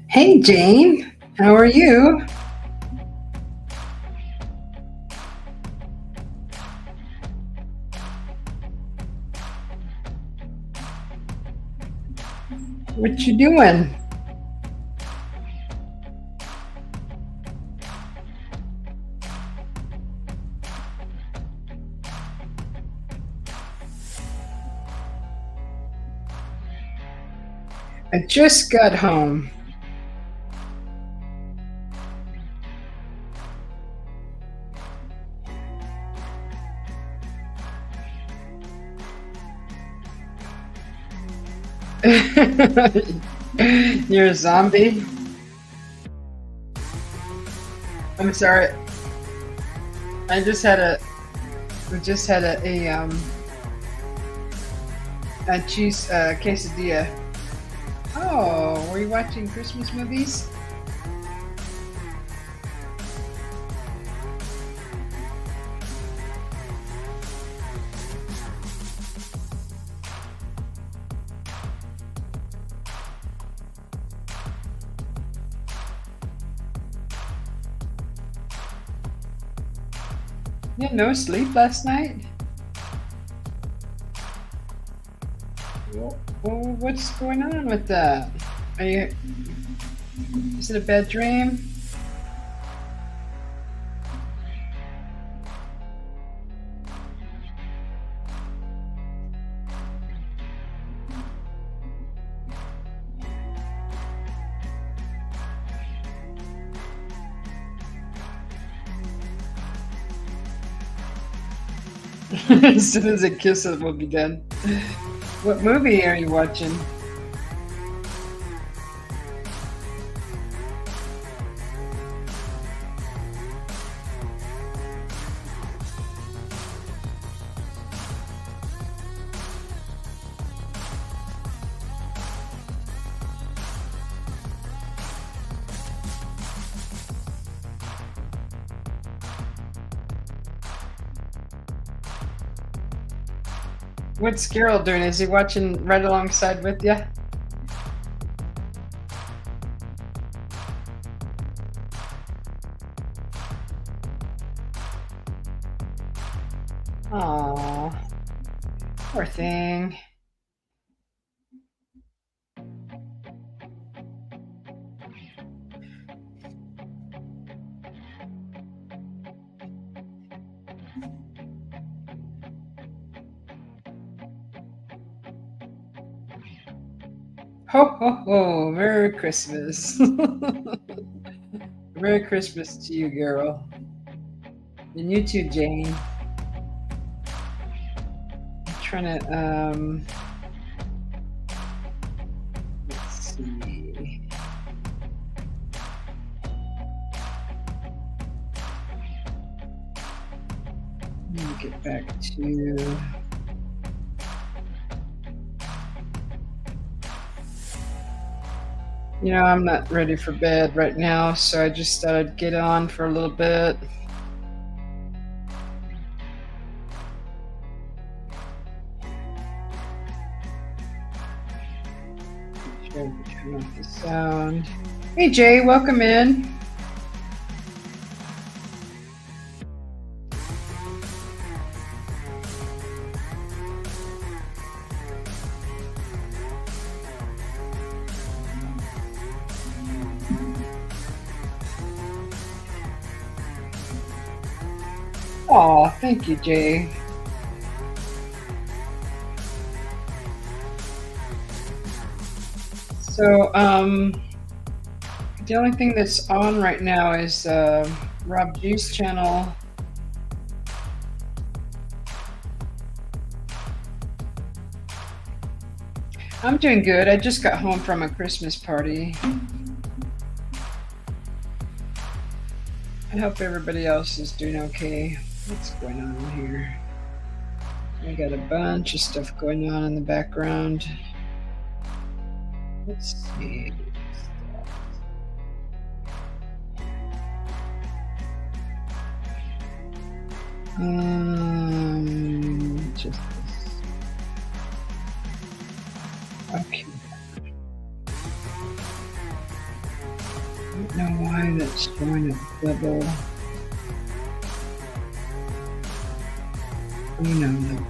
Hey Jane, how are you? What you doing? I just got home. You're a zombie? I'm sorry. I just had a we just had a cheese quesadilla. Oh, were you watching Christmas movies? You had no sleep last night? What's going on with that? Are you? Is it a bad dream? As soon as it kisses, we'll be done. What movie are you watching? What's Carol doing? Is he watching right alongside with you? Aw, poor thing. Ho ho ho! Merry Christmas. Merry Christmas to you, girl. And you too, Jane. I'm trying to let's see. Let me get back to I'm not ready for bed right now, so I just thought I'd get on for a little bit. Turn off the sound. Hey Jay, welcome in. Aw, thank you, Jay. So, the only thing that's on right now is Rob G's channel. I'm doing good. I just got home from a Christmas party. I hope everybody else is doing okay. What's going on here? I got a bunch of stuff going on in the background. Let's see. Just this. Okay. Showing up double. Oh no.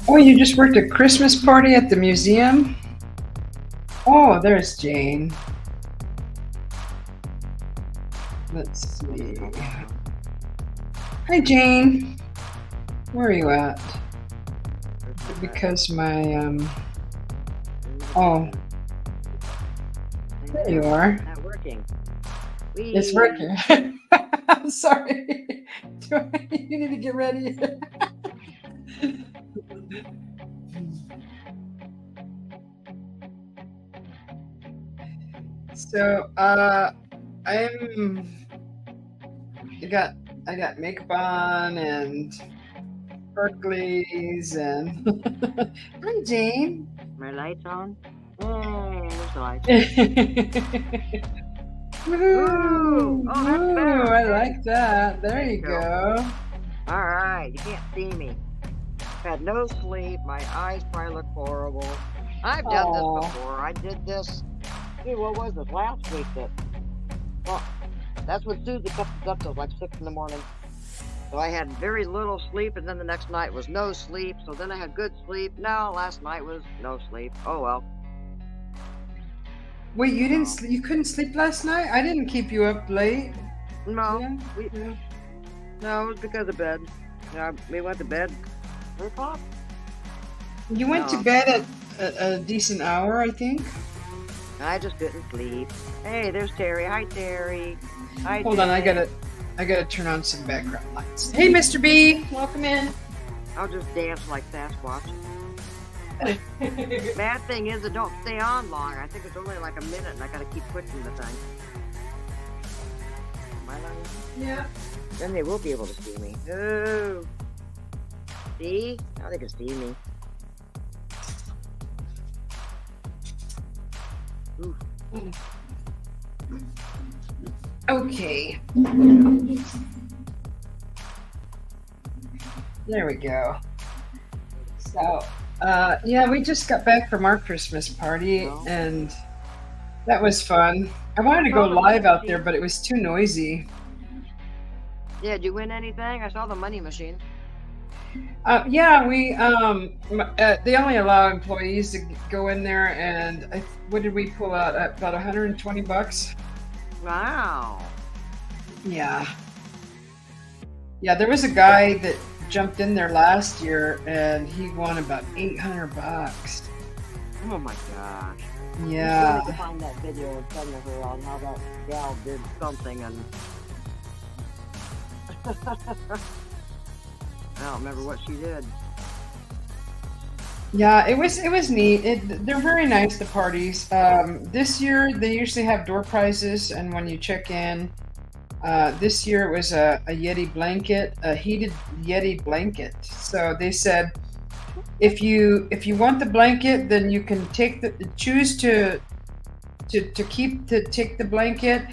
Oh, you just worked a Christmas party at the museum? Oh, there's Jane. Let's see. Hi, Jane. Where are you at? Because my, oh, there you are. Not working. It's working. I'm sorry. You need to get ready. So, I got makeup on and sparklies and hi, Jane. My light's on. Hey, there's the light. Woohoo! Oh, that's Ooh, better. I Hey. like that. There you go. go. All right, you can't see me. Had no sleep. My eyes probably look horrible. I've done Aw. this before. I did this. Dude, what was it? Last week well, that's when Susie kept us up till like 6 in the morning. So I had very little sleep, and then the next night was no sleep. So then I had good sleep. No, last night was no sleep. Oh well. Wait, you didn't? You couldn't sleep last night? I didn't keep you up late. No, Yeah. no, it was because of bed. We went to bed 3 o'clock. You went to bed at a decent hour, I think. I just couldn't sleep. Hey, there's Terry. Hi, Terry. Hi, Hold on, I Terry. gotta turn on some background lights. Hey, Mr. B, welcome in. I'll just dance like Sasquatch. Bad thing is, it don't stay on long. I think it's only like a minute, and I gotta keep pushing the thing. Am I lying? Yeah. Then they will be able to see me. Oh. See? Now they can see me. Ooh. Okay. There we go. So, yeah, we just got back from our Christmas party, and that was fun. I wanted to go live out there, but it was too noisy. Yeah, did you win anything? I saw the money machine. Yeah, we they only allow employees to go in there, and what did we pull out? About $120. Wow. Yeah. Yeah, there was a guy that jumped in there last year, and he won about $800. Oh my gosh. Yeah. I'm to find that video and send to her on how that gal did something, and I don't remember what she did. Yeah, it was neat. They're very nice, the parties. This year they usually have door prizes, and when you check in, this year it was a Yeti blanket, a heated Yeti blanket. So they said, if you want the blanket, then you can take choose to take the blanket,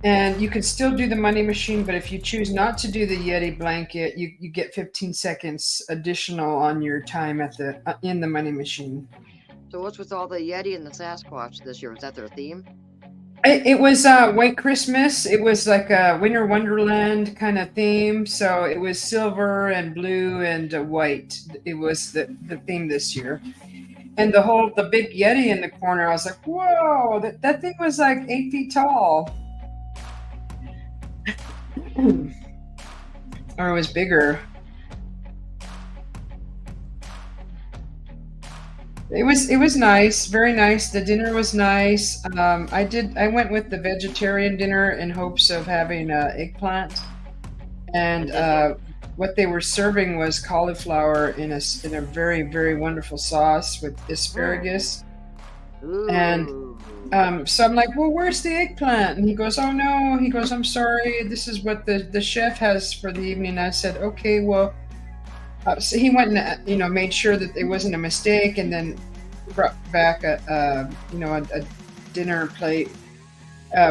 and you can still do the money machine. But if you choose not to do the Yeti blanket, you get 15 seconds additional on your time at in the money machine. So what's with all the Yeti and the Sasquatch this year? Was that their theme? It was White Christmas. It was like a Winter Wonderland kind of theme. So it was silver and blue and white. It was the theme this year. And the big Yeti in the corner, I was like, whoa, that thing was like 8 feet tall. Or it was bigger. It was nice, very nice. The dinner was nice. I went with the vegetarian dinner in hopes of having eggplant, and what they were serving was cauliflower in a very, very wonderful sauce with asparagus. Ooh. And so I'm like, well, where's the eggplant? And he goes, oh no. He goes, I'm sorry. This is what the chef has for the evening. I said, okay, well. So he went and made sure that it wasn't a mistake, and then brought back a dinner plate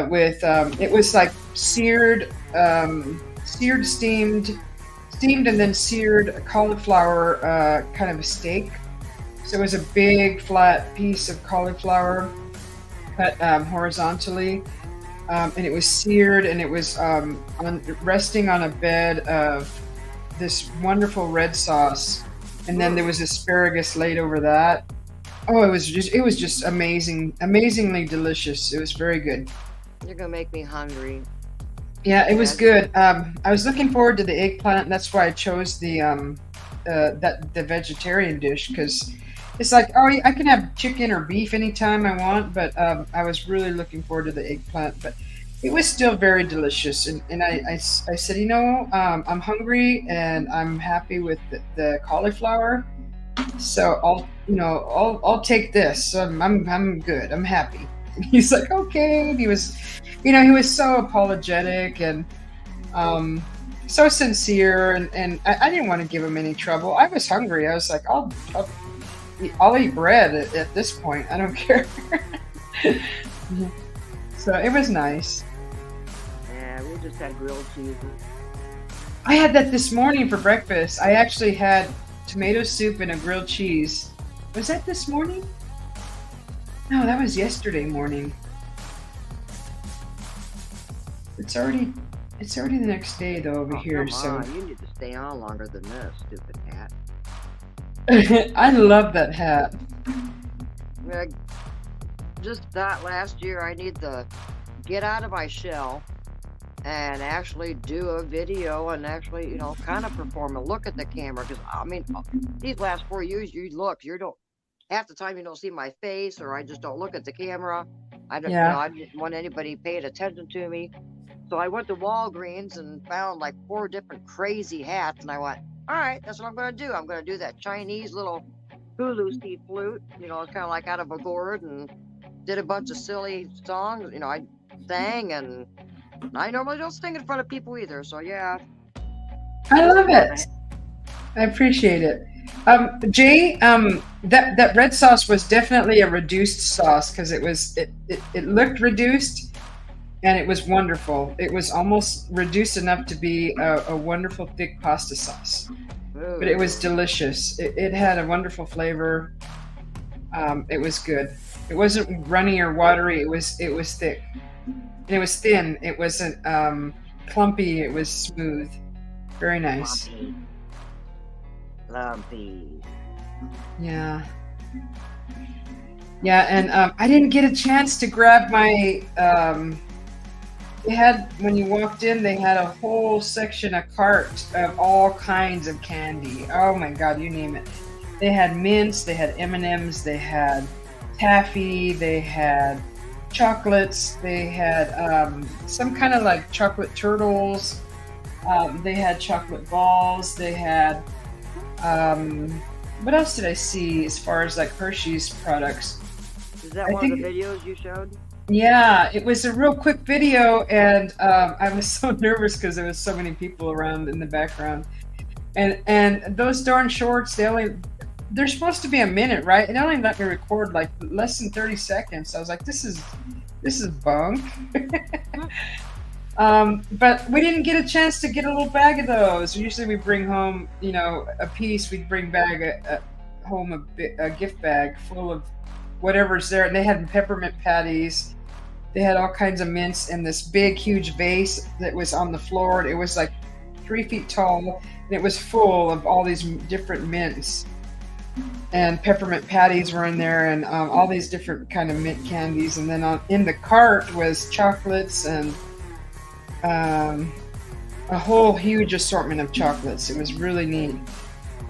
with it was like seared steamed steamed and then seared cauliflower, kind of a steak. So it was a big flat piece of cauliflower cut horizontally, and it was seared, and it was resting on a bed of this wonderful red sauce, and then there was asparagus laid over that. Oh, it was just amazing, amazingly delicious. It was very good. You're gonna make me hungry. Yeah, it was good. I was looking forward to the eggplant, and that's why I chose the vegetarian dish, because it's like, oh, I can have chicken or beef anytime I want, but I was really looking forward to the eggplant. But it was still very delicious, and I said, I'm hungry and I'm happy with the cauliflower, so I'll take this. So I'm good. I'm happy. He's like, okay. And he was so apologetic and so sincere, and I didn't want to give him any trouble. I was hungry. I was like, I'll eat bread at this point. I don't care. So it was nice. Yeah, we just had grilled cheese. I had that this morning for breakfast. I actually had tomato soup and a grilled cheese. Was that this morning? No, that was yesterday morning. It's already the next day though over here. Come on. You need to stay on longer than this, stupid hat. I love that hat. Just that last year, I need to get out of my shell and actually do a video and actually, kind of perform and look at the camera. Because I mean, these last 4 years, half the time you don't see my face, or I just don't look at the camera. I didn't want anybody paying attention to me. So I went to Walgreens and found like 4 different crazy hats, and I went, all right, that's what I'm going to do. I'm going to do that Chinese little hula seed flute. It's kind of like out of a gourd, and did a bunch of silly songs. I sang, and I normally don't sing in front of people either. So yeah. I love it. I appreciate it. Jay, that red sauce was definitely a reduced sauce, because it looked reduced. And it was wonderful. It was almost reduced enough to be a wonderful thick pasta sauce. Ooh. But it was delicious. It had a wonderful flavor. It was good. It wasn't runny or watery. It was thick. And it was thin. It wasn't clumpy. It was smooth. Very nice. Lumpy. Yeah. Yeah, and I didn't get a chance to grab my... when you walked in, they had a whole section, a cart of all kinds of candy. Oh my God, you name it. They had mints, they had M&Ms, they had taffy, they had chocolates, they had some kind of like chocolate turtles, they had chocolate balls, they had, what else did I see as far as like Hershey's products? Is that one of the videos you showed? Yeah, it was a real quick video, and I was so nervous because there was so many people around in the background, and those darn shorts, they're supposed to be a minute, right? And they only let me record like less than 30 seconds. I was like, this is bunk. But we didn't get a chance to get a little bag of those. Usually we bring home, a piece. We'd bring home a gift bag full of whatever's there, and they had peppermint patties. They had all kinds of mints in this big, huge vase that was on the floor. It was like 3 feet tall, and it was full of all these different mints. And peppermint patties were in there, and all these different kind of mint candies. And then in the cart was chocolates and a whole huge assortment of chocolates. It was really neat.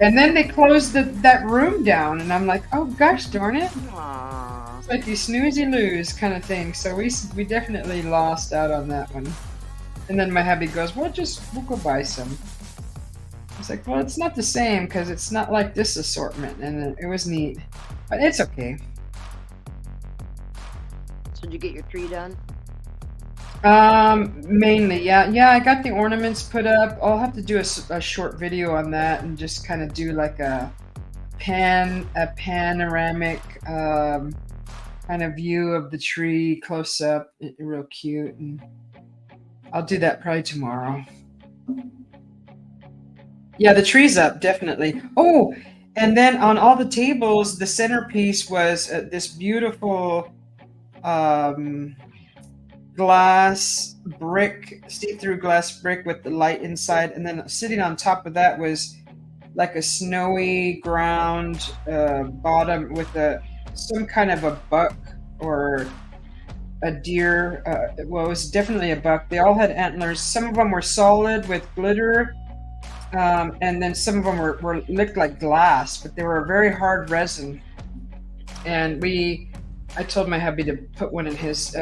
And then they closed that room down, and I'm like, oh gosh darn it. Aww. It's like you snooze, you lose kind of thing. So we definitely lost out on that one. And then my hubby goes, we'll go buy some. I was like, well, it's not the same because it's not like this assortment. And it was neat, but it's okay. So did you get your tree done? Mainly, yeah. I got the ornaments put up. I'll have to do a short video on that and just kind of do like a panoramic kind of view of the tree close up, real cute. And I'll do that probably tomorrow. Yeah, the tree's up, definitely. Oh, and then on all the tables, the centerpiece was this beautiful um, glass brick, see-through glass brick with the light inside, and then sitting on top of that was like a snowy ground bottom with a some kind of a buck or a deer. Well, it was definitely a buck. They all had antlers. Some of them were solid with glitter, and then some of them were looked like glass, but they were a very hard resin. And I told my hubby to put one in his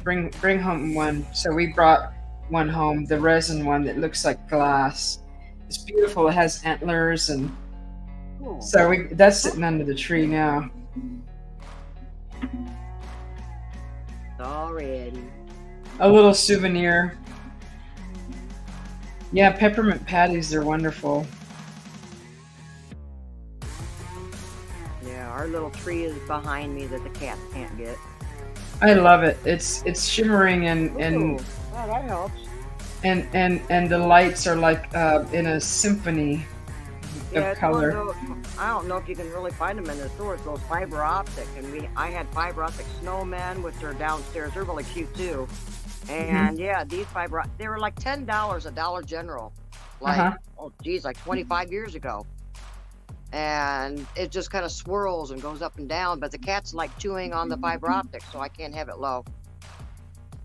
bring home one. So we brought one home, the resin one that looks like glass. It's beautiful. It has antlers, and Cool. so that's sitting under the tree now. Already. A little souvenir. Yeah, peppermint patties, they're wonderful. Yeah, our little tree is behind me that the cats can't get. I love it. It's shimmering and Ooh, well, that helps. and the lights are like in a symphony Yeah, of it's one color. of those, I don't know if you can really find them in the store. It's those fiber optic, and I had fiber optic snowmen, which are downstairs. They're really cute too. And yeah, these they were like $10 at Dollar General, like Uh-huh. oh geez, like 25 years ago. And it just kind of swirls and goes up and down. But the cat's like chewing on the fiber optic, so I can't have it low.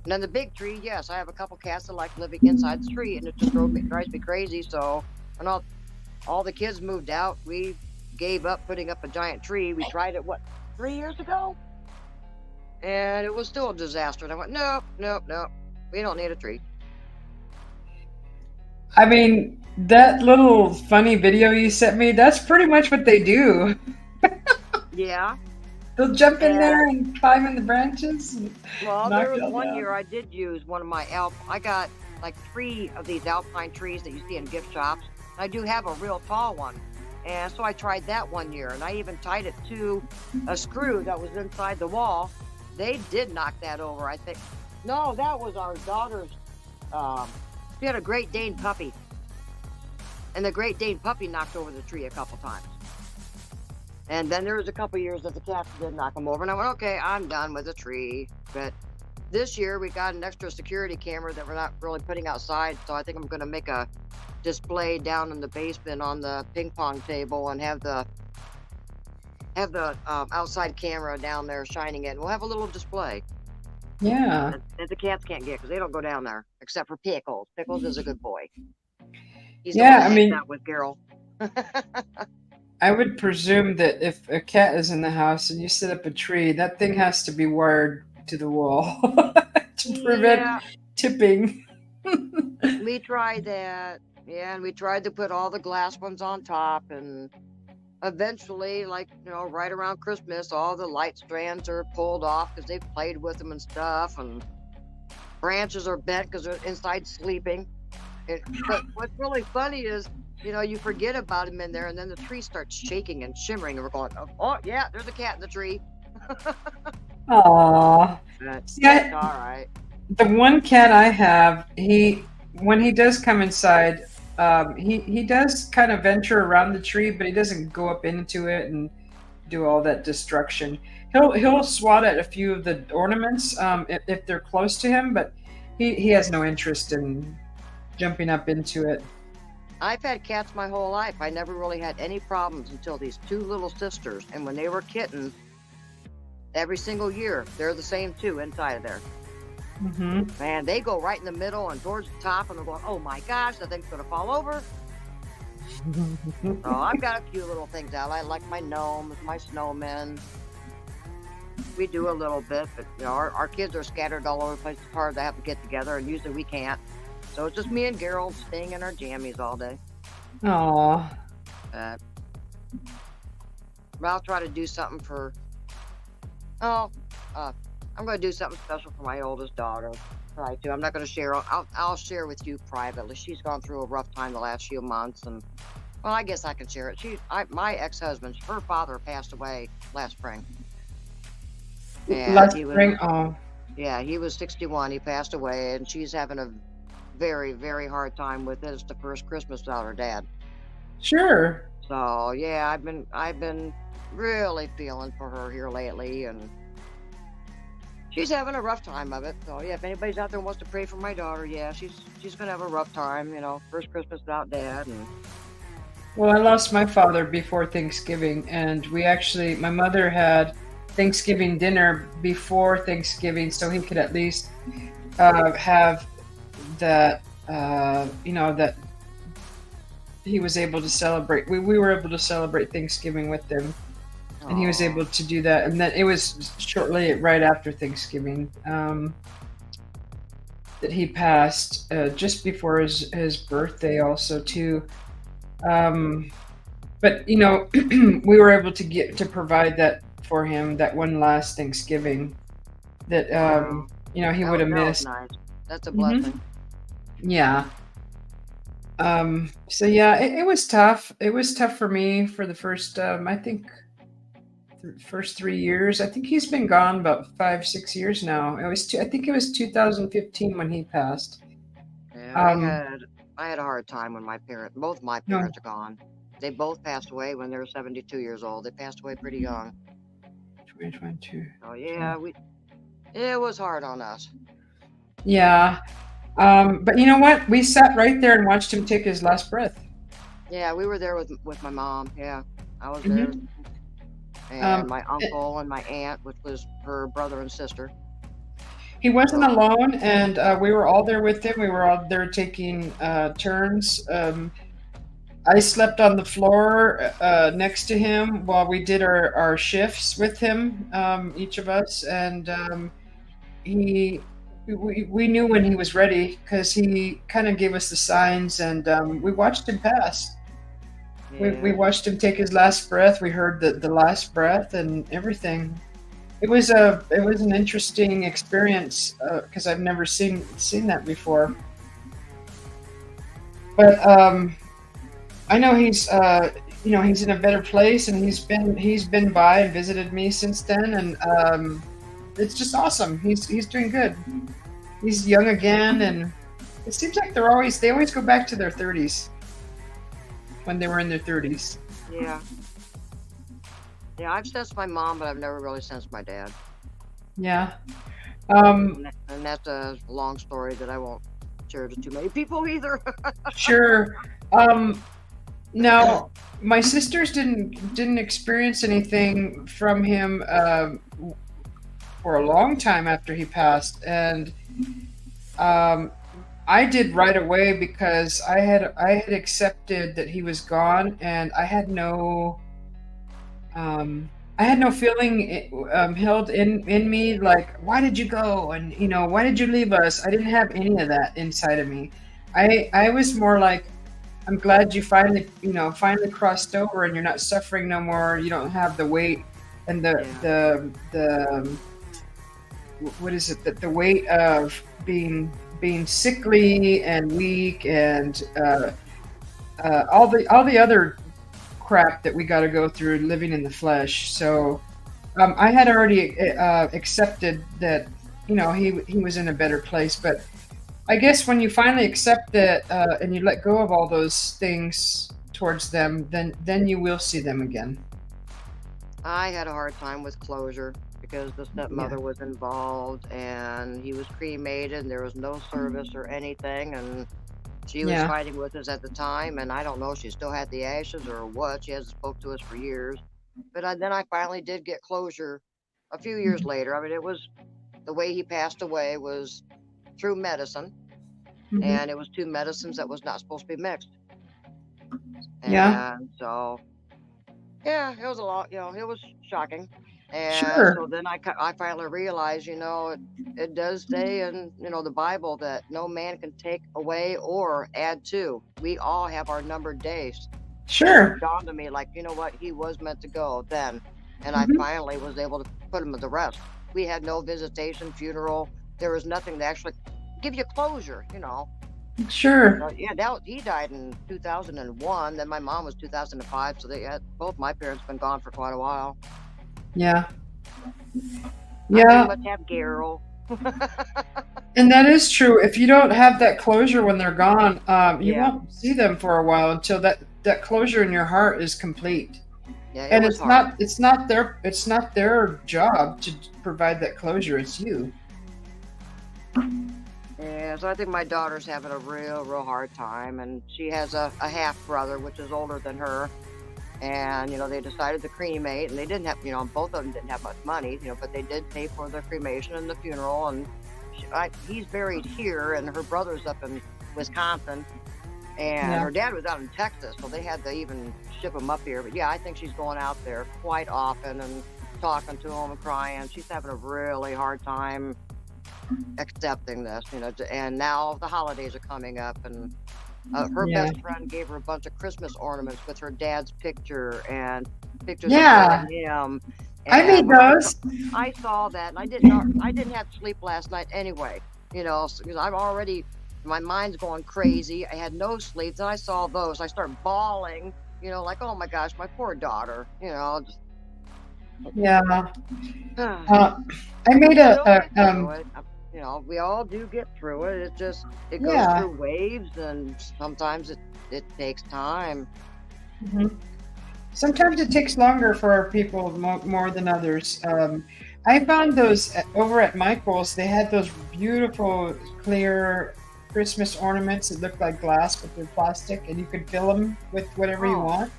And then the big tree, yes, I have a couple cats that like living inside the tree, and it just drives me crazy. So when all the kids moved out, we gave up putting up a giant tree. We tried it, what, 3 years ago? And it was still a disaster. And I went, nope, nope, nope. We don't need a tree. I mean, that little funny video you sent me, that's pretty much what they do. Yeah. They'll jump in And there and climb in the branches and well, knock there it was all one down. year I did use one of my I got like 3 of these alpine trees that you see in gift shops. I do have a real tall one. And so I tried that one year, and I even tied it to a screw that was inside the wall. They did knock that over, I think. No, that was our daughter's. She had a Great Dane puppy, and the Great Dane puppy knocked over the tree a couple times. And then there was a couple years that the cats did knock them over, and I went, okay, I'm done with the tree. But this year we got an extra security camera that we're not really putting outside, so I think I'm going to make a display down in the basement on the ping pong table and have the outside camera down there shining it. We'll have a little display Yeah. that the cats can't get because they don't go down there except for Pickles. Pickles is a good boy. He's the one Yeah, that I hangs mean, out with Carol. I would presume that if a cat is in the house and you set up a tree, that thing has to be wired to the wall to prevent Yeah, tipping. we tried that. Yeah, and we tried to put all the glass ones on top, and eventually, like, right around Christmas, all the light strands are pulled off because they've played with them and stuff, and branches are bent because they're inside sleeping. But what's really funny is, you forget about him in there, and then the tree starts shaking and shimmering, and we're going, oh yeah, there's a cat in the tree. Aww. But See, it's all right. the one cat I have, when he does come inside, he does kind of venture around the tree, but he doesn't go up into it and do all that destruction. He'll swat at a few of the ornaments if they're close to him, but he has no interest in jumping up into it. I've had cats my whole life. I never really had any problems until these 2 little sisters, and when they were kittens, every single year, they're the same 2 inside of there. Hmm. Man, they go right in the middle and towards the top, and they're going, oh my gosh, the thing's going to fall over. So I've got a few little things out. I like my gnomes, my snowmen. We do a little bit, but our kids are scattered all over the place. It's hard to have to get together, and usually we can't. So it's just me and Gerald staying in our jammies all day. Aw. But I'll try to do something for. I'm going to do something special for my oldest daughter. Try to. I'm not going to share. I'll share with you privately. She's gone through a rough time the last few months, and well, I guess I can share it. My ex-husband, her father passed away last spring. And Last he was, spring. Oh. yeah, he was 61. He passed away, and she's having a very, very hard time with it. It's the first Christmas without her dad. Sure. So yeah, I've been really feeling for her here lately, and she's having a rough time of it. So yeah, if anybody's out there who wants to pray for my daughter, yeah, she's gonna have a rough time. You know, first Christmas without dad, and Well, I lost my father before Thanksgiving, and my mother had Thanksgiving dinner before Thanksgiving, so he could at least have that, that he was able to celebrate. We were able to celebrate Thanksgiving with them, and he was oh able to do that. And then it was shortly right after Thanksgiving that he passed, just before his birthday, also too. Um, but we were able to provide that for him, that one last Thanksgiving that wow, he would have that was missed. nice. That's a Hmm. blessing. Yeah. So yeah, it was tough. It was tough for me for the first, I think, first 3 years. I think he's been gone about 5, 6 years now. I think it was 2015 when he passed. Yeah, Um, I had a hard time when both my no, parents are gone. They both passed away when they were 72 years old. They passed away pretty young. 2022. So Okay. yeah, it was hard on us. Yeah. But you know what? We sat right there and watched him take his last breath. Yeah, we were there with my mom. Yeah, I was there, Hmm. and Um, my it- uncle and my aunt, which was her brother and sister. he wasn't So alone, and we were all there with him. We were all there taking turns. I slept on the floor next to him while we did our shifts with him, each of us, and he we knew when he was ready because he kind of gave us the signs, and we watched him pass. We yeah, watched him take his last breath. We heard the last breath and everything. It was an interesting experience because I've never seen that before. But I know he's in a better place, and he's been by and visited me since then, and it's just awesome. He's doing good. He's young again, and it seems like they always go back to their 30s when they were in their 30s. yeah, yeah. I've sensed my mom, but I've never really sensed my dad. Yeah. Um, And that's a long story that I won't share to too many people either. sure. Um, Now, my sisters didn't experience anything from him for a long time after he passed, and um, I did right away because I had accepted that he was gone, and um, I had no feeling held in me like, why did you go, and why did you leave us? I didn't have any of that inside of me. I was more like, I'm glad you finally crossed over, and you're not suffering no more. You don't have the weight and Yeah, the what is it? The weight of being sickly and weak, and all the other crap that we got to go through living in the flesh. So I had already accepted that he was in a better place, but I guess when you finally accept that and you let go of all those things towards them, then you will see them again. I had a hard time with closure because the Yeah, stepmother was involved and he was cremated and there was no service or anything, and she was yeah, fighting with us at the time, and I don't know if she still had the ashes or what. She hasn't spoke to us for years. But then I finally did get closure a few years later. I mean, it was the way he passed away was through medicine, hmm, and it was two medicines that was not supposed to be mixed. yeah, And so, yeah, it was a lot, it was shocking. And sure, so then I finally realized, it does say in, the Bible that no man can take away or add to. We all have our numbered days. And it sure, dawned on me, like, you know what? He was meant to go then. And I hmm, finally was able to put him to rest. We had no visitation, funeral. There was nothing to actually give you closure. sure, So, yeah, he died in 2001. Then my mom was 2005. So both my parents been gone for quite a while. yeah, I pretty yeah. much have Garrel. And that is true. If you don't have that closure when they're gone, you Yeah, won't see them for a while until that. that closure in your heart is complete. Yeah, it And was hard. it's not their job to provide that closure. It's you. Yeah, so I think my daughter's having a real hard time, and she has a half brother, which is older than her. And they decided to cremate, and they didn't have, both of them didn't have much money, but they did pay for the cremation and the funeral. And he's buried here, and her brother's up in Wisconsin, and Yeah. her dad was out in Texas, so they had to even ship him up here. But yeah, I think she's going out there quite often and talking to him and crying. She's having a really hard time accepting this, and now the holidays are coming up, and her Yeah. best friend gave her a bunch of Christmas ornaments with her dad's picture and pictures of her Yeah. and him. I made And when those. I saw that, and I didn't have sleep last night anyway, because I'm already, my mind's going crazy. I had no sleep. Then I saw those. I start bawling, like, oh my gosh, my poor daughter, just, Yeah. but I made it'll a, get through it. We all do get through it. It goes yeah. through waves, and sometimes it takes time. Hmm. Sometimes it takes longer for people more than others. I found those over at Michael's. They had those beautiful clear Christmas ornaments that looked like glass, but they're plastic, and you could fill them with whatever you Oh, want.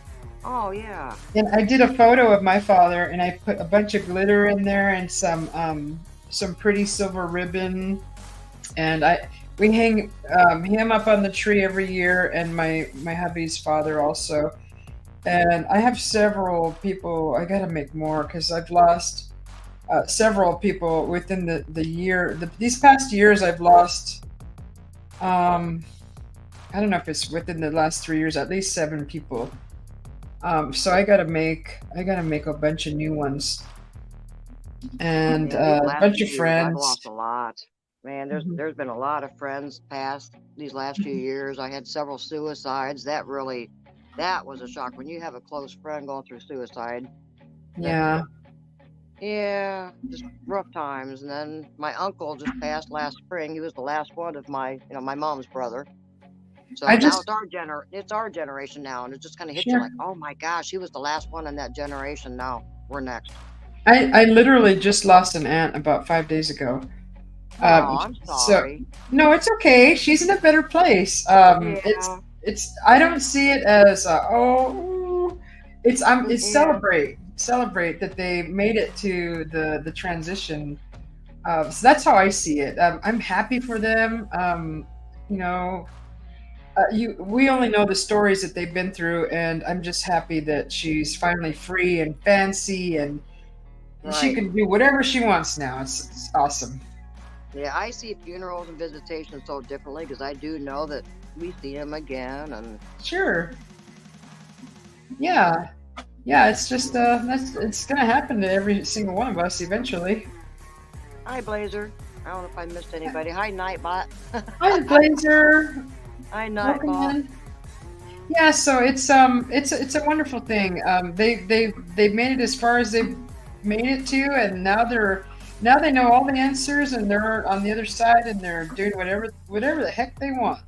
oh yeah. And I did a photo of my father, and I put a bunch of glitter in there and some pretty silver ribbon, and we hang him up on the tree every year, and my hubby's father also. And I have several people. I got to make more because I've lost several people within the year. These past years, I've lost. Um, I don't know if it's within the last 3 years, at least 7 people. So I gotta make a bunch of new ones and Yeah, these a last bunch few of years I've friends. lost a lot. Man, there's Mhm. there's been a lot of friends passed these last few years. I had several suicides. That was a shock when you have a close friend going through suicide. That Yeah, Yeah, just rough times. And then my uncle just passed last spring. He was the last one of my mom's brother. I So now just it's our generation now, and it just kind of hits you sure. like, oh my gosh, he was the last one in that generation. Now we're next. I literally just lost an aunt about 5 days ago. Oh, I'm So sorry. no, it's okay. She's in a better place. Yeah, It's I don't see it as oh, it's yeah, celebrate that they made it to the transition. So that's how I see it. I'm happy for them. You know, we only know the stories that they've been through, and I'm just happy that she's finally free and fancy, and she right. can do whatever she wants now. It's awesome. Yeah, I see funerals and visitations so differently because I do know that we see him again. And Sure. Yeah. Yeah. It's just it's gonna happen to every single one of us eventually. hi, Blazer. I don't know if I missed anybody. Hi, Nightbot. Hi, Blazer. Hi, Welcome Nightbot. in. Yeah. So it's a wonderful thing. They've made it as far as they've made it to, and now they know all the answers, and they're on the other side, and they're doing whatever the heck they want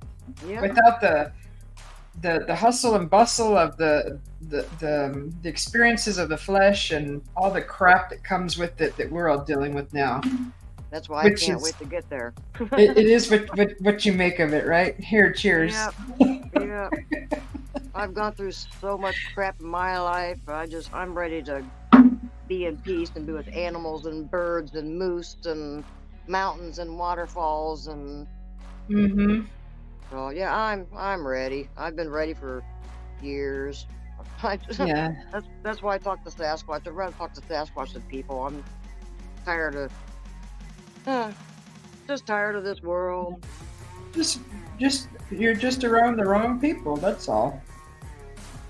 Yep, without the hustle and bustle of the experiences of the flesh and all the crap that comes with it that we're all dealing with now. that's why I Which can't is wait to get there. it is what you make of it, right? Here, cheers. Yep, yep. I've gone through so much crap in my life. I'm ready to be in peace and be with animals and birds and moose and mountains and waterfalls. And Mm-hmm. so yeah, I'm ready. I've been ready for years. I just, Yeah. that's why I talk to Sasquatch. I'd rather talk to Sasquatch than people. I'm tired of uh, just tired of this world. Just just you're just around the wrong people. That's all.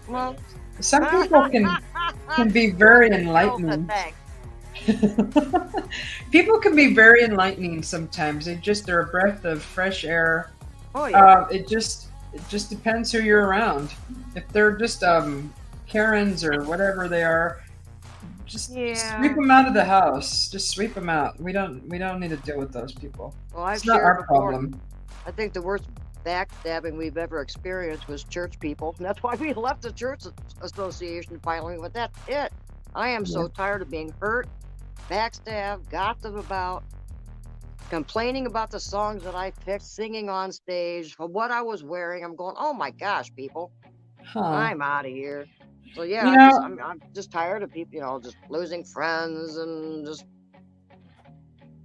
Well, Some people can be very no, but enlightening. thanks. People can be very enlightening sometimes. They're a breath of fresh air. Oh yeah, It just depends who you're around. If they're just Karens or whatever they are, just sweep yeah. them out of the house. Just sweep them out. We don't need to deal with those people. Well, I've It's not shared our before. problem. I think the worst backstabbing we've ever experienced was church people. And that's why we left the church association finally. But that's it. I am Yeah. so tired of being hurt, backstabbed, gossiped about, complaining about the songs that I picked, singing on stage, for what I was wearing. I'm going, oh my gosh, people, Huh. I'm out of here. So yeah, You know, I'm just tired of people, just losing friends and just,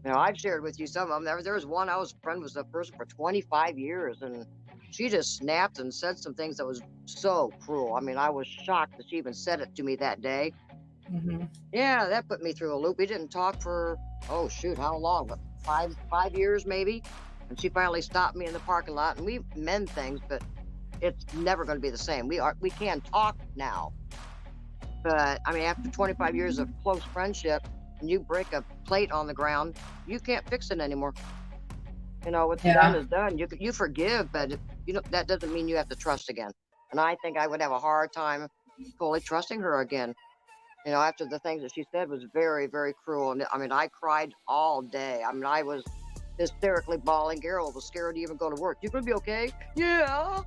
I've shared with you some of them. There was one I was friend with a person for 25 years, and she just snapped and said some things that was so cruel. I mean, I was shocked that she even said it to me that day. mhm. Yeah, that put me through a loop. We didn't talk for, oh shoot, how long? But five years maybe. And she finally stopped me in the parking lot, and we mend things, but it's never going to be the same. We can talk now, but I mean, after 25 years of close friendship, and you break a plate on the ground, you can't fix it anymore. What's done Yeah. is done. You forgive, but that doesn't mean you have to trust again. And I think I would have a hard time fully trusting her again. After the things that she said was very, very cruel. And I mean, I cried all day. I mean, I was hysterically bawling. Carol was scared to even go to work. You gonna be okay? Yeah.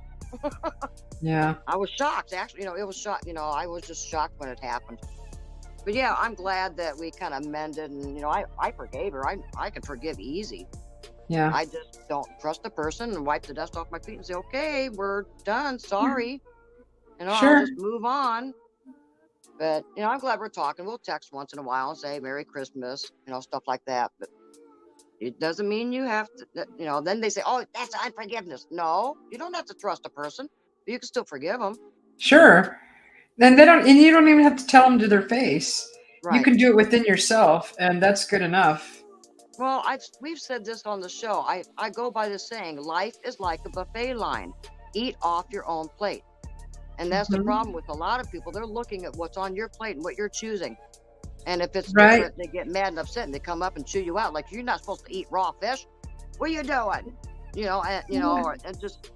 Yeah. I was shocked. Actually, it was shocked. I was just shocked when it happened. But yeah, I'm glad that we kind of mended, and I forgave her. I can forgive easy. Yeah. I just don't trust the person and wipe the dust off my feet and say, okay, we're done. Sorry. I'll Sure. just move on. But, I'm glad we're talking. We'll text once in a while and say Merry Christmas, stuff like that. But it doesn't mean you have to, then they say, oh, that's unforgiveness. No, you don't have to trust a person. You can still forgive them. Sure. And you don't even have to tell them to their face. You Right. can do it within yourself, and that's good enough. Well, we've said this on the show. I go by the saying, life is like a buffet line. Eat off your own plate. And that's the Mhm. problem with a lot of people. They're looking at what's on your plate and what you're choosing. And if it's Right. different, they get mad and upset, and they come up and chew you out. Like, you're not supposed to eat raw fish. What are you doing? And just,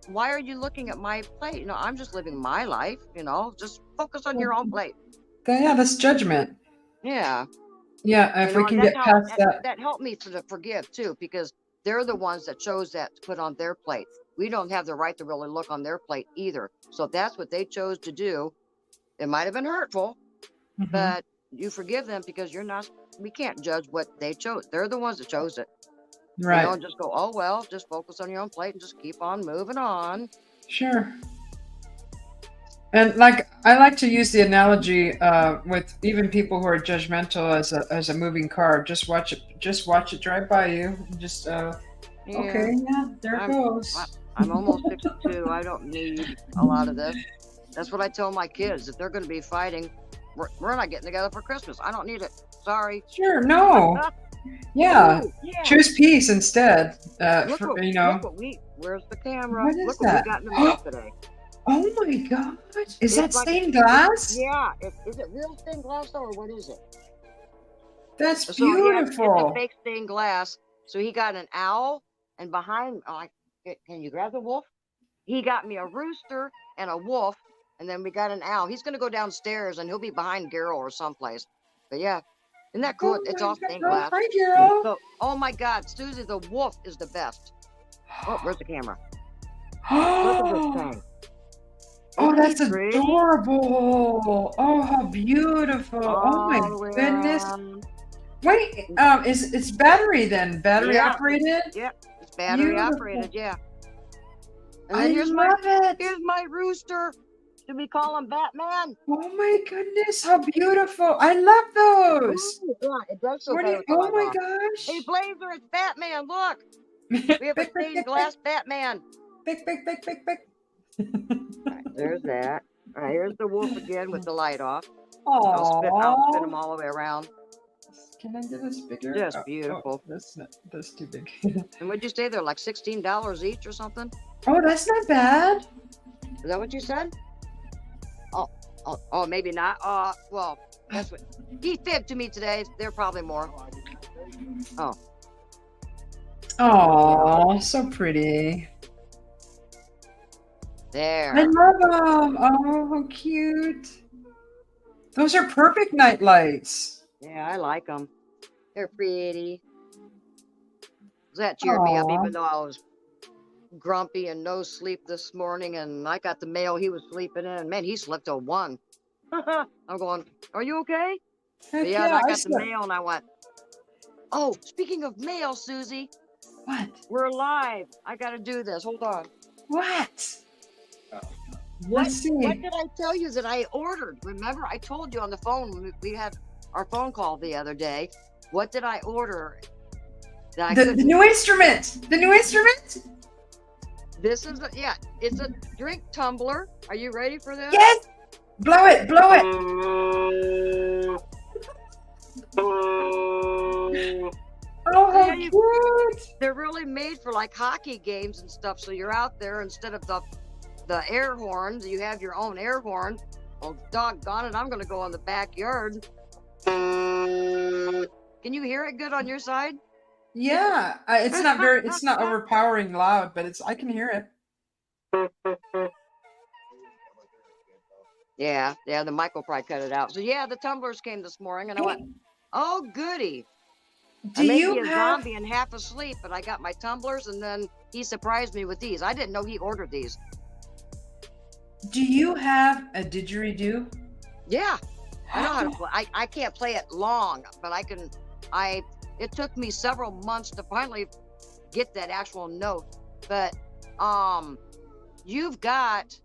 why are you looking at my plate? I'm just living my life. Just focus on your own plate. Yeah, that's judgment. Yeah. Yeah, if we And can that's get how past that. that helped me to forgive too, because they're the ones that chose that to put on their plate. We don't have the right to really look on their plate either. So if that's what they chose to do, it might have been hurtful, Mhm. but you forgive them because we can't judge what they chose. They're the ones that chose it. Right. Just go, oh, well, just focus on your own plate and just keep on moving on. Sure. And I like to use the analogy with even people who are judgmental as a moving car. Just watch it drive by you. Just Yeah, okay, yeah, there it goes. I'm almost 62. I don't need a lot of this. That's what I tell my kids. If they're going to be fighting, we're not getting together for Christmas. I don't need it. Sorry. Sure, no. Yeah. Ooh, yeah. Choose peace instead. Look what where's the camera? What is Look that? what we got in the mail today. Oh my gosh. Is that It's like stained glass? Yeah. Is it real stained glass though, or what is it? That's So yeah, it's a beautiful. fake stained glass. So he got an owl, and behind, can you grab the wolf? He got me a rooster and a wolf, and then we got an owl. He's gonna go downstairs, and he'll be behind Geralt or someplace. But yeah, isn't that cool? Oh It's my all God. stained Oh, glass. hi, girl. So, oh my God, Susie, the wolf is the best. Oh, where's the camera? Look at this thing. Oh, Isn't that's he pretty? adorable. Oh, how beautiful. Oh my All the way goodness. around. Wait, it's battery then? Battery Yeah. operated? Yep, it's battery Beautiful. operated. Yeah. And I then here's love it. my rooster. Should we call him Batman? Oh my goodness, how beautiful. I love those. Ooh, yeah, it does feel What do better you, with the oh light my on. gosh. Hey, Blazer, it's Batman. Look, we have a stained glass Batman. Big. All right, there's that. All right, here's the wolf again with the light off. Aww. I'll spin them all the way around. Can I do this bigger? Just Oh, beautiful. that's too big. And what'd you say? They're like $16 each or something? Oh, that's not bad. Is that what you said? Oh, maybe not. Well, that's what he fibbed to me today. They're probably more. Oh. Oh, so pretty. There. I love them. Oh, how cute. Those are perfect night lights. Yeah, I like them. They're pretty. That cheered me up, Aw. even though I was grumpy and no sleep this morning, and I got the mail he was sleeping in. Man, he slept till 1. I'm going, are you okay? But Heck yeah, and yeah, I I got the slept. mail, and I went, oh, speaking of mail, Susie, What? we're live. I got to do this. Hold on. What? What Let's see. did I tell you that I ordered? Remember, I told you on the phone when we had our phone call the other day. What did I order that I The couldn't? new instrument. The new instrument. This is it's a drink tumbler. Are you ready for this? Yes. Blow it. Blow it. Oh, how Yeah, cute. they're really made for like hockey games and stuff. So you're out there instead of the air horns, you have your own air horn. Well, doggone it, I'm going to go in the backyard. Can you hear it good on your side? Yeah, it's not overpowering loud, but I can hear it. Yeah, the mic will probably cut it out. So yeah, the tumblers came this morning, and I went, oh goody. I may be a zombie and half asleep, but I got my tumblers, and then he surprised me with these. I didn't know he ordered these. Do you have a didgeridoo? Yeah, I know how to play. I can't play it long, but I can. It took me several months to finally get that actual note. But you've got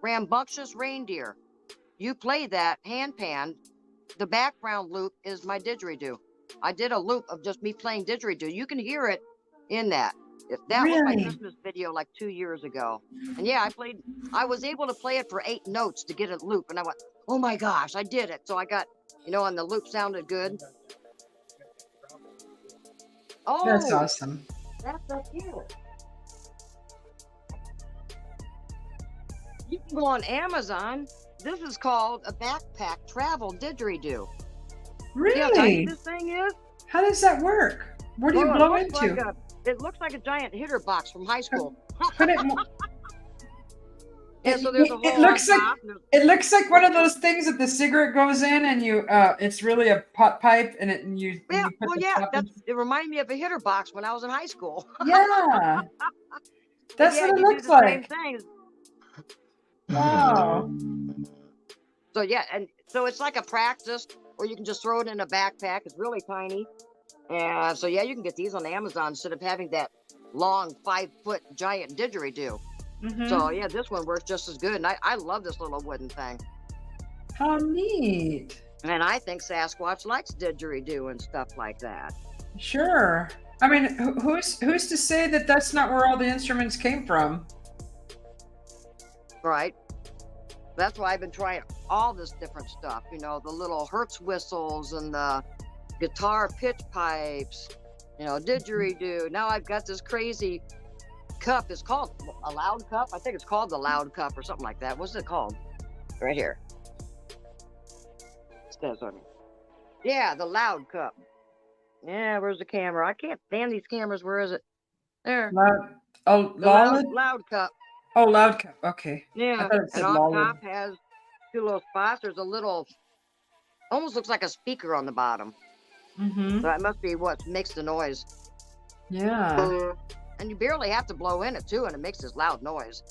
rambunctious reindeer. You play that handpan. The background loop is my didgeridoo. I did a loop of just me playing didgeridoo. You can hear it in that. That was my Christmas video like 2 years ago. And yeah, I was able to play it for 8 notes to get a loop. And I went, oh my gosh, I did it. So I got, and the loop sounded good. Oh, that's awesome. That's so cute. You can go on Amazon. This is called a backpack travel didgeridoo. Really? See how tiny this thing is? How does that work? Where do you blow into? It looks like a giant hitter box from high school. Put it. Yeah, so there's a hole. It looks like one of those things that the cigarette goes in, and you. It's really a pot pipe, and you. Yeah, you put the top it reminded me of a hitter box when I was in high school. Yeah, that's what it looks like. Same thing. Wow. So yeah, and so it's like a practice, or you can just throw it in a backpack. It's really tiny. And so yeah, you can get these on Amazon instead of having that long 5-foot giant didgeridoo. So yeah, this one works just as good. And I love this little wooden thing. How neat. And I think Sasquatch likes didgeridoo and stuff like that. Sure. I mean, who's to say that that's not where all the instruments came from? Right. That's why I've been trying all this different stuff. The little Hertz whistles and the guitar pitch pipes, didgeridoo. Now I've got this crazy cup. It's called a loud cup. I think it's called the loud cup or something like that. What's it called? Right here. It says on it. Yeah, the loud cup. Yeah, where's the camera? I can't stand these cameras. Where is it? There. Loud cup. Oh, loud cup. Okay. Yeah. And on top has 2 little spots. There's a little, almost looks like a speaker on the bottom. So that must be what makes the noise. Yeah. And you barely have to blow in it too, and it makes this loud noise.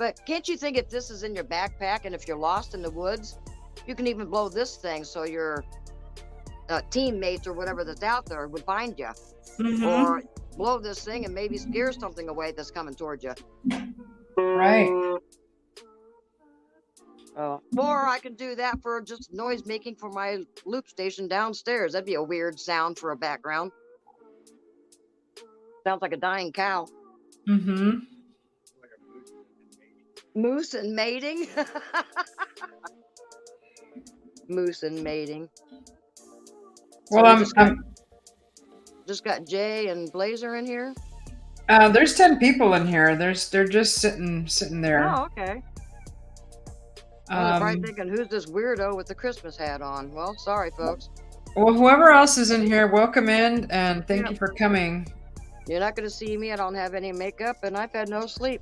But can't you think if this is in your backpack, and if you're lost in the woods, you can even blow this thing so your teammates or whatever that's out there would find you, or blow this thing and maybe scare something away that's coming towards you. Right. Or I can do that for just noise making for my loop station downstairs. That'd be a weird sound for a background. Sounds like a dying cow. Moose and mating. Moose and mating. Well, so just got Jay and Blazer in here. There's 10 people in here. They're just sitting there. Oh, okay. I'm probably thinking, who's this weirdo with the Christmas hat on? Well, sorry, folks. Well, whoever else is in here, welcome in, and thank you for coming. You're not going to see me. I don't have any makeup, and I've had no sleep.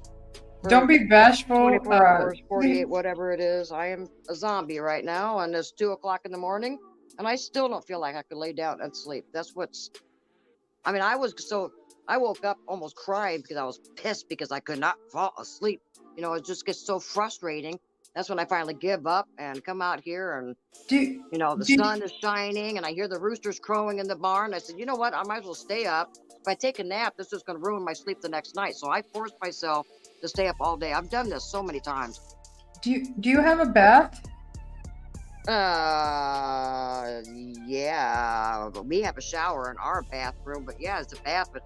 Don't be bashful. 24 hours, 48, whatever it is. I am a zombie right now, and it's 2 o'clock in the morning, and I still don't feel like I could lay down and sleep. That's what's... I mean, I was so I woke up almost crying because I was pissed because I could not fall asleep. It just gets so frustrating. That's when I finally give up and come out here, and Do the do sun is shining and I hear the roosters crowing in the barn. I said, you know what? I might as well stay up. If I take a nap, this is going to ruin my sleep the next night. So I forced myself to stay up all day. I've done this so many times. do you have a bath? Yeah, but we have a shower in our bathroom, but yeah, it's a bath, but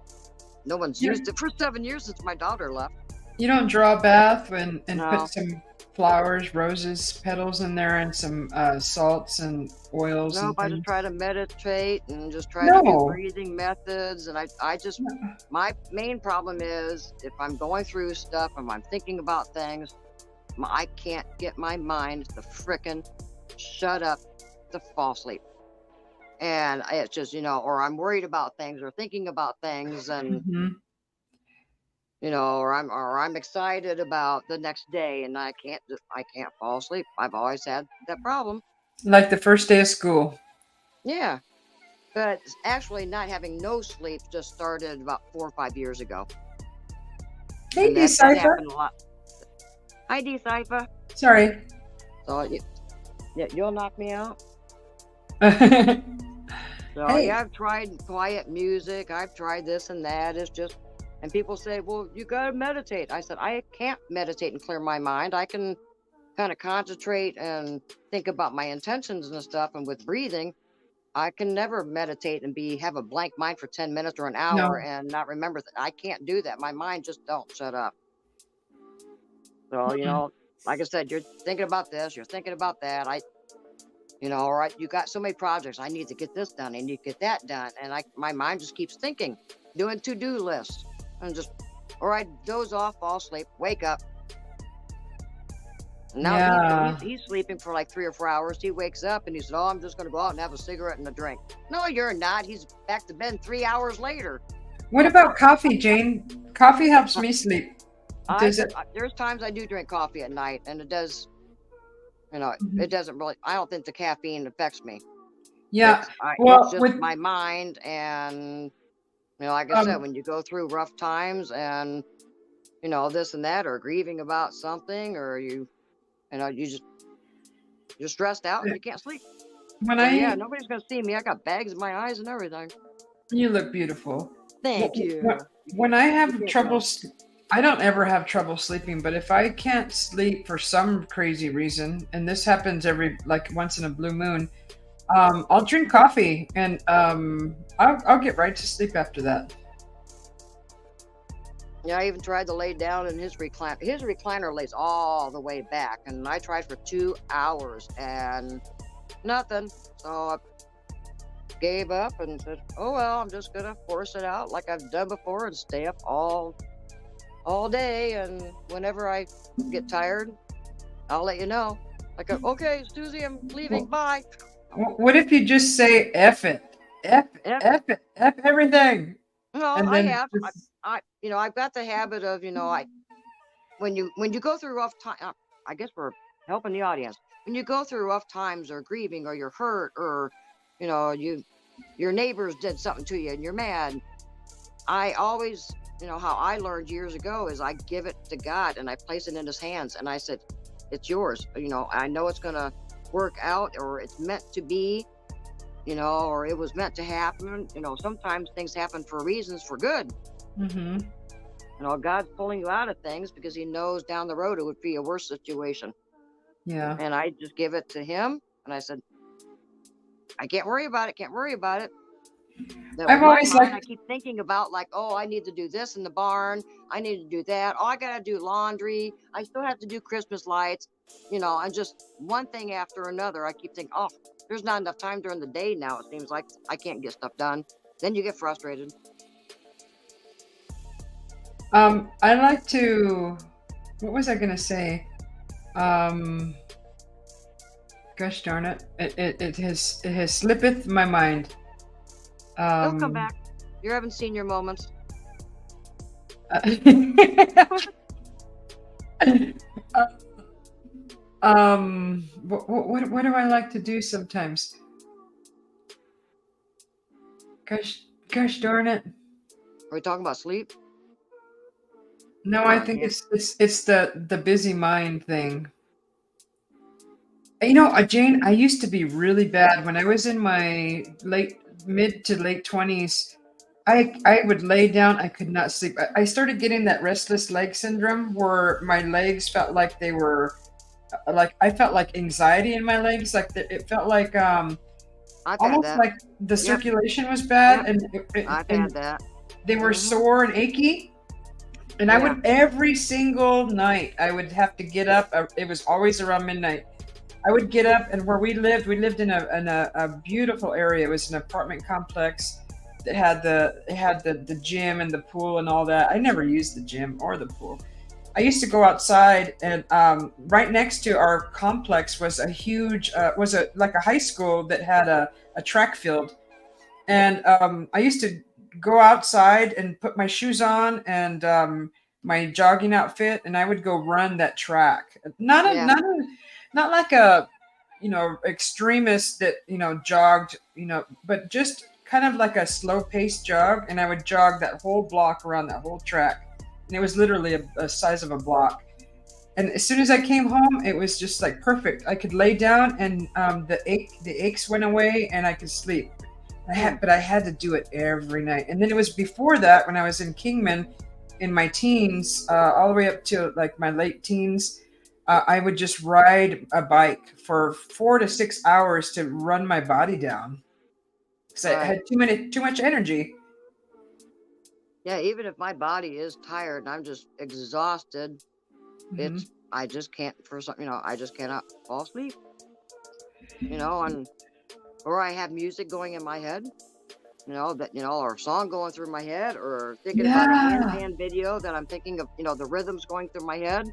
no one's You used it for 7 years since my daughter left. you don't draw a bath and put No, some flowers, roses, petals in there, and some salts and oils nope. and I just things? try to meditate and just try to do No. breathing methods. And I just, my main problem is if I'm going through stuff and I'm thinking about things, I can't get my mind to frickin' shut up to fall asleep. And it's just, or I'm worried about things or thinking about things, and Hmm. or I'm excited about the next day, and I can't fall asleep. I've always had that problem. Like the first day of school. Yeah, but actually, not having no sleep just started about 4 or 5 years ago, Hey, and that Decipher. happened a lot. Hi, Decipher. Sorry. So you'll knock me out. So yeah, Hey. I've tried quiet music. I've tried this and that. It's just, and people say, well, you gotta meditate. I said, I can't meditate and clear my mind. I can kind of concentrate and think about my intentions and stuff. And with breathing, I can never meditate and have a blank mind for 10 minutes or an hour No. and not remember that. I can't do that. My mind just don't shut up. So, Mm-mm. like I said, you're thinking about this, you're thinking about that. All right, you got so many projects. I need to get this done. I need to get that done. And my mind just keeps thinking, doing to-do lists, and just, all right, doze off, fall asleep, wake up. And now Yeah. he's sleeping for like 3 or 4 hours. He wakes up and he said, oh, I'm just going to go out and have a cigarette and a drink. No, you're not. He's back to bed 3 hours later. What about coffee, Jane? Coffee helps me sleep. Does it? There's times I do drink coffee at night, and it does, Mhm. it doesn't really, I don't think the caffeine affects me. Yeah. It's Well, just with my mind. And like I said, um, when you go through rough times and, this and that, or grieving about something, or you you're stressed out and you can't sleep. when So yeah, I nobody's gonna see me. I got bags in my eyes and everything. you look beautiful. Thank Wh- you. When I You have can't trouble, tell. I don't ever have trouble sleeping, but if I can't sleep for some crazy reason, and this happens every like once in a blue moon, I'll drink coffee and I'll get right to sleep after that. Yeah, I even tried to lay down in his recliner. His recliner lays all the way back, and I tried for 2 hours and nothing. So I gave up and said, "Oh well, I'm just gonna force it out like I've done before and stay up all day. And whenever I get tired, I'll let you know. Like, okay, Susie, I'm leaving. Well, Bye." what if you just say F it, F Yep. F it, F everything, Well, and I then have. just I've got the habit of, when you go through rough time, I guess we're helping the audience. When you go through rough times or grieving or you're hurt or, your neighbors did something to you and you're mad, I always, how I learned years ago is I give it to God and I place it in his hands. And I said, it's yours. I know it's going to work out, or it's meant to be, or it was meant to happen. Sometimes things happen for reasons for good. hmm God's pulling you out of things because he knows down the road it would be a worse situation. yeah. And I just give it to him. And I said, I can't worry about it. Can't worry about it. That with I've my always mind, I liked. keep thinking about like, oh, I need to do this in the barn. I need to do that. Oh, I got to do laundry. I still have to do Christmas lights, and just one thing after another. I keep thinking, oh, there's not enough time during the day now. It seems like I can't get stuff done. Then you get frustrated. I like to. What was I gonna say? Um, Gosh darn it! It has slippeth my mind. It'll come Um, back. You're having senior moments. what do I like to do sometimes? Gosh, gosh darn it! Are we talking about sleep? No, Come I on, think Jan. it's the busy mind thing. Jane, I used to be really bad when I was in my mid to late 20s. I would lay down, I could not sleep. I started getting that restless leg syndrome where my legs felt like they were like I felt like anxiety in my legs, like it felt like I've had almost that. like the Yep. circulation was Yep. bad I've and had that. they were Mm-hmm. sore and achy. And I Yeah. would every single night I would have to get up. It was always around midnight. I would get up, and where we lived in a beautiful area. It was an apartment complex that had the gym and the pool and all that. I never used the gym or the pool. I used to go outside, and right next to our complex was a huge was a like a high school that had a track field, and I used to go outside and put my shoes on and my jogging outfit, and I would go run that track. Yeah. Not like a extremist that jogged, but just kind of like a slow paced jog, and I would jog that whole block around that whole track, and it was literally a size of a block. And as soon as I came home, it was just like perfect. I could lay down, and the aches went away, and I could sleep. But I had to do it every night. And then it was before that when I was in Kingman, in my teens, all the way up to like my late teens. I would just ride a bike for 4 to 6 hours to run my body down because I Right. had too much energy. Yeah. Even if my body is tired and I'm just exhausted, Hmm. it's I just can't for some I just cannot fall asleep. And or I have music going in my head. Or a song going through my head, or thinking about a Yeah. handstand video that I'm thinking of, the rhythms going through my head,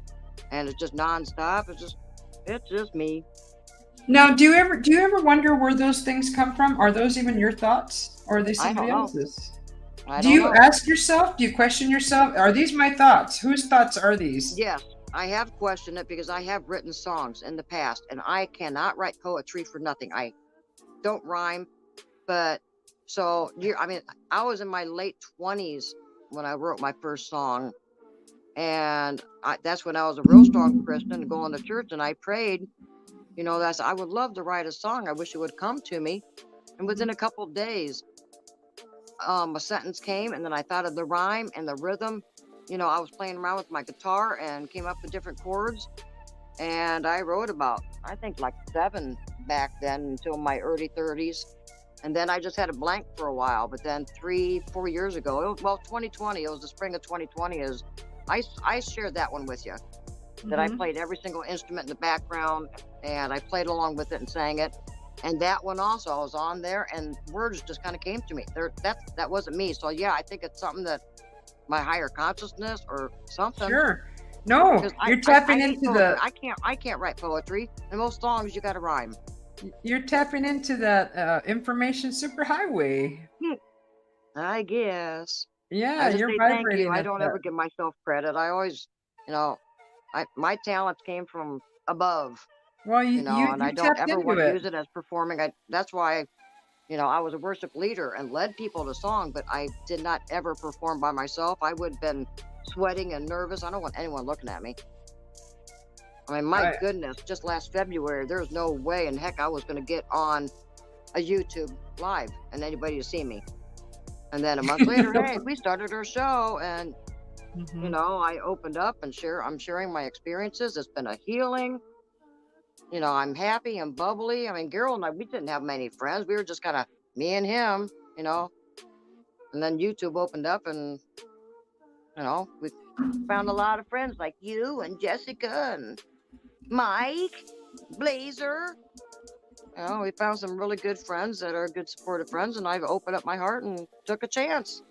and it's just nonstop. It's just me. Now, do you ever wonder where those things come from? Are those even your thoughts, or are they I somebody don't know. else's? I Do don't you know. ask yourself? Do you question yourself? Are these my thoughts? Whose thoughts are these? Yes, I have questioned it because I have written songs in the past, and I cannot write poetry for nothing. I don't rhyme, but I mean, I was in my late 20s when I wrote my first song, and that's when I was a real strong Christian, going to church, and I prayed. That's I would love to write a song. I wish it would come to me. And within a couple of days, a sentence came, and then I thought of the rhyme and the rhythm. I was playing around with my guitar and came up with different chords. And I wrote about, I think, like 7 back then until my early 30s. And then I just had a blank for a while. But then 3, 4 years ago, 2020, it was the spring of 2020, I shared that one with you. That I Hmm. played every single instrument in the background, and I played along with it and sang it. And that one also, I was on there, and words just kind of came to me. That wasn't me. So yeah, I think it's something that my higher consciousness or something. Sure. No, Because you're I tapping hate into poetry. the I can't write poetry. And most songs you got to rhyme. you're tapping into that information superhighway. I guess. Yeah, I just you're say thank you. vibrating I at don't that. ever give myself credit. I always, you know, my talents came from above. Well, And I you don't tapped ever into want to it. use it as performing. That's why, I was a worship leader and led people to song, but I did not ever perform by myself. I would have been sweating and nervous. I don't want anyone looking at me. I mean, my I, goodness, just last February, there was no way in heck I was going to get on a YouTube live and anybody to see me. And then a month later, hey, we started our show, and Mhm. I opened up and I'm sharing my experiences. It's been a healing. I'm happy and bubbly. I mean, Gerald and I, we didn't have many friends. We were just kind of me and him, you know. And then YouTube opened up, and we found a lot of friends like you and Jessica and Mike, Blazer. We found some really good friends that are good supportive friends, and I've opened up my heart and took a chance.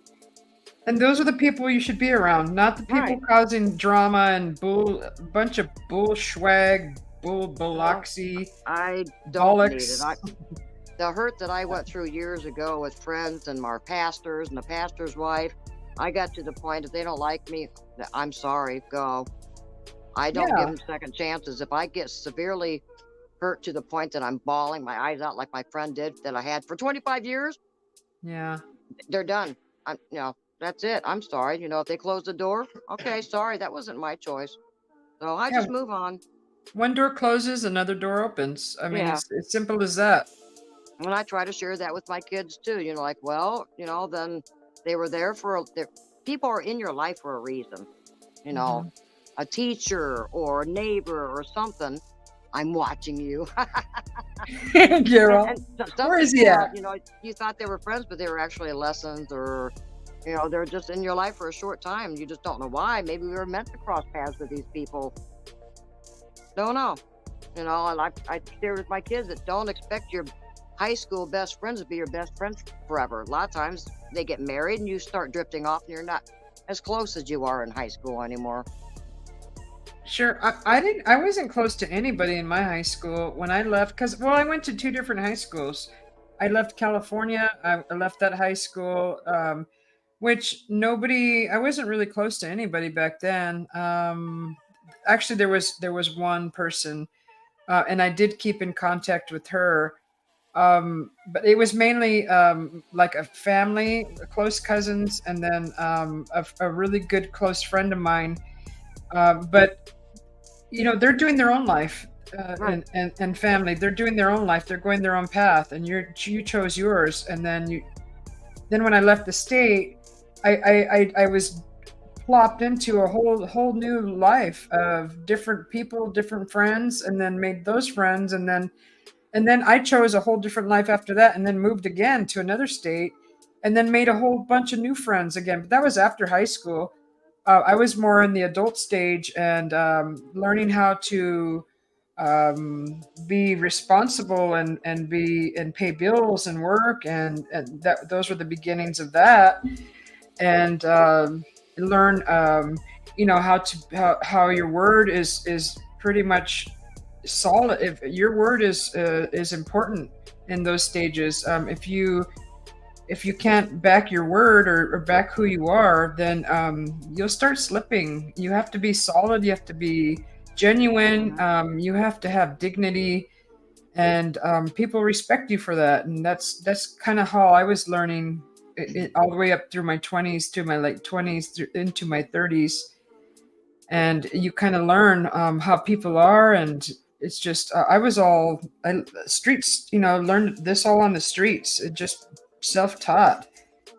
And those are the people you should be around, not the Right. people causing drama and bunch of bull swag, bull Well, bullocracy, I don't need it. bollocks. The hurt that I went through years ago with friends and our pastors and the pastor's wife, I got to the point if they don't like me, I'm sorry, go. I don't give Yeah, them second chances. If I get severely hurt to the point that I'm bawling my eyes out like my friend did that I had for 25 years, yeah. they're done. I'm, That's it. I'm sorry. If they close the door, okay, sorry, that wasn't my choice. So I Yeah, just move on. one door closes, another door opens. I mean, Yeah. it's simple as that. And I try to share that with my kids too. Like, well, then they were there people are in your life for a reason. You know, Hmm. a teacher or a neighbor or something. I'm watching you. And Gerald, some where is he people are, at? you thought they were friends, but they were actually lessons, or they're just in your life for a short time. You just don't know why. Maybe we were meant to cross paths with these people. Don't know. And I share with my kids that don't expect your high school best friends to be your best friends forever. A lot of times they get married and you start drifting off and you're not as close as you are in high school anymore. Sure. I wasn't close to anybody in my high school when I left because, well, I went to two different high schools. I left California. I left that high school, which I wasn't really close to anybody back then. Actually, there was one person, and I did keep in contact with her. But it was mainly like a family, close cousins, and then a really good close friend of mine. But they're doing their own life, Right. and family, they're doing their own life, they're going their own path, and you chose yours. And then when I left the state, I was plopped into a whole new life of different people, different friends, and then made those friends. And then I chose a whole different life after that, and then moved again to another state, and then made a whole bunch of new friends again. But that was after high school. I was more in the adult stage, and learning how to be responsible, and pay bills and work, and those were the beginnings of that. And learn, how your word is pretty much solid. If your word is important in those stages, if you can't back your word, or back who you are, then you'll start slipping. You have to be solid. You have to be genuine. You have to have dignity, and people respect you for that. And that's kind of how I was learning all the way up through my 20s, to my late 20s, into my 30s. And you kind of learn how people are. And it's just streets, learned this all on the streets. It just self-taught,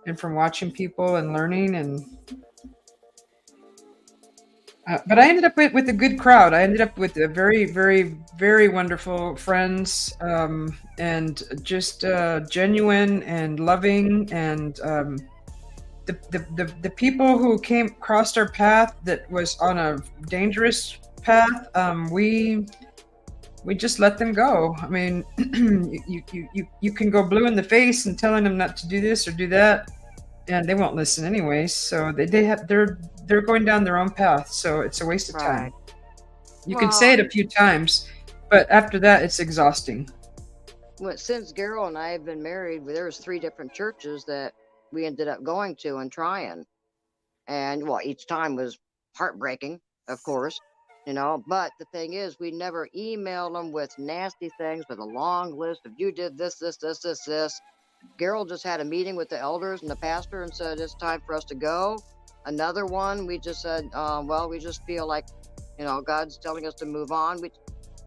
and from watching people and learning. And but I ended up with a good crowd. I ended up with a very, very, very wonderful friends, and just genuine and loving. And the people who crossed our path that was on a dangerous path, we just let them go. I mean, you can go blue in the face and telling them not to do this or do that, and they won't listen anyways. So they're going down their own path. So it's a waste of time. Right. You can say Well, it a few times, but after that, it's exhausting. since Carol and I have been married, there was 3 different churches that we ended up going to and trying. And well, each time was heartbreaking, of course, but the thing is, we never emailed them with nasty things, with a long list of you did this. Gerald just had a meeting with the elders and the pastor and said it's time for us to go. Another one, we just said, well, we just feel like, God's telling us to move on.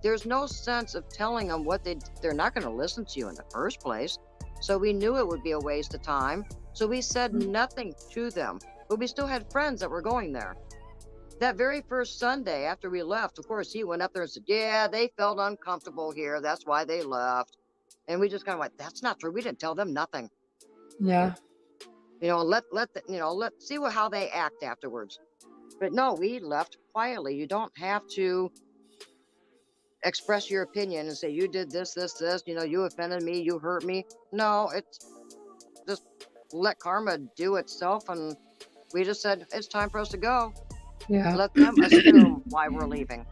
There's no sense of telling them they're not going to listen to you in the first place. So we knew it would be a waste of time. So we said nothing to them, but we still had friends that were going there. That very first Sunday after we left, of course, he went up there and said, yeah, they felt uncomfortable here. That's why they left. And we just kind of like, that's not true. We didn't tell them nothing. Yeah. Let's see how they act afterwards. But no, we left quietly. You don't have to express your opinion and say, you did this, you offended me, you hurt me. No, it's just let karma do itself. And we just said, it's time for us to go. Yeah. Let them assume why we're leaving.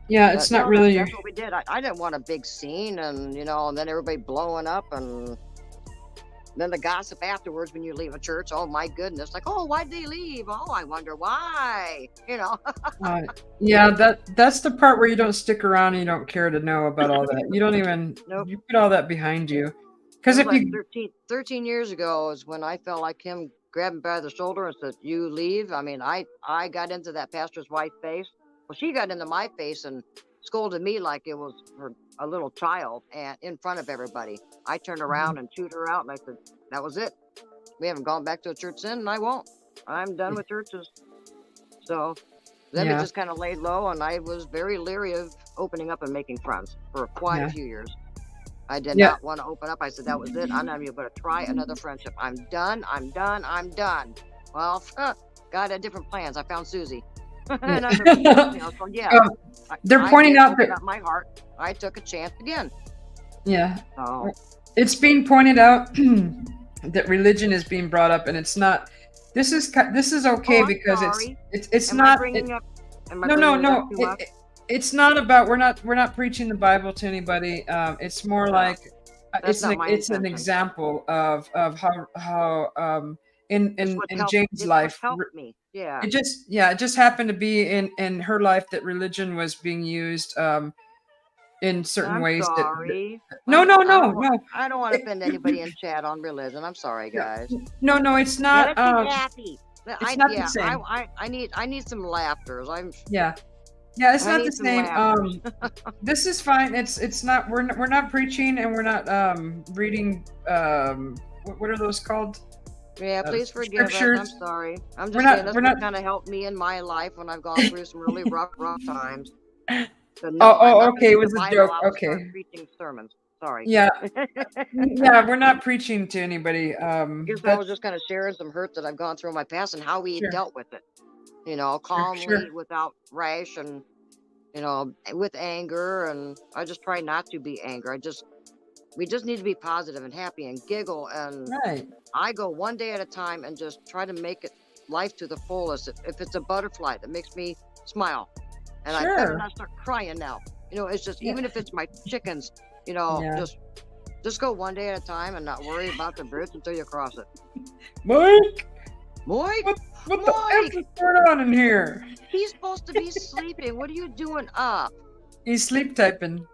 Yeah, it's not really. That's what we did. I didn't want a big scene, and and then everybody blowing up, and then the gossip afterwards when you leave a church. Oh my goodness! Like, oh, why'd they leave? Oh, I wonder why. Yeah, that's the part where you don't stick around and you don't care to know about all that. You don't even. Nope. You put all that behind you. Because if like you 13 years ago is when I felt like him grabbed me by the shoulder and said, "You leave." I mean, I got into that pastor's wife's face. Well, she got into my face and scolded me like it was a little child, and in front of everybody. I turned around and chewed her out, and I said, "That was it. We haven't gone back to a church since, and I won't. I'm done with churches." So then it Yeah. just kind of laid low, and I was very leery of opening up and making friends for quite a Yeah. few years. I did Yeah. not want to open up. I said, that was it. I'm not even going to try another friendship. I'm done. I'm done. I'm done. Well, God had different plans. I found Susie. And I'm, Yeah. so yeah, Um, they're I pointing did out open that up my heart. I took a chance again. yeah, So it's being pointed out that religion is being brought up, and it's not. This is okay I'm because sorry. it's Am I not. bringing up? Am I No, no, bringing it up no. too much? It's not about. We're not preaching the Bible to anybody. It's more No, like that's not my it's an intention. example of how in It's in what's in helped. Jane's It's what's life. helped me. Yeah. It just happened to be in her life that religion was being used in certain I'm ways that sorry. no, no, no, no. I don't want to It, offend anybody in chat on religion. I'm sorry, no, guys. no, no, it's Yeah, not. let's be happy. It's not the same. I need some laughters. Yeah, yeah, it's I not the need some same. laughters. This is fine. It's not. We're not preaching, and we're not reading. What are those called? Yeah, please forgive us. Scriptures. I'm sorry. I'm We're just saying not. this We're has not. kind of helped me in my life when I've gone through some really rough times. So Oh, no, I'm not going okay. to It get the was a Bible joke. out and start Okay. preaching sermons. Sorry. Yeah, yeah. We're not preaching to anybody. Guess I was That's just kind of sharing some hurt that I've gone through in my past and how we sure, dealt with it. You know, sure. calmly, without rash, and with anger. And I just try not to be angry. We just need to be positive and happy and giggle. And Right. I go one day at a time and just try to make it life to the fullest. If it's a butterfly that makes me smile, and I better Sure. not start crying now. It's just, Yeah. even if it's my chickens, Yeah. just go one day at a time and not worry about the birds until you cross it. Mike, Mike, what the Mike, F is going on in here? he's supposed to be sleeping. What are you doing up? He's sleep typing.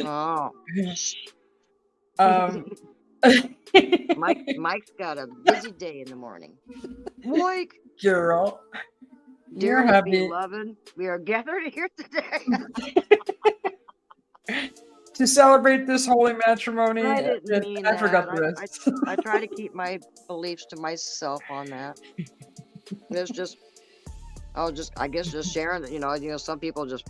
Oh, Um. Mike's got a busy day in the morning. Mike, Girl, you're dearly happy beloved, we are gathered here today. to celebrate this holy matrimony. I didn't and mean I forgot that. the rest. I try to keep my beliefs to myself on that. It's just, I guess just sharing that, some people just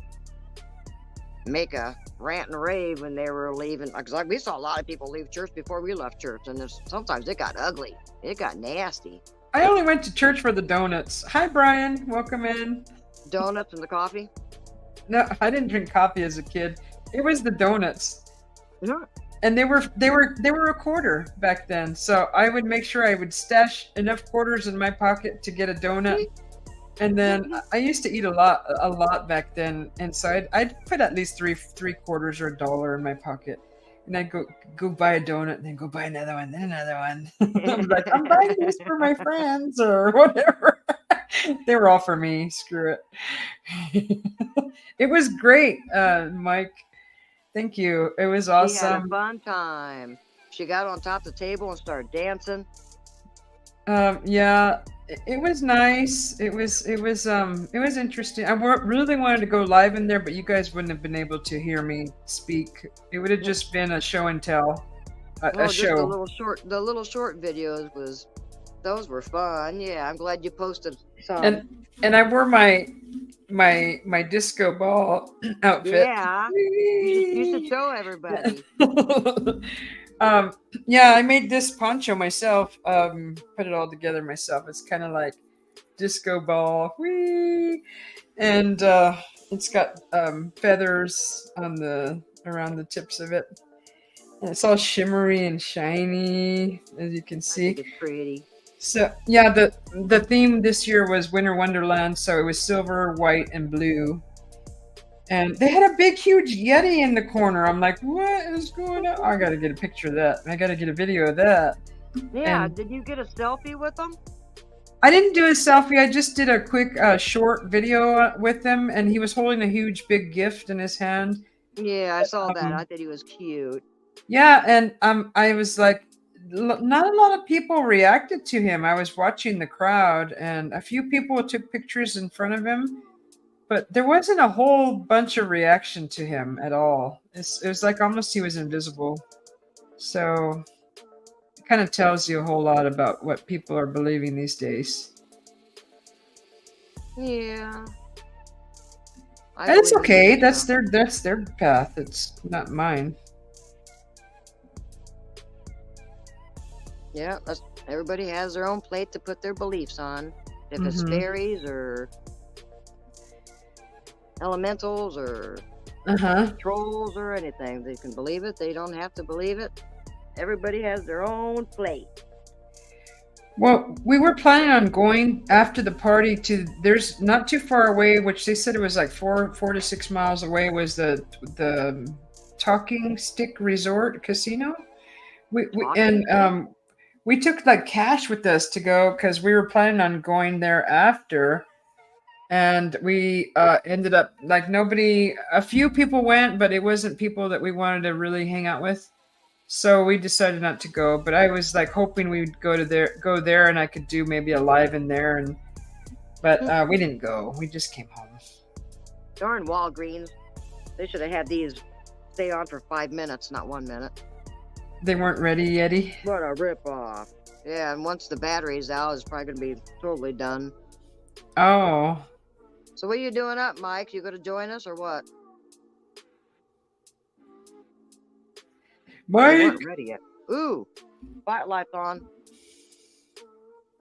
make a rant and rave when they were leaving. Because we saw a lot of people leave church before we left church, and sometimes it got ugly. It got nasty. I only went to church for the donuts. Hi, Brian. Welcome in. Donuts and the coffee. No, I didn't drink coffee as a kid. It was the donuts. Yeah. And they were a quarter back then. So I would make sure I would stash enough quarters in my pocket to get a donut. And then I used to eat a lot back then. And so I'd put at least three quarters or $1 in my pocket. And I'd go buy a donut and then go buy another one, then another one. I was like, I'm buying these for my friends or whatever. They were all for me. Screw it. It was great, Mike. Thank you. It was She had a awesome. fun time. She got on top of the table and started dancing. Yeah, it was nice. It was interesting. I really wanted to go live in there, but you guys wouldn't have been able to hear me speak. It would have just been a show and tell, a Just show. the little short videos those were fun. Yeah, I'm glad you posted some. And I wore my disco ball outfit. Yeah, you should show everybody. Yeah, I made this poncho myself. Put it all together myself. It's kind of like disco ball, whee, and it's got feathers around the tips of it. And it's all shimmery and shiny, as you can see. I think it's pretty. So yeah, the theme this year was Winter Wonderland. So it was silver, white, and blue. And they had a big, huge Yeti in the corner. I'm like, what is going on? I got to get a picture of that. I got to get a video of that. Yeah, And did you get a selfie with them? I didn't do a selfie. I just did a quick, short video with him. And he was holding a huge, big gift in his hand. Yeah, I saw that. I thought he was cute. Yeah. And I was like, not a lot of people reacted to him. I was watching the crowd, and a few people took pictures in front of him, but there wasn't a whole bunch of reaction to him at all. It was like almost he was invisible. So it kind of tells you a whole lot about what people are believing these days. Yeah. I And it's believe in okay. it, so. That's their path. It's not mine. Yeah, everybody has their own plate to put their beliefs on. If it's Mhm. fairies or elementals or Uh-huh. trolls or anything, they can believe it. They don't have to believe it. Everybody has their own plate. Well, we were planning on going after the party to there's not too far away, which they said it was like 4 to 6 miles away, was the Talking Stick Resort Casino. We Talking and stick? we took like cash with us to go because we were planning on going there after, and we ended up like nobody. A few people went, but it wasn't people that we wanted to really hang out with. So we decided not to go, but I was like hoping we would go there, and I could do maybe a live in there, and but we didn't go. We just came home. Darn Walgreens. They should have had these stay on for 5 minutes, not 1 minute. They weren't ready, Yeti. What a ripoff. Yeah, and once the battery's out, it's probably going to be totally done. Oh, So what are you doing up, Mike? You going to join us or what? They Mike. weren't ready yet. Ooh, spotlight's on.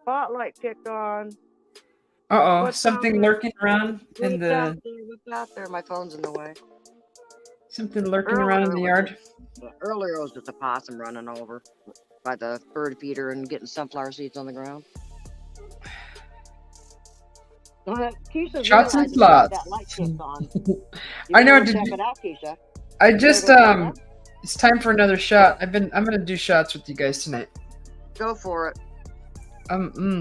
Spotlight kicked on. Uh-oh, What's something out there? lurking around in What's out the there? What's out there? My phone's in the way. something lurking around in the yard. Earlier it was just a possum running over by the bird feeder and getting sunflower seeds on the ground. Keisha's Shots and realizing slots. that light kicked on. I know. Did Did check you? it out, Keisha? I You just better go check it out. It's time for another shot. I'm gonna do shots with you guys tonight. Go for it.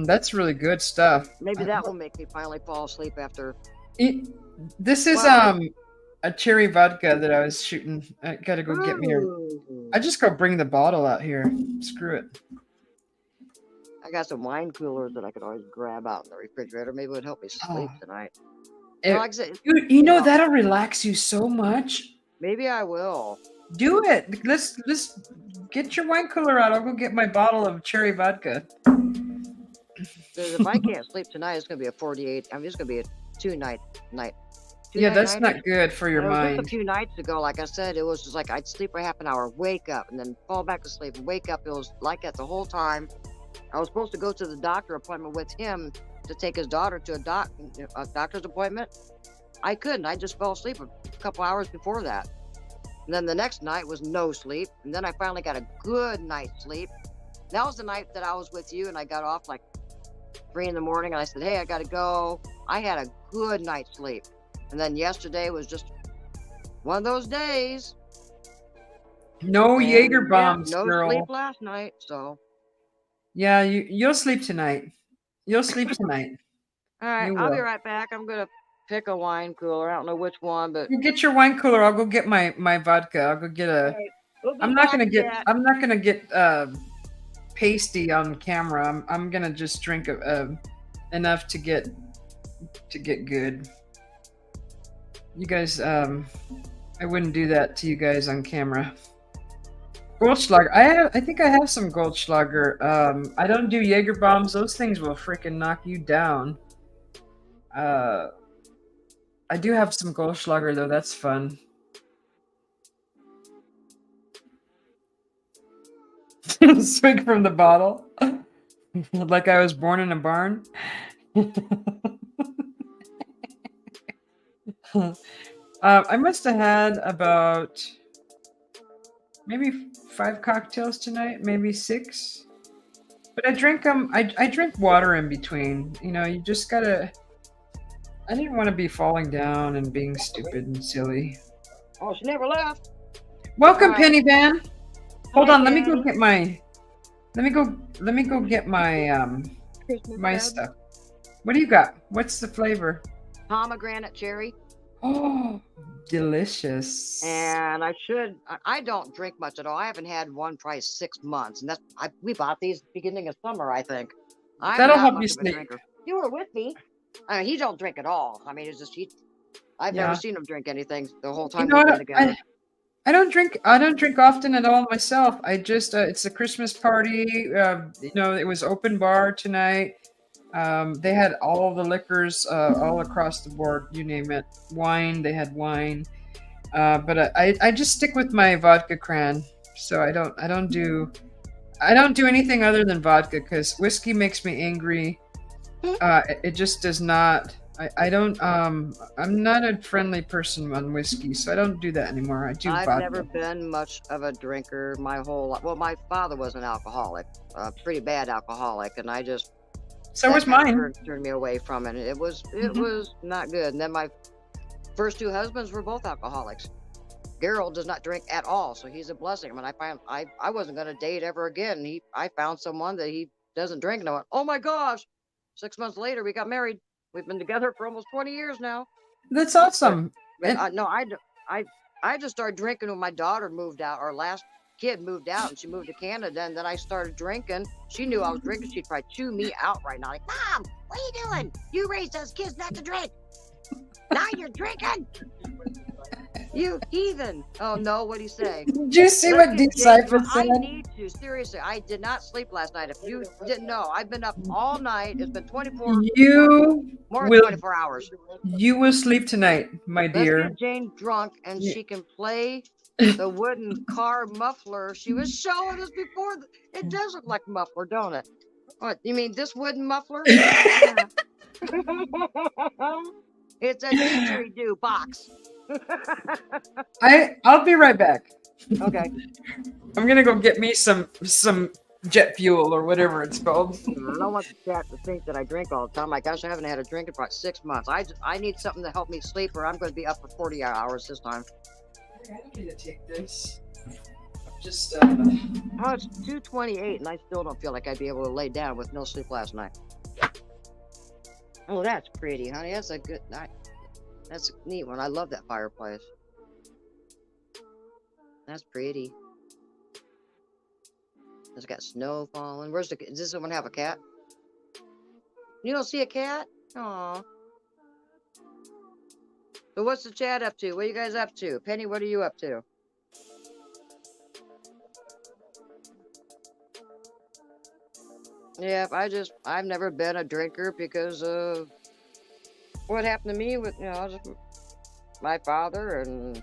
That's really good stuff. Maybe that will make me finally fall asleep after. This is Well- a cherry vodka that I was shooting. I gotta go get me. I just go bring the bottle out here. Screw it. I got some wine coolers that I could always grab out in the refrigerator. Maybe it would help me sleep Oh. tonight. It- Well, like I said, you know that'll relax you so much. maybe I will. Do it. Let's get your wine cooler out. I'll go get my bottle of cherry vodka. Because if I can't sleep tonight, it's going to be a 48. I mean, it's going to be a two-night night. Yeah, Two-night that's night. not good for your It was just mind. a few nights ago, like I said, it was just like I'd sleep for half an hour, wake up, and then fall back to sleep and wake up. It was like that the whole time. I was supposed to go to the doctor appointment with him to take his daughter to a doctor's appointment. I couldn't. I just fell asleep a couple hours before that. And then the next night was no sleep. And then I finally got a good night's sleep. That was the night that I was with you, and I got off like 3 in the morning, and I said, hey, I got to go. I had a good night's sleep. And then yesterday was just one of those days. No And, Jaeger yeah, bombs, no girl. sleep last night, so. Yeah, you'll sleep tonight. You'll sleep tonight. All right, You I'll be will. right back. I'm going to pick a wine cooler. I don't know which one, but. You get your wine cooler. I'll go get my vodka. I'll go get a. All right, we'll be I'm not back gonna get. yet. I'm not gonna get pasty on camera. I'm gonna just drink enough to get good. You guys, I wouldn't do that to you guys on camera. Goldschlager. I think I have some Goldschlager. I don't do Jaeger bombs. Those things will freaking knock you down. I do have some Goldschlager though. That's fun. Swig from the bottle, like I was born in a barn. I must have had about maybe 5 cocktails tonight, maybe 6. But I drink them. I drink water in between. You know, you just gotta. I didn't want to be falling down and being stupid and silly. Oh, she never left. Welcome, Hi. Penny Van. Hold Hi, on, let me go Penny. get my. Let me go get my Christmas my bread. stuff. What do you got? What's the flavor? Pomegranate cherry. Oh, delicious. And I don't drink much at all. I haven't had one probably 6 months, and we bought these beginning of summer, I think. I'm That'll not help you much of a sleep. drinker. You were with me. I mean, he don't drink at all. I mean, it's just I've never Yeah. seen him drink anything the whole You time know we've been what? together. I don't drink. I don't drink often at all myself. I just it's a Christmas party. It was open bar tonight. They had all the liquors all across the board. You name it. Wine. They had wine. But I just stick with my vodka cran. So I don't do anything other than vodka because whiskey makes me angry. It just does not. I don't. I'm not a friendly person on whiskey, so I don't do that anymore. I do I've vodka. never been much of a drinker my whole life. Well, my father was an alcoholic, a pretty bad alcoholic, and So that was kind of mine. turned me away from it. It was Mhm. not good. And then my first two husbands were both alcoholics. Gerald does not drink at all, so he's a blessing. I mean, I wasn't going to date ever again. I found someone that he doesn't drink, and I went, oh my gosh! 6 months later, we got married. We've been together for almost 20 years now. That's But awesome. no, I just started drinking when my daughter moved out. Our last kid moved out, and she moved to Canada, and then I started drinking. She knew I was drinking. She'd probably chew me out right now, like, Mom, what are you doing? You raised us kids not to drink. Now you're drinking. You heathen. Oh no, what'd he say? Did you see Let's what get Deep James Cypher on. I said? need to. Seriously, I did not sleep last night. If you didn't know, I've been up all night. It's been 24, You more than will 24 hours. you will sleep tonight, my Let's dear. get Jane drunk and Ye- she can play the wooden car muffler she was showing us before. It does look like a muffler, don't it? What, you mean this wooden muffler? Yeah. It's a didgeridoo box. I'll be right back. Okay. I'm gonna go get me some jet fuel or whatever it's called. I don't want the chat to think that I drink all the time. My gosh, I haven't had a drink in about 6 months. I need something to help me sleep, or I'm going to be up for 40 hours this time. I don't need to take this. Just Oh, it's 2:28, and I still don't feel like I'd be able to lay down with no sleep last night. Oh, that's pretty, honey. That's a good night. That's a neat one. I love that fireplace. That's pretty. It's got snow falling. Does this one have a cat? You don't see a cat? Aw. So what's the chat up to? What are you guys up to? Penny, what are you up to? Yeah, I've never been a drinker because of what happened to me with, just my father and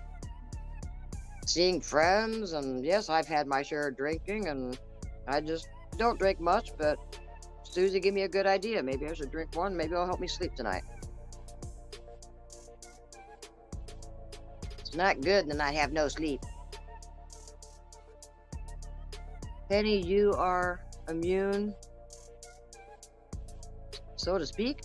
seeing friends. And yes, I've had my share of drinking, and I just don't drink much, but Susie gave me a good idea. Maybe I should drink one. Maybe it'll help me sleep tonight. It's not good to not have no sleep. Penny, you are immune, so to speak.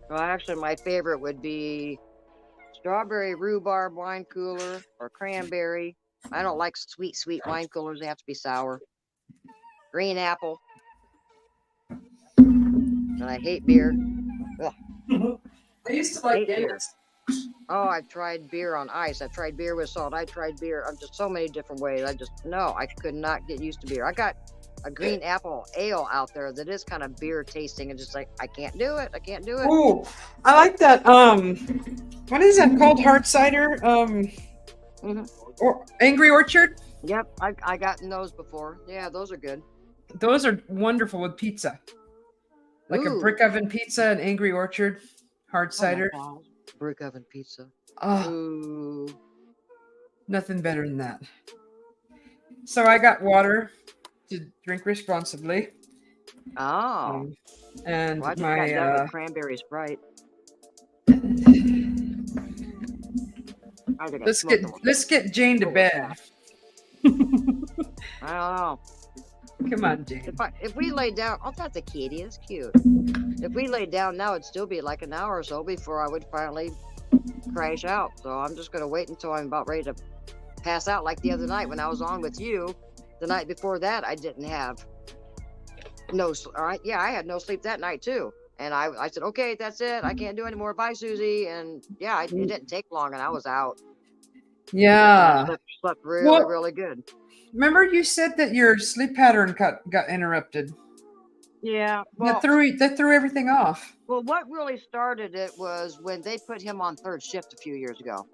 Well, actually, my favorite would be strawberry rhubarb wine cooler or cranberry. I don't like sweet wine coolers. They have to be sour. Green apple. And I hate beer. Ugh. I used to like Hate beer. Guinness. Oh, I've tried beer on ice. I've tried beer with salt. I tried beer on just so many different ways. I could not get used to beer. I got a green apple ale out there that is kind of beer tasting, and just like, I can't do it. I can't do it. Ooh, I like that. What is that called? Hard cider. Or Angry Orchard. Yep, I gotten those before. Yeah, those are good. Those are wonderful with pizza. Like a Ooh. brick oven pizza and Angry Orchard hard cider. Oh my God. Brick oven pizza. Oh, Ooh. nothing better than that. So I got water to drink responsibly. Oh. And Well, I just got done my with cranberry Sprite. I think I smoked them. let's get Jane to What was bed. I don't know. Come on, Jane. If we lay down, oh, that's a kitty. It's cute. If we lay down now, it'd still be like an hour or so before I would finally crash out. So I'm just gonna wait until I'm about ready to pass out. Like the other night when I was on with you, the night before that, I didn't have No, all right, yeah, I had no sleep that night too. And I said, okay, that's it. I can't do any more. Bye, Susie. And yeah, it didn't take long, and I was out, and I Yeah. slept really, Well, really good. remember you said that your sleep pattern got interrupted. Yeah, That threw everything off. well, what really started it was when they put him on third shift a few years ago.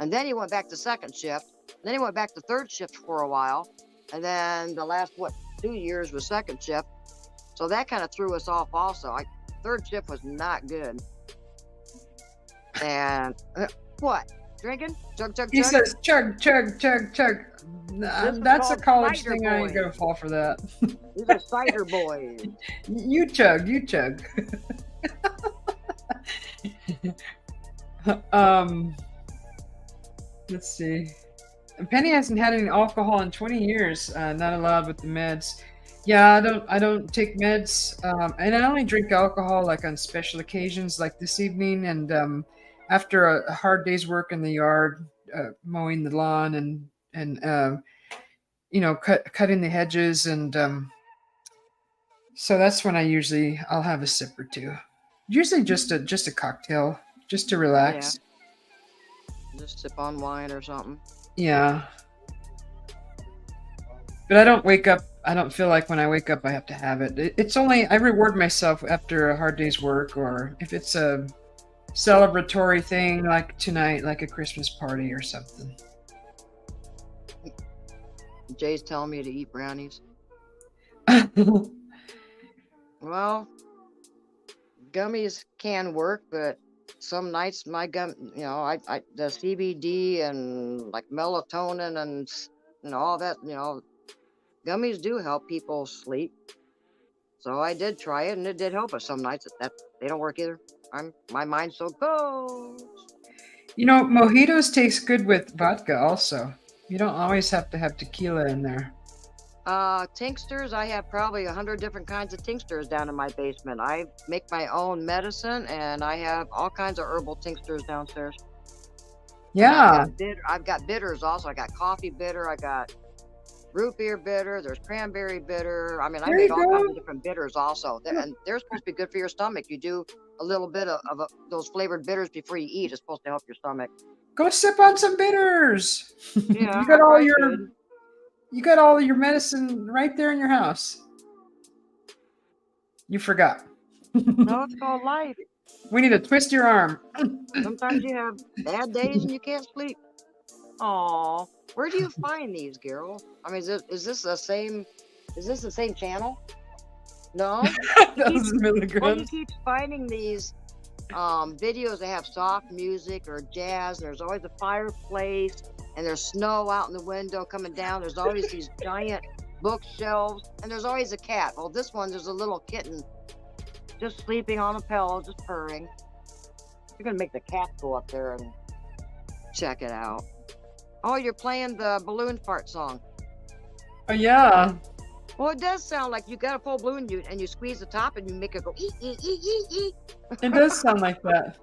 And then he went back to second shift. Then he went back to third shift for a while. And then the last, 2 years was second shift. So that kind of threw us off also. Third shift was not good. And what? Drinking? Chug, chug, He chug? says, chug, chug, chug, chug. This was That's a called college cider thing. I ain't boys. gonna fall for that. These are cider boys. You chug, you chug. um, let's see. Penny hasn't had any alcohol in 20 years. Not allowed with the meds. Yeah, I don't take meds. And I only drink alcohol like on special occasions, like this evening, and after a hard day's work in the yard, mowing the lawn and cutting the hedges, and so that's when I'll have a sip or two. Usually just a cocktail, just to Yeah. relax. Just sip on wine or something. Yeah. But I don't feel like when I wake up I have to have it. It's only I reward myself after a hard day's work, or if it's a celebratory thing like tonight, like a Christmas party or something. Jay's telling me to eat brownies. Well, gummies can work, but some nights my gum, the CBD and like melatonin and all that, gummies do help people sleep. So I did try it, and it did help. But some nights that they don't work either. My mind's so cold. Mojitos taste good with vodka also. You don't always have to have tequila in there. Tinctures, I have probably 100 different kinds of tinctures down in my basement. I make my own medicine, and I have all kinds of herbal tinctures downstairs. Yeah. I've got bitters also. I got coffee bitter. I got root beer bitter. There's cranberry bitter. I mean, I made all kinds of different bitters also. And they're supposed to be good for your stomach. You do a little bit of those flavored bitters before you eat. It's supposed to help your stomach. Go sip on some bitters. Yeah, you got all your medicine right there in your house. You forgot. No, it's called life. We need to twist your arm. Sometimes you have bad days and you can't sleep. Aw, where do you find these, Carol? I mean, is this the same? Is this the same channel? No. He keeps finding these videos that have soft music or jazz. There's always a fireplace, and there's snow out in the window coming down. There's always these giant bookshelves, and there's always a cat. Well, this one, there's a little kitten just sleeping on a pillow, just purring. You're gonna make the cat go up there and check it out. Oh, you're playing the balloon fart song. Oh yeah. Well, it does sound like you got a full balloon, and you squeeze the top and you make it go ee ee ee ee ee. It does sound like that.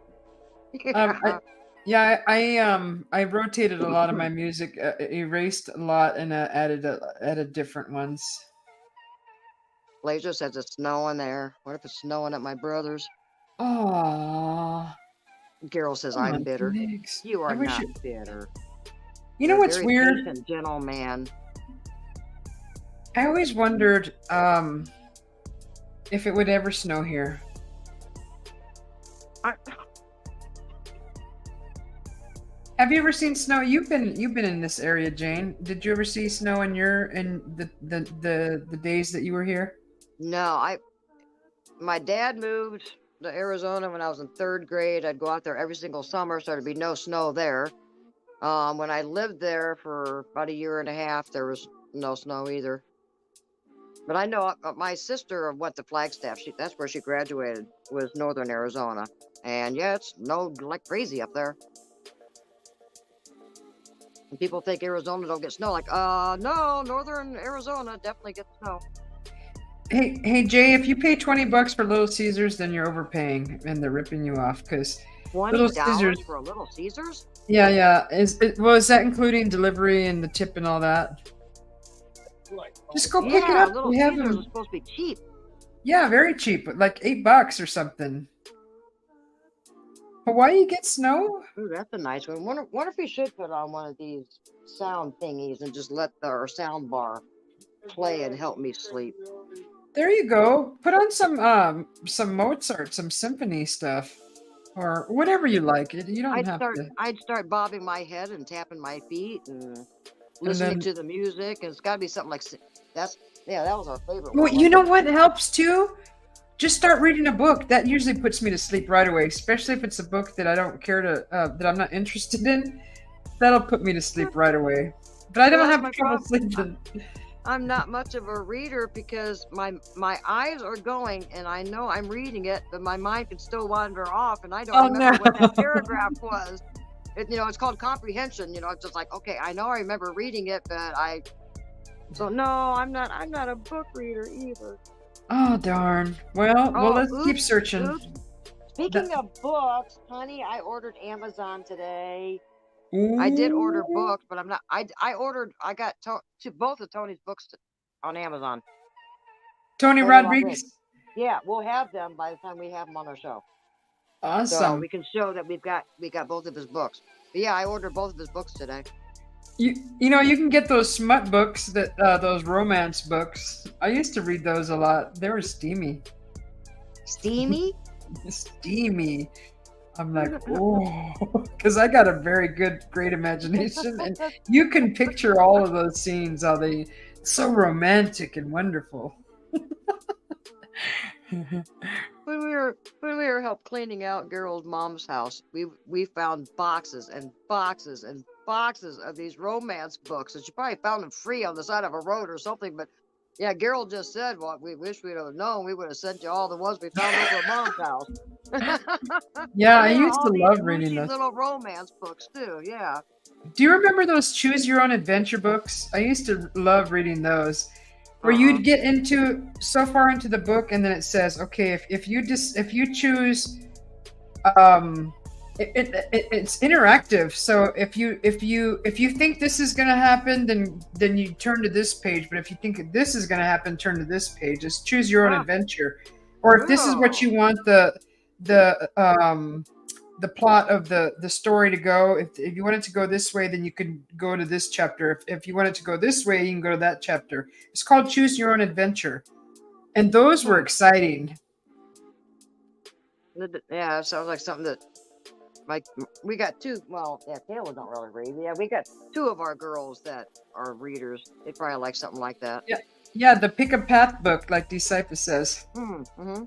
I rotated a lot of my music, erased a lot, and added different ones. Laser says it's snowing there. What if it's snowing at my brother's? Aww. Carol says I'm bitter. Thanks. You are not bitter. You know what's weird? Patient, gentle man. I always wondered if it would ever snow here. Have you ever seen snow? You've been in this area, Jane. Did you ever see snow in the days that you were here? No, my dad moved to Arizona when I was in 3rd grade. I'd go out there every single summer, so there'd be no snow there. When I lived there for about 1.5 years, there was no snow either. But I know my sister went to Flagstaff. That's where she graduated, was northern Arizona. And yeah, it snowed like crazy up there. And people think Arizona don't get snow. Like, no, northern Arizona definitely gets snow. Hey, Jay, if you pay $20 for Little Caesars, then you're overpaying, and they're ripping you off because $20 for a Little Caesars? Yeah. Is that including delivery and the tip and all that? Just go pick it Yeah, up. Little We have Caesars are them. supposed to be cheap. Yeah, very cheap, like $8 or something. Hawaii gets snow? Ooh, that's a nice one. Wonder if we should put on one of these sound thingies and just let our sound bar play and help me sleep. There you go. Put on some Mozart, some symphony stuff, or whatever you like. You don't have to. I'd start bobbing my head and tapping my feet and And listening then, to the music, and it's got to be something like that's yeah, that was our favorite well, one, you wasn't know it? what helps too? Just start reading a book. That usually puts me to sleep right away, especially if it's a book that I don't care to, that I'm not interested in. That'll put me to sleep right away. But I Well, don't that's have my trouble problem. sleeping. I'm not much of a reader because my eyes are going, and I know I'm reading it, but my mind can still wander off, and I don't Oh remember no. what that paragraph was. It's called comprehension. It's just like, okay, I know I remember reading it, but so no, I'm not a book reader either. Oh darn. Well, Oh, let's keep oops, searching. oops. Speaking of books, honey, I ordered Amazon today. I did order Ooh. books, but I'm not. I got both of Tony's books on Amazon. Tony Tony Rodriguez. Rodriguez. Yeah, we'll have them by the time we have them on our show, so Awesome. we can show that we got both of his books. But yeah, I ordered both of his books today. You can get those smut books, that those romance books. I used to read those a lot. They were steamy. Steamy. Steamy. I'm like, oh, because I got a very great imagination, and you can picture all of those scenes, how they so romantic and wonderful. When we were help cleaning out Gerald's mom's house, we found boxes and boxes and boxes of these romance books, and she probably found them free on the side of a road or something. But yeah, Gerald just said, "Well, we wish we'd have known. We would have sent you all the ones we found over at mom's house." Yeah, I Yeah, used all to these love reading mushy those. little romance books too. Yeah. Do you remember those choose your own adventure books? I used to love reading those, where Uh-uh. you'd get into so far into the book, and then it says, okay, if you choose, it's interactive. So if you think this is going to happen, then you turn to this page. But if you think this is going to happen, turn to this page. It's choose your own Huh. adventure. Or if this is what Oh. you want the plot of the story to go. If you want it to go this way, then you can go to this chapter. If you want it to go this way, you can go to that chapter. It's called Choose Your Own Adventure. And those were exciting. Yeah, it sounds like something that we got two. Well, yeah, Taylor don't really read. Yeah, we got two of our girls that are readers. They probably like something like that. Yeah, the Pick a Path book, like Disciple says. Mm-hmm.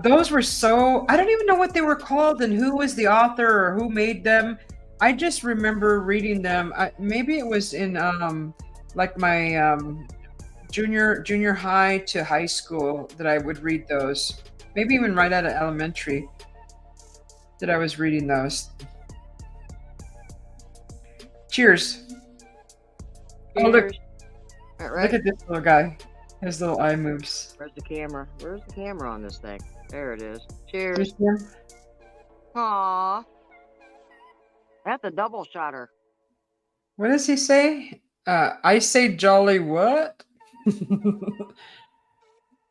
Those were so, I don't even know what they were called and who was the author or who made them. I just remember reading them. Maybe it was in like my junior high to high school that I would read those. Maybe even right out of elementary that I was reading those. Cheers. Oh, look Right. Look at this little guy. His little eye moves. Where's the camera? Where's the camera on this thing? There it is. Cheers. You see him? Aw. That's a double shotter. What does he say? I say jolly what?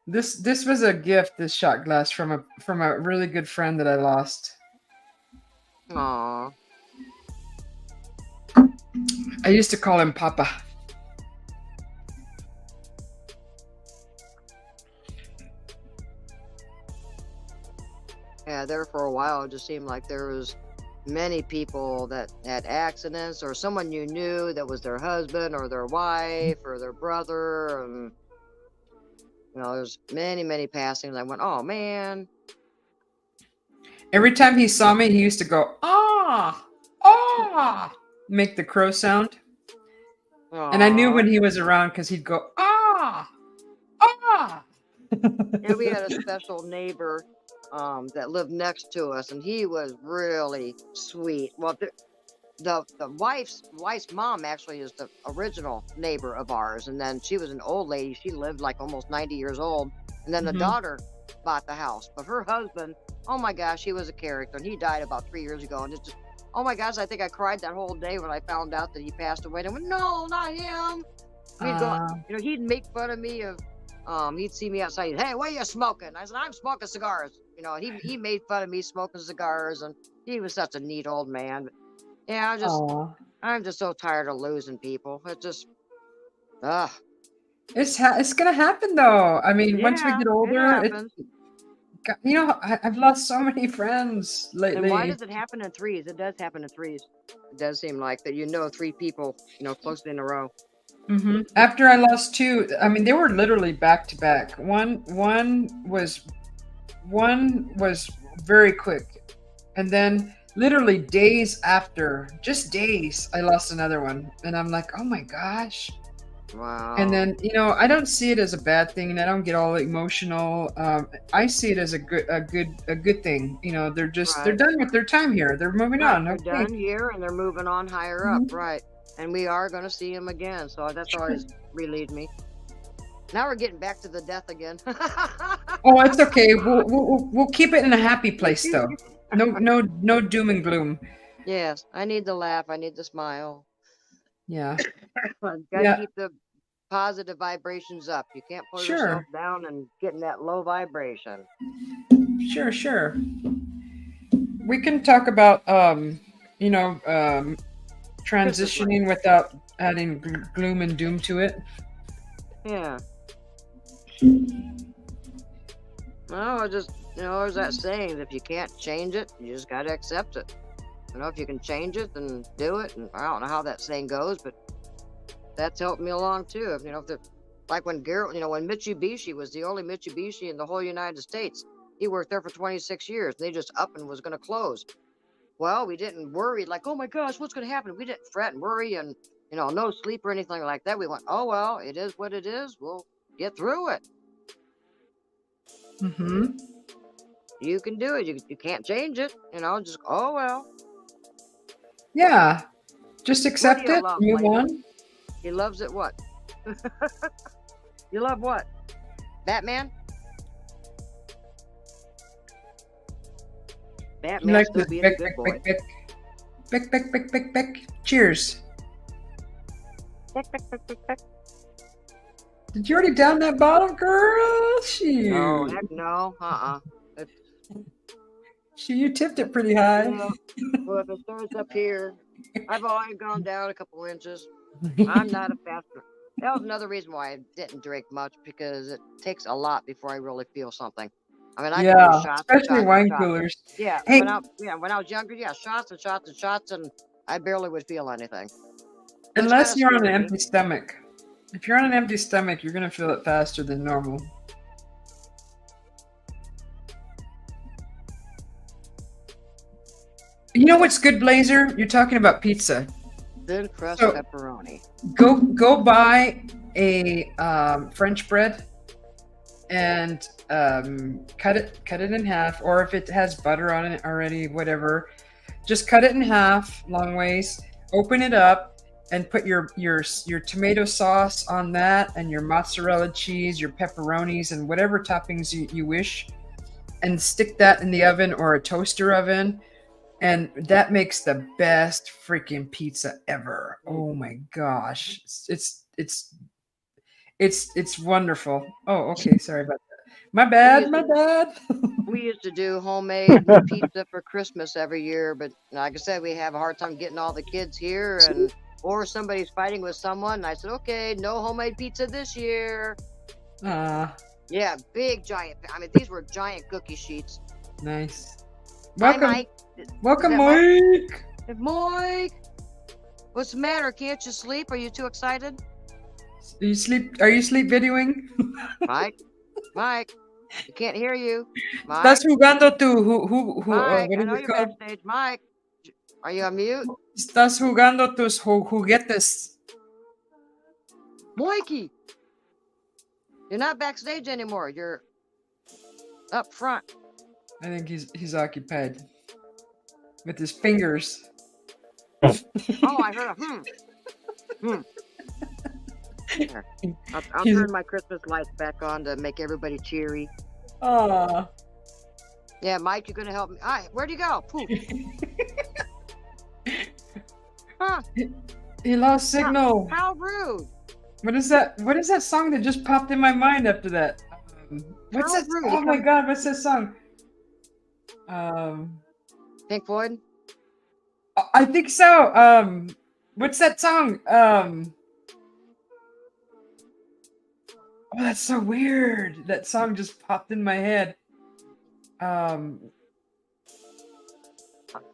This was a gift, this shot glass from a really good friend that I lost. Aw. I used to call him Papa. Yeah, there for a while it just seemed like there was many people that had accidents, or someone you knew that was their husband or their wife or their brother, and there's many passings. I went, oh man. Every time he saw me, he used to go, ah, ah, make the crow sound. Aww. And I knew when he was around because he'd go, ah, ah. Yeah, we had a special neighbor that lived next to us, and he was really sweet. Well, the wife's mom actually is the original neighbor of ours, and then she was an old lady. She lived like almost 90 years old, and then the daughter bought the house. But her husband, oh my gosh, he was a character, and he died about 3 years ago. And it's just, oh my gosh, I think I cried that whole day when I found out that he passed away. And I went, no, not him. We'd go, Uh, he'd make fun of me of, he'd see me outside. Hey, what are you smoking? I said, I'm smoking cigars. And he made fun of me smoking cigars, and he was such a neat old man. But, yeah, aw. I'm just so tired of losing people. It just, ugh. It's gonna happen though. I mean, once we Yeah, get it older, happens. I've lost so many friends And why lately. does it happen in threes? It does happen in threes. It does seem like that, three people, closely in a row. After I lost two, I mean, they were literally back to back. One was very quick, and then literally days after, just days, I lost another one, and I'm like, oh my gosh. Wow. And then I don't see it as a bad thing, and I don't get all emotional. I see it as a good thing. They're Right. done with their time here. They're moving Right. on. They're Okay. done here and they're moving on higher up. Right. And we are going to see them again. So that's always relieved me. Now we're getting back to the death again. Oh, it's okay. We'll keep it in a happy place though. No doom and gloom. Yes, I need the laugh. I need the smile. Yeah. Got to Yeah. keep the positive vibrations up. You can't pull Sure. yourself down and get in that low vibration. Sure. We can talk about transitioning without adding gloom and doom to it. Yeah. No, I just, there's that saying, if you can't change it, you just got to accept it. If you can change it, then do it. And I don't know how that saying goes, but that's helped me along too. Like when when Mitsubishi was the only Mitsubishi in the whole United States, he worked there for 26 years. And they just up and was going to close. Well, we didn't worry like, oh my gosh, what's going to happen? We didn't fret and worry and, no sleep or anything like that. We went, oh, well, it is what it is. We'll get through it. You can do it. You can't change it. Just, oh, well. Yeah. Just accept it. Move on. He loves it what? You love what? Batman? Batman Like still this. being a good boy. Beck. Cheers. Beck. Did you already down that bottle, girl? Shoot. No, heck no. You tipped it pretty high. Well, if it starts up here, I've already gone down a couple inches. I'm not a fast one. That was another reason why I didn't drink much, because it takes a lot before I really feel something. I mean, I can do shots, especially wine coolers. Yeah, hey. when I was younger, shots and shots, and I barely would feel anything. Unless you're on an empty stomach. If you're on an empty stomach, you're gonna feel it faster than normal. You know what's good, Blazer? You're talking about pizza. Thin crust pepperoni. Go buy a French bread and cut it in half, or if it has butter on it already, whatever, just cut it in half, long ways. Open it up and put your tomato sauce on that, and your mozzarella cheese, your pepperonis, and whatever toppings you wish, and stick that in the oven or a toaster oven. And that makes the best freaking pizza ever. Oh my gosh. It's wonderful. Oh, okay. Sorry about that. My bad. We used to do homemade pizza for Christmas every year, but like I said, we have a hard time getting all the kids here, or somebody's fighting with someone. And I said, okay, no homemade pizza this year. Yeah, big giant. I mean, these were giant cookie sheets. Nice. Welcome. Hi, Mike. Welcome, Mike. Mike. What's the matter? Can't you sleep? Are you too excited? Are you sleep videoing? Mike. I can't hear you. Mike. Estás jugando tú. Who Mike, I know you're backstage. Mike, are you on mute? Estás jugando tus juguetes. Mikey, you're not backstage anymore. You're up front. I think he's occupied with his fingers. Oh, I heard a Here, I'll turn my Christmas lights back on to make everybody cheery. Aww. Yeah, Mike, you're gonna help me. All right, where'd you go? Poof. Huh? He lost signal. How rude. What is that? What is that song that just popped in my mind after that? What's How that? rude. Oh my God! What's that song? Um, Pink Floyd? I think so. What's that song? Oh, that's so weird. That song just popped in my head. Um,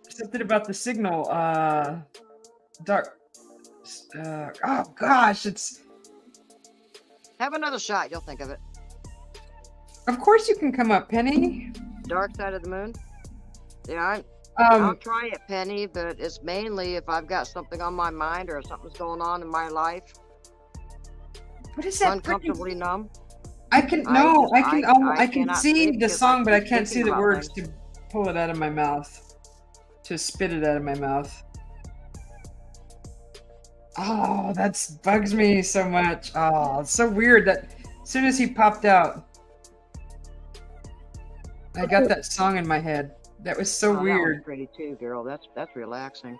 Something about the signal. Dark. Oh gosh, it's. Have another shot. You'll think of it. Of course you can come up, Penny. Dark Side of the Moon? Yeah, I'll Um, try it, Penny, but it's mainly if I've got something on my mind or something's going on in my life. what is that? Uncomfortably numb. I can I no, just- I can. I can cannot see sleep the because song, but I keep can't see thinking the about words things. to pull it out of my mouth, to spit it out of my mouth. Oh, that bugs me so much. Oh, it's so weird that as soon as he popped out, I got that song in my head. That was so Oh, that one's weird. pretty too, girl. That's relaxing.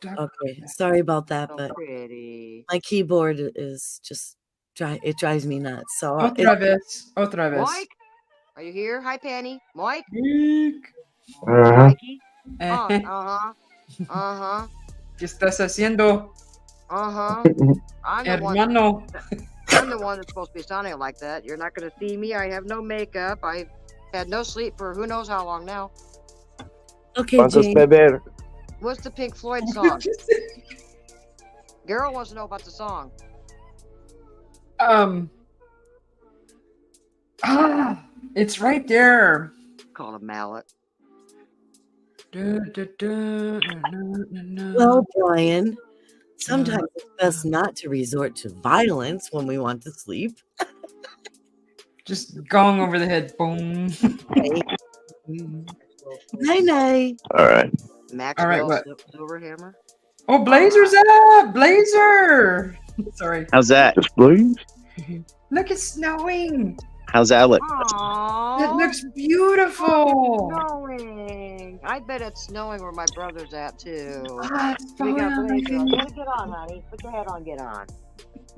Okay, sorry about that, So but pretty. my keyboard is just it drives me nuts. So Otra vez, otra vez. Mike, are you here? Hi, Penny. Mike. Geek. Mikey. Eh, ¿Qué estás haciendo, I'm the one. hermano? I'm the one that's supposed to be sounding like that. You're not going to see me. I have no makeup. I had no sleep for who knows how long now. okay, ¿Cuántos Jane. beber? What's the Pink Floyd song? Gerald wants to know about the song. It's right there. Called a mallet. Well, Brian, sometimes it's best not to resort to violence when we want to sleep. Just gong over the head. Boom. Night night. All right. Maxwell what? Silverhammer. Oh, Blazer's up! Blazer! Sorry. How's that? Just please. Look, it's snowing. How's Alec? Aww. It looks beautiful. Snowing. I bet it's snowing where my brother's at too. Ah, it's We got falling Blazer. on my Get on, honey. Put your head on. Get on.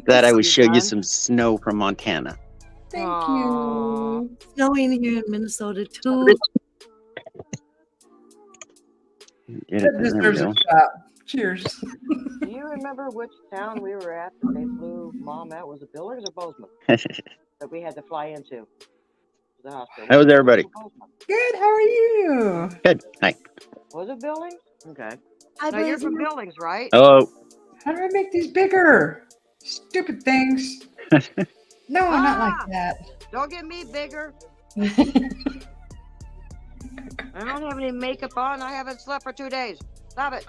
Glad I would You show you done? some snow from Montana. Thank Aw. you. Snowing here in Minnesota too. Get it, That there we deserves go. a shot. Cheers. Do you remember which town we were at that they flew Mom out? Was it Billings or Bozeman that we had to fly into the hospital? How was everybody? Bozeman. Good. How are you? Good. Hi. Was it Billings? Okay. Hi, Now you're Blazer. from Billings, right? Hello. How do I make these bigger? Stupid things. No, not like that. Don't get me bigger. I don't have any makeup on. I haven't slept for 2 days. Stop it.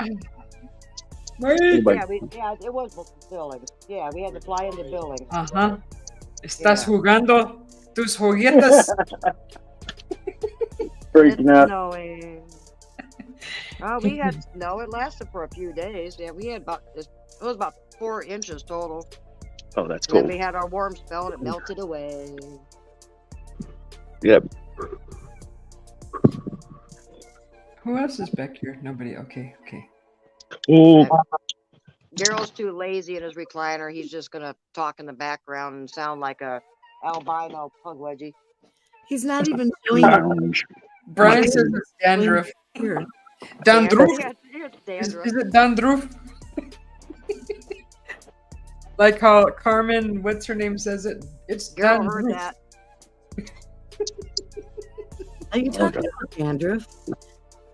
Wait. Yeah, it was Billings. Yeah, we had to fly into Billings. Ajá. ¿Estás Yeah. jugando tus juguetes? Freaking It's out. snowing. Oh, we had snow. It lasted for a few days. Yeah, we had it was about 4 inches total. Oh, that's And then cool. we had our warm spell and it melted away. Yep. Who else is back here? Nobody. Okay. Oh, Daryl's too lazy in his recliner. He's just gonna talk in the background and sound like a albino pug wedgie. He's not even showing it Brian says it's dandruff. here. Dandruff? Yeah, it's Is dandruff. it dandruff? Like how Carmen, what's her name, says it? It's Girl heard dandruff. that. Are you talking about dandruff?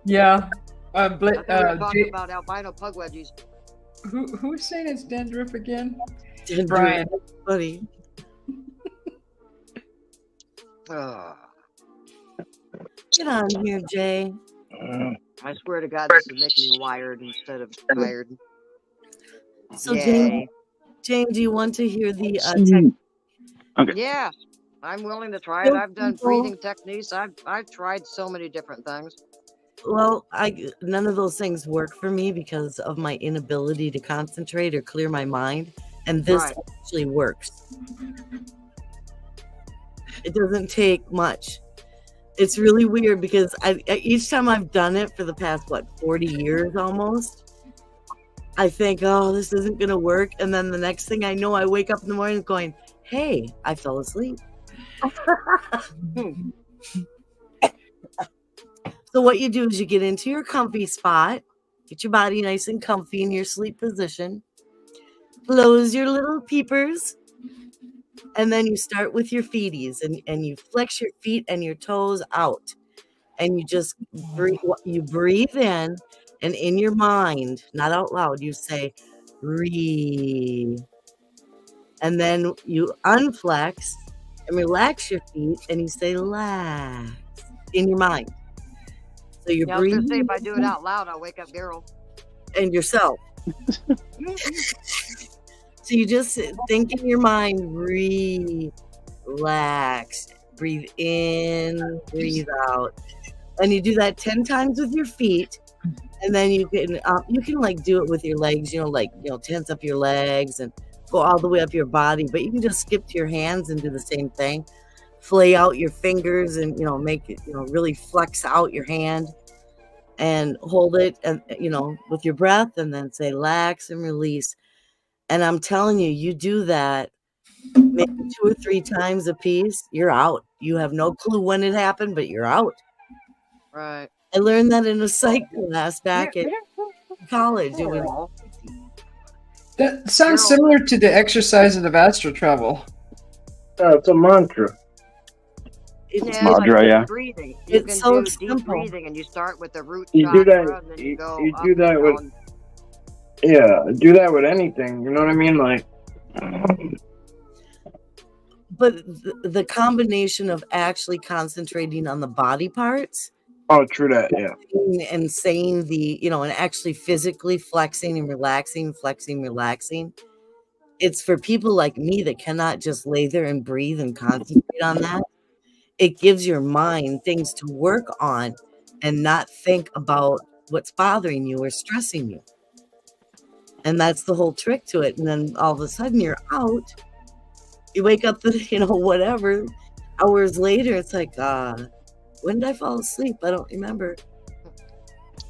Yeah. I thought we were talking Jay- about albino pug wedgies. who's saying it's dandruff again? Dandruff, Brian. buddy. Ugh. Get on here, Jay. I swear to God, this is making me wired instead of tired. So, Yay. Jane, do you want to hear the tech? Yeah, I'm willing to try it. I've done breathing techniques. I've tried so many different things. Well, none of those things work for me because of my inability to concentrate or clear my mind, and this Right. actually works. It doesn't take much. It's really weird because each time I've done it for the past 40 years almost, I think, oh, this isn't going to work. And then the next thing I know, I wake up in the morning going, hey, I fell asleep. So what you do is you get into your comfy spot, get your body nice and comfy in your sleep position, close your little peepers, and then you start with your feeties and you flex your feet and your toes out. And you just breathe in, and in your mind, not out loud, you say, breathe. And then you unflex and relax your feet, and you say, relax in your mind. So you're Yeah, I was gonna say breathing if I do it out loud, I'll wake up Daryl. and yourself. So you just think in your mind, breathe, relax, breathe in, breathe out. And you do that 10 times with your feet. And then you can like do it with your legs, tense up your legs and go all the way up your body. But you can just skip to your hands and do the same thing. Flay out your fingers and, make it, really flex out your hand and hold it, and, with your breath, and then say, relax and release. And I'm telling you, you do that maybe 2 or 3 times a piece, you're out. You have no clue when it happened, but you're out. Right. I learned that in a psych class back at college. Daryl. That sounds similar to the exercise of astral travel. It's a mantra. It's mantra, like yeah. breathing. You It's can so do deep simple. breathing, and you start with the root You do chakra, that- and then you- you go you up do that and with- down. Yeah, do that with anything. You know what I mean? Like, But the combination of actually concentrating on the body parts oh, true that. Yeah. and saying and actually physically flexing and relaxing, it's for people like me that cannot just lay there and breathe and concentrate on that. It gives your mind things to work on and not think about what's bothering you or stressing you. And that's the whole trick to it. And then all of a sudden you're out. You wake up, whatever, hours later, it's like, when did I fall asleep? I don't remember.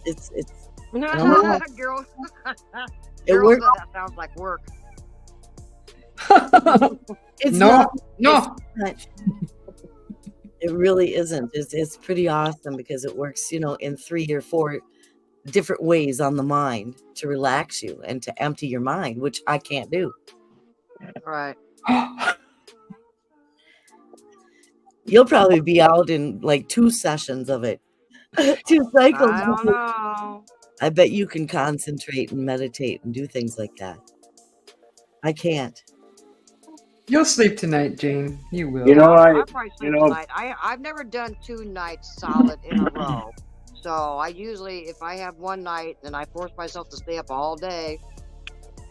It's Girl, it Girl works. said that sounds like work. It's No, not. no. It really isn't. It's pretty awesome because it works, in 3 or 4 different ways on the mind to relax you and to empty your mind, which I can't do. Right. You'll probably be out in like 2 sessions of it. 2 cycles. I don't know. I bet you can concentrate and meditate and do things like that. I can't. You'll sleep tonight, Jane. You will. You know, I'll probably sleep you know- tonight. I've never done 2 nights solid in a row. So I usually, if I have one night and I force myself to stay up all day,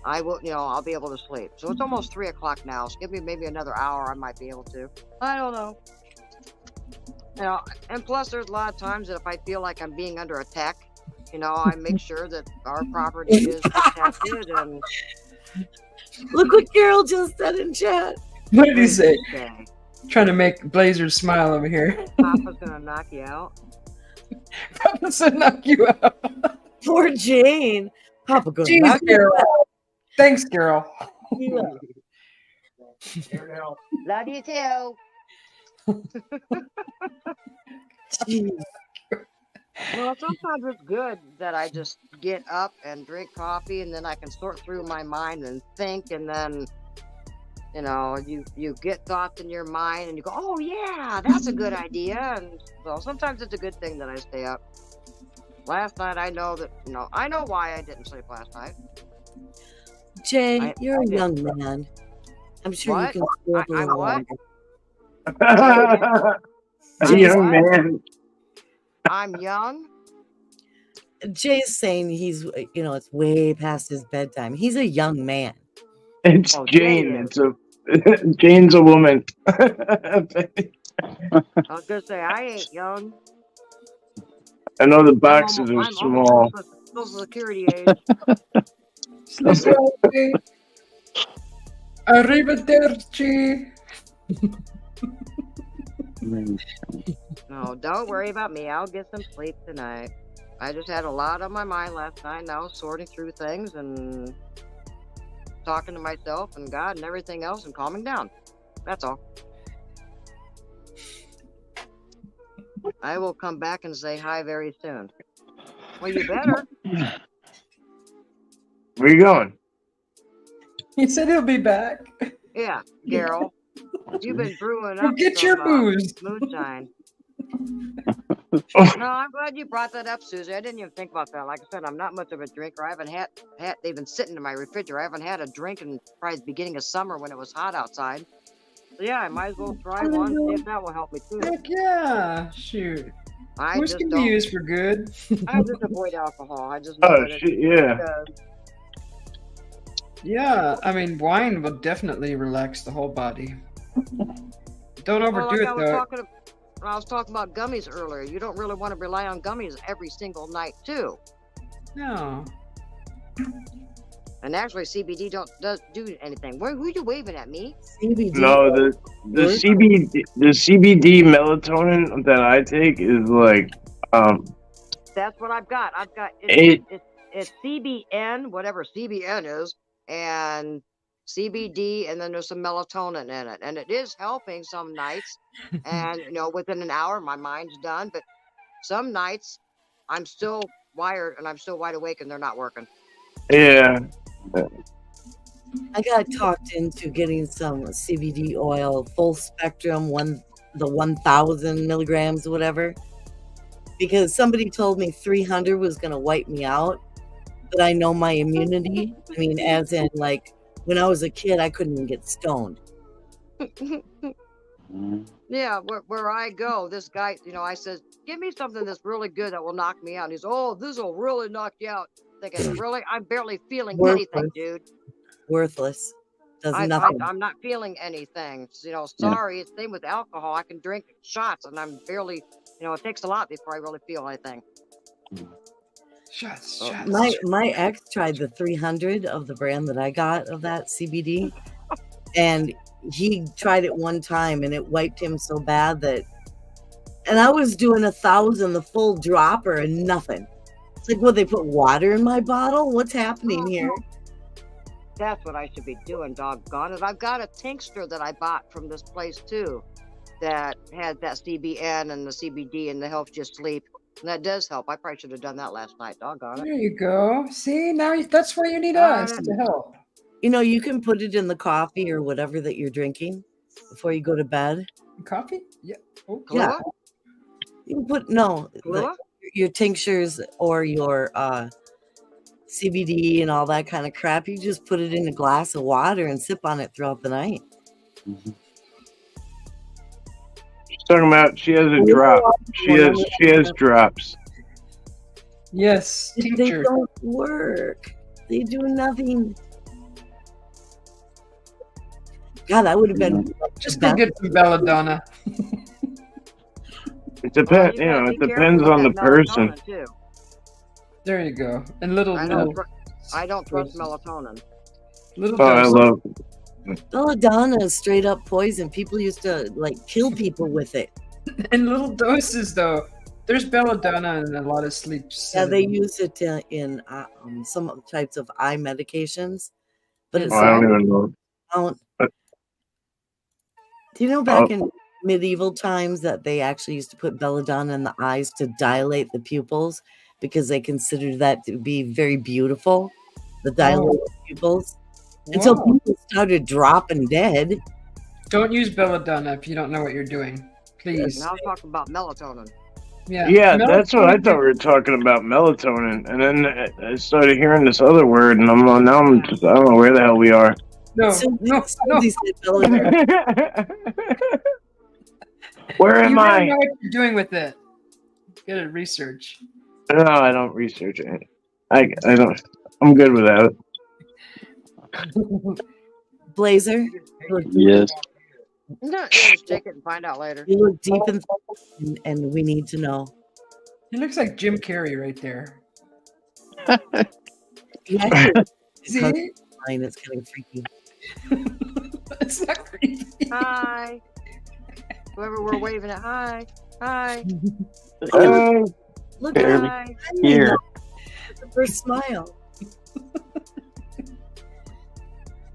I will, I'll be able to sleep. So it's almost 3 o'clock now. So give me maybe another hour, I might be able to. I don't know. And plus there's a lot of times that if I feel like I'm being under attack, I make sure that our property is protected and Look what Carol just said in chat. What did he say? okay, Trying to make Blazer smile over here. Papa's gonna knock you out. Papa said knock you out. Poor Jane. Papa goes, Jeez, knock you Carol. out. Thanks, Carol. Love you too. Jeez. Well, sometimes it's good that I just get up and drink coffee, and then I can sort through my mind and think, and then, you get thoughts in your mind, and you go, oh yeah, that's a good idea. And so sometimes it's a good thing that I stay up. Last night, I know why I didn't sleep last night. Jay, you're I a did. young man. I'm sure What? you can stay up a I'm little what? longer. A young man. I'm young. Jay's saying he's, it's way past his bedtime. He's a young man. It's Oh, Jane. Jay Jane's a woman. I was gonna say I ain't young. I know the boxes are I'm small. almost Social Security age. Arrivederci. No, don't worry about me. I'll get some sleep tonight. I just had a lot on my mind last night, and I was sorting through things and talking to myself and God and everything else and calming down. That's all. I will come back and say hi very soon. Well, you better. Where you going? He said he'll be back. Yeah, Carol. You've been brewing Go up get some your booze. moonshine. No, I'm glad you brought that up, Susie. I didn't even think about that. Like I said, I'm not much of a drinker. I haven't had they've been sitting in my refrigerator. I haven't had a drink in probably the beginning of summer when it was hot outside. So yeah, I might as well try one, see if that will help me too. Heck yeah. Shoot. I Booze just can be don't. used for good. I just avoid alcohol. I just know Oh that it shit, yeah. does. Yeah, I mean, wine will definitely relax the whole body. Don't Well, overdo like it, I was though. I was talking about gummies earlier. You don't really want to rely on gummies every single night too. No. And actually, CBD does do anything. Who are you waving at me? CBD. No, the CBD melatonin that I take is like That's what I've got. It- It's CBN, whatever CBN is, and CBD, and then there's some melatonin in it, and it is helping some nights. And within an hour, my mind's done. But some nights, I'm still wired and I'm still wide awake, and they're not working. yeah. I got talked into getting some CBD oil, full spectrum, the 1,000 milligrams, whatever, because somebody told me 300 was going to wipe me out. But I know my immunity. I mean, as in, like, when I was a kid, I couldn't even get stoned. Yeah, where I go, this guy, I said, give me something that's really good that will knock me out. And he's, oh, this will really knock you out. Thinking, really? I'm barely feeling anything, dude. Worthless. Does nothing. I'm not feeling anything. Sorry. It's the same with alcohol. I can drink shots, and I'm barely, it takes a lot before I really feel anything. Shots. My ex tried the 300 of the brand that I got of that CBD, and he tried it one time, and it wiped him so bad and I was doing 1,000, the full dropper, and nothing. It's like, they put water in my bottle? What's happening here? That's what I should be doing, doggone it. I've got a tincture that I bought from this place too that had that CBN and the CBD, and that helps you sleep. And that does help. I probably should have done that last night, doggone it. There you go. See, now that's where you need us to help. You can put it in the coffee or whatever that you're drinking before you go to bed. Coffee? Yeah. Oh, Yeah. You can put, your tinctures or your CBD and all that kind of crap. You just put it in a glass of water and sip on it throughout the night. She's talking about she has a drop. She has drops. Yes, They tincture. don't work. They do nothing. God, that would have been Just go get some belladonna. It depends. It depends on the person. There you go. And little. I don't trust melatonin. Little Oh, I doses. love. belladonna is straight up poison. People used to kill people with it. In little doses, though. There's belladonna and a lot of sleep. Yeah, they use it in some types of eye medications, but it's I don't even know. Do you know back in medieval times that they actually used to put belladonna in the eyes to dilate the pupils because they considered that to be very beautiful, the dilated pupils. Until people started dropping dead. Don't use belladonna if you don't know what you're doing. Please. Now talk about melatonin. Yeah, that's what I thought we were talking about, melatonin. And then I started hearing this other word, and I don't know where the hell we are. No. Where am I? You know what you're doing with it. Get a research. No, I don't research it. I don't. I'm good without it. Blazer? Yes. No, just take it and find out later. You look deep and we need to know. He looks like Jim Carrey right there. See? It's kind of freaky. It's not creepy. Hi. Whoever we're waving at, hi. Hi. Look Barely at here. the first smile.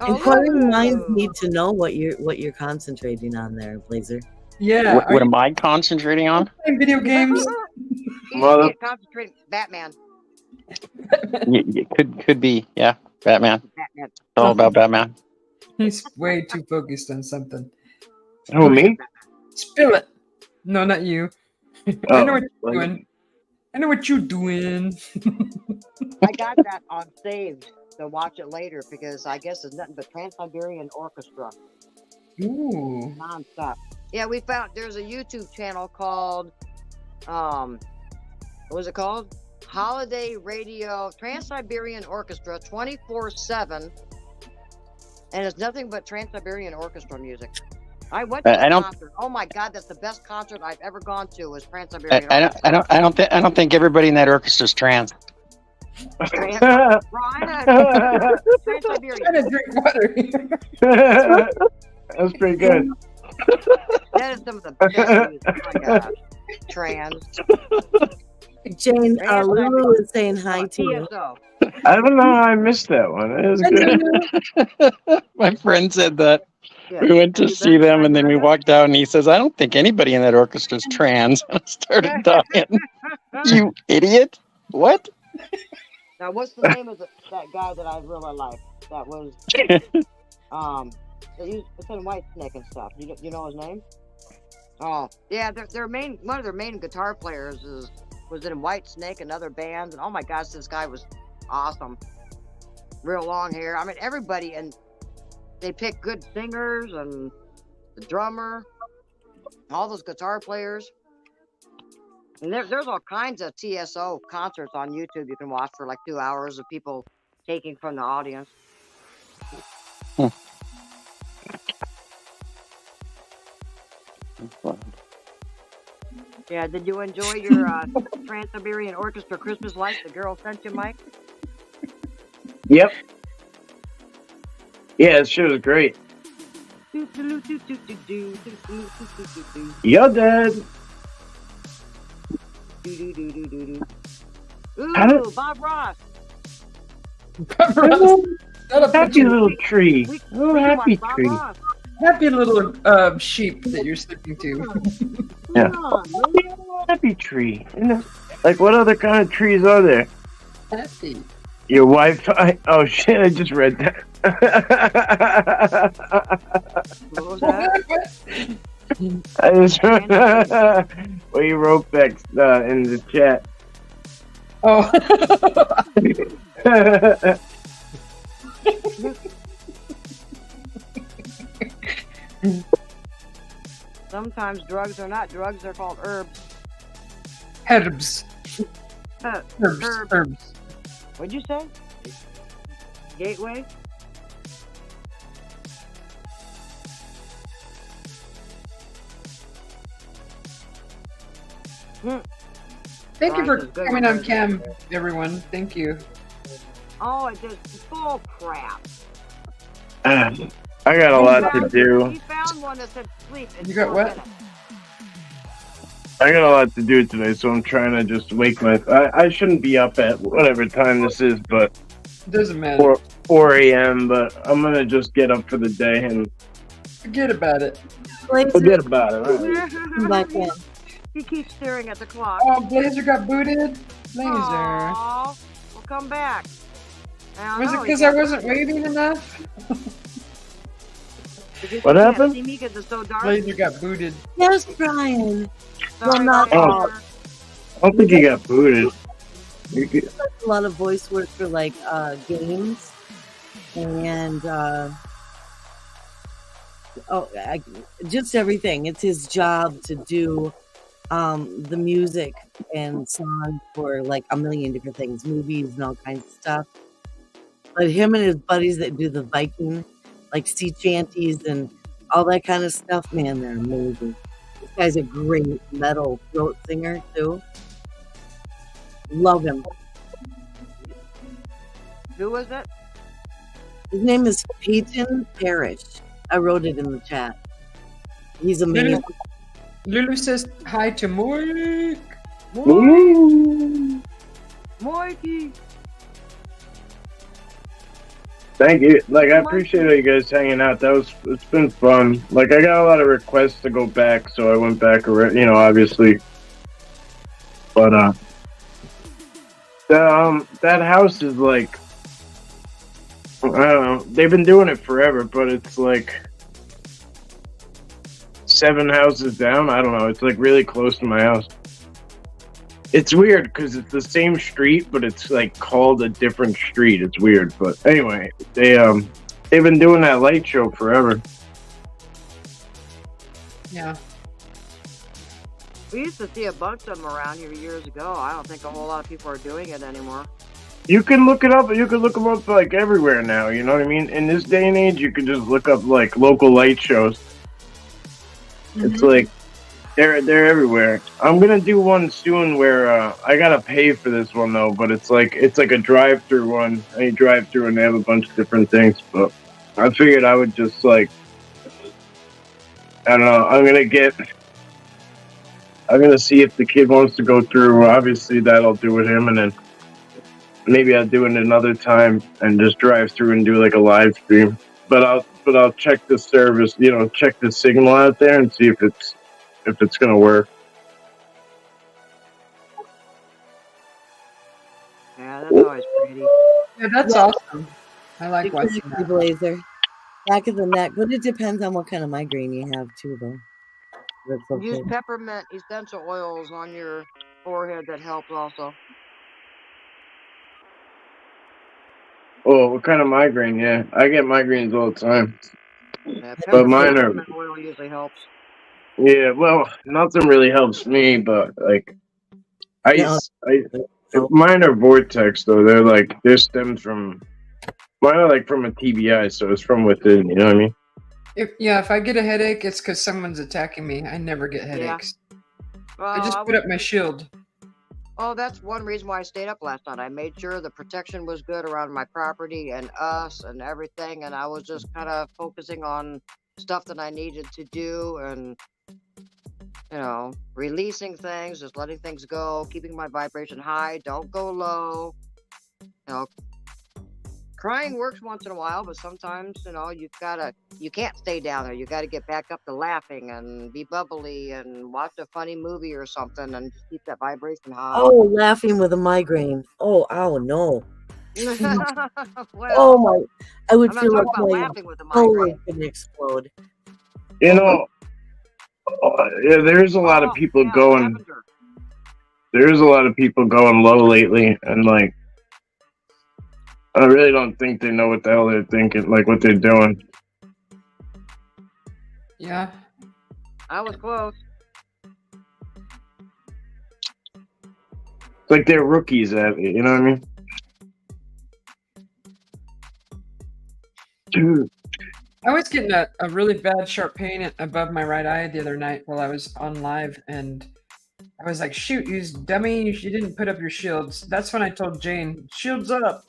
Oh, Inquiring minds Lulu. need to know what you're concentrating on there, Blazer. Yeah. What, Are what you am I concentrating on? playing video games? He's Mother- concentrating. Batman. Could be. Yeah, Batman. Batman. It's all about Batman. He's way too focused on something. Who, me? Spill it. No, not you. I Oh, know what you're well, doing. I know what you're doing. I got that on saved to watch it later because I guess it's nothing but Trans-Siberian Orchestra Ooh. nonstop. Yeah, we found there's a YouTube channel called what was it called? Holiday Radio Trans-Siberian Orchestra 24/7, and it's nothing but Trans-Siberian Orchestra music. I went to I the don't- concert. Oh my God, that's the best concert I've ever gone to. Was Trans-Siberian Orchestra. I don't think everybody in that orchestra is trans. Trans-Siberian. Trying to drink water. That's pretty good. That is some of the best music. Oh my gosh. Trans. Jane, Lulu is saying hi to you. TSO. I don't know how I missed that one. It was good. My friend said that. Yeah. We went to Have you see been them, and then we Trans-Siberian? walked out, and he says, "I don't think anybody in that orchestra is trans." And I started dying. You idiot! What? Now, what's the name of that guy that I really like? That was it's in White Snake and stuff. You know his name? Oh, yeah. One of their main guitar players was in White Snake and other bands, and oh my gosh, this guy was awesome. Real long hair. I mean, everybody, and they pick good singers and the drummer, all those guitar players. And there's all kinds of TSO concerts on YouTube you can watch for like 2 hours of people taking from the audience. Yeah, did you enjoy your Trans-Siberian Orchestra Christmas lights the girl sent you, Mike? Yep. Yeah, this shit was great. You're dead. Ooh, Bob Ross. Happy little tree. Oh, happy Bob tree. Ross. Happy little sheep that you're sleeping to. Yeah. Come on, man. Happy tree. You know, like, what other kind of trees are there? Happy. Your Wi-Fi? Oh shit! I just read that. What was that? I just well, you wrote back in the chat. Oh. Sometimes drugs are not drugs, they're called herbs. Herbs. Herbs. Herbs. What'd you say? Gateway? Thank you for Rice is good coming with on those. cam, everyone. Thank you. Oh, it just full crap. I got a lot to do. He found one that said sleep. in You got 4 what? minutes. I got a lot to do today, so I'm trying to just wake my. I shouldn't be up at whatever time this is, but Doesn't matter. 4 a.m. But I'm gonna just get up for the day and Forget about it. forget about it. All right. Come back in. He keeps staring at the clock. Oh, Blazer got booted. Blazer. Aw, well, come back. Was it because I wasn't waving enough? What happened? See me 'cause it's so dark. Blazer got booted. Yes, Brian. Sorry, Well, not Blazer. all. I don't think he got booted. You could- A lot of voice work for like games and just everything. It's his job to do the music and songs for like a million different things, movies and all kinds of stuff. But him and his buddies that do the Viking, like sea shanties and all that kind of stuff, man, they're amazing. This guy's a great metal throat singer too. Love him. Who was it? His name is Peyton Parrish. I wrote it in the chat. He's amazing. Lulu says hi to Mike. Ooh. Mikey. Thank you. Like, I appreciate you guys hanging out. It's been fun. Like, I got a lot of requests to go back, so I went back, obviously. But, that house is like, I don't know. They've been doing it forever, but it's like 7 houses down. I don't know. It's like really close to my house. It's weird because it's the same street, but it's like called a different street. It's weird, but anyway, they've been doing that light show forever. Yeah. We used to see a bunch of them around here years ago. I don't think a whole lot of people are doing it anymore. You can look it up. You can look them up like everywhere now. You know what I mean? In this day and age, you can just look up like local light shows. Mm-hmm. It's like they're everywhere. I'm gonna do one soon where I gotta pay for this one though. But it's like a drive-through one. And you drive through and they have a bunch of different things. But I figured I would just like, I don't know. I'm gonna see if the kid wants to go through. Obviously, that'll do with him, and then maybe I'll do it another time and just drive through and do like a live stream. But I'll check the service, check the signal out there and see if it's gonna work. Yeah, that's always pretty. Yeah, that's awesome. I like watching that. Blazer. Back of the neck, but it depends on what kind of migraine you have too, though. That's okay. Use peppermint essential oils on your forehead. That helps also. Oh, what kind of migraine? Yeah, I get migraines all the time. Yeah, But mine are. peppermint oil usually helps. Yeah, well, nothing really helps me, but like, mine are vortex though. They're stems from. Mine are like from a TBI, so it's from within. You know what I mean? If I get a headache, it's because someone's attacking me. I never get headaches. Well, I just put up my shield. Oh, that's one reason why I stayed up last night. I made sure the protection was good around my property and us and everything, and I was just kind of focusing on stuff that I needed to do and, releasing things, just letting things go, keeping my vibration high, don't go low. Crying works once in a while, but sometimes, you can't stay down there. You got to get back up to laughing and be bubbly and watch a funny movie or something and just keep that vibration high. Oh, laughing with a migraine. Oh, no. Well, oh my! I would I'm feel not like talking about my laughing with a whole migraine. could explode. There's a lot of people going. Lavender. There's a lot of people going low lately, and like, I really don't think they know what the hell they're thinking, like what they're doing. Yeah. I was close. It's like they're rookies at it, you know what I mean? Dude. I was getting a really bad sharp pain above my right eye the other night while I was on live, and I was like, shoot, you dummy, you didn't put up your shields. That's when I told Jane, shields up.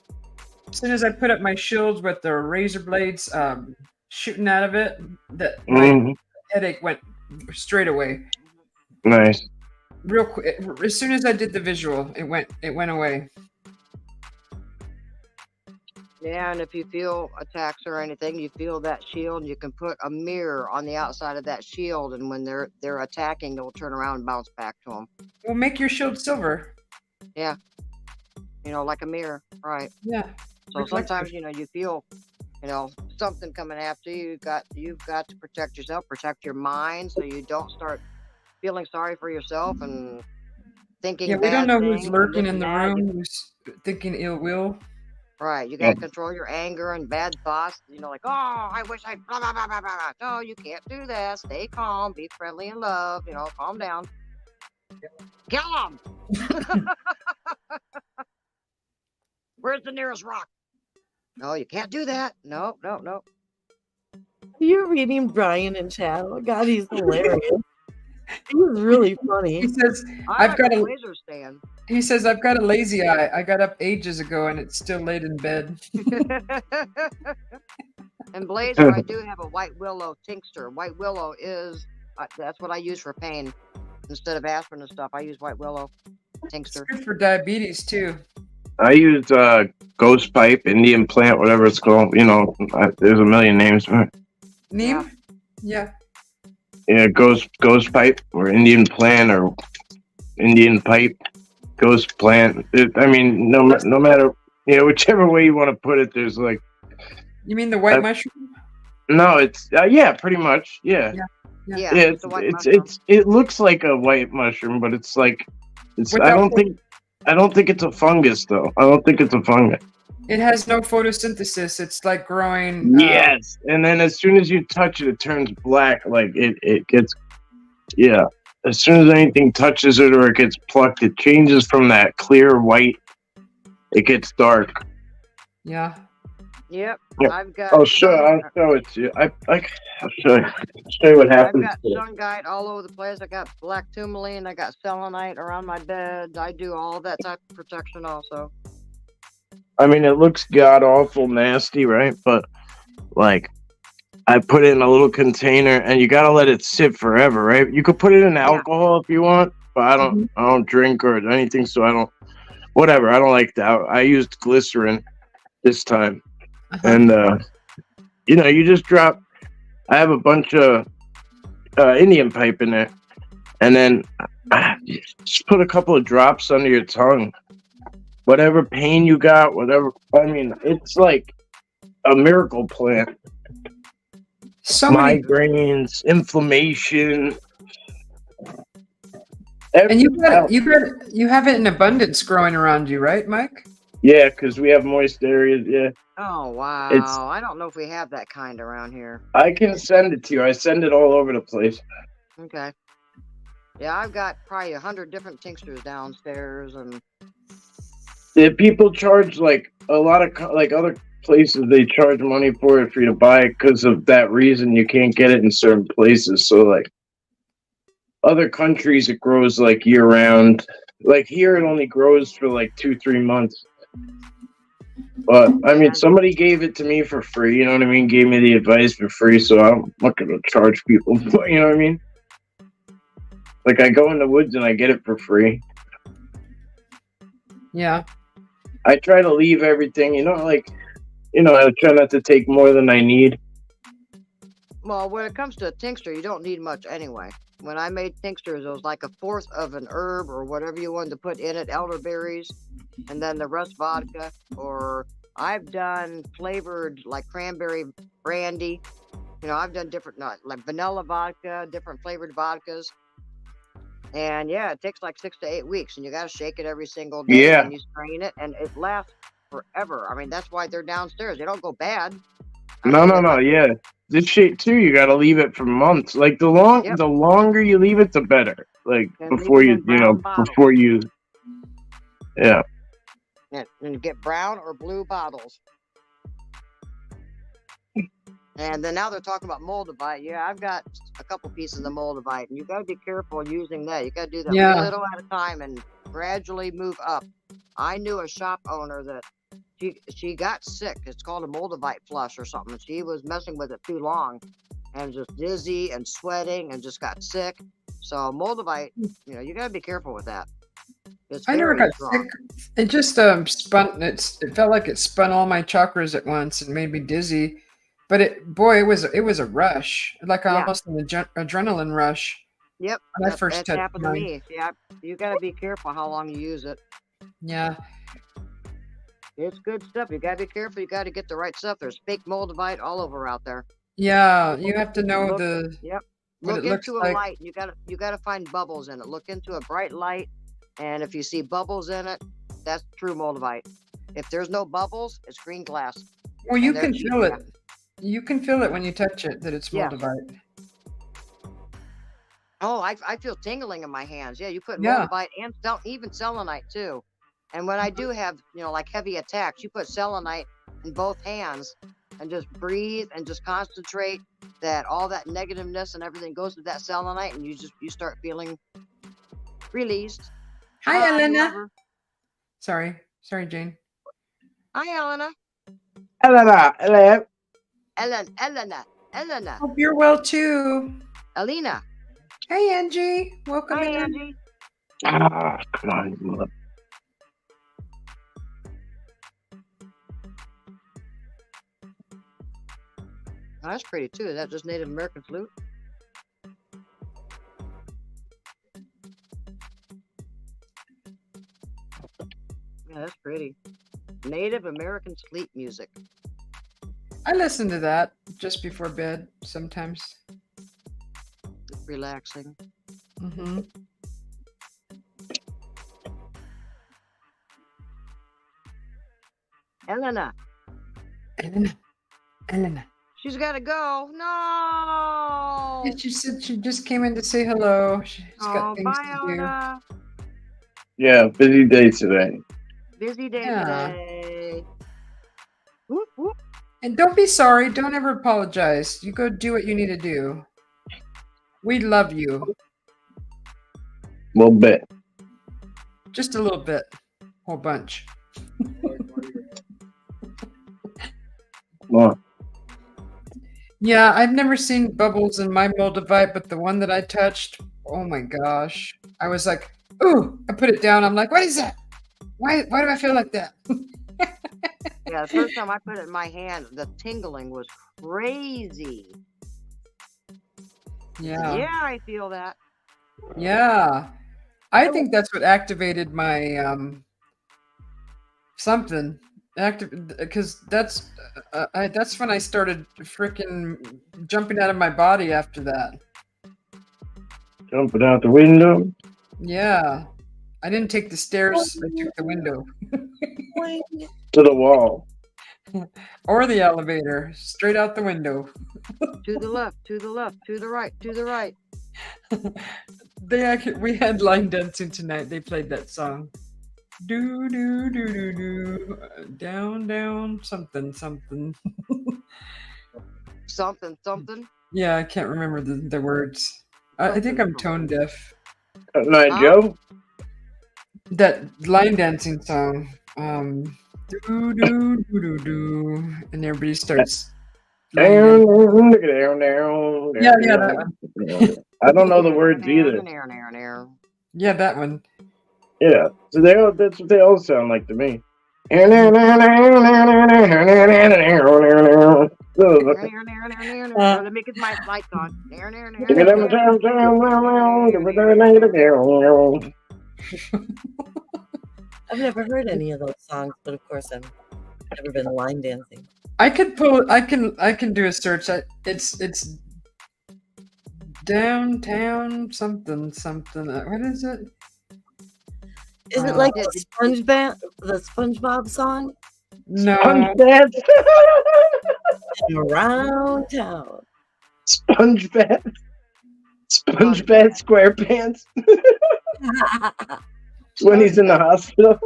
As soon as I put up my shields with the razor blades shooting out of it, my headache went straight away. Nice. Real quick. As soon as I did the visual, it went away. Yeah, and if you feel attacks or anything, you feel that shield, you can put a mirror on the outside of that shield, and when they're attacking, it'll turn around and bounce back to them. Well, make your shield silver. Yeah. Like a mirror, right? Yeah. So sometimes, you feel, something coming after you. You've got to protect yourself, protect your mind, so you don't start feeling sorry for yourself and thinking. Yeah, we don't know who's lurking in the room, who's thinking ill will. Right, you got to control your anger and bad thoughts. Like, oh, I wish I blah blah blah blah blah. No, you can't do that. Stay calm, be friendly and love. Calm down. Kill them. Where's the nearest rock? No, you can't do that. No. You're reading Brian in chat. Oh God, he's hilarious. He's really funny. He says, I've got a laser stand. He says, I've got a lazy eye. I got up ages ago and it's still laid in bed. And Blazer, I do have a white willow tincture. White willow is, that's what I use for pain. instead of aspirin and stuff. I use white willow It's tincture. good for diabetes too. I use ghost pipe, Indian plant, whatever it's called. You know, there's a million names for it. Neem? Yeah. Yeah, ghost pipe or Indian plant or Indian pipe, ghost plant. I mean, no matter whichever way you want to put it, there's like. You mean the white mushroom? No, it's yeah, pretty much, yeah. Yeah, It looks like a white mushroom, but it's like it's. Without I don't think it's a fungus though. I don't think it's a fungus. It has no photosynthesis. It's like growing. Yes, and then as soon as you touch it, it turns black. Like it gets. Yeah, as soon as anything touches it or it gets plucked, it changes from that clear white. It gets dark. Yeah. Yep. Yeah. I've got. I'll show it to you. I'll show you what happens. I've got shungite all over the place. I got black tourmaline. I got selenite around my bed. I do all that type of protection also. I mean, it looks god awful nasty, right? But like, I put it in a little container, and you gotta let it sit forever, right? You could put it in alcohol if you want, but I don't drink or anything, so I don't. Whatever. I don't like that. I used glycerin this time. And you just drop. I have a bunch of Indian pipe in there, and then just put a couple of drops under your tongue. Whatever pain you got, whatever. I mean, it's like a miracle plant. Migraines, inflammation, and you have it in abundance growing around you, right, Mike? Yeah, because we have moist areas. Yeah. Oh wow! I don't know if we have that kind around here. I can send it to you. I send it all over the place. Okay. Yeah, I've got probably 100 different tinctures downstairs, and people charge like a lot of like other places. They charge money for it for you to buy it because of that reason. You can't get it in certain places. So like other countries, it grows like year round. Like here, it only grows for like 2-3 months. But I mean, somebody gave it to me for free. You know what I mean? Gave me the advice for free, so I'm not gonna charge people. You know what I mean? Like I go in the woods and I get it for free. Yeah. I try to leave everything. I try not to take more than I need. Well, when it comes to a tincture, you don't need much anyway. When I made tinctures, it was like 1/4 of an herb or whatever you wanted to put in it, elderberries, and then the rest vodka. Or I've done flavored like cranberry brandy. I've done different, like vanilla vodka, different flavored vodkas. And yeah, it takes like 6 to 8 weeks, and you got to shake it every single day. Yeah. And you strain it, and it lasts forever. I mean, that's why they're downstairs. They don't go bad. No. Yeah. This shit too, you gotta leave it for months. Like the longer you leave it, the better. Like before you yeah. And get brown or blue bottles. And then now they're talking about moldavite. Yeah, I've got a couple pieces of moldavite, and you got to be careful using that. You got to do that little at a time and gradually move up. I knew a shop owner that she got sick. It's called a moldavite flush or something. She was messing with it too long and just dizzy and sweating and just got sick. So moldavite, you got to be careful with that. I never got sick. It just spun. It felt like it spun all my chakras at once and made me dizzy. But it was a rush, like almost an adrenaline rush. Yep. When I first touched happened to me. Yeah, you got to be careful how long you use it. Yeah. It's good stuff. You got to be careful. You got to get the right stuff. There's fake moldavite all over out there. Yeah, you have to know Look into a light. You got to find bubbles in it. Look into a bright light, and if you see bubbles in it, that's true moldavite. If there's no bubbles, it's green glass. Well, you can feel it. You can feel it when you touch it that it's moldavite. Oh, I feel tingling in my hands. Yeah, you put moldavite and even selenite too. And when I do have, like heavy attacks, you put selenite in both hands and just breathe and just concentrate that all that negativeness and everything goes to that selenite, and you start feeling released. Hi, Elena. Sorry, Jane. Hi, Elena. Elena. Elena. Hope you're well too. Elena. Hey, Angie. Welcome Hi, in. Angie. Come on. Mother. Oh, that's pretty too. Is that just Native American flute? Yeah, that's pretty. Native American sleep music. I listen to that just before bed sometimes. It's relaxing. Mm-hmm. Elena, Elena. she's got to go. No. Yeah, she said she just came in to say hello. She's got Oh, things bye, to do. Elena. Yeah, busy day today. Busy day Yeah. today. Whoop, whoop. And don't be sorry. Don't ever apologize. You go do what you need to do. We love you. Little bit. Just a little bit. Whole bunch. Well, Yeah, I've never seen bubbles in my Moldavite, but the one that I touched, oh my gosh. I was like, ooh, I put it down. I'm like, what is that? Why do I feel like that? Yeah, the first time I put it in my hand, the tingling was crazy. Yeah. Yeah, I feel that. Yeah. I think that's what activated my something. Because that's when I started freaking jumping out of my body after that. jumping out the window. Yeah. I didn't take the stairs, I took the window. To the wall. Or the elevator, straight out the window. To the left, to the left, to the right, to the right. We had line dancing tonight. They played that song. Do do do do do, down down something something. Something. Yeah, I can't remember the words. I think I'm tone deaf. Night, Huh? Joe. That line dancing song. Do do do do do, and everybody starts. line Down, dancing. Yeah, that one. I don't know the words either. Yeah, that one. Yeah, so that's what they all sound like to me. Let me get my lights on. I've never heard any of those songs, but of course I've never been line dancing. I can do a search. It's downtown something something. What is it? Is it like the SpongeBob song? No. Around town. SpongeBob SquarePants. When he's in the hospital.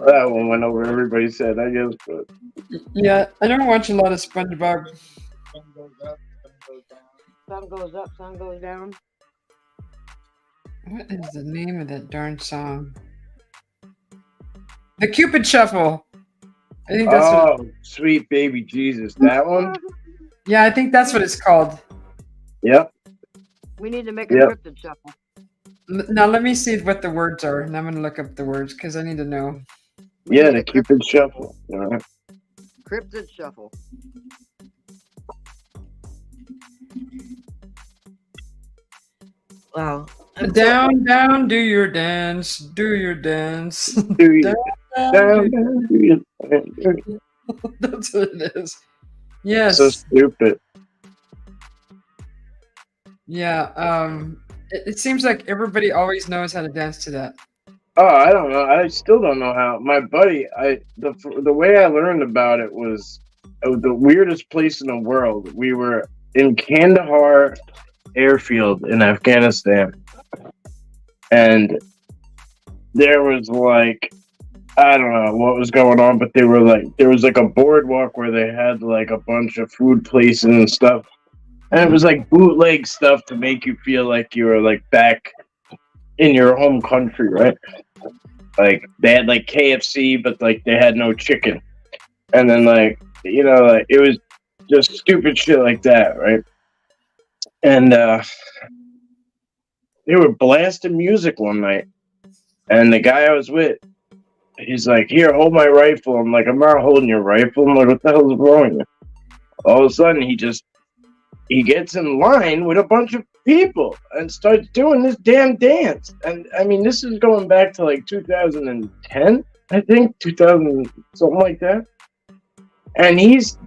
That one went over everybody's head, I guess. But Yeah, I don't watch a lot of SpongeBob. Sun goes up, sun goes down. What is the name of that darn song? The Cupid Shuffle. I think that's what sweet baby Jesus, that one. Yeah, I think that's what it's called. Yep. We need to make a cryptid shuffle. Now let me see what the words are, and I'm gonna look up the words because I need to know. Yeah, the Cupid Shuffle. All right. Cryptid shuffle. Wow. Down, down, do your dance, do your dance. Do you? Down, do your... That's what it is. Yes. So stupid. Yeah. It seems like everybody always knows how to dance to that. Oh, I don't know. I still don't know how. My buddy, the way I learned about it was the weirdest place in the world. We were in Kandahar airfield in Afghanistan, and there was like, I don't know what was going on, but there was like a boardwalk where they had like a bunch of food places and stuff, and it was like bootleg stuff to make you feel like you were like back in your home country, right? Like they had like KFC, but like they had no chicken, and then like, you know, like it was just stupid shit like that, right? And they were blasting music one night, and the guy I was with, he's like, "Here, hold my rifle." I'm like, "I'm not holding your rifle." I'm like, "What the hell's wrong with you?" All of a sudden, he gets in line with a bunch of people and starts doing this damn dance. And I mean, this is going back to like 2010, I think, 2000, something like that. And he's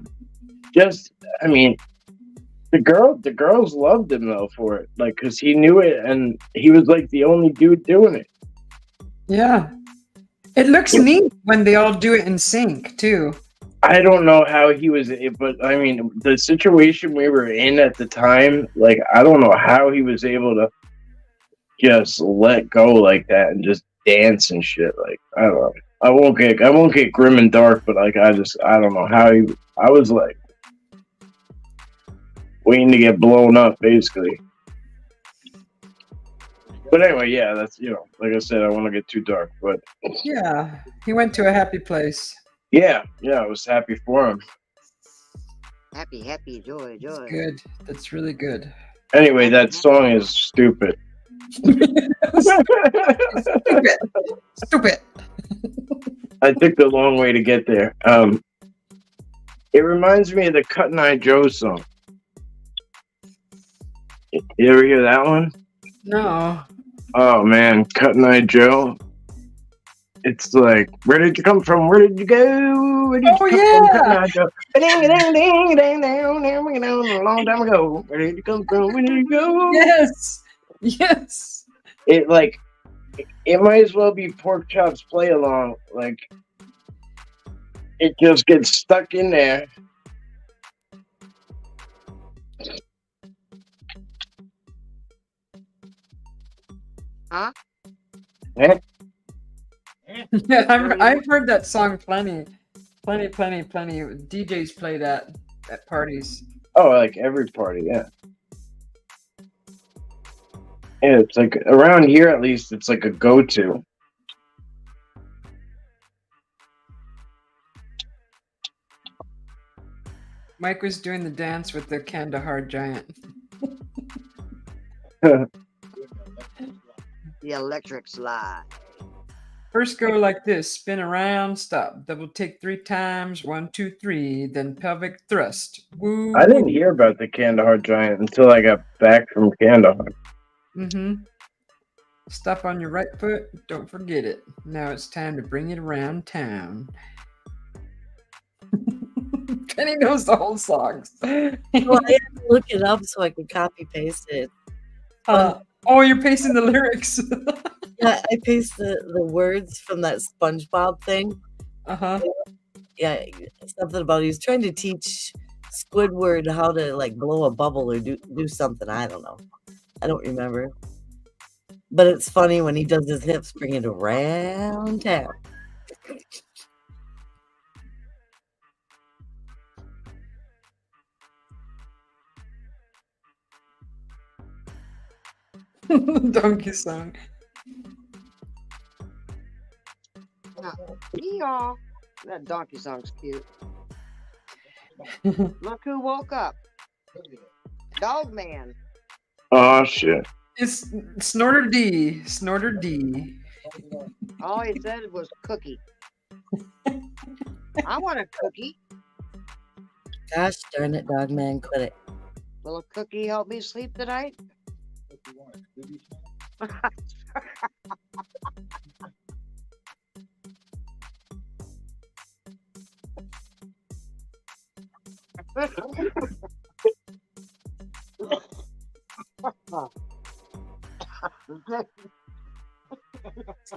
just, I mean, the girls loved him though for it, like, cause he knew it, and he was like the only dude doing it. Yeah. It looks neat when they all do it in sync too. I don't know how he was, but I mean, the situation we were in at the time, like, I don't know how he was able to just let go like that and just dance and shit. Like, I don't know. I won't get grim and dark, but like, I don't know how he. I was like waiting to get blown up, basically. But anyway, yeah, that's, like I said, I want to get too dark, but yeah, he went to a happy place. Yeah, I was happy for him. Happy, joy. That's good. That's really good. Anyway, that song is stupid. Stupid. I took the long way to get there. It reminds me of the Cotton Eye Joe song. You ever hear that one? No. Oh man, Cotton Eye Joe. It's like, where did you come from? Where did you go? Where did you come from? Cotton Eye Joe. Ding, ding, ding, ding, ding, a long time ago. Where did you come from? Where did you go? Yes. It might as well be Pork Chop's Play Along. Like, it just gets stuck in there. Huh? Eh? Yeah, I've heard that song plenty. DJs play that at parties. Oh, like every party, yeah. Yeah, it's like around here at least, it's like a go-to. Mike was doing the dance with the Kandahar giant. The electric slide. First go like this, spin around, stop, double take 3 times, 1, 2, 3, then pelvic thrust. Woo. I didn't hear about the Kandahar giant until I got back from Kandahar. Mm-hmm. Stop on your right foot, don't forget it. Now it's time to bring it around town. Penny knows the whole songs. Well, I had to look it up so I could copy paste it. Oh, you're pasting the lyrics. Yeah, I paste the words from that SpongeBob thing. Uh-huh. Yeah, something about he was trying to teach Squidward how to like blow a bubble or do something. I don't know. I don't remember. But it's funny when he does his hips, bring it around town. Donkey song. Yeehaw. That donkey song's cute. Look who woke up. Dog Man. Oh shit. It's Snorter D. Snorter D. All he said was cookie. I want a cookie. Gosh darn it, dog man, quit it. Will a cookie help me sleep tonight?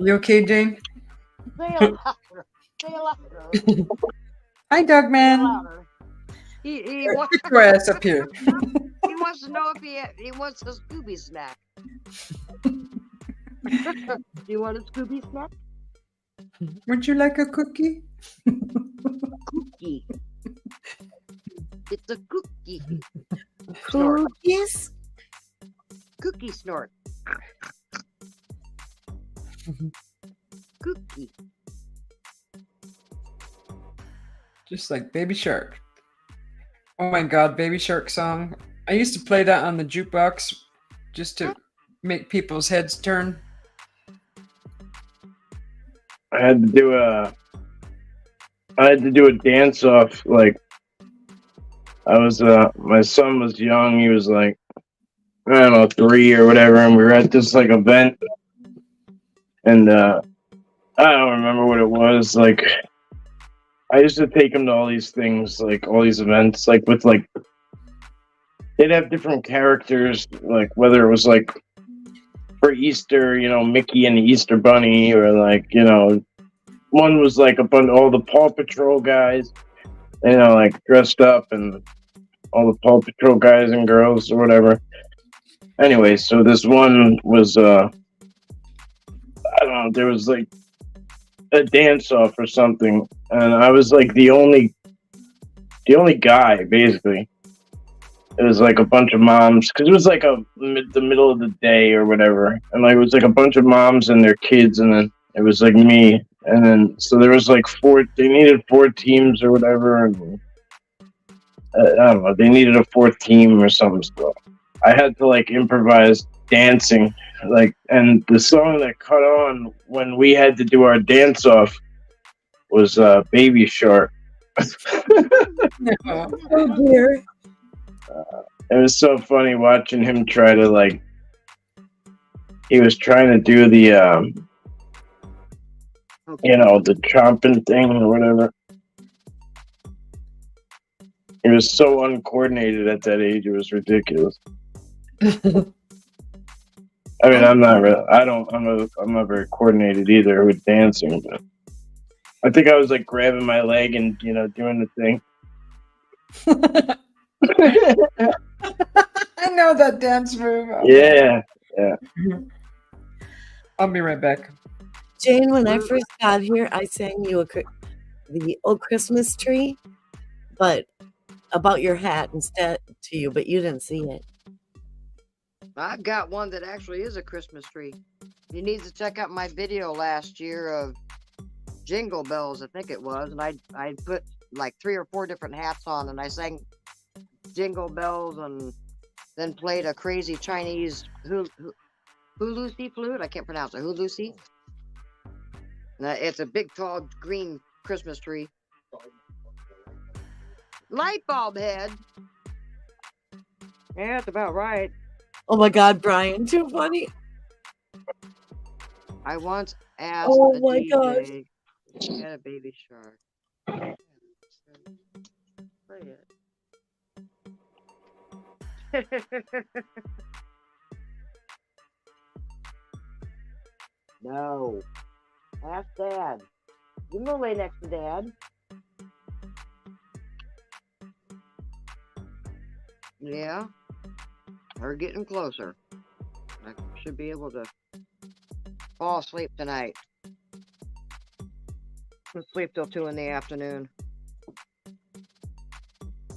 You okay, Jane? Say it louder. Say it louder. Hi, dog Say it man. louder. He wants Get your ass up here. he wants to know if he wants a Scooby snack. Do you want a Scooby snack? Would you like a cookie? Cookie. It's a cookie. Snort. Cookies? Cookie snort. Cookie. Just like Baby Shark. Oh my God, Baby Shark song. I used to play that on the jukebox just to make people's heads turn. I had to do a dance off. Like my son was young. He was like, I don't know, 3 or whatever, and we were at this like event, and I don't remember what it was. Like, I used to take him to all these things, like all these events, like with like they'd have different characters, like whether it was like for Easter, Mickey and the Easter Bunny, or like one was like a bunch all the Paw Patrol guys, like dressed up, and all the Paw Patrol guys and girls or whatever. Anyway, so this one was I don't know, there was like a dance off or something, and I was like the only guy basically. It was like a bunch of moms, because it was like the middle of the day or whatever, and like it was like a bunch of moms and their kids, and then it was like me, and then so there was like they needed 4 teams or whatever, and I don't know, they needed a 4th team or something. So I had to like improvise dancing, like, and the song that cut on when we had to do our dance off was Baby Shark. No. Oh dear. It was so funny watching him try to like. He was trying to do the, the chomping thing or whatever. He was so uncoordinated at that age; it was ridiculous. I mean, I'm not very coordinated either with dancing, but I think I was like grabbing my leg and doing the thing. I know that dance move. Yeah. I'll be right back. Jane, when I first got here, I sang you the old Christmas tree, but about your hat instead to you, but you didn't see it. I've got one that actually is a Christmas tree. You need to check out my video last year of Jingle Bells, I think it was, and I put like 3 or 4 different hats on, and I sang Jingle Bells, and then played a crazy Chinese hulusi flute. I can't pronounce it. Hulusi. It's a big, tall, green Christmas tree. Light bulb head. Yeah, that's about right. Oh my God, Brian, too funny. I once asked Oh a my DJ gosh. to get a Baby Shark. Play it. No. Ask Dad. You can lay next to Dad. Yeah. We're getting closer. I should be able to fall asleep tonight. I'll sleep till 2 in the afternoon.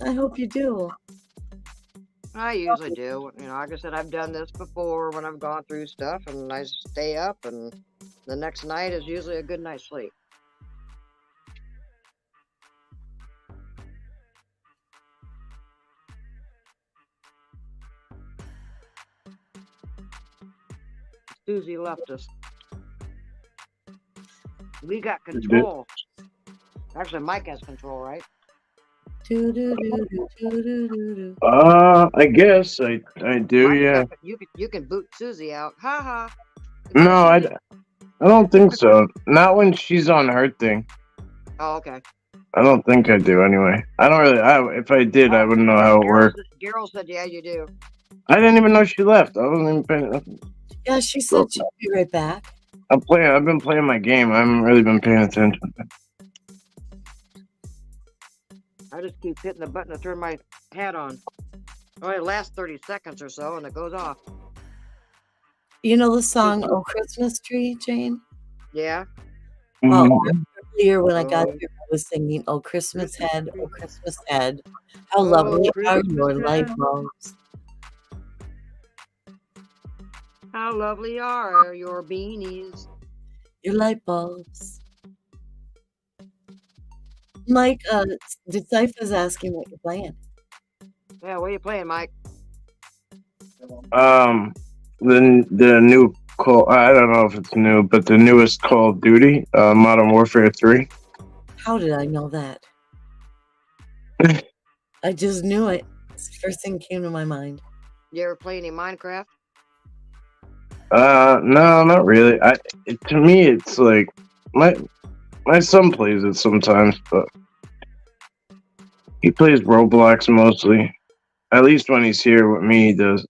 I hope you do. I usually do. Like I said, I've done this before when I've gone through stuff, and I stay up, and the next night is usually a good night's sleep. Susie left us. We got control. Actually, Mike has control, right? I guess I do. Mike, Yeah. You can boot Susie out. Ha ha. No, I don't think so. Not when she's on her thing. Oh, okay. I don't think I do. Anyway, I don't really. If I did, I wouldn't know how it worked. Carol said, "Yeah, you do." I didn't even know she left. I wasn't even paying attention. Yeah, she said she'd be right back. I've been playing my game. I haven't really been paying attention. I just keep hitting the button to turn my hat on. Only lasts 30 seconds or so, and it goes off. You know the song "Oh Christmas Tree," Jane? Yeah. Well, earlier when I got here, I was singing "Oh Christmas Head, Oh Christmas Head, how lovely are your light bulbs." How lovely are your beanies. Your light bulbs. Mike, Decipher's asking what you're playing. Yeah, what are you playing, Mike? The new Call. I don't know if it's new, but the newest Call of Duty, Modern Warfare 3. How did I know that? I just knew it. It's the first thing that came to my mind. You ever play any Minecraft? No, not really. To me, it's like my son plays it sometimes, but he plays Roblox mostly. At least when he's here with me, he does.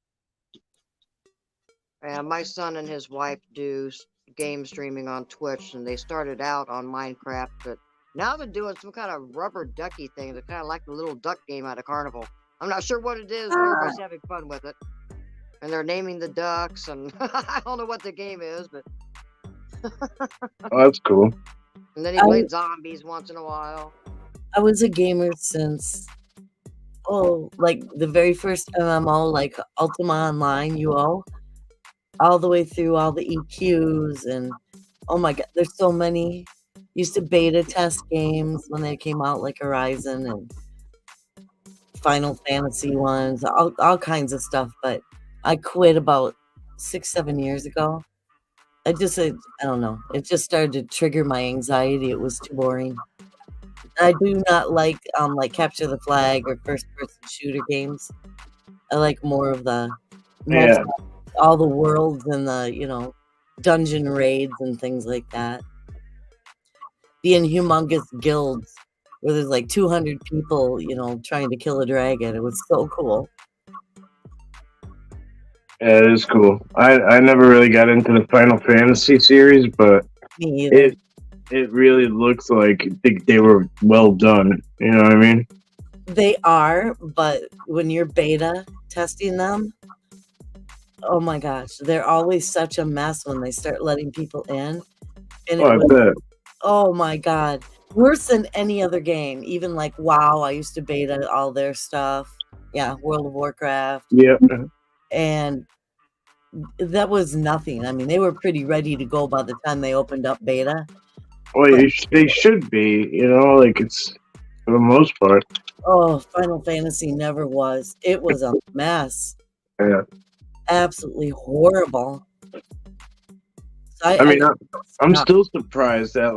My son and his wife do game streaming on Twitch, and they started out on Minecraft, but now they're doing some kind of rubber ducky thing. They're kind of like the little duck game out of Carnival. I'm not sure what it is, but everybody's having fun with it. And they're naming the ducks, and I don't know what the game is, but... Oh, that's cool. And then he played zombies once in a while. I was a gamer since, like the very first MMO, like Ultima Online UO, all the way through all the EQs, and oh my god, there's so many. Used to beta test games when they came out, like Horizon and Final Fantasy ones, all kinds of stuff, but I quit about 6-7 years ago. I don't know. It just started to trigger my anxiety. It was too boring. I do not like capture the flag or first person shooter games. I like more of all the worlds and the, dungeon raids and things like that. Being humongous guilds where there's like 200 people, trying to kill a dragon. It was so cool. Yeah, it is cool. I never really got into the Final Fantasy series, but it really looks like they were well done. You know what I mean? They are, but when you're beta testing them, oh my gosh, they're always such a mess when they start letting people in. And I bet. Oh my god, worse than any other game. Even like WoW, I used to beta all their stuff. Yeah, World of Warcraft. Yeah. And that was nothing. I mean, they were pretty ready to go by the time they opened up beta. Well, they should be, it's for the most part. Oh, Final Fantasy never was. It was a mess. Yeah. Absolutely horrible. So I'm still surprised that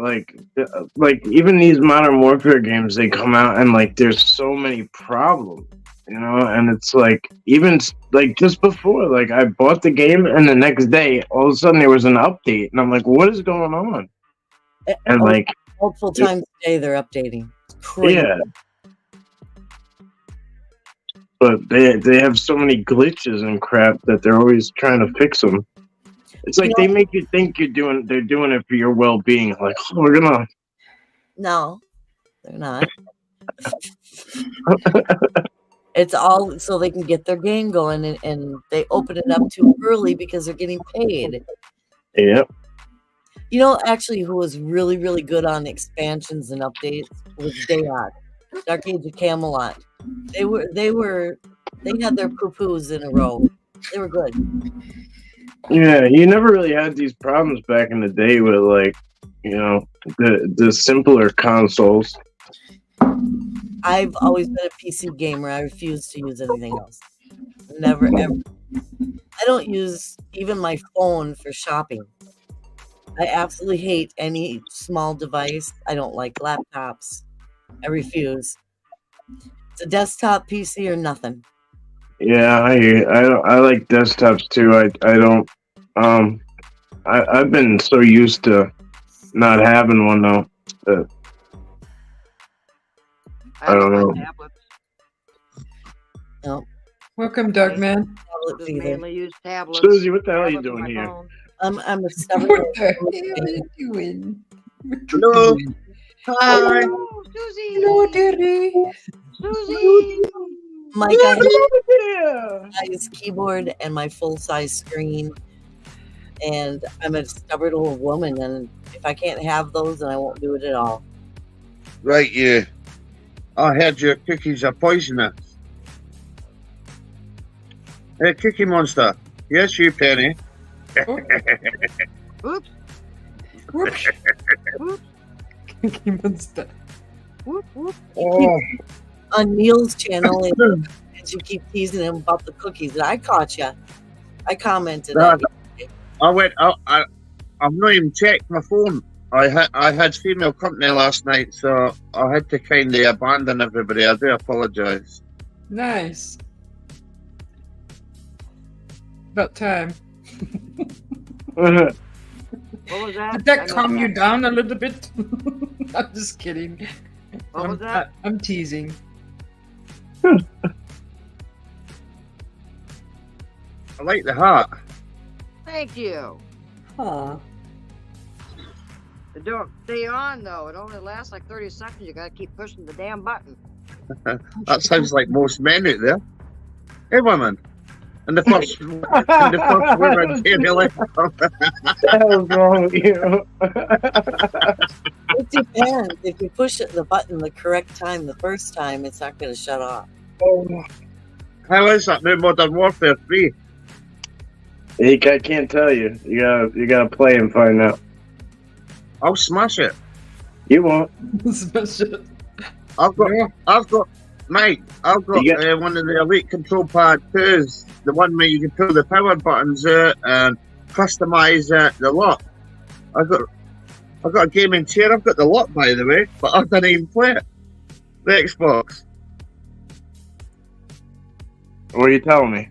like even these Modern Warfare games, they come out and like there's so many problems, and it's like even like just before, like I bought the game and the next day all of a sudden there was an update and I'm like, what is going on? And like multiple times a day they're updating. It's crazy. Yeah. But they have so many glitches and crap that they're always trying to fix them. It's like they make you think they're doing it for your well-being. Like, we're gonna. No, they're not. It's all so they can get their game going, and they open it up too early because they're getting paid. Yep. Actually, who was really, really good on expansions and updates was Dayot, Dark Age of Camelot. They had their poo-poos in a row. They were good. Yeah, you never really had these problems back in the day with like, the simpler consoles. I've always been a PC gamer. I refuse to use anything else. Never, ever. I don't use even my phone for shopping. I absolutely hate any small device. I don't like laptops. I refuse. It's a desktop PC or nothing. Yeah, I like desktops too. I don't. I've been so used to not having one though. That I don't know. No. Welcome, Doug Man. Just mainly use tablets. Susie, what the hell are you doing here? I'm a stubborn. What the hell are you doing? Hello. Hi. Oh, Susie. Hello, dearie. Susie. Mike, I have his keyboard and my full-size screen, and I'm a stubborn old woman, and if I can't have those, then I won't do it at all. Right, yeah. I heard your cookies are poisonous. Hey, Cookie Monster. Yes, you, Penny. Oops. Whoops. Cookie Monster. Whoop, whoop. Oh, On Neil's channel, And you keep teasing him about the cookies. And I caught you. I commented No, on you. I went. I've not even checked my phone. I had female company last night, so I had to kindly abandon everybody. I do apologise. Nice. About time. What was that? Did that I missed calm you that. down a little bit? I'm just kidding. What was that? I'm teasing. I like the heart. Thank you. Aw. Don't stay on though. It only lasts like 30 seconds. You gotta keep pushing the damn button. That sounds like most men out there. Hey, women. And the first women came to life. What the hell's wrong with you? It depends. If you push the button the correct time the first time, it's not going to shut off. How is that new Modern Warfare 3? I can't tell you. You gotta play and find out. I'll smash it. You won't. I've got, mate, I've got You got- one of the Elite Control Pad 2s, the one where you can pull the power buttons out and customise the lock. I've got a gaming chair. I've got the lock, by the way, but I didn't even play it. The Xbox. What are you telling me?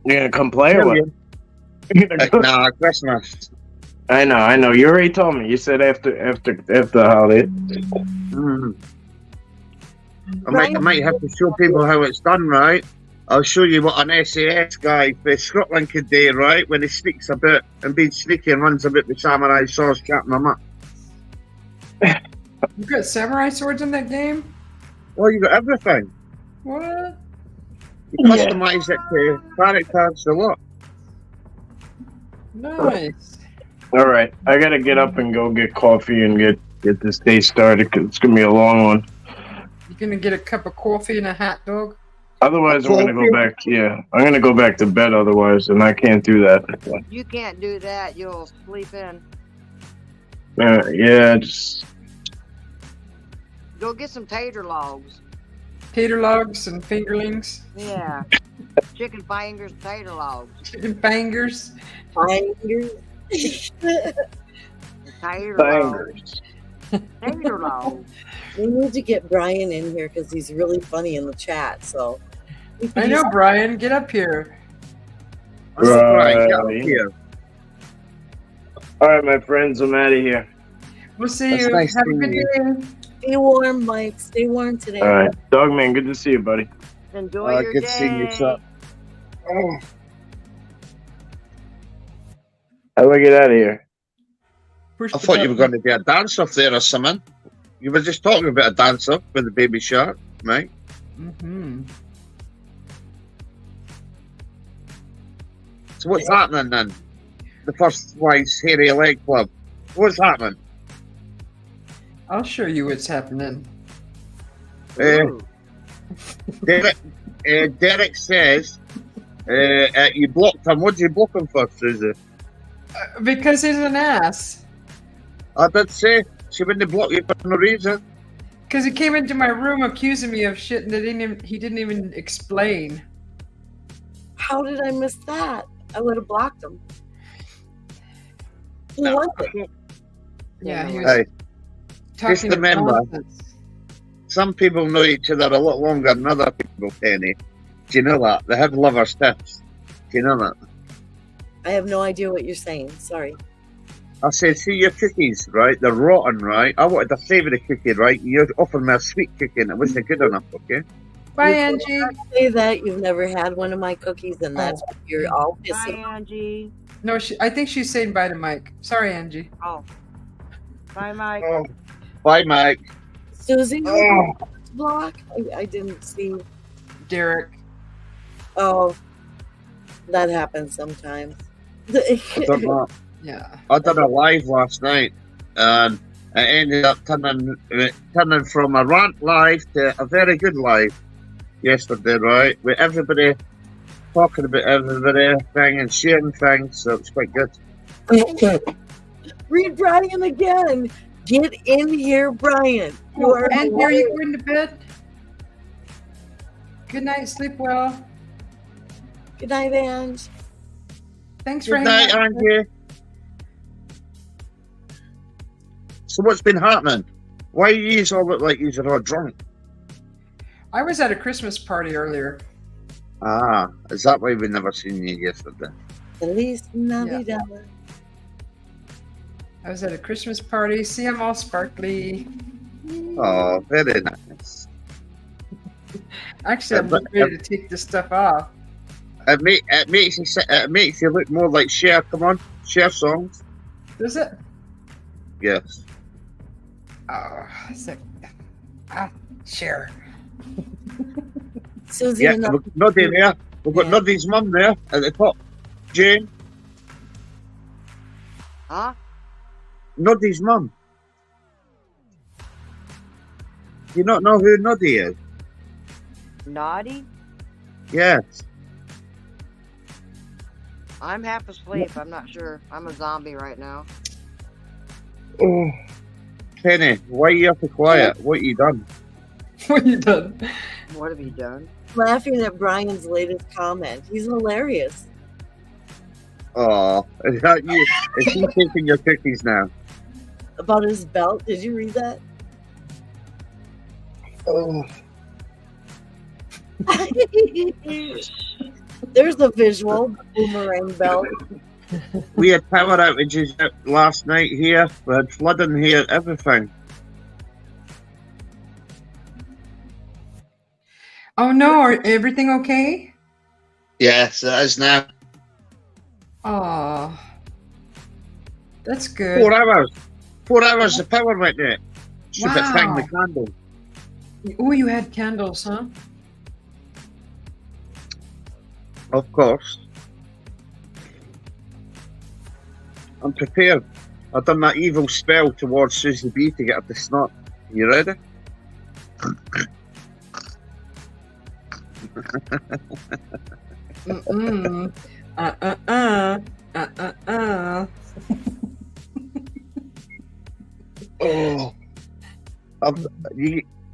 You're gonna come play or what? You're gonna go- Nah, Christmas. I know. You already told me. You said after the holiday. Mm. I might have to show people how it's done, right? I'll show you what an SAS guy for Scotland could do, right? When he sneaks about and being sneaky and runs about with samurai swords, chatting them up. You got samurai swords in that game? Well, you got everything. What? You customise it to characters a lot. Nice. All right, I gotta get up and go get coffee and get this day started 'cause it's gonna be a long one. You gonna get a cup of coffee and a hot dog? Otherwise, I'm gonna go back. Yeah, I'm gonna go back to bed. Otherwise, and I can't do that. You can't do that. You'll sleep in. Yeah, just Go get some tater logs. Tater logs and fingerlings, Yeah. Chicken fingers, tater logs. chicken fingers. Fingers. Tater logs. bangers. Tater logs. We need to get Brian in here because he's really funny in the chat. So I know, Brian. Get up here. Right, get up here. All right, my friends, I'm out of here. We'll see That's you. nice Have a seeing good you. day. Stay warm, Mike. Stay warm today. All right, Dogman, good to see you, buddy. Enjoy your Good day. seeing you, sir. Oh. How do I get out of here? Push I the thought you were button. going to do a dance off there or something. You were just talking about a dance off with the baby shark, right? Mm-hmm. So what's happening then? The First Wife's Hairy Leg Club. What's happening? I'll show you what's happening. Ooh. Derek says you blocked him. What did you block him for, Susie? Because he's an ass. I did say she wouldn't block you for no reason. Because he came into my room accusing me of shit and he didn't even explain. How did I miss that? I would have blocked him. He No. wants it. Yeah, he was Hey, talking remember. nonsense. some people know each other a lot longer than other people, Penny. Do you know that? They have lovers' tips. Do you know that? I have no idea what you're saying. Sorry. I said, see your cookies, right? They're rotten, right? I wanted a savoury cookie, right? You offered me a sweet cookie and it wasn't good enough, okay? Bye, You Angie. cannot say that you've never had one of my cookies, and that's what you're all Bye, pissing. Angie. No, I think she's saying bye to Mike. Sorry, Angie. Oh. Bye, Mike. Oh. Bye, Mike. Susie, Oh. block. I didn't see. Derek. Oh, that happens sometimes. I don't know. Yeah. I did a live last night and it ended up turning from a rant live to a very good live yesterday, right? With everybody talking about everything and sharing things, so it's quite good. Read Brian again. Get in here, Brian. You are And are you going to bed? Good night. Sleep well. Good night, Ange. Thanks for Good hanging night, out. Angie. So what's been happening? Why you all look like you're all drunk? I was at a Christmas party earlier. Ah, is that why we never seen you yesterday? Feliz Navidad. I was at a Christmas party. See, I'm all sparkly. Oh, very nice. Actually, I'm ready to take this stuff off. It makes you look more like Cher. Come on, Cher songs. Does it? Yes. Oh, it's like, share. Susie, Yeah, enough. we've got Noddy there. We've got Yeah. Noddy's mum there at the top. Jane, Huh? Noddy's mum. Do you not know who Noddy is? Naughty? Yes. I'm half asleep. I'm not sure. I'm a zombie right now. Oh, Penny, why are you up so quiet? What you done? What you done? What have you done? Laughing at Brian's latest comment. He's hilarious. Oh, is that you? Is he taking your cookies now? About his belt. Did you read that? Oh. There's the visual. Boomerang belt. We had power outages last night here. We had flooding here, everything. Oh no, are everything okay? Yes, it is now. Oh, that's good. 4 hours. 4 hours the power went out. Should have Wow. hang the candle. Oh, you had candles, huh? Of course. I'm prepared. I've done that evil spell towards Susie B to get her to snort. You ready? Mm-mm. Oh.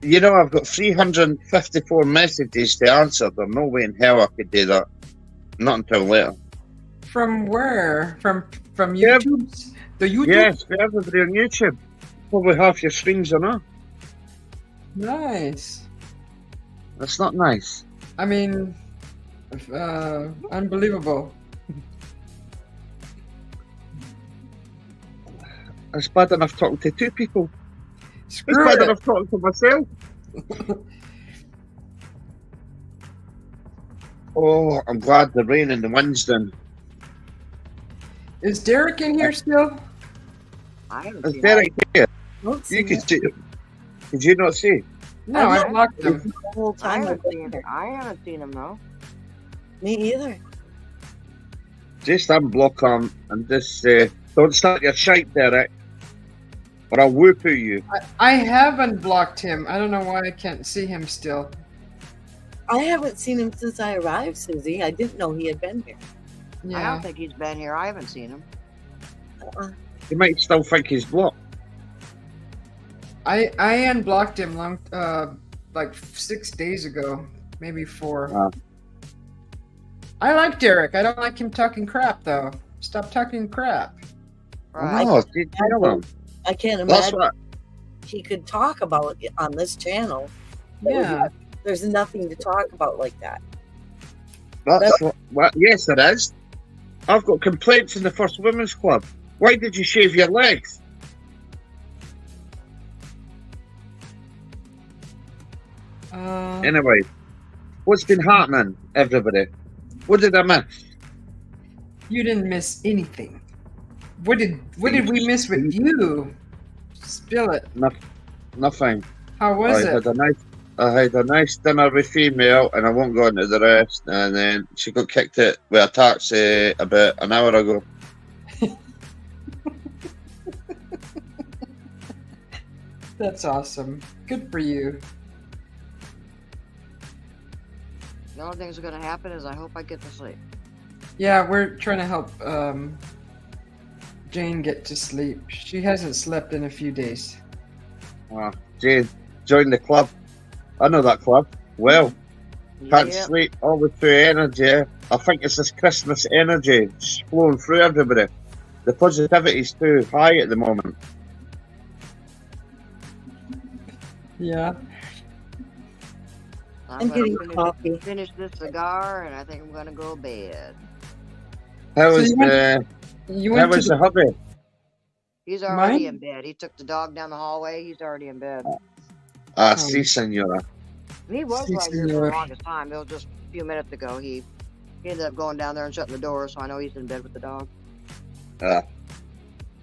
You know, I've got 354 messages to answer. There's no way in hell I could do that. Not until later. From where? From Yeah. YouTube? The YouTube? Yes, for everybody on YouTube. Probably half your streams are not. Nice. That's not nice. I mean, unbelievable. It's bad enough talking to two people. It's Screw bad it. enough talking to myself. Oh, I'm glad the rain and the wind's done. Is Derek in here still? I haven't Is seen Derek here? Don't see You could it. see it. Did you not see? No, I blocked him. The whole I time. haven't seen him. I haven't seen him though. Me either. Just unblock him and just don't start your shite, Derek. Or I'll whoop you. I haven't blocked him. I don't know why I can't see him still. I haven't seen him since I arrived, Susie. I didn't know he had been here. I Yeah. don't think he's been here. I haven't seen him. Uh-uh. You might still think he's blocked. I unblocked him like 6 days ago, maybe 4. Wow. I like Derek. I don't like him talking crap though. Stop talking crap. Right. Oh, did you know him? I can't That's imagine what. he could talk about it on this channel. Yeah. There's nothing to talk about like that. That's what. Yes, it is. I've got complaints in the First Women's Club. Why did you shave your legs? Anyway, what's been happening, everybody? What did I miss? You didn't miss anything. What did we miss with you? Spill it. Nothing. How was I it? had a nice dinner with female, and I won't go into the rest. And then she got kicked out with a taxi about an hour ago. That's awesome. Good for you. The only thing that's gonna happen is I hope I get to sleep. Yeah, we're trying to help Jane get to sleep. She hasn't slept in a few days. Jane, join the club. I know that club well. Can't Yep. sleep, all the true energy. I think it's this Christmas energy just flowing through everybody. The positivity's too high at the moment. Yeah. I'm gonna getting coffee. finish this cigar, and I think I'm gonna go to bed. How So is you the You how went to is the hubby? He's already Mine? in bed. He took the dog down the hallway. He's already in bed. Ah, si, senora. And he was Si, right here for senor. the longest time. It was just a few minutes ago. He ended up going down there and shutting the door, so I know he's in bed with the dog. Ah.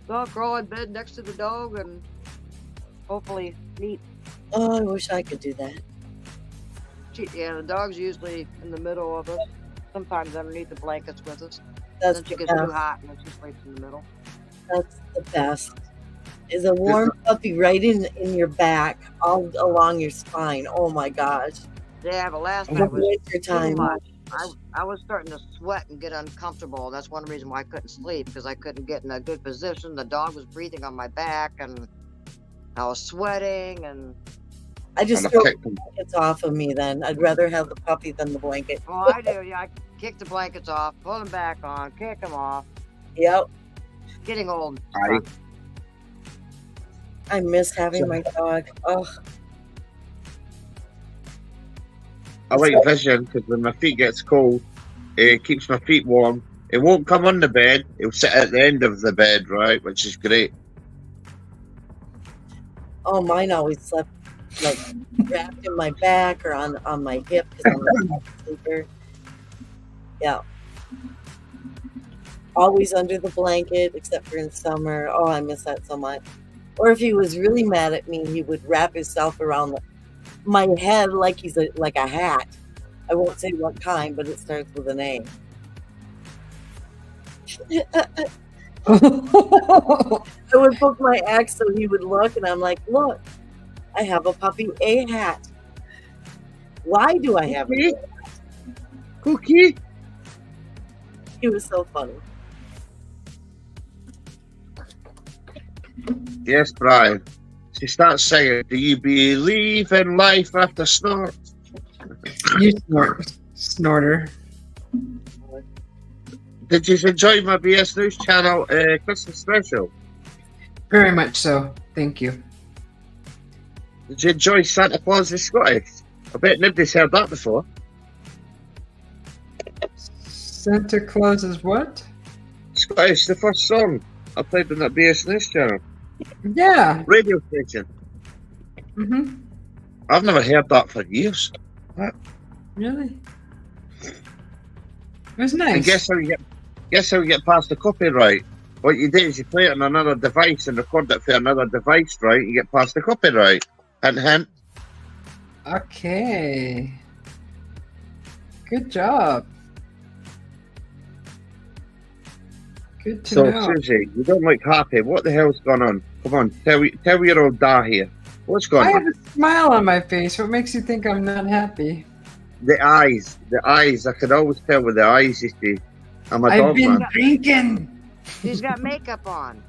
So I'll crawl in bed next to the dog and hopefully meet. Oh, I wish I could do that. Yeah, the dog's usually in the middle of us. Sometimes underneath the blankets with us. That's Then she the gets too best. hot and then she sleeps in the middle. That's the best. Is a warm puppy right in your back, all along your spine. Oh my gosh. Yeah, but last In night was winter too time. much. I was starting to sweat and get uncomfortable. That's one reason why I couldn't sleep, because I couldn't get in a good position. The dog was breathing on my back, and I was sweating, and I just And throw I the blankets off of me then. I'd rather have the puppy than the blanket. well, I do. Yeah, I kick the blankets off, pull them back on, kick them off. Yep. Getting old. Aye. I miss having my dog. Oh, I like Vision because when my feet gets cold, it keeps my feet warm. It won't come on the bed. It'll sit at the end of the bed, right, which is great. oh, mine always slept like wrapped in my back or on my hip because I'm a sleeper. Yeah. Always under the blanket, except for in summer. Oh, I miss that so much. Or if he was really mad at me, he would wrap himself around my head like he's like a hat. I won't say what kind, but it starts with an A. I would poke my axe so he would look, and I'm like, look, I have a puppy A hat. Why do I have it? Cookie? He was so funny. Yes, Brian. She starts saying, do you believe in life after snort? You snorter. Did you enjoy my BS News channel Christmas special? Very much so. Thank you. Did you enjoy Santa Claus is Scottish? I bet nobody's heard that before. Santa Claus is what? Scottish, the first song I played on that BS News channel. Yeah. Radio station. Mm-hmm. I've never heard that for years. Really? It was nice. And guess how you get past the copyright? What you do is you play it on another device and record it for another device, right? You get past the copyright. Hint, hint. Okay. Good job. Good to So, know. Susie, you don't look happy. What the hell's going on? Come on, tell your old da here. What's going I on? have a smile on my face. What makes you think I'm not happy? The eyes. I can always tell with the eyes, you see. I'm a I've dog been man. drinking. She's got makeup on.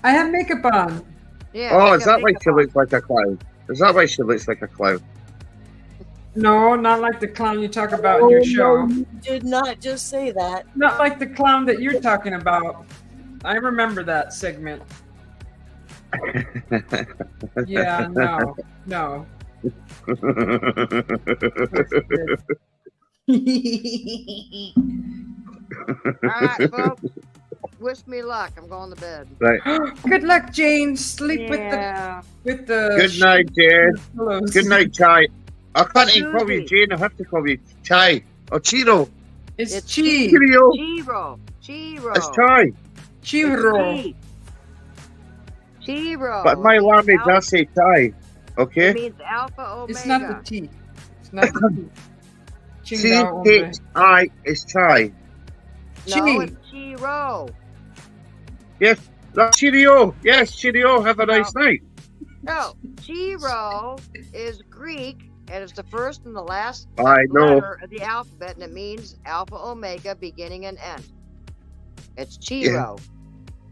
I have makeup on. Yeah. Oh, she's is got that why makeup she on. looks like a clown? Is that why she looks like a clown? No, not like the clown you talk about in your show. No, you did not just say that. Not like the clown that you're talking about. I remember that segment. Yeah, no. All right, folks. Wish me luck. I'm going to bed. Right. Good luck, Jane. Sleep Yeah. with the Good night, Jane. pillows. Good night, Chai. I can't even call you Susie. Jane. I have to call you Chai or Chiro. It's It's Chi. Cheerio. Chiro. Chiro. It's Chai. Chiro. Chiro. But my language, I say Chai. It Okay? means alpha omega. It's not the T. It's not the T. C-H-I is Chai. No, Chi. it's Chiro. That's Cheerio. Yes, Cheerio. Have a nice night. No, Chiro is Greek, and it's the first and the last I know. letter of the alphabet, and it means alpha omega, beginning and end. It's Chiro.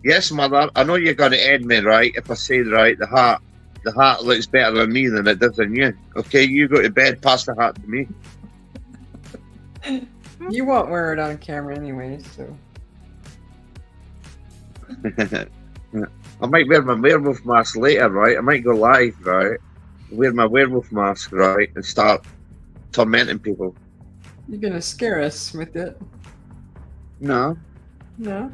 Yes, mother. I know you're going to end me, right? If I say right, the heart looks better on me than it does on you. Okay, you go to bed, pass the heart to me. You won't wear it on camera anyway, so. I might wear my werewolf mask later, right? I might go live, right? Wear my werewolf mask, right? And start tormenting people. You're gonna scare us with it. No. No?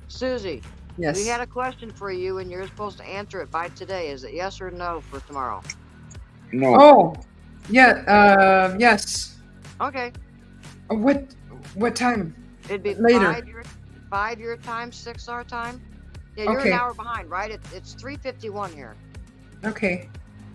Susie, Yes. we had a question for you, and you're supposed to answer it by today. Is it yes or no for tomorrow? No. Oh, yeah. Yes. Okay. What time? It'd be Later. 5 your time, 6 our time. Yeah, you're Okay. an hour behind, right? It's 3:51 here. Okay.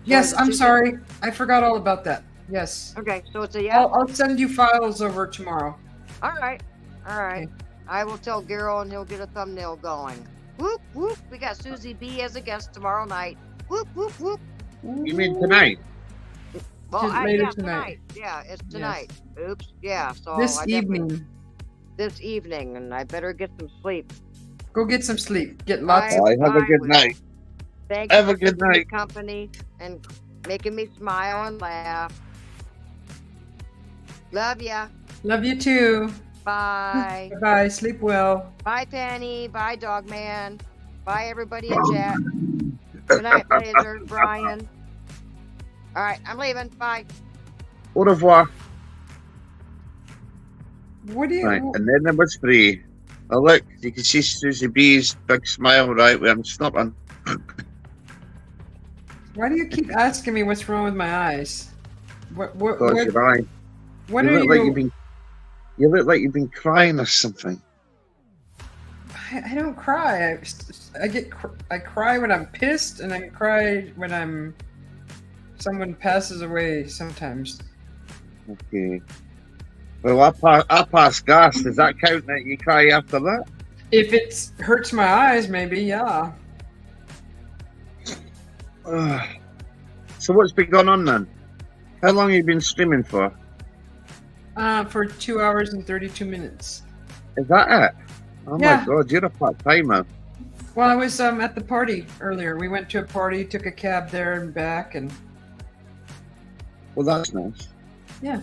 Yes, it's I'm 2:50. sorry. I forgot all about that. Yes. Okay, so it's a yes. I'll send you files over tomorrow. All right. Okay. I will tell Garo, and he'll get a thumbnail going. Whoop whoop. We got Susie B as a guest tomorrow night. Whoop whoop whoop. You mean tonight? Well, Just later yeah, tonight. Yeah, it's tonight. Oops. Yeah. So This I definitely- evening. This evening, and I better get some sleep. Go get some sleep. Get lots Bye. of. All right, have a good Bye. night. Thank Have you a good for your night. company and making me smile and laugh. Love ya. Love you too. Bye. Bye. Sleep well. Bye, Penny. Bye, Dogman. Bye, everybody in chat. Good night, Laser. Brian. All right, I'm leaving. Bye. Au revoir. What do you? Right, and then number 3. Oh, look, you can see Susie B's big smile, right, where I'm stopping. Why do you keep asking me what's wrong with my eyes? What? Close your eye. What you are look like you? you look like you've been crying or something. I don't cry. I cry when I'm pissed, and I cry when someone passes away. Sometimes. Okay. Well, I pass gas. Does that count that you cry after that? If it hurts my eyes, maybe, yeah. So what's been going on then? How long have you been streaming for? For 2 hours and 32 minutes. Is that it? Oh Yeah. my god, you're a part-timer. Well, I was at the party earlier. We went to a party, took a cab there and back, and Well, that's nice. yeah.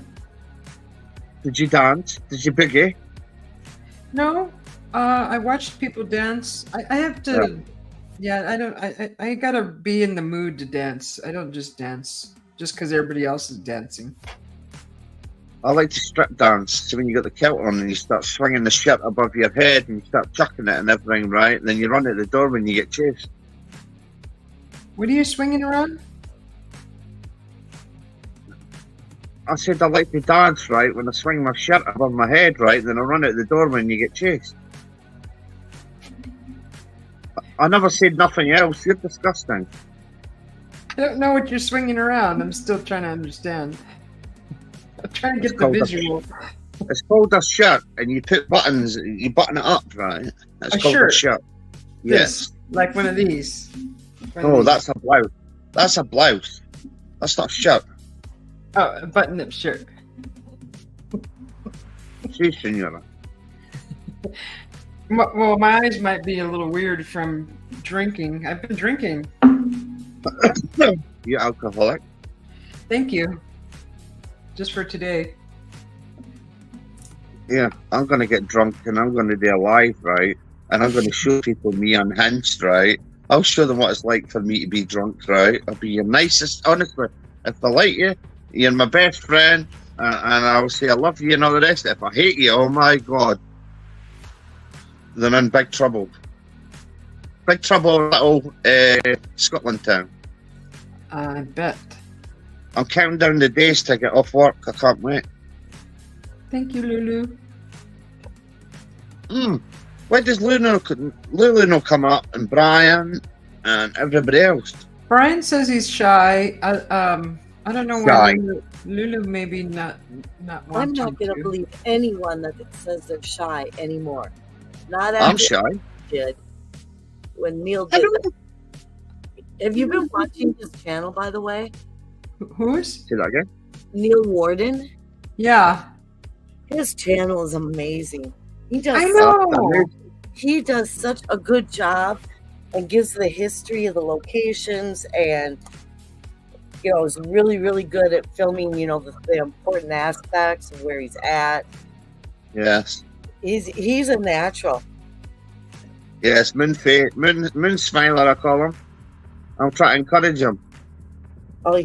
Did you dance? Did you boogie? No, I watched people dance. I have to. Yeah, I don't. I gotta be in the mood to dance. I don't just dance just because everybody else is dancing. I like to strip dance. So when you got the kilt on and you start swinging the shirt above your head and you start chucking it and everything, right? And then you run out the door when you get chased. What are you swinging around? I said I like to dance, right? When I swing my shirt above my head, right? Then I run out the door when you get chased. I never said nothing else. You're disgusting. I don't know what you're swinging around. I'm still trying to understand. I'm trying to It's get the called a- visual. It's called a shirt, and you put buttons. You button it up, right? It's A called shirt. a shirt. This, Yes. like one of these. One of Oh, these. that's a blouse. That's a blouse. That's not a shirt. Oh, a button-up shirt. Si, senora. Well, my eyes might be a little weird from drinking. I've been drinking. You alcoholic. Thank you. Just for today. Yeah, I'm gonna get drunk and I'm gonna do a live, right? And I'm gonna show people me unhinged, right? I'll show them what it's like for me to be drunk, right? I'll be your nicest, honestly. If I like you, you're my best friend, and I'll say I love you and all the rest. If I hate you, oh my god, then I'm in big trouble. Big trouble, little Scotland town. I bet. I'm counting down the days to get off work. I can't wait. Thank you, Lulu. Why does Lulu no come up, and Brian and everybody else? Brian says he's shy. I don't know Shy. why Lulu maybe not I'm wanting not going to to. believe anyone that says they're shy anymore. Not I'm after shy. did when Neil I did don't that. Have you been watching his channel, by the way? Who's? Say that again. Neil Warden. Yeah, His channel is amazing. He does. I know. He does such a good job and gives the history of the locations, and you know, is really, really good at filming, you know, the important aspects of where he's at. Yes. He's a natural. Yes, Moon Smiler, I call him. I'll try to encourage him. Oh, I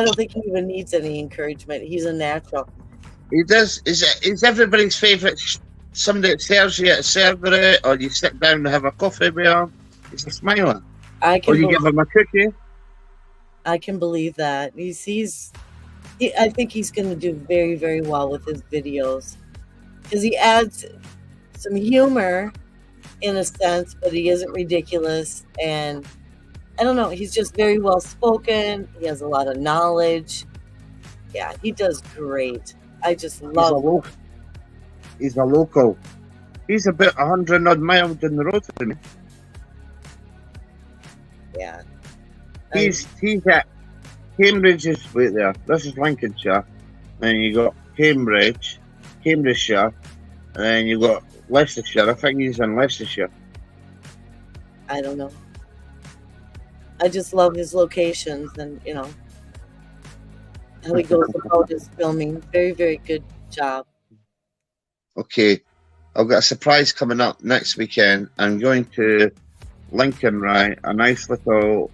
don't think he even needs any encouragement. He's a natural. He does. Is everybody's favourite somebody that serves you at a server, or you sit down and have a coffee with him? He's a smiler. Or you give him a cookie. I can believe that. I think he's going to do very, very well with his videos because he adds some humor in a sense, but he isn't ridiculous. And I don't know, he's just very well spoken. He has a lot of knowledge. Yeah, he does great. I just love him. He's a local. He's about 100 odd miles down the road from me. Yeah. He's at Cambridge is right there. This is Lincolnshire. Then you got Cambridgeshire, and then you got Leicestershire. I think he's in Leicestershire. I don't know. I just love his locations and, you know, how he goes about his filming. Very, very good job. Okay. I've got a surprise coming up next weekend. I'm going to Lincoln, right? A nice little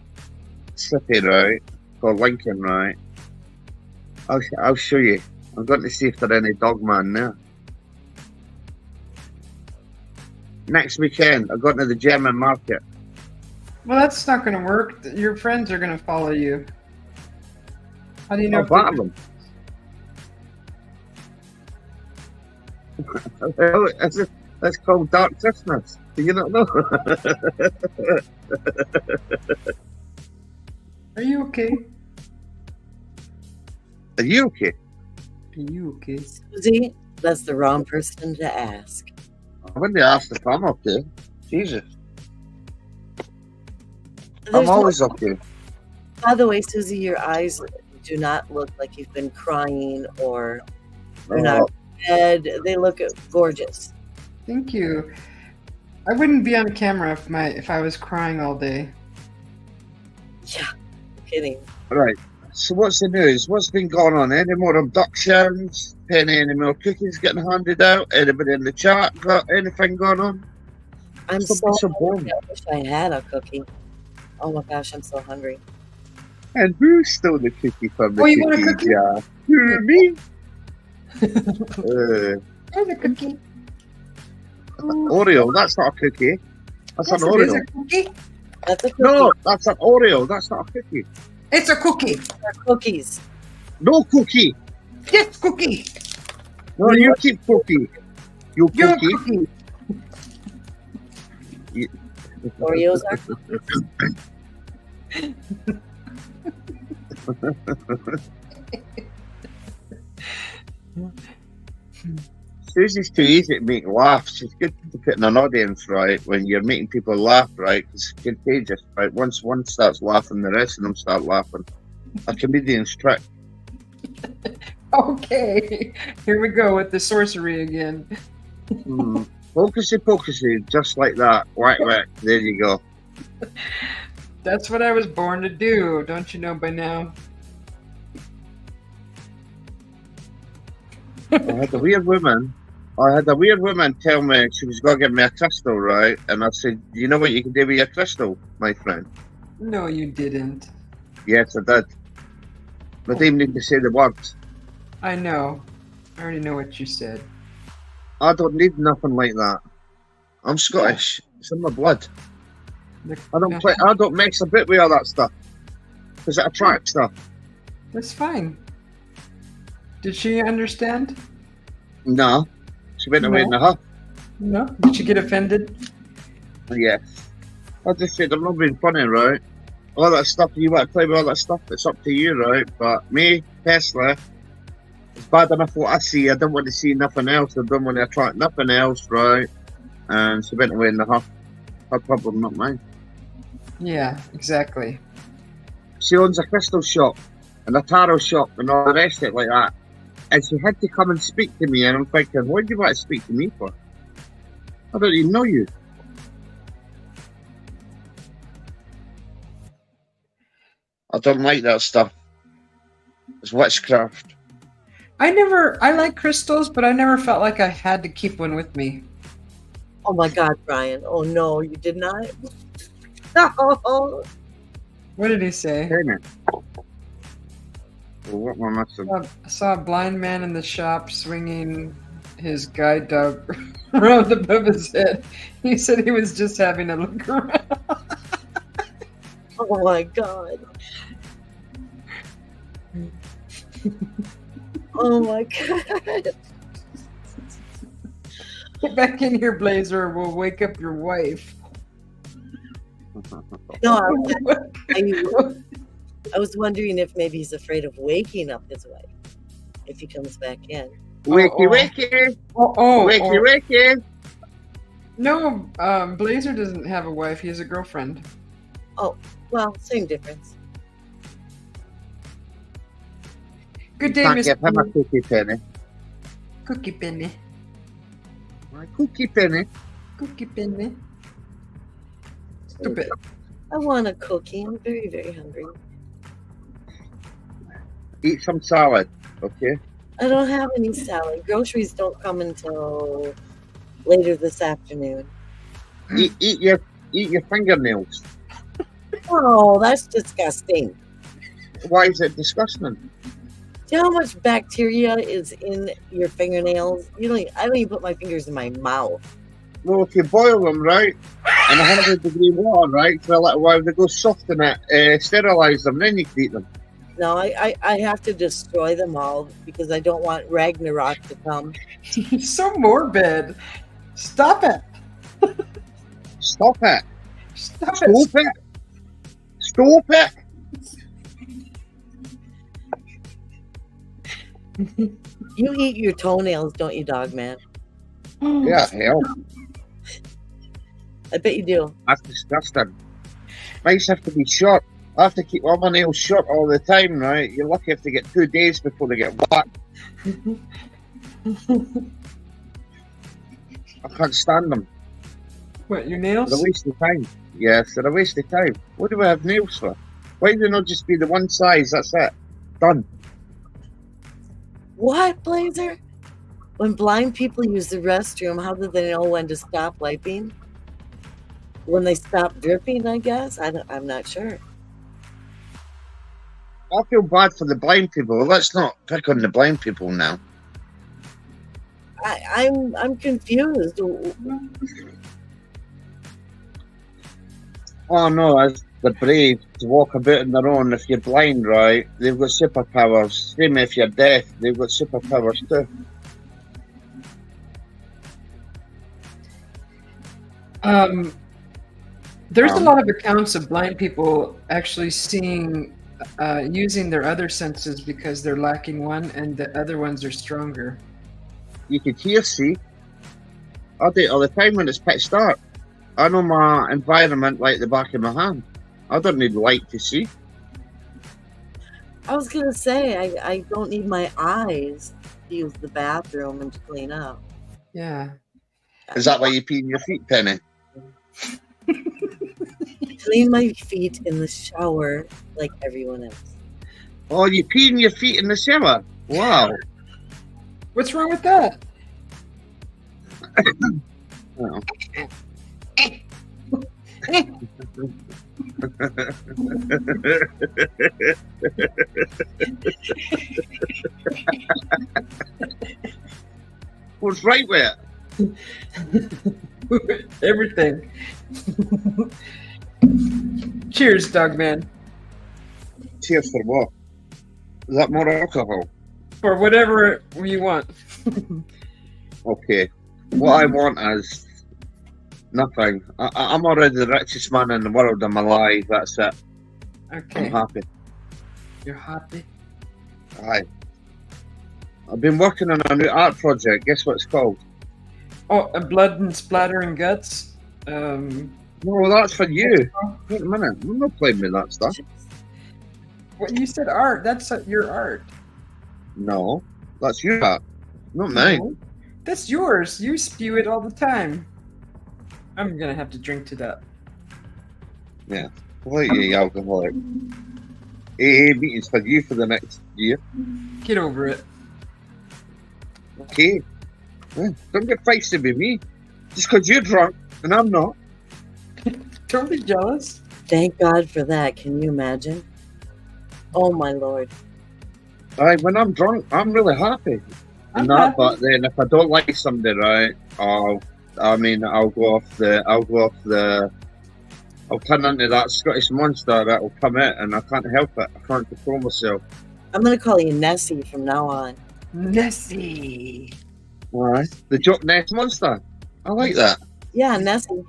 city, right? Called Lincoln, right? I'll show you. I'm going to see if there are any dogman there. Next weekend, I'm going to the German market. Well, that's not going to work. Your friends are going to follow you. How do you know? Them. That's called Dark Christmas. Do you not know? Are you okay? Are you okay? Are you okay? Susie, that's the wrong person to ask. I wouldn't ask if I'm okay. Jesus. There's I'm always okay. By the way, Susie, your eyes do not look like you've been crying or they're not red. They look gorgeous. Thank you. I wouldn't be on camera if I was crying all day. Yeah, kidding. All right. So what's the news? What's been going on? Any more abductions? Any more cookies getting handed out? Anybody in the chat got anything going on? I'm so boring. I wish I had a cookie. Oh my gosh, I'm so hungry. And who stole the cookie from the you want a cookie cookie? jar? Me? Here's a cookie. Oreo, that's not a cookie. That's Yes, an it is Oreo. a cookie. That's a cookie. No, that's an Oreo. That's not a cookie. It's a cookie. They're cookies. No cookie. Yes, cookie. No, you keep cookie. You You're a cookie. cookie. Oreos are cookies. Susie's too easy to make laugh. She's good to put in an audience, right? When you're making people laugh, right? It's contagious, right? Once one starts laughing, the rest of them start laughing. A comedian's trick. Okay, here we go with the sorcery again. Focusy pocusy, just like that. Whack whack. There you go. That's what I was born to do. Don't you know by now? I had a weird woman tell me she was going to give me a crystal, right? And I said, "You know what you can do with your crystal, my friend?" No, you didn't. Yes, I did. But they need to say the words. I know. I already know what you said. I don't need nothing like that. I'm Scottish. It's in my blood. I don't mix a bit with all that stuff because it attracts stuff. That's fine. Did she understand? No, she went away in the huff. No. Did she get offended? Yes. I just said I'm not being funny, right? All that stuff you want to play with, all that stuff. It's up to you, right? But me personally, it's bad enough what I see. I don't want to see nothing else. I don't want to attract nothing else, right? And she went away in the huff. Her problem, not mine. Yeah, exactly. She owns a crystal shop and a tarot shop and all the rest of it like that. And she had to come and speak to me, and I'm thinking, what do you want to speak to me for? I don't even know you. I don't like that stuff. It's witchcraft. I like crystals, but I never felt like I had to keep one with me. Oh my God, Brian. Oh no, you did not? No. What did he say? Penny. Well, what am I missing? I saw a blind man in the shop swinging his guide dog around above his head. He said he was just having a look around. Oh my God. Oh my God. Get back in here, Blazer. We'll wake up your wife. No, I was wondering if maybe he's afraid of waking up his wife if he comes back in. Wakey, wakey. Wakey, wakey. No, Blazer doesn't have a wife. He has a girlfriend. Oh, well, same difference. Good day, Can't Miss give him a cookie penny. Cookie Penny. My cookie penny. Cookie Penny. Stupid. I want a cookie. I'm very, very hungry. Eat some salad, okay? I don't have any salad. Groceries don't come until later this afternoon. Eat your fingernails. Oh, that's disgusting. Why is it disgusting? Do you know how much bacteria is in your fingernails? I don't even put my fingers in my mouth. Well, if you boil them, right, in 100-degree water, right, for a little while, they go soft in it, sterilize them, then you can eat them. No, I have to destroy them all because I don't want Ragnarok to come. So morbid. Stop it. Stop it. Stop Stop it. it. Stop it. You eat your toenails, don't you, dog man? Yeah, hell. I bet you do. That's disgusting. Mice have to be short. I have to keep all my nails short all the time, right? You're lucky if they get 2 days before they get whacked. I can't stand them. What, your They're nails? a waste of time. Yes, they're a waste of time. What do we have nails for? Why do they not just be the one size? That's it. Done. What, Blazer? When blind people use the restroom, how do they know when to stop wiping? When they stop dripping, I guess? I'm not sure. I feel bad for the blind people. Let's not pick on the blind people now. I'm confused. Oh no, as the brave to walk about on their own. If you're blind, right, they've got superpowers. Same if you're deaf, they've got superpowers too. There's a lot of accounts of blind people actually seeing, using their other senses because they're lacking one, and the other ones are stronger. You could hear, see. I do it all the time when it's pitch dark. I know my environment like the back of my hand. I don't need light to see. I was going to say, I don't need my eyes to use the bathroom and to clean up. Yeah. Is that why you pee in your feet, Penny? Clean my feet in the shower like everyone else. Oh, you pee in your feet in the shower? Wow. What's wrong with that? Oh. What's right with it? Everything. Cheers, Dogman. Cheers for what? Is that more alcohol? For whatever you want. Okay. What I want is nothing. I'm already the richest man in the world in my life. That's it. Okay. I'm happy. You're happy? Aye. I've been working on a new art project. Guess what it's called? Oh, Blood and Splatter and Guts. No, that's for you. Wait a minute. I'm not playing with that stuff. What you said art. That's your art. No, that's your art. Not mine. No, that's yours. You spew it all the time. I'm gonna have to drink to that. Yeah. Well, you alcoholic. AA meetings for you for the next year. Get over it. Okay. Don't get feisty with me. Just because you're drunk and I'm not. Don't be jealous. Thank God for that. Can you imagine? Oh my Lord. When I'm drunk, I'm really happy. I'm Not, happy. but then if I don't like somebody, right, I'll turn into that Scottish monster that'll come out, and I can't help it. I can't control myself. I'm gonna call you Nessie from now on. Nessie. Alright. The Jock Ness monster. I like that. Yeah, Nessie.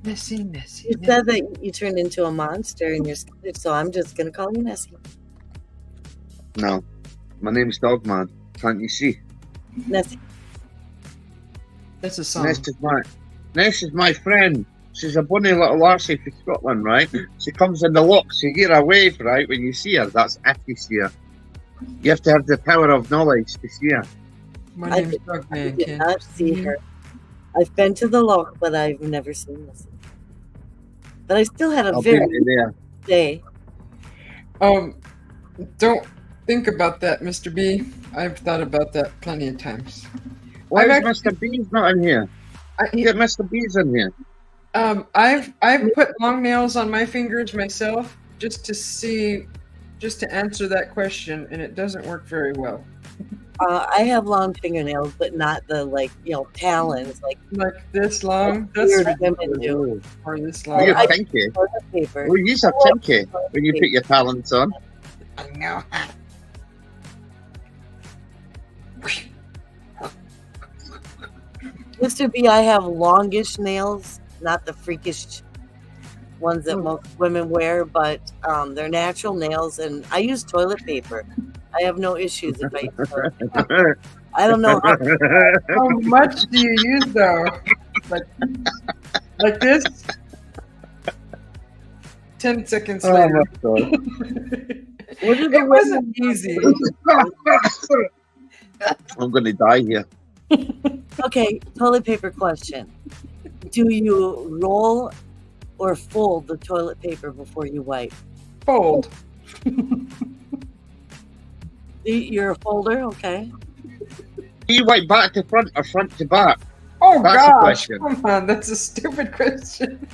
Nessie. You said that you turned into a monster and you're scared, so I'm just gonna call you Nessie. No. My name's Dogman. Can't you see? Nessie. That's a song. Ness is my friend. She's a bunny little lassie from Scotland, right? She comes in the locks. You hear a wave, right? When you see her, that's if you see her. You have to have the power of knowledge to see her. My I name's did Dogman. not see her. I've been to the loch, but I've never seen Nessie. But I still had a I'll be very there. good day. Don't think about that, Mr. B. I've thought about that plenty of times. Why I've is Mr. B's not in here? Get Mr. B's in here. I've put long nails on my fingers myself just to answer that question, and it doesn't work very well. I have long fingernails, but not the talons, like this long. That's weird women do. or this Oh, long. you're pinky. Toilet paper. Oh, you're pinky when you put your talents on. I know. Mr. B, I have longish nails, not the freakish ones that most women wear, but they're natural nails, and I use toilet paper. I have no issues if I use toilet paper. I don't know how. How much do you use though? Like this? 10 seconds Oh later. my God. What are the It wasn't easy. I'm going to die here. Okay, toilet paper question. Do you roll or fold the toilet paper before you wipe? Fold. You're a folder, okay? Do you wipe back to front or front to back? Oh That's the gosh! question. Come on, that's a stupid question.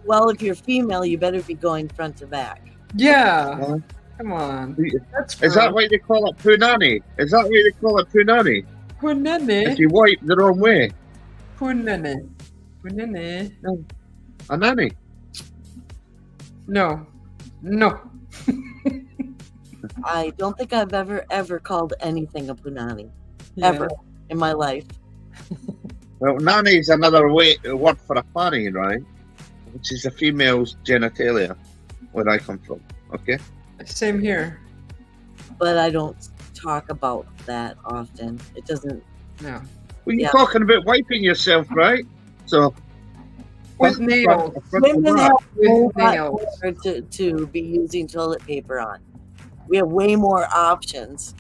Well, if you're female, you better be going front to back. Yeah. Huh? Come on. That's Is that why they call it punani? Is that why they call it punani? Punene? If you wipe the wrong way. Punene. Punene. A nanny. No. No. I don't think I've ever called anything a punani. Yeah. Ever in my life. Well, nanny is another word for a fanny, right? Which is a female's genitalia, where I come from. Okay? Same here. But I don't talk about that often. It doesn't. No. Well, you're Yeah. talking about wiping yourself, right? So, With nails. Women have With a lot nails. more to be using toilet paper on. We have way more options.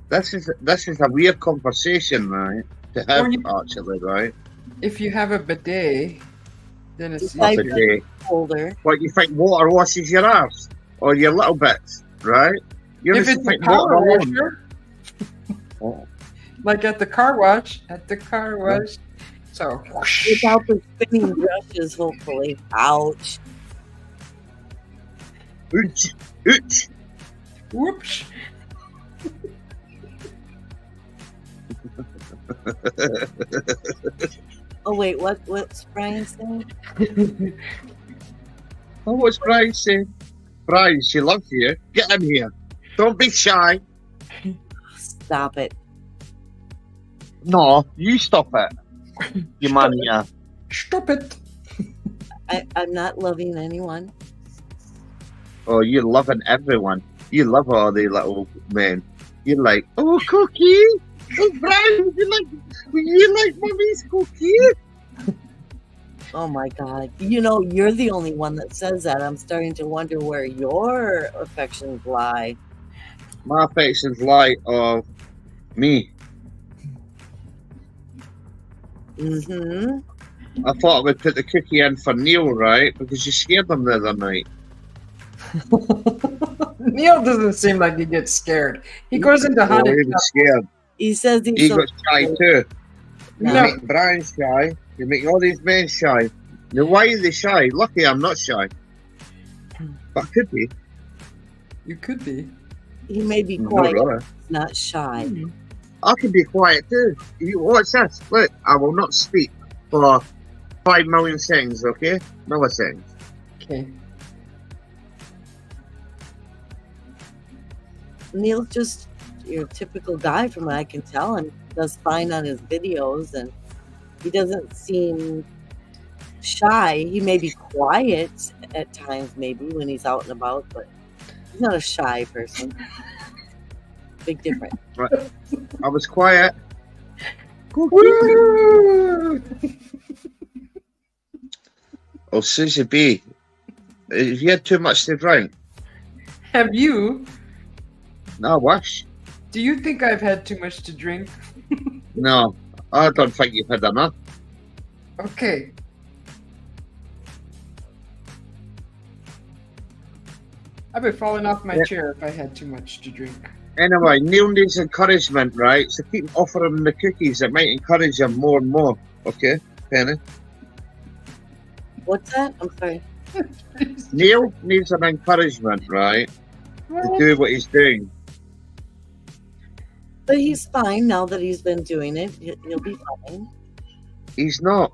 This is a weird conversation, right? To have, Or you- actually, right? If you have a bidet, then it's Besides Not a day. Folder. What you think water washes your arse or your little bits, right? You if just it's a think power water alone. washer, Oh. like at the car wash, So, whoosh. Without the spinning brushes, hopefully. Ouch. Ooch, ooch. Whoops. Oh wait, what's Brian saying? Oh, what's Brian saying? Brian, she loves you. Get in here. Don't be shy. Stop it. No, you stop it. You man, yeah. Stop it. I'm not loving anyone. Oh, you're loving everyone. You love all the little men. You're like, oh, cookie. Oh, Brian, you like mommy's cookie? Oh my God. You know, you're the only one that says that. I'm starting to wonder where your affections lie. My affections lie of me. Mm-hmm. I thought I would put the cookie in for Neil, right? Because you scared him the other night. Neil doesn't seem like he gets scared. He goes into Oh, hunting. he was scared. He says he's He so got shy too. You No. make Brian shy. You make all these men shy. Now, why are they shy? Lucky I'm not shy. But I could be. You could be. he may be Not quiet, really. not shy. I can be quiet too. What's this? Look, I will not speak for 5 million seconds, okay? Milliseconds. Okay. Neil's just your typical guy from what I can tell, and does fine on his videos, and he doesn't seem shy. He may be quiet at times, maybe when he's out and about, but he's not a shy person. Big difference. I was quiet. Woo! Oh, Susie B, if you had too much to drink, Have you? no, wish. Do you think I've had too much to drink? No, I don't think you've had enough. Okay. I'd be falling off my chair if I had too much to drink. Anyway, Neil needs encouragement, right? So keep offering him the cookies. It might encourage him more and more. Okay, Penny? What's that? I'm sorry. Neil needs an encouragement, right? To do what he's doing. But he's fine now that he's been doing it. He'll be fine. He's not.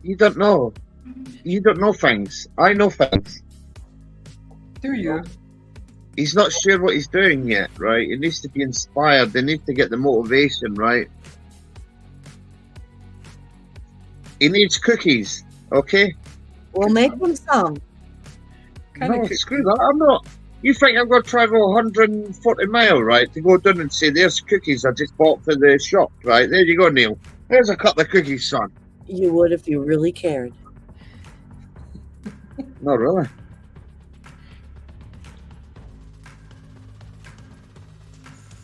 You don't know. You don't know things. I know things. Do you? He's not sure what he's doing yet, right? He needs to be inspired. They need to get the motivation, right? He needs cookies, okay? We'll make him some. No, screw that. I'm not. You think I'm going to travel 140 miles, right, to go down and say, there's cookies I just bought for the shop, right? There you go, Neil. There's a couple of cookies, son. You would if you really cared. Not really.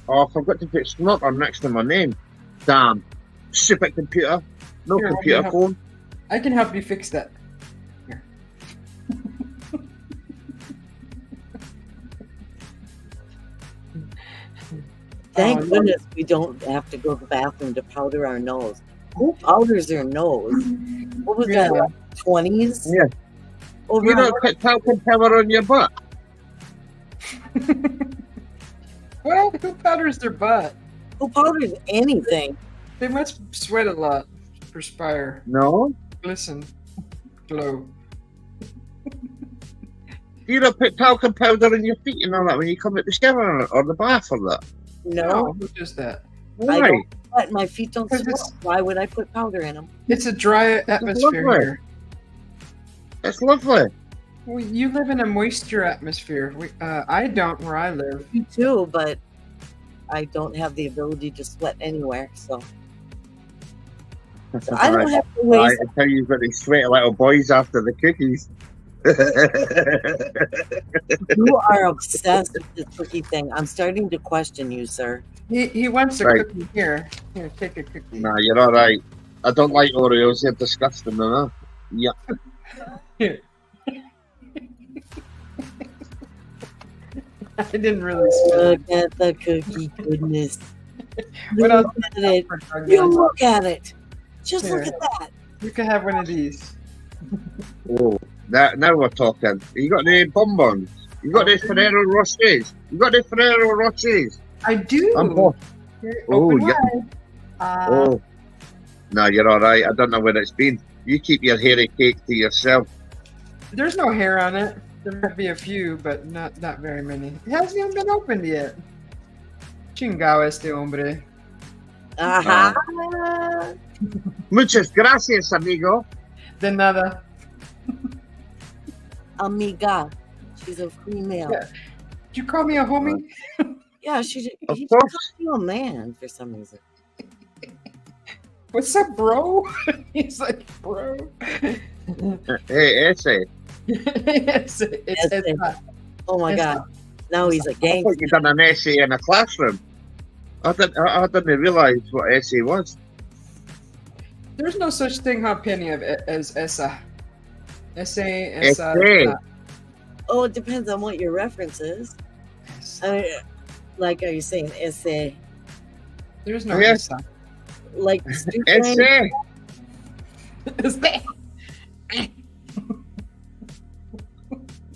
Oh, I forgot to put Snot on next to my name. Damn. Stupid computer. No Here, computer help. phone. I can help you fix that. Here. Thank Oh, no. goodness we don't have to go to the bathroom to powder our nose. Who powders their nose? What was Yeah. that? 20s? Yeah. Over You don't put talcum powder on your butt. Well, who powders their butt? who powders anything? They must sweat a lot, perspire, No. glisten, glow. You don't put talcum powder on your feet and all that when you come out the shower or the bath or that. No, Who does that? I Why? don't. But my feet don't Because sweat. it's- Why would I put powder in them? It's a dry atmosphere lovely. here. It's lovely. Well, you live in a moisture atmosphere. I don't where I live. Me too, but I don't have the ability to sweat anywhere. So I don't have to Right, waste. I tell you, you've got these sweaty little boys after the cookies. You are obsessed with this cookie thing. I'm starting to question you, sir. He wants a Right. cookie here. Here, take a cookie. Nah, you're all right. I don't like Oreos. They're disgusting, enough. Yeah. Here. I didn't really spell it. Look at the cookie goodness. What else? Look at it. You look at it. Just look Here. at that. You can have one of these. Oh, now we're talking. You got the bonbons. You got the Ferrero Rochers. You got the Ferrero Rochers. I do. I'm poor. Here, Oh, open yeah. wide. Oh. No, you're all right. I don't know where it's been. You keep your hairy cake to yourself. There's no hair on it. There might be a few, but not very many. It hasn't even been opened yet. Chingao este hombre. Aha. Muchas gracias, amigo. De nada. Amiga. She's a female. Yeah. Did you call me a homie? Yeah, Of he just course. calls you a man for some reason. What's up, bro? He's like, bro. Hey, Essay. it's Essay. not. Oh my It's god. Now he's a I gangster. thought you'd done an essay in a classroom. I didn't realise what essay was. There's no such thing, huh, Penny, as esa. Essay, esa. Essay. Oh, it depends on what your reference is. Like, are you saying ese? There's no Yes. esa. Like stew It's pan? Ese.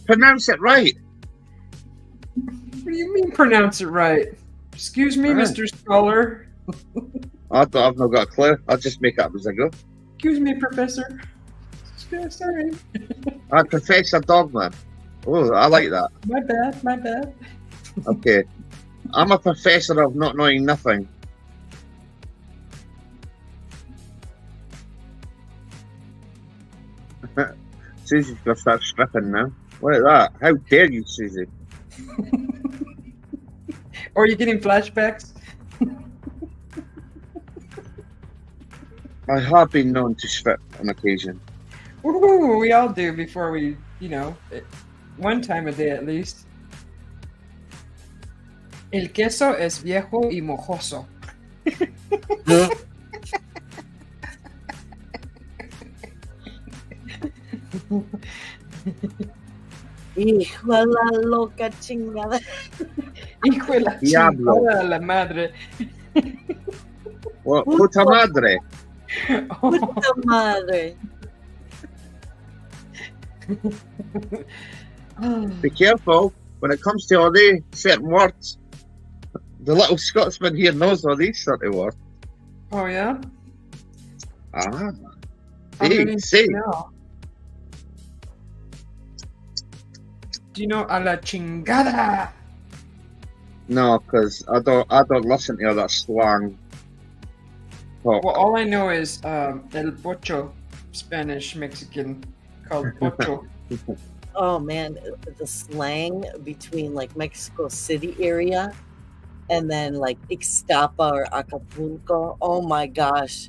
pronounce it right. What do you mean pronounce it right? Excuse me, Right. Mr. Scholar. I've not got a clue. I'll just make it up as I go. Excuse me, Professor. Sorry. I Professor Dogman. Oh, I like that. My bad, my bad. Okay. I'm a professor of not knowing nothing. Susie's gonna start stripping now. Look at that. How dare you, Susie? Or are you getting flashbacks? I have been known to strip on occasion. Ooh, we all do before we, one time a day at least. El queso es viejo y mojoso. Hijo de la loca chingada. Hijo de la Diablo. chingada de la madre. Well, puta madre. Puta madre. Be careful when it comes to all these certain words. The little Scotsman here knows all these sort of words. Oh, yeah? Ah. How many See. do you know? Do you know a la chingada? No, because I don't listen to all that slang. Talk. Well, all I know is el pocho, Spanish Mexican, called pocho. Oh man, the slang between like Mexico City area and then like Ixtapa or Acapulco. Oh my gosh.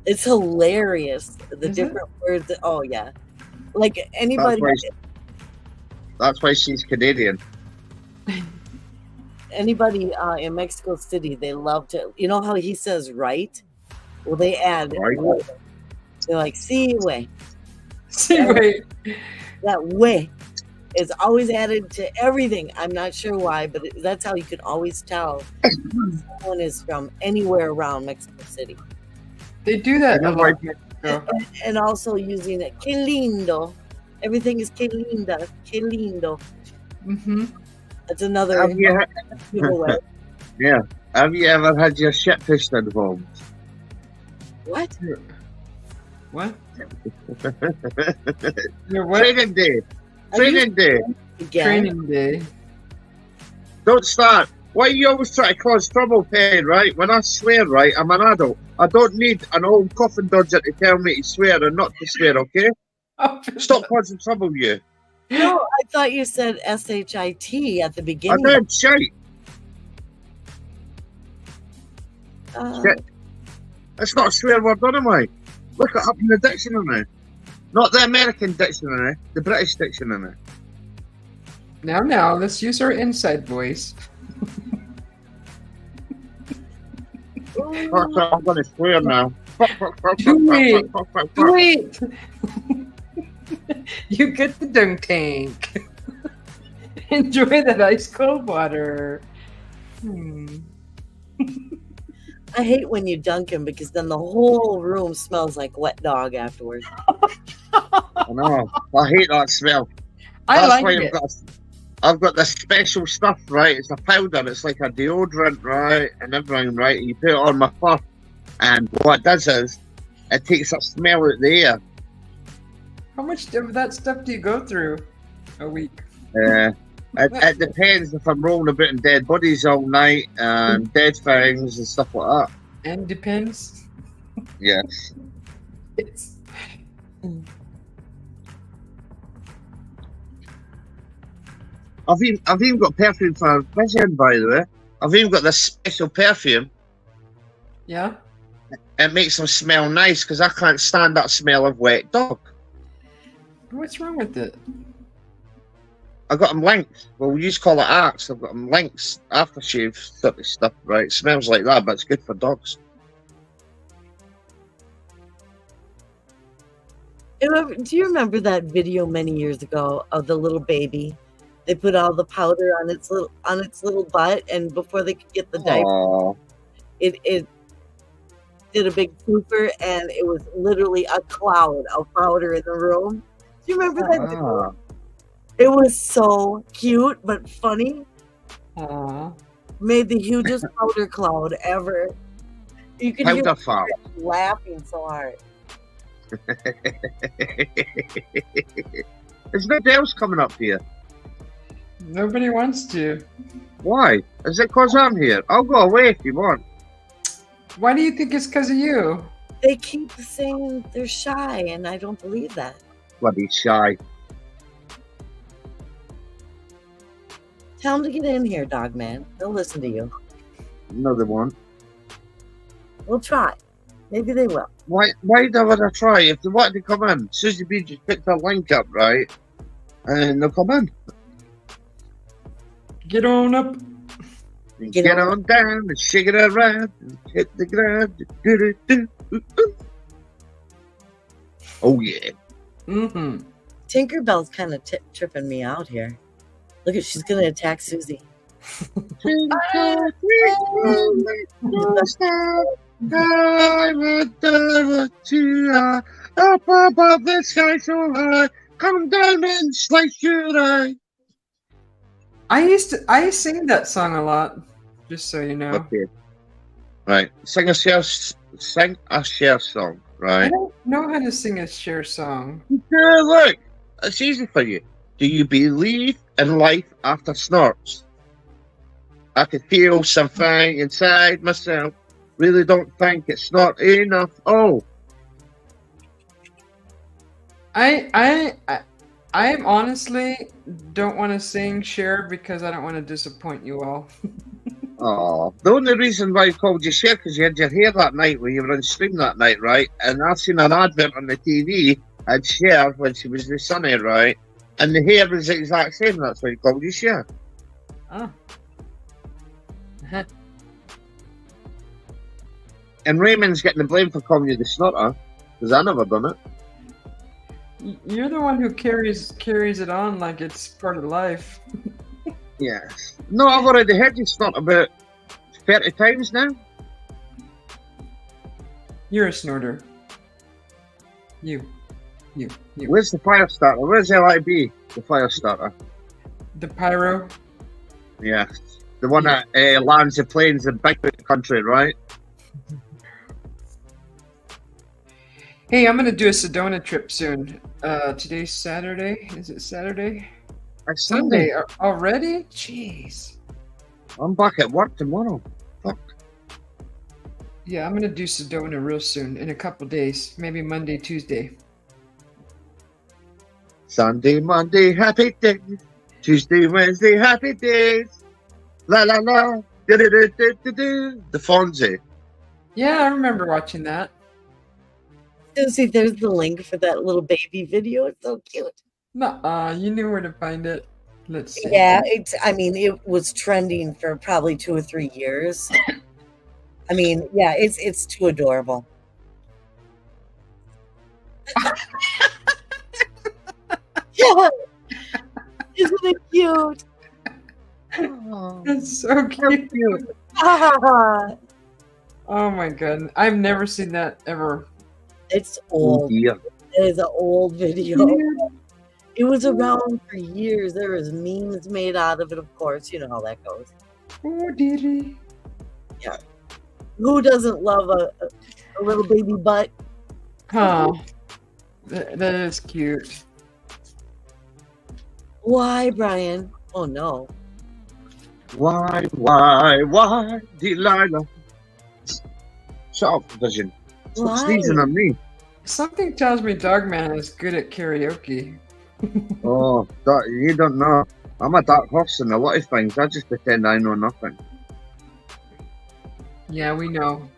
It's hilarious. The Is different words. Oh yeah. Like anybody That's why she's Canadian. anybody in Mexico City, they love to, you know how he says right? Well, they add Right. way. They're like, see way. See, wait. That way is always added to everything. I'm not sure why, but that's how you can always tell someone is from anywhere around Mexico City. They do that You a know lot. why- in Mexico. And also using it, que lindo. Everything is que linda, que lindo. Mm-hmm. That's another Have you, giveaway. yeah. Have you ever had your shit pushed involved? What? What? Your what? Training day. Training day. Again? Training day. Don't start. Why you always try to cause trouble, Pen, right? When I swear, right, I'm an adult. I don't need an old coffin dodger to tell me to swear and not to swear, okay? Stop causing trouble, you. No, I thought you said S-H-I-T at the I beginning. did, shite. Shit. It's not a swear word anyway. Look it up in the dictionary. Not the American dictionary, the British dictionary. Now, let's use our inside voice. I'm going to swear now. Do it. Do it. You get the dunk tank. Enjoy that ice cold water. I hate when you dunk him because then the whole room smells like wet dog afterwards. I know. I hate that smell. I That's like why it. I've got this special stuff, right? It's a powder. It's like a deodorant, right? And everything, right? You put it on my fur. And what it does is, it takes that smell out the air. How much of that stuff do you go through a week? It depends if I'm rolling about in dead bodies all night and dead things and stuff like that. And depends. Yes. It's... I've even got perfume for vision, by the way. I've even got this special perfume. Yeah? It makes them smell nice because I can't stand that smell of wet dog. What's wrong with it? I got them linked. Well, we used to call it Axe. I've got them links, aftershave sort of stuff, right? It smells like that, but it's good for dogs. Do you remember that video many years ago of the little baby? They put all the powder on its little butt, and before they could get the diaper, Oh, it did a big pooper, and it was literally a cloud of powder in the room. Do you remember that video? It was so cute but funny. Aw. Made the hugest powder cloud ever. You could hear powder fart. laughing so hard. There's nobody else coming up here. Nobody wants to. Why? Is it because I'm here? I'll go away if you want. Why do you think it's because of you? They keep saying they're shy, and I don't believe that. Bloody shy. Tell them to get in here, dog man. They'll listen to you. No, they won't. We'll try. Maybe they will. Why would I try? If they wanted to come in, Susie B just picked the link up, right? And they'll come in. Get on up. Get on down and shake it around and hit the ground. Oh, yeah. Mm-hmm. Tinkerbell's kind of tripping me out here. Look at, she's going to attack Susie. Up above the sky so high, come down and slice your eye. I sing that song a lot, just so you know. Okay. Right. Sing a share song, I right? don't know how to sing a Cher song. Yeah, look, it's easy for you. Do you believe in life after snorts? I could feel something inside myself. Really don't think it's not enough. Oh, I honestly don't want to sing Cher because I don't want to disappoint you all. oh. The only reason why I called you Cher because you had your hair that night when you were on stream that night, right? And I've seen an advert on the TV at Cher when she was with Sunny, right? And the hair was the exact same. That's why I called you Cher. Oh. And Raymond's getting the blame for calling you the snorter because I never done it. You're the one who carries it on like it's part of life. Yes. No, I've already heard you snort about 30 times now. You're a snorter. You. Where's the fire starter? Where's LIB, the fire starter? The pyro. Yes. The one that lands the planes in big country, right? Hey, I'm gonna do a Sedona trip soon. Today's Saturday. Is it Saturday? It's Sunday already? Jeez. I'm back at work tomorrow. Fuck. Yeah, I'm gonna do Sedona real soon, in a couple days. Maybe Monday, Tuesday. Sunday, Monday, happy days. Tuesday, Wednesday, happy days. La la la. Do-do-do-do-do-do. The Fonzie. Yeah, I remember watching that. Susie, there's the link for that little baby video. It's so cute. Nuh-uh, you knew where to find it. Let's see. Yeah, it was trending for probably 2 or 3 years. I mean, yeah, it's too adorable. Yeah. Isn't it cute? It's so cute. Oh my god. I've never seen that ever. It's old. Oh, yeah. It is an old video. It was around for years. There was memes made out of it, of course. You know how that goes. Oh, dearie. Yeah. Who doesn't love a little baby butt? Huh. That is cute. Why, Brian? Oh, no. Why, Delilah? Shut up, Vision. Stop Why? sneezing on me. Something tells me Dogman is good at karaoke. Oh, you don't know. I'm a dark horse in a lot of things. I just pretend I know nothing. Yeah, we know.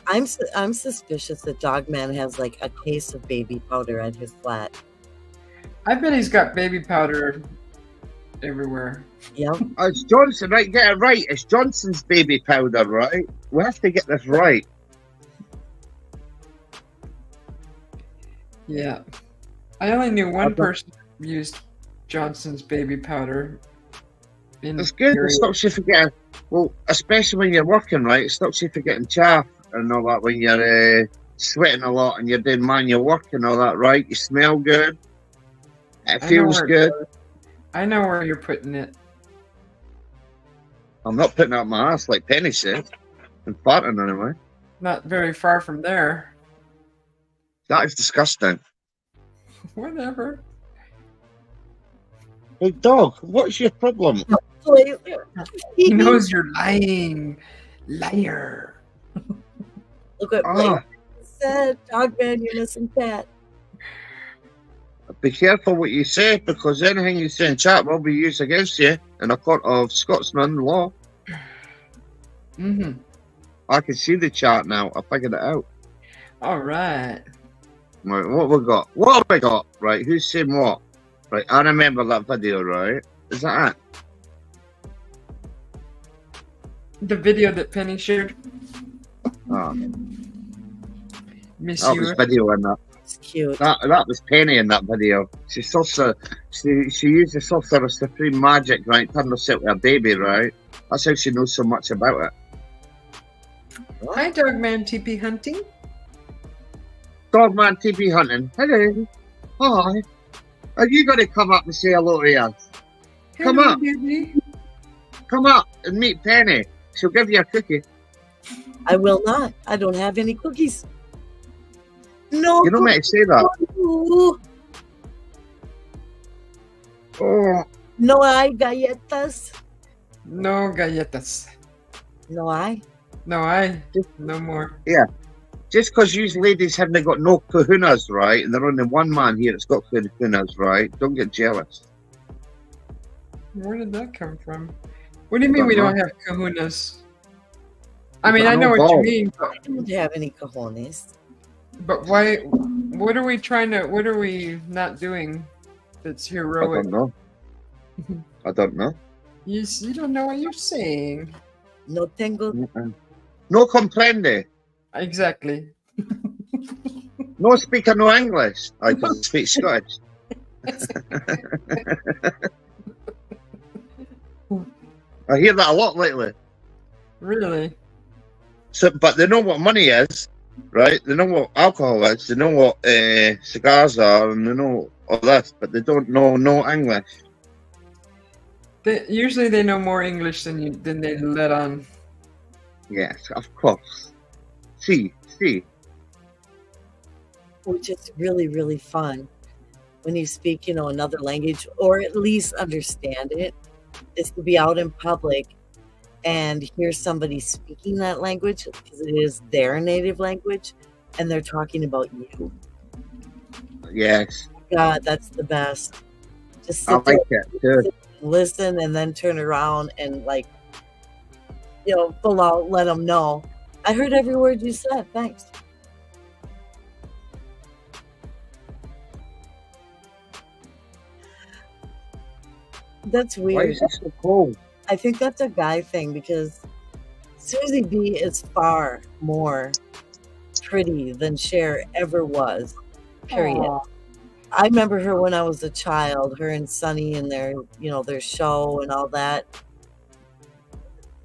I'm suspicious that Dogman has like a case of baby powder at his flat. I bet he's got baby powder everywhere. Yep. Oh, it's Johnson, right? Get it right. It's Johnson's baby powder, right? We have to get this right. Yeah. I only knew one don't- person who used Johnson's baby powder. It's good. It period. stops you from getting, well, especially when you're working, right? It stops you from getting chaff and all that when you're sweating a lot and you're doing manual work and all that, right? You smell good. It I know feels where it good. goes. I know where you're putting it. I'm not putting out my ass like Penny said. And farting anyway. Not very far from there. That is disgusting. Whatever. Hey, dog, what's your problem? He knows you're lying. Liar. Look what Oh, said, dog man, you're missing cat. be careful what you say because anything you say in chat will be used against you in a court of Scotsman law. Mm-hmm. I can see the chat now. I figured it out. All right. Right, what we got? What have we got? Right, who's saying what? Right, I remember that video, right? Is that it? The video that Penny shared. Oh, Miss that was you. video in that. It's cute. That was Penny in that video. She used the sorcerer supreme magic, right? Turned herself into a baby, right? That's how she knows so much about it. Hi, Dogman TP Hunting. Dogman TP hunting. Hello. Hi. Are you going to come up and say hello to us? Come Hello, up. baby. Come up and meet Penny. She'll give you a cookie. I will not. I don't have any cookies. No. You don't meant to say that. Ooh, Oh, no hay galletas. No galletas. No hay. No more. just because you ladies haven't got no kahunas, right? And there's only one man here that's got kahunas, right? Don't get jealous. Where did that come from? What do you mean Don't we know. don't have kahunas? I We mean, got I know no what you balls. mean, I don't have any cojones. but why? What are we trying to? What are we not doing? That's I heroic. don't know. I don't know. You don't know what you're saying. No tengo. No comprende. Exactly. No speaker, no English. I can speak Scottish. I hear that a lot lately. Really? So, but they know what money is, right? They know what alcohol is. They know what cigars are, and they know all this, but they don't know no English. Usually they know more English than they let on. Yes, of course. See. Which is really, really fun when you speak, another language, or at least understand it, is to be out in public and hear somebody speaking that language because it is their native language and they're talking about you. Yes, God, that's the best. Just I sit there, like it too. listen, and then turn around and full out let them know. I heard every word you said. Thanks. That's Why weird. is it so cold? I think that's a guy thing because Susie B is far more pretty than Cher ever was. Period. Aw. I remember her when I was a child, her and Sonny and their show and all that.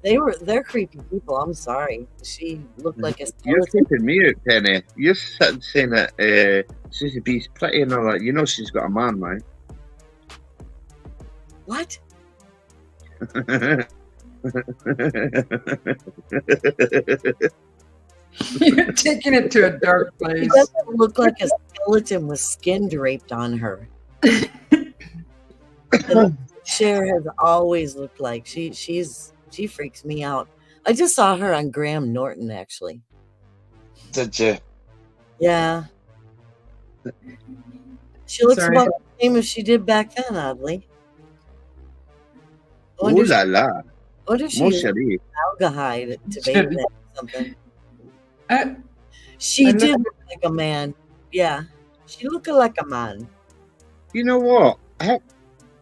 They're creepy people. I'm sorry. She looked like a You're skeleton. keeping me out, Penny. You're sitting saying that Susie B's pretty and all that. You know she's got a man, right? What? You're taking it to a dark She place. doesn't look like a skeleton with skin draped on her. Cher has always looked like she freaks me out. I just saw her on Graham Norton actually. Did you? Yeah. She looks Sorry. about the same as she did back then, oddly. I Ooh wonder la la. if she Mon used chéri. aldehyde to bathe in or something. I She I did look- look like a man. Yeah. She looked like a man. You know what?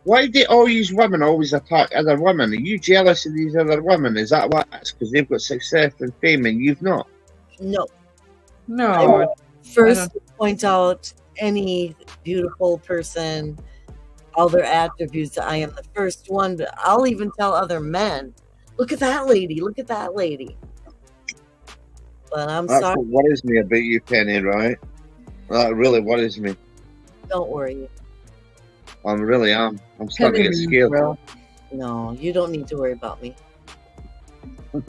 Why do all these women always attack other women? Are you jealous of these other women? Is that what it's because they've got success and fame and you've not? No. no. First, to point out any beautiful person, all their attributes. I am the first one, but I'll even tell other men, look at that lady, look at that lady. But I'm That's sorry. what worries me about you, Penny, right? That really worries me. Don't worry. I really am. I'm starting to get scared. Well, No, you don't need to worry about me. thank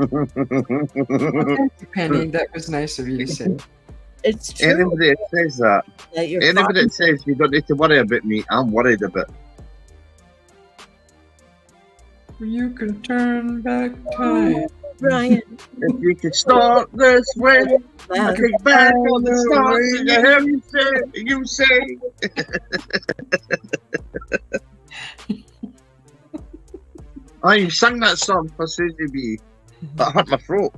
you, Penny. That was nice of you to say. It's true Anybody that says that, that you're anybody fine. that says you don't need to worry about me, I'm worried about. You can turn back time. Brian. If you could start this way, kick back on the start, you hear me say, Oh, you sang that song for Susie B. That hurt my throat.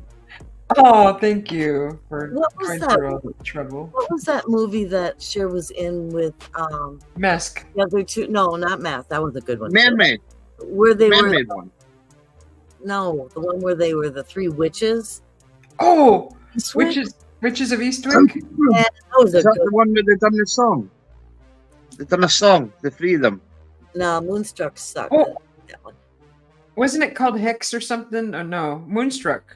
Oh, thank you for What was going that? through all the trouble. What was that movie that Cher was in with Mask. the other two? No, not Math. That was a good one. Man-made. Where they were Man-made one. no, the one where they were the three witches. Oh, Eastwick? Witches of Eastwick. Yeah, that was a Is that good the one where they done the song? They done a song, the three of them. No, Moonstruck sucked. Oh. That one. Wasn't it called Hex or something? Oh no, Moonstruck.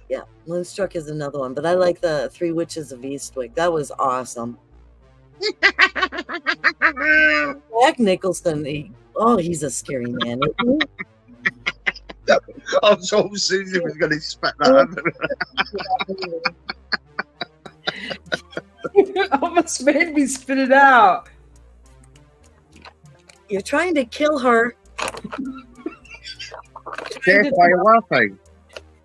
Yeah, Moonstruck is another one, but I like the Three Witches of Eastwick. That was awesome. Jack Nicholson, he's a scary man. Isn't he? I was hoping Susie was going to spit that out. Almost made me spit it out. You're trying to kill her. Death by laughing.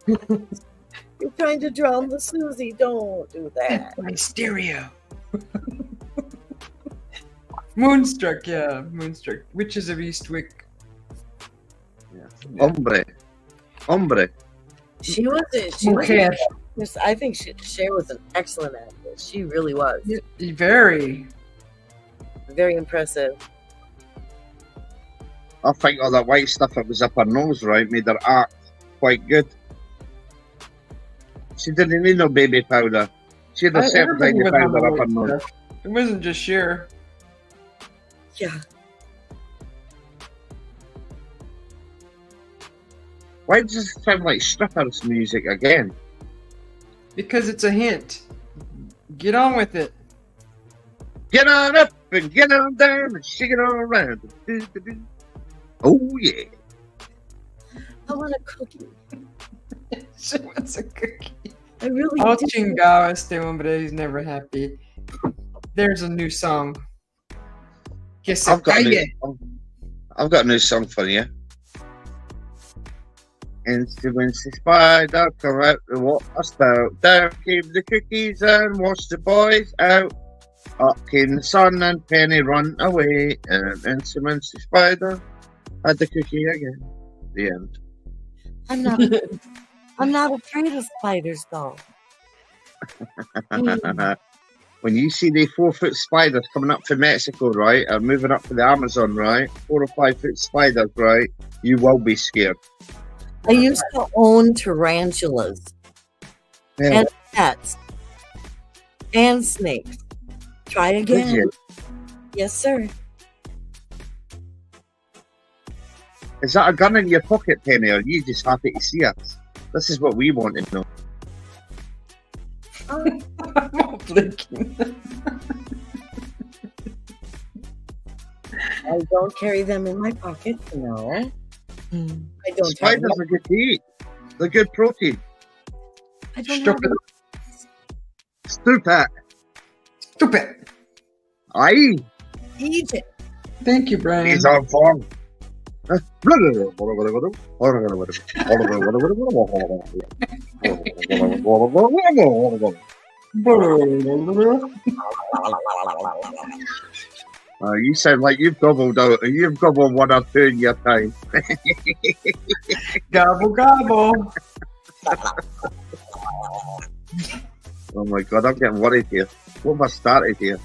You're trying to drown the Susie. Don't do that. My stereo. Moonstruck, yeah, Moonstruck. Witches of Eastwick. Hombre. She was. Mujer. I think Cher was an excellent actress. She really was. Very. Very impressive. I think all that white stuff that was up her nose, right, made her act quite good. She didn't need no baby powder. She had a certain Everybody baby was on powder the up her white nose. stuff. It wasn't just Cher. Yeah. Why does it sound like strippers music again? Because it's a hint. Get on with it. Get on up and get on down and shake it all around. Oh yeah. I want a cookie. She wants a cookie. I really Oh, do. chingao, este hombre, he's never happy. There's a new song. Que se I've got calle. a new song for you. And when the spider come out the water spout, down came the cookies and washed the boys out. Up came the sun and Penny run away, and when the spider had the cookie again. The end. I'm not afraid of spiders, though. When you see the 4-foot spiders coming up from Mexico, right, or moving up to the Amazon, right, 4 or 5 foot spiders, right, you will be scared. I used to own tarantulas Yeah. and cats and snakes. Try Did again. you? Yes, sir. Is that a gun in your pocket, Penny, or are you just happy to see us? This is what we want to know. I'm all blinking. I don't carry them in my pocket. No. I don't have Spiders them. are good to eat. They're good protein. I don't have Stupid. them. Stupid. Stupid. Aye. Eat it. Thank you, Brian. He's on form. You sound like you've gobbled one or two in your time. Gobble, gobble. Oh my god, I'm getting worried here. What have I started here?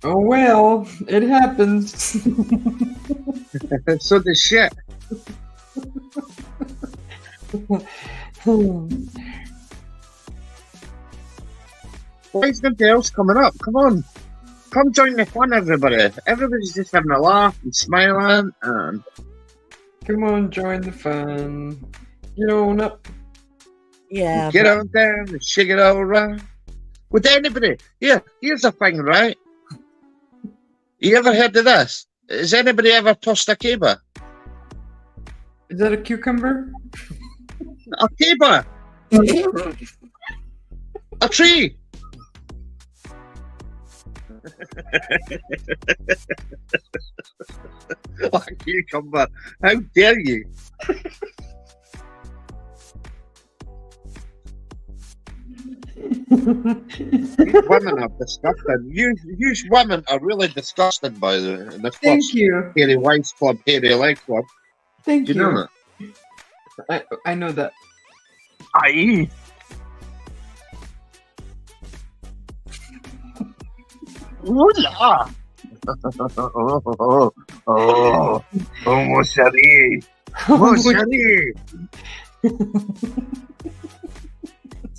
Oh well, it happens. So the shit. Why is nobody else coming up? Come on. Come join the fun, everybody. Everybody's just having a laugh and smiling and Come on, join the fun. Get on up. Yeah. get out there and shake it all around. With anybody. Yeah, here's the thing, right? You ever heard of this? Has anybody ever tossed a caber? Is that a cucumber? A caber? A tree? A cucumber. How dare you? These women are disgusting. You women are really disgusting by the Thank first you. Hairy Wives Club, Hairy Leg Club. Thank Do you know that? I know that. Aye. Hola! Oh, mon chéri. Mon chéri.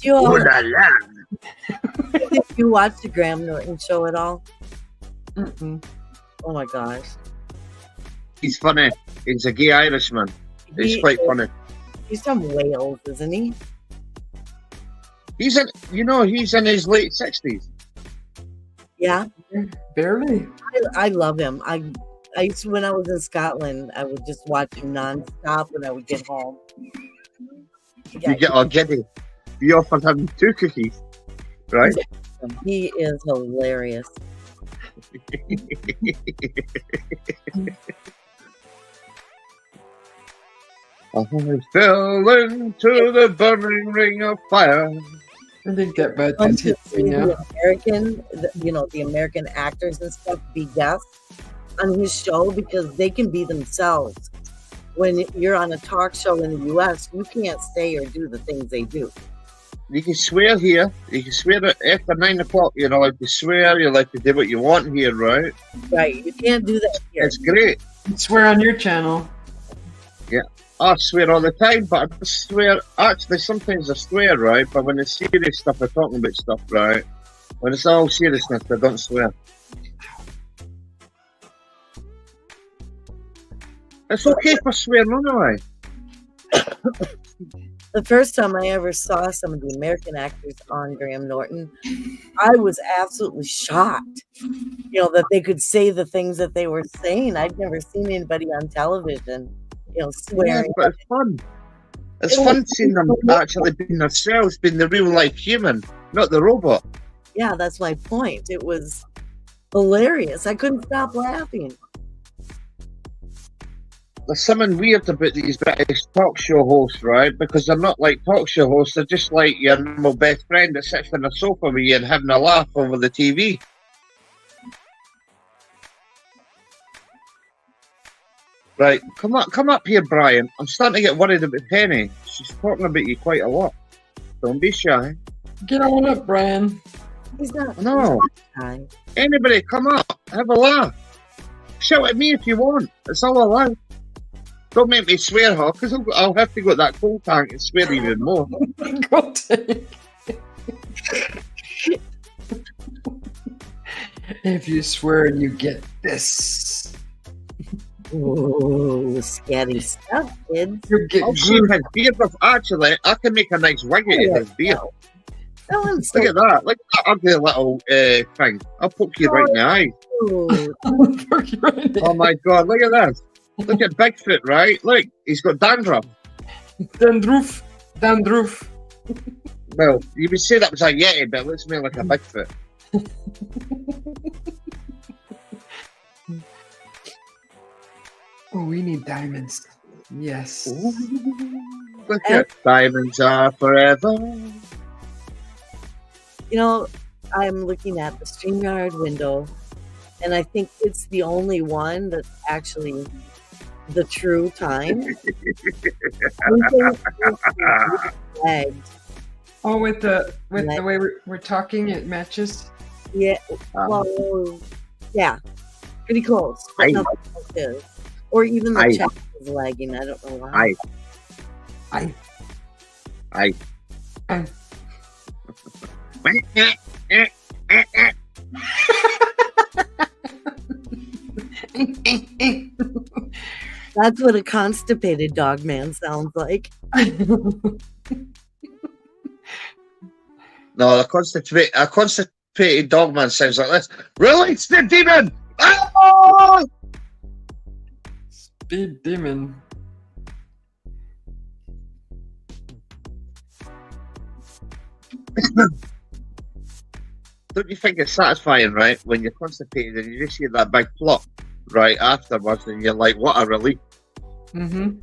You, Oh la la. did you watch the Graham Norton show at all? Mm-mm. Oh my gosh. He's funny. He's a gay Irishman. He's He quite is- funny. He's from Wales, isn't he? He's in his late 60s. Yeah. Barely. I love him. I used to, when I was in Scotland, I would just watch him nonstop when I would get home. Yeah, You get all giddy. You often have 2 cookies, right? he is hilarious. I fell into the burning ring of fire. I think that bad Fun just to hit see me now. the American actors and stuff be guests on his show because they can be themselves. When you're on a talk show in the U.S., you can't say or do the things they do. You can swear here. You can swear after 9 o'clock. You're allowed to swear. You're allowed to do what you want here, right? Right? You can't do that here. It's great. Swear on your channel. I swear all the time, but I swear. Actually, sometimes I swear, right? But when it's serious stuff, I'm talking about stuff, right? When it's all seriousness, I don't swear. It's okay for swearing anyway. The first time I ever saw some of the American actors on Graham Norton, I was absolutely shocked. That they could say the things that they were saying. I'd never seen anybody on television, Yeah, swearing. but it's fun. It's fun seeing them actually being themselves, being the real life human, not the robot. Yeah, that's my point. It was hilarious. I couldn't stop laughing. There's something weird about these British talk show hosts, right? Because they're not like talk show hosts, they're just like your normal best friend that sits on a sofa with you and having a laugh over the TV. Right, come up here, Brian. I'm starting to get worried about Penny. She's talking about you quite a lot. Don't be shy. Get on up, Brian. He's not. No. he's not shy. Anybody, come up, have a laugh. Shout at me if you want. It's all allowed. Don't make me swear, huh? Because I'll have to go to that coal tank and swear even more. Go take. If you swear, you get this. Ooh, scary stuff, kids. You get I'll shave his beard off. Actually, I can make a nice wig out of his beard. That one's Look at that. Look at that ugly little thing. I'll poke you right in the eye. so Oh my god, look at this. Look at Bigfoot, right? Look, he's got dandruff. Dandruff. Dandruff. Well, you would say that was a Yeti, but it looks more like a Bigfoot. Oh, we need diamonds. Yes. Look at diamonds are forever. I'm looking at the StreamYard window, and I think it's the only one that's actually the true time. Flagged. Oh, with the way we're talking, it matches. Yeah, well, yeah, pretty close. But Aye. nothing else is. Or even the Aye. chat is lagging. I don't know why. Aye. That's what a constipated dog man sounds like. No, a constipated dog man sounds like this. Release the demon! Oh! Speed demon. Don't you think it's satisfying, right? When you're constipated and you just hear that big plop right afterwards, and you're like, what a relief. Mm-hmm.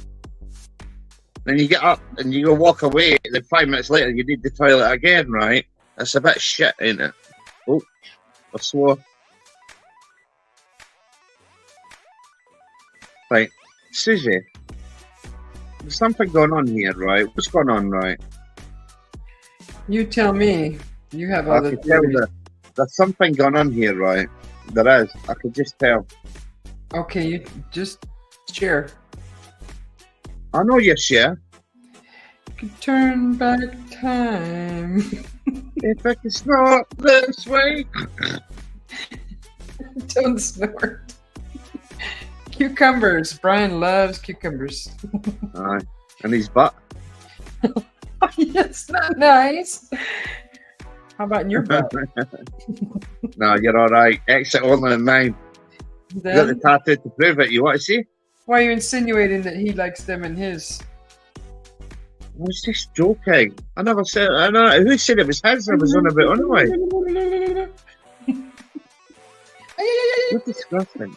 Then you get up and you go walk away, and then 5 minutes later you need the toilet again, right? That's a bit shit, ain't it? Oh, I swore. Right, Susie, there's something going on here, right? What's going on, right? You tell me. You have all I the could tell theories. that there's something going on here, right? There is. I could just tell. Okay, you just share. I know you're sure. Could turn back time. If it's not this way. Don't snort. Cucumbers. Brian loves cucumbers. Aye. And his butt. It's not nice. How about in your butt? No, you're alright. Exit only in mine. You got the Then, tattoo to prove it. You want to see? why are you insinuating that he likes them in his? I was just joking. I never said. I know who said it was his. I was on about anyway. You're disgusting.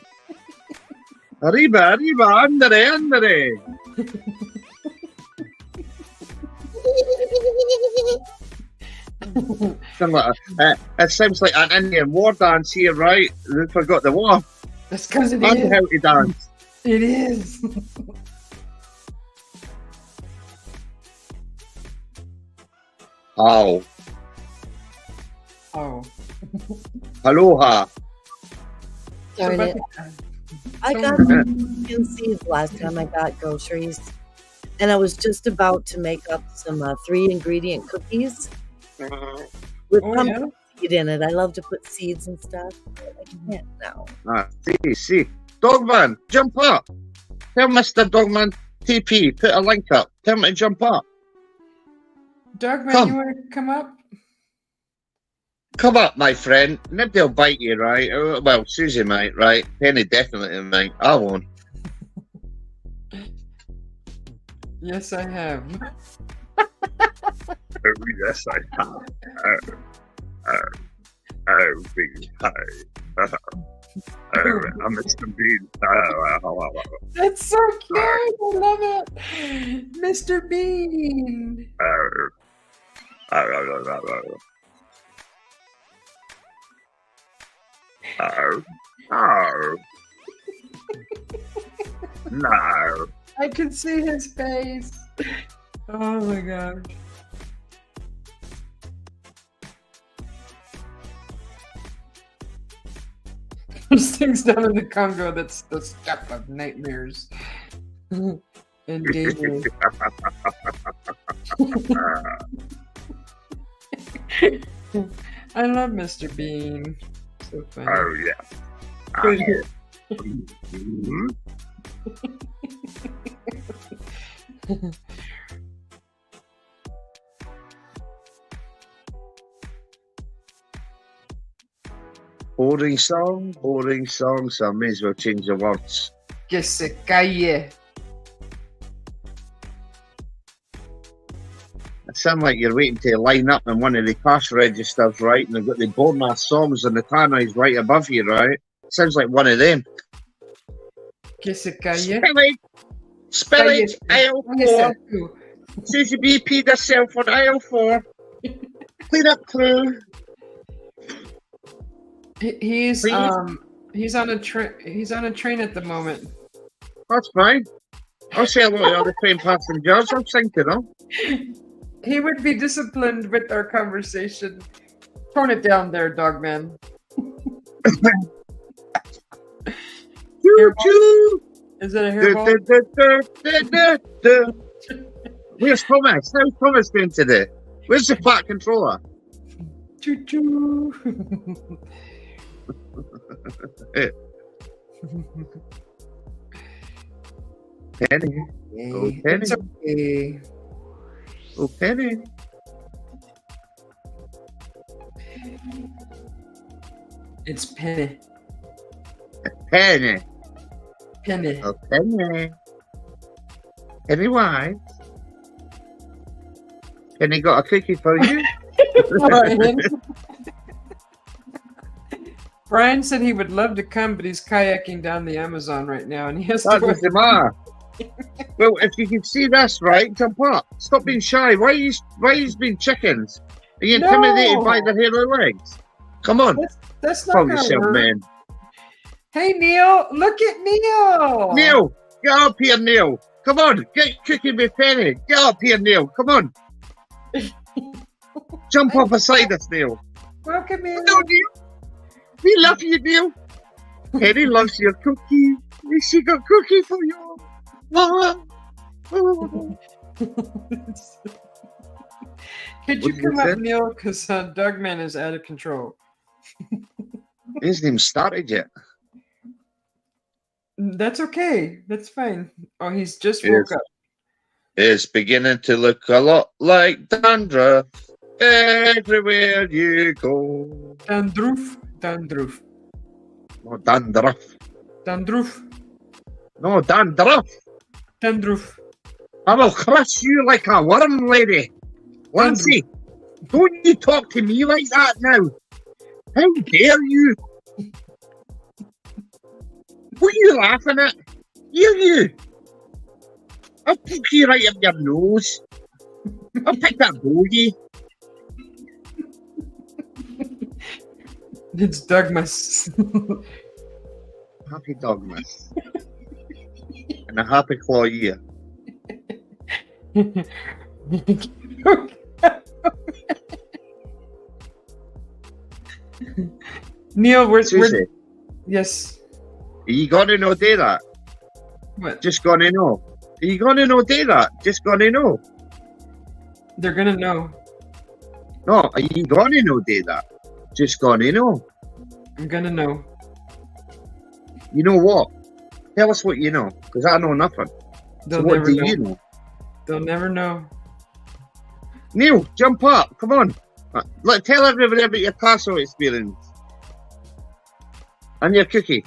Arriba, arriba, andere, andere. It sounds like an Indian war dance here, right? They forgot the war. That's because it And is. how to dance. It is. Oh, Oh. aloha. Darn it. I got pumpkin seeds last time I got groceries, and I was just about to make up some 3-ingredient cookies with Oh, pumpkin yeah. seed in it. I love to put seeds and stuff, but I can't now. See. Dogman, jump up. Tell Mr. Dogman TP, put a link up. Tell him to jump up. Dogman, Come. you want to come up? Come up, my friend. Nobody will bite you, right? Well, Susie might, right? Penny definitely might. I won't. Yes, I have. Yes, I have. I'm Mr. Bean. That's so cute. I love it. Mr. Bean. No. I can see his face. Oh my gosh. There's things down in the Congo that's the stuff of nightmares. And danger. I love Mr. Bean. So funny. Oh, yeah. Good. Mhm. Boring song, so I may as well change the words. Que se calle. It sounds like you're waiting to line up in one of the cash registers, right? And they've got the bonus songs and the tannoys right above you, right? Sounds like one of them. Que se calle. Spillage, aisle Yes, 4. too. Susie B peed herself on aisle 4. Clean up crew. He's Please? he's on a train at the moment. That's fine. I'll say hello to all the train passengers. I'm thinking, huh? He would be disciplined with our conversation. Tone it down there, Dogman. Choo-choo. Is it a hairball? Where's Thomas? How's Thomas doing today? Where's the fat controller? Choo choo. Penny. Oh, Penny. It's okay. Oh, Penny. It's Penny. Penny. Penny. Oh, Penny. Pennywise. Penny got a cookie for you. Brian. Brian said he would love to come, but he's kayaking down the Amazon right now, and he has That to. was the matter. Well, if you can see this, right, jump up. Stop being shy. Why are you being chickens? Are you intimidated No. by the hairy legs? Come on. That's not Call gonna yourself, work. man. Hey Neil, look at Neil. Neil, get up here, Neil. Come on, get cooking with Penny. Get up here, Neil. Come on. Jump up beside us, Neil. Welcome in. No, Neil. We love you, Neil. Penny loves your cookie. She got cookie for you. Could What you did come you up, say? Neil? Because Dougman is out of control. He hasn't even started yet. That's okay. That's fine. Oh, he's just Yes. woke up. It's beginning to look a lot like dandruff everywhere you go. Dandruff. Dandruff. No, dandruff. Dandruff. No, dandruff. Dandruff. I will crush you like a worm, lady. Lindsay, don't you talk to me like that now. How dare you? What are you laughing at? You. I'll poke you right up your nose. I'll pick that bogey. It's Dougmas. Happy Dogmas. And a happy claw year. Neil, we're Susie, yes. are you gonna know do that? What? Just gonna know. Are you gonna know do that? Just gonna know. They're gonna know. No, are you gonna know do that? Just gonna know. I'm gonna know. You know what? Tell us what you know, because I know nothing. They'll So what never do know. you know? They'll never know. Neil, jump up. Come on. Tell everybody about your castle experience. And your cookie.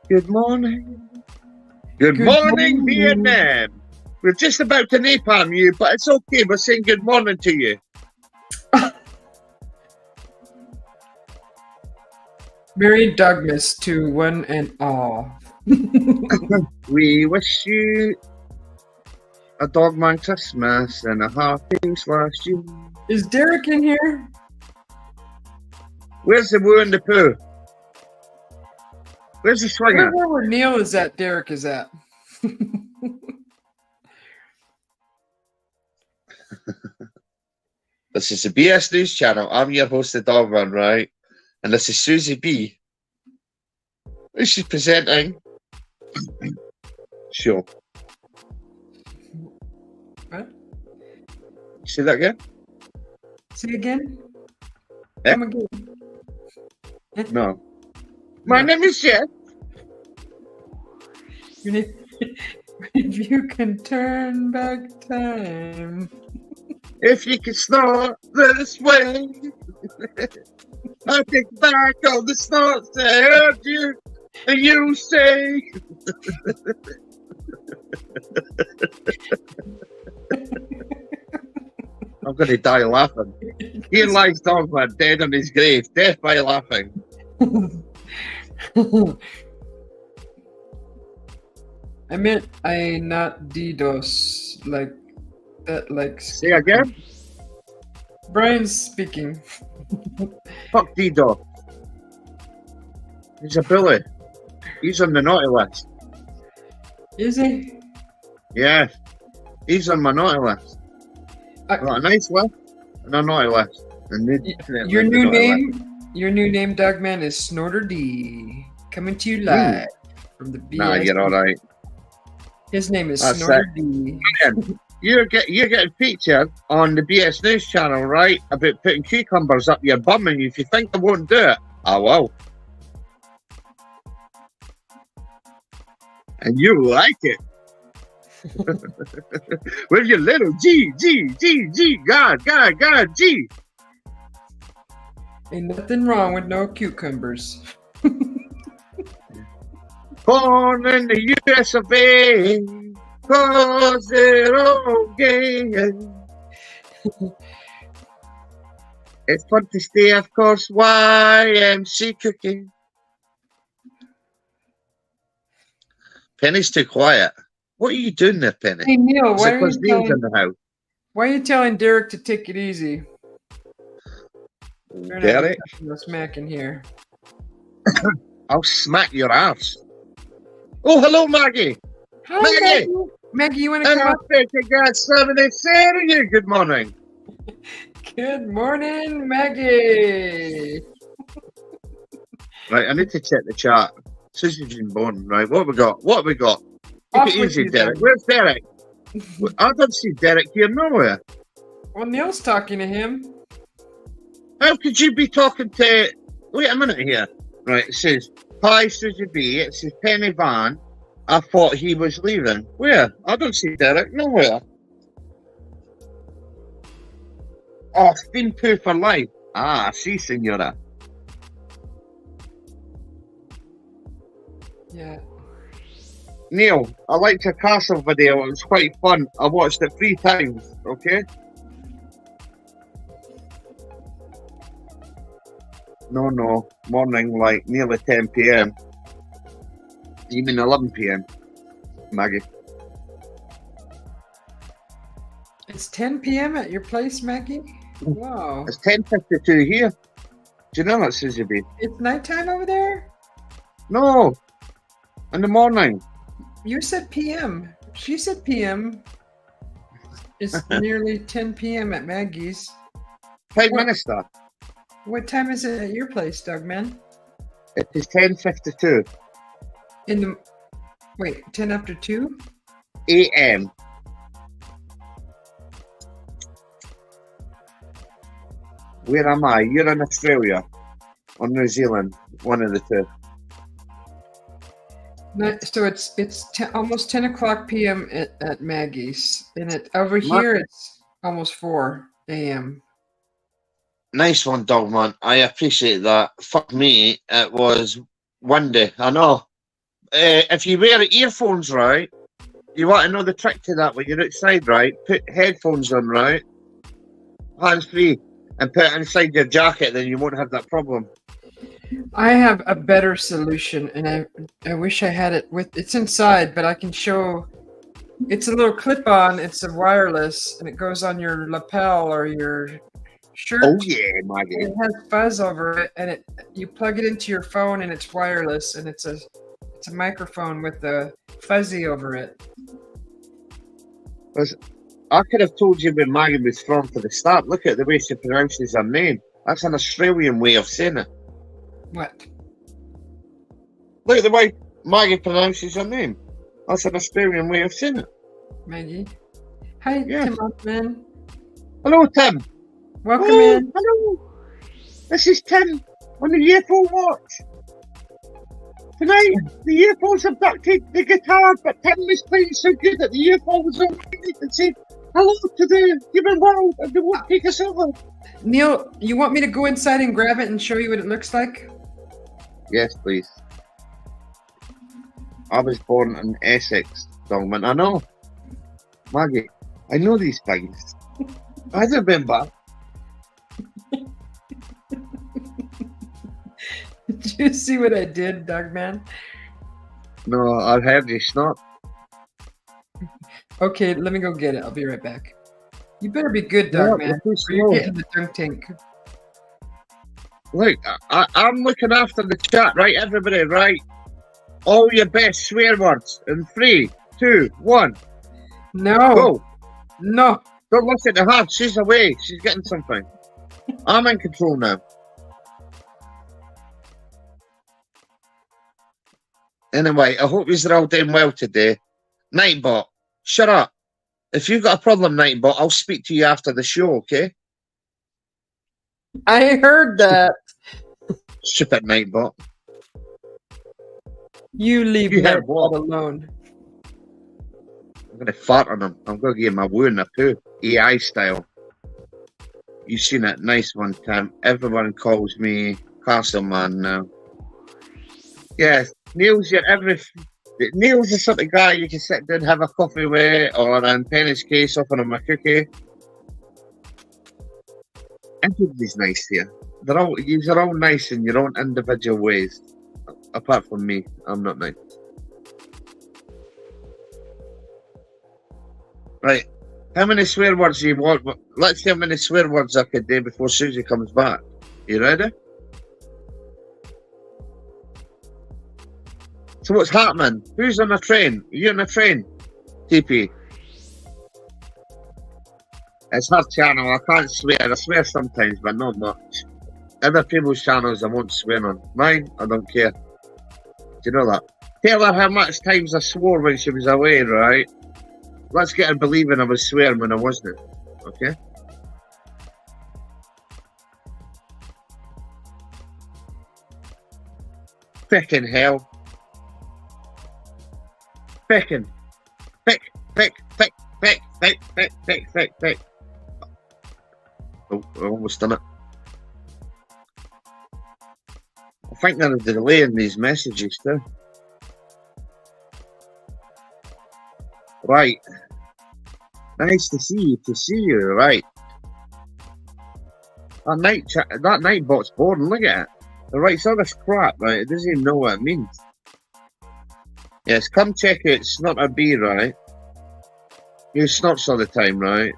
Good morning. Good morning, morning. Vietnam. We're just about to napalm you, but it's okay. We're saying good morning to you. Merry Dougmas to one and all. We wish you a Dogman Christmas and a happy slash you. Is Derek in here? Where's the woo and the poo? Where's the swinger? Where Neil is at, Derek is at. This is the BS News Channel. I'm your host, the Dogman, right? And this is Susie B. She's presenting. Sure. What? Say that again? Say again? Eh? Come again. No. My name is Jeff. If you can turn back time. If you can start this way, I think back on the starts I heard you, and you say. I'm going to die laughing. He lies Dogman dead on his grave, death by laughing. I meant I not DDoS like that, like Say again? Brian's speaking. Fuck D-Dog. He's a bully. He's on the naughty list. Is he? Yeah. He's on my naughty list. Got a nice list and a naughty list. And Your new name, Dougman, is Snorter D. Coming to you live from the BS. Nah, you're alright. His name is That's Snorter D. You're getting featured on the BS News channel, right? About putting cucumbers up your bum, and if you think I won't do it, I will. And you like it. With your little G, God, G. Ain't nothing wrong with no cucumbers. Born in the US of A, cause they're all gay. It's fun to stay, of course, YMC cooking. Penny's too quiet. What are you doing there, Penny? Hey Neil, Is it because Neil's in the house? why are you telling Derek to take it easy? Derek? No smack in here. I'll smack your ass. Oh, hello, Maggie. Hi, Maggie. Maggie, you want to And come I up? think you got something to say to you. Good morning. Good morning, Maggie. Right, I need to check the chat. Susie's been born, right? What have we got? What have we got? Off Keep it with easy, you Derek. then. Where's Derek? I don't see Derek here nowhere. Well, Neil's talking to him. How could you be talking to... Wait a minute here. Right, it says, hi, Susie B. It says Penny Van. I thought he was leaving. Where? I don't see Derek nowhere. Oh, Steam 2 for life. Ah, see, senora. Yeah. Neil, I liked your castle video. It was quite fun. I watched it 3 times, okay? No. Morning, like nearly 10 p.m. You mean 11 p.m., Maggie? It's 10 p.m. at your place, Maggie? Wow. It's 10:52 here. Do you know that, Susie B? It's nighttime over there? No. In the morning. You said p.m. She said p.m. It's nearly 10 p.m. at Maggie's. Prime What? Minister. What time is it at your place, Doug, man? It is 10:52 In the... Wait, 10 after 2? a.m. Where am I? You're in Australia or New Zealand, one of the two. So it's almost 10 o'clock p.m. at Maggie's, and over here it's almost 4 a.m. Nice one, dog man. I appreciate that. Fuck me, it was windy. I know. If you wear earphones, right, you want to know the trick to that when you're outside, right? Put headphones on, right? Hands free, and put it inside your jacket, then you won't have that problem. I have a better solution, and I wish I had it with. It's inside, but I can show. It's a little clip-on. It's a wireless, and it goes on your lapel or your shirt. Oh yeah, Maggie. It has fuzz over it, and you plug it into your phone, and it's wireless, and it's a microphone with the fuzzy over it. I could have told you where Maggie was from for the start. Look at the way she pronounces her name. That's an Australian way of saying it. What? Look at the way Maggie pronounces her name. That's an Australian way of saying it. Maggie? Hi, Yeah. Tim Altman. Hello, Tim. Welcome Oh, in. hello. This is Tim on the UFO watch. Tonight, the UFO's abducted the guitar, but Tim was playing so good that the UFO was on and said hello to the human world and they won't take us over. Neil, you want me to go inside and grab it and show you what it looks like? Yes, please. I was born in Essex, Dongman. I know. Maggie, I know these things. I remember. Did you see what I did, Doug man? No, I heard you snort. Okay, let me go get it. I'll be right back. You better be good, Doug man. too Or you're slow. getting the dunk tank. Look, I'm looking after the chat, right, everybody, right? All your best swear words in 3, 2, 1. No. Go. No. Don't listen to her. She's away. She's getting something. I'm in control now. Anyway, I hope you're all doing well today. Nightbot, shut up. if you've got a problem, Nightbot, I'll speak to you after the show, okay? I heard that. Stupid Nightbot. You leave You heard Nightbot what? alone. I'm gonna fart on him. I'm gonna give him a woo in the poo, AI style. You've seen it, nice one, Tim. Everyone calls me Castleman now. Yes, Neil's your Neil's the sort of guy you can sit down, have a coffee with, or an tennis case, offering him a cookie. Everybody's nice here. You're all nice in your own individual ways. Apart from me, I'm not nice. Right. How many swear words do you want? Let's see how many swear words I could do before Susie comes back. You ready? So what's happening? Who's on a train? Are you on a train? TP. It's her channel. I can't swear. I swear sometimes, but not much. Other people's channels I won't swear on. Mine, I don't care. Do you know that? Tell her how much times I swore when she was away, right? Let's get her believing I was swearing when I wasn't. Okay? Frickin' hell. Frickin'. Fick. Oh, I almost done it. I think there's a delay in these messages too. Right. Nice to see you, right. That Nightbot's boring, look at it. It writes all this crap, right? It doesn't even know what it means. Yes, come check it, Snort a bee, right? He snorts all the time, right?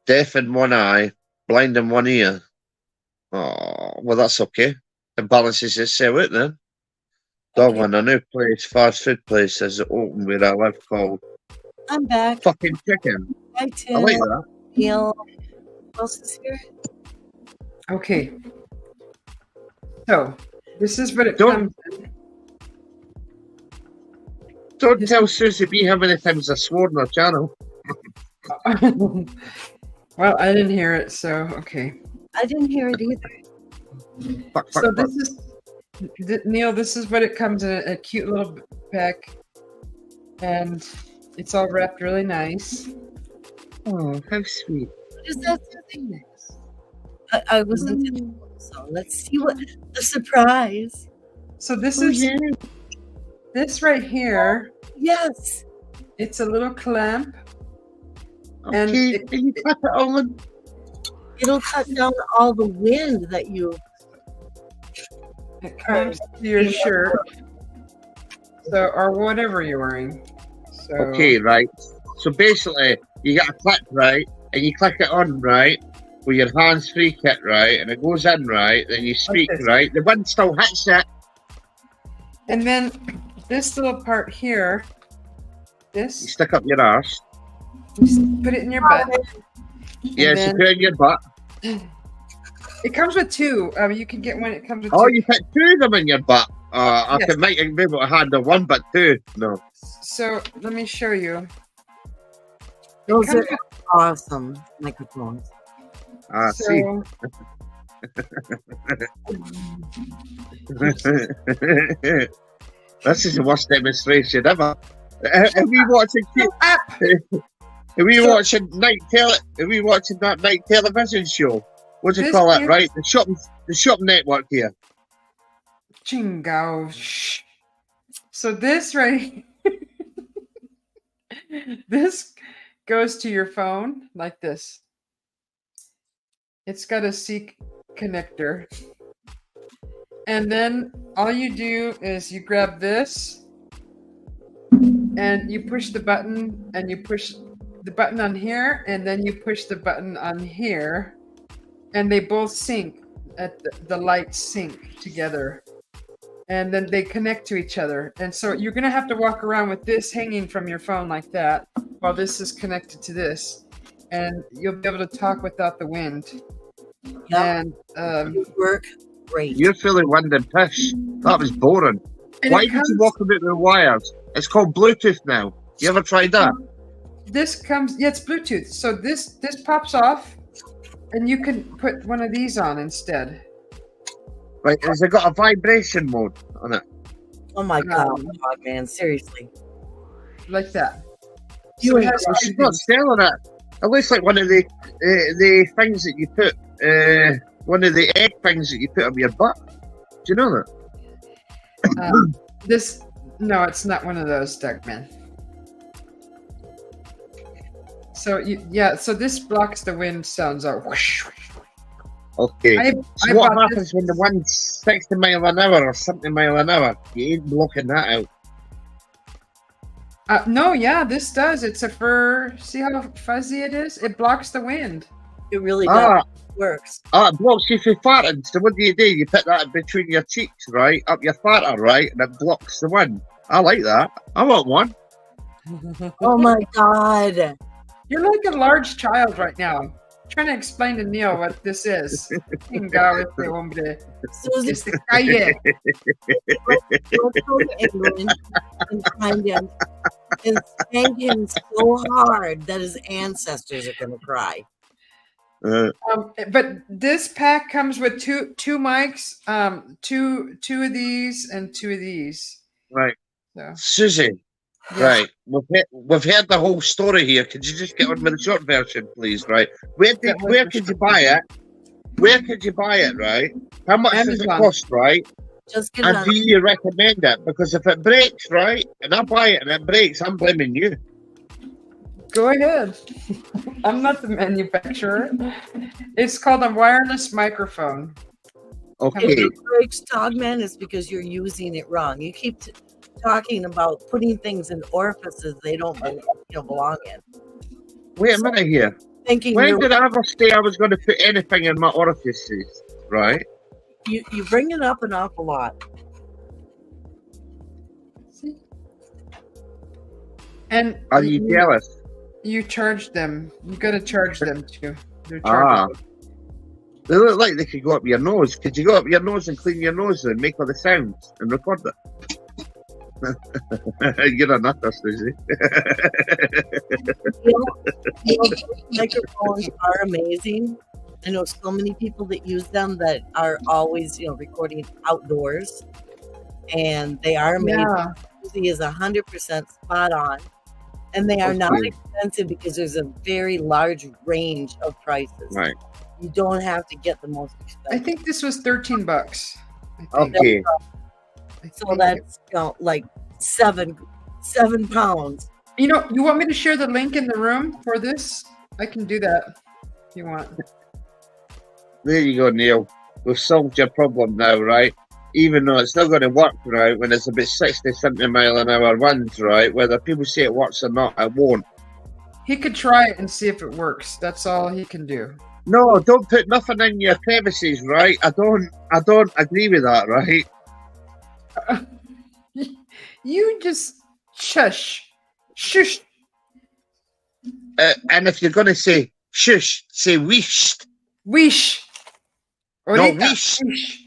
Deaf in one eye, blind in one ear. Oh, well, that's okay. It balances itself out then. Darwin, a new place, fast food place, has opened where I live called I'm back. Fucking Chicken. Hi, I Tim. like that. Neil. Who else is here? Okay. So, this is what it Don't- comes in. Don't tell Susie B how many times I swore on her channel. Well, I didn't hear it, so okay. I didn't hear it either. Fuck. So this is Neil. This is what it comes in a cute little pack, and it's all wrapped really nice. Oh, how sweet. What is that thing? I wasn't. So let's see what the surprise. So this Oh, is yeah. this right here. Yes. It's a little clamp, and Okay, it- can you cut it on? It'll cut down all the wind that you. it comes to your shirt, so or whatever you're wearing. So Okay, right. So basically, you got a clip, right? And you click it on, right? With your hands-free kit, right? And it goes in, right? Then you speak, this. right? The wind still hits it. and then this little part here, You this stick up your arse. you just put it in your butt. Yes, you then- put it in your butt. It comes with two. You can get one. It comes with Oh, two. you put two of them in your butt. I Yes. might be able to handle one, but two, no. So let me show you. Those comes are awesome microphones. Ah, see. So This is the worst demonstration ever. Are we watching? Are we watching that night television show? What do you This call it? is- Right, the shop network here. Chingo. Shh. So this right, this goes to your phone like this. It's got a C connector. And then all you do is you grab this and you push the button and you push the button on here and then you push the button on here and they both sync at the lights sync together and then they connect to each other. And so you're going to have to walk around with this hanging from your phone like that while this is connected to this and you'll be able to talk without the wind. Yep. And Work great. You're feeling wind and piss. That was boring. And Why it did you comes- walk about the wires? It's called Bluetooth now. You ever tried that? This comes, yeah, it's Bluetooth. So this pops off, and you can put one of these on instead. Right, has it got a vibration mode on it? Oh my God, man! Seriously, Like that. You So it ain't has Well, two she's not things. selling it. It looks like one of the things that you put, one of the egg things that you put on your butt. Do you know that? This, no, it's not one of those, Duckman. So so this blocks the wind sounds out. Whoosh, whoosh. Okay. I So what bought happens when the wind's 60 mile an hour or 70 mile an hour? You ain't blocking that out. No, yeah, this does. It's a fur. See how fuzzy it is? It blocks the wind. it really does. Ah, Works. it blocks you from farting. So what do? You put that between your cheeks, right? Up your farter, right? And it blocks the wind. I like that. I want one. Oh my God! You're like a large child right now. Trying to explain to Neil what this is. Venga, este hombre. Susie, Que se calle. go to England and find him and spank him so hard that his ancestors are going to cry. But this pack comes with two mics, two of these and two of these. Right. So, Susie, yes. right. We've heard the whole story here. Could you just get on with the short version, please? Right. Where could you buy it? Where could you buy it, right? How much does it Amazon. cost, right? Just get it And on. do you recommend it? Because if it breaks, right, and I buy it and it breaks, I'm blaming you. Go ahead. I'm not the manufacturer. It's called a wireless microphone. And Okay. if it breaks, Dogman, is because you're using it wrong. You keep talking about putting things in orifices they don't belong in. Wait a minute here. Thinking When did I ever say I was going to put anything in my orifices, right? you bring it up an awful lot. See? And Are you jealous? you charge them. You got to charge them too. They're Ah. charging. They look like they could go up your nose. Could you go up your nose and clean your nose and make all the sounds and record it? You're a nutter, Susie. Microphones are amazing. I know so many people that use them that are always, recording outdoors, and they are amazing. Yeah. Susie is 100% spot on, and they are not Okay. expensive because there's a very large range of prices. Right. You don't have to get the most expensive. I think this was $13. I think. Okay. I So think that's like 7 pounds. you want me to share the link in the room for this? I can do that if you want. There you go, Neil. We've solved your problem now, right? Even though it's not going to work, right, when it's about 60, 70 mile an hour winds, right? Whether people say it works or not, it won't. He could try it and see if it works. That's all he can do. No, don't put nothing in your crevices, right? I don't agree with that, right? You just shush. Shush. And if you're going to say shush, say wheesht. Wish. No, Ahorita, wish. wish.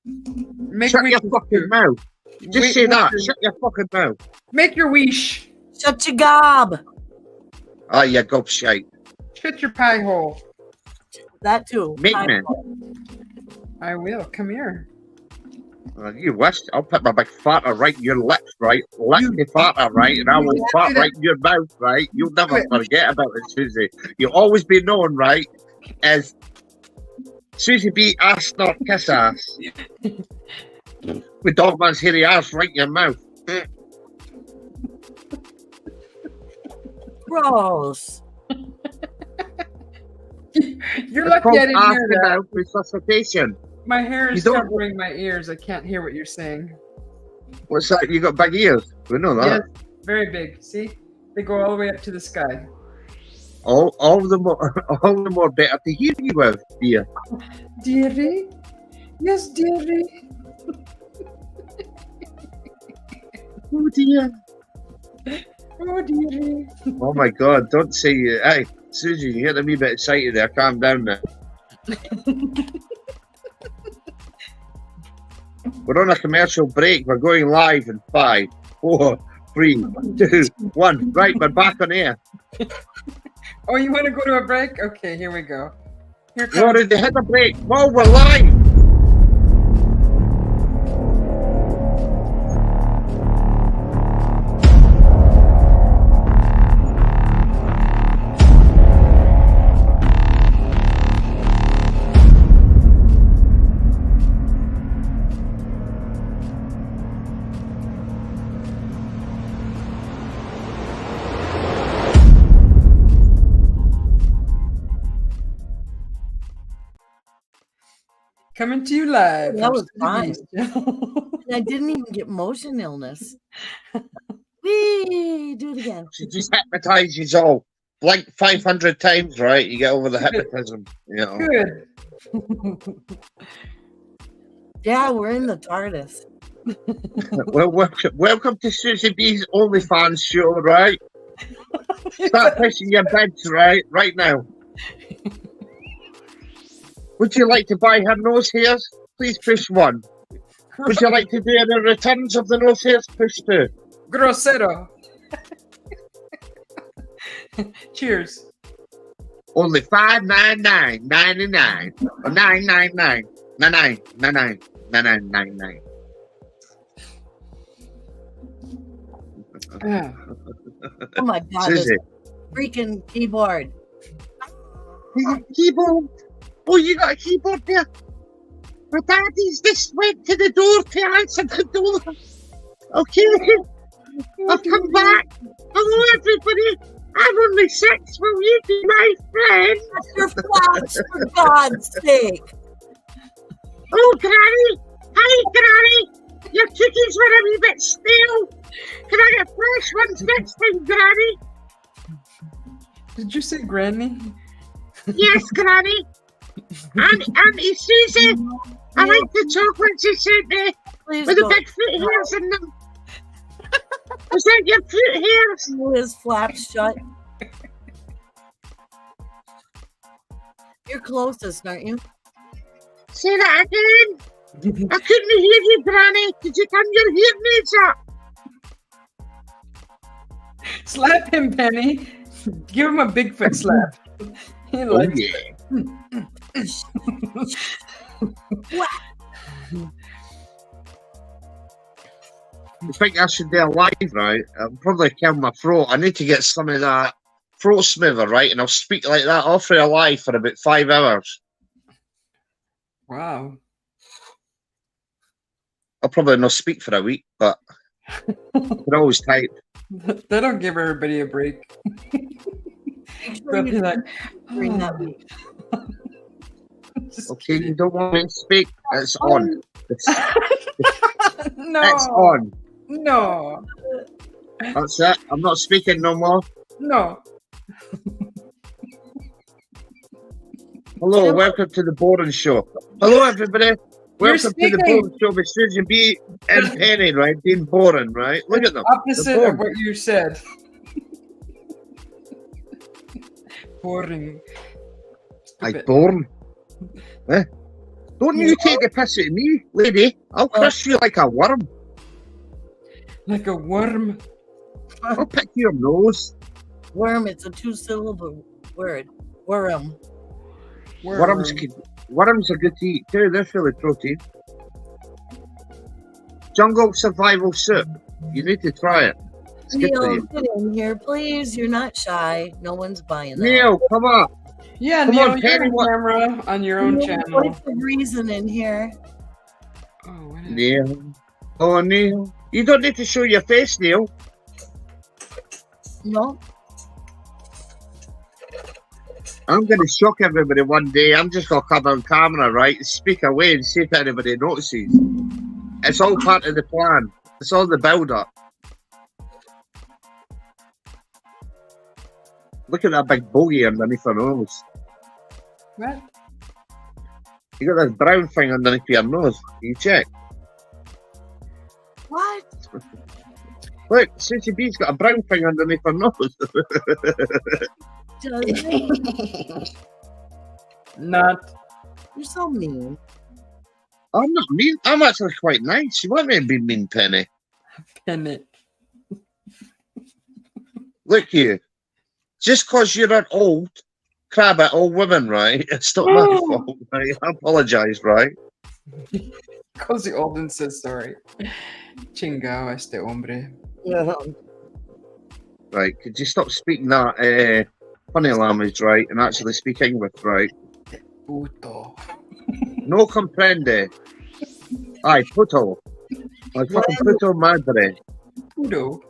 Make Shut your wishes fucking too. mouth. Just Wait, say make that. your- Shut your fucking mouth. Make your wish. Shut your gob. Ah, you gobshite. Shut your pie hole. That too. Maintenance. I will. Come here. You wish. I'll put my big farter right in your lips, right? Lick the farter, right? And I will can't fart do that. right in your mouth, right? You'll never it. forget about it, Susie. You'll always be known, right, as Susie B ass not kiss ass. With Dogman's hairy ass right in your mouth. Gross. You're It's lucky called I didn't ass hear to that. mouth resuscitation. My hair You is don't- covering my ears. I can't hear what you're saying. What's that? You got big ears. We know that. Yes, very big. See? They go all the way up to the sky. All the more better to hear you with, dear. Dearie? Yes, dearie. Oh dear. Oh, dearie. Oh my God! Don't say hey, Susie. You're getting a wee bit excited there. Calm down now. We're on a commercial break. We're going live in 5, 4, 3, 2, 1. Right, we're back on air. Oh, you want to go to a break? Okay, here we go. Here We already comes. hit the break. Oh, we're live. Coming to you live. That from was fun. Susie B. And I didn't even get motion illness. Whee! Do it again. She just hypnotizes all. Blink 500 times, right? You get over the hypnotism. You know. Good. Yeah, we're in the TARDIS. Well, welcome to Susie B's OnlyFans show, right? Start pushing your bids, right now. Would you like to buy her nose hairs? Please push 1. Would you like to do any returns of the nose hairs? Push 2. Grosero. Cheers. Only $5.99.99 or $9.99 $9.99 Yeah. Oh my God, this Susie. freaking keyboard. Keyboard. Oh, you got a keyboard there? My daddy's just went to the door to answer the door. Okay. I'll come back. Hello, everybody. I'm only 6. Will you be my friend? Your flash, for God's sake. Oh, Granny. Hi, Granny. Your cookies were a wee bit stale. Can I get fresh ones next time, Granny? Did you say Granny? Yes, Granny. Auntie Susie, I like the chocolates you sent me Please with the don't big fruit hairs in them. Was that your fruit hairs? pull his flaps shut. You're closest, aren't you? Say that again. I couldn't hear you, Granny. Did you turn your hearing aids up? Slap him, Penny. Give him a Bigfoot slap. He likes yeah. I think I should be alive, right? I'll probably kill my throat. I need to get some of that throat smoother, right? And I'll speak like that all through alive for about 5 hours. Wow. I'll probably not speak for a week, but I can always type. That'll give everybody a break. They'll be like, Bring that week. Just Okay, you don't want me to speak? It's on. It's no. on. No. That's it. I'm not speaking no more. No. Hello, welcome to the Boring Show. Hello, everybody. Welcome to the speaking. Boring Show with Susie B and Penny, right? Being boring, right? Look at them. Opposite of what you said. Boring. Like Stupid. boring. Eh? Don't you take the piss at me, lady. I'll crush you like a worm. Like a worm. I'll pick your nose. Worm, it's a 2-syllable word. Worm. Worms are good to eat too. They're full of protein. Jungle survival soup. You need to try it. It's good for Neil, you. get in here, please. You're not shy. No one's buying that. Neil, come on. Yeah, Come Neil, on, you're Penny, on what- camera on your own Neil, channel. voice of reason in here. Oh, what is Neil. Oh, Neil. You don't need to show your face, Neil. No? I'm going to shock everybody one day. I'm just going to come on camera, right? Speak away and see if anybody notices. It's all part of the plan. It's all the build-up. Look at that big bogey underneath her nose. What? You got this brown thing underneath your nose. Can you check? What? Look, Susie B's got a brown thing underneath her nose. Does it? Not. You're so mean. I'm not mean. I'm actually quite nice. You want me to be mean, Penny? Penny. Look here. Just because you're an old crabbit old woman, right? It's not my fault, right? I apologise, right? Cozy Olden says sorry. Chingao este hombre. Yeah. Right, could you stop speaking that funny language, right, and actually speak English, right? Puto. No comprende. Ay, puto. Ay, fucking puto madre. Puto.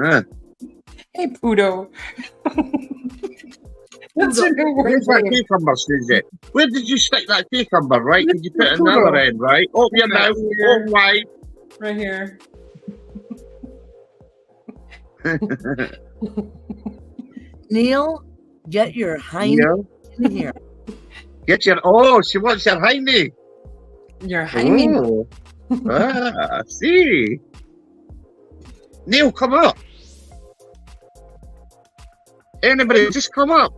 Ah. Hey, Puto. That's a new word. Where's that cucumber, Susie? Where did you stick that cucumber, right? Did you put it in the other end, right? Open your mouth, open wide. Right here. Neil, get your hind in here. Get your, oh, she wants your hindy. Your hymen. Oh. Ah, see. Neil, come up. Anybody, just come up.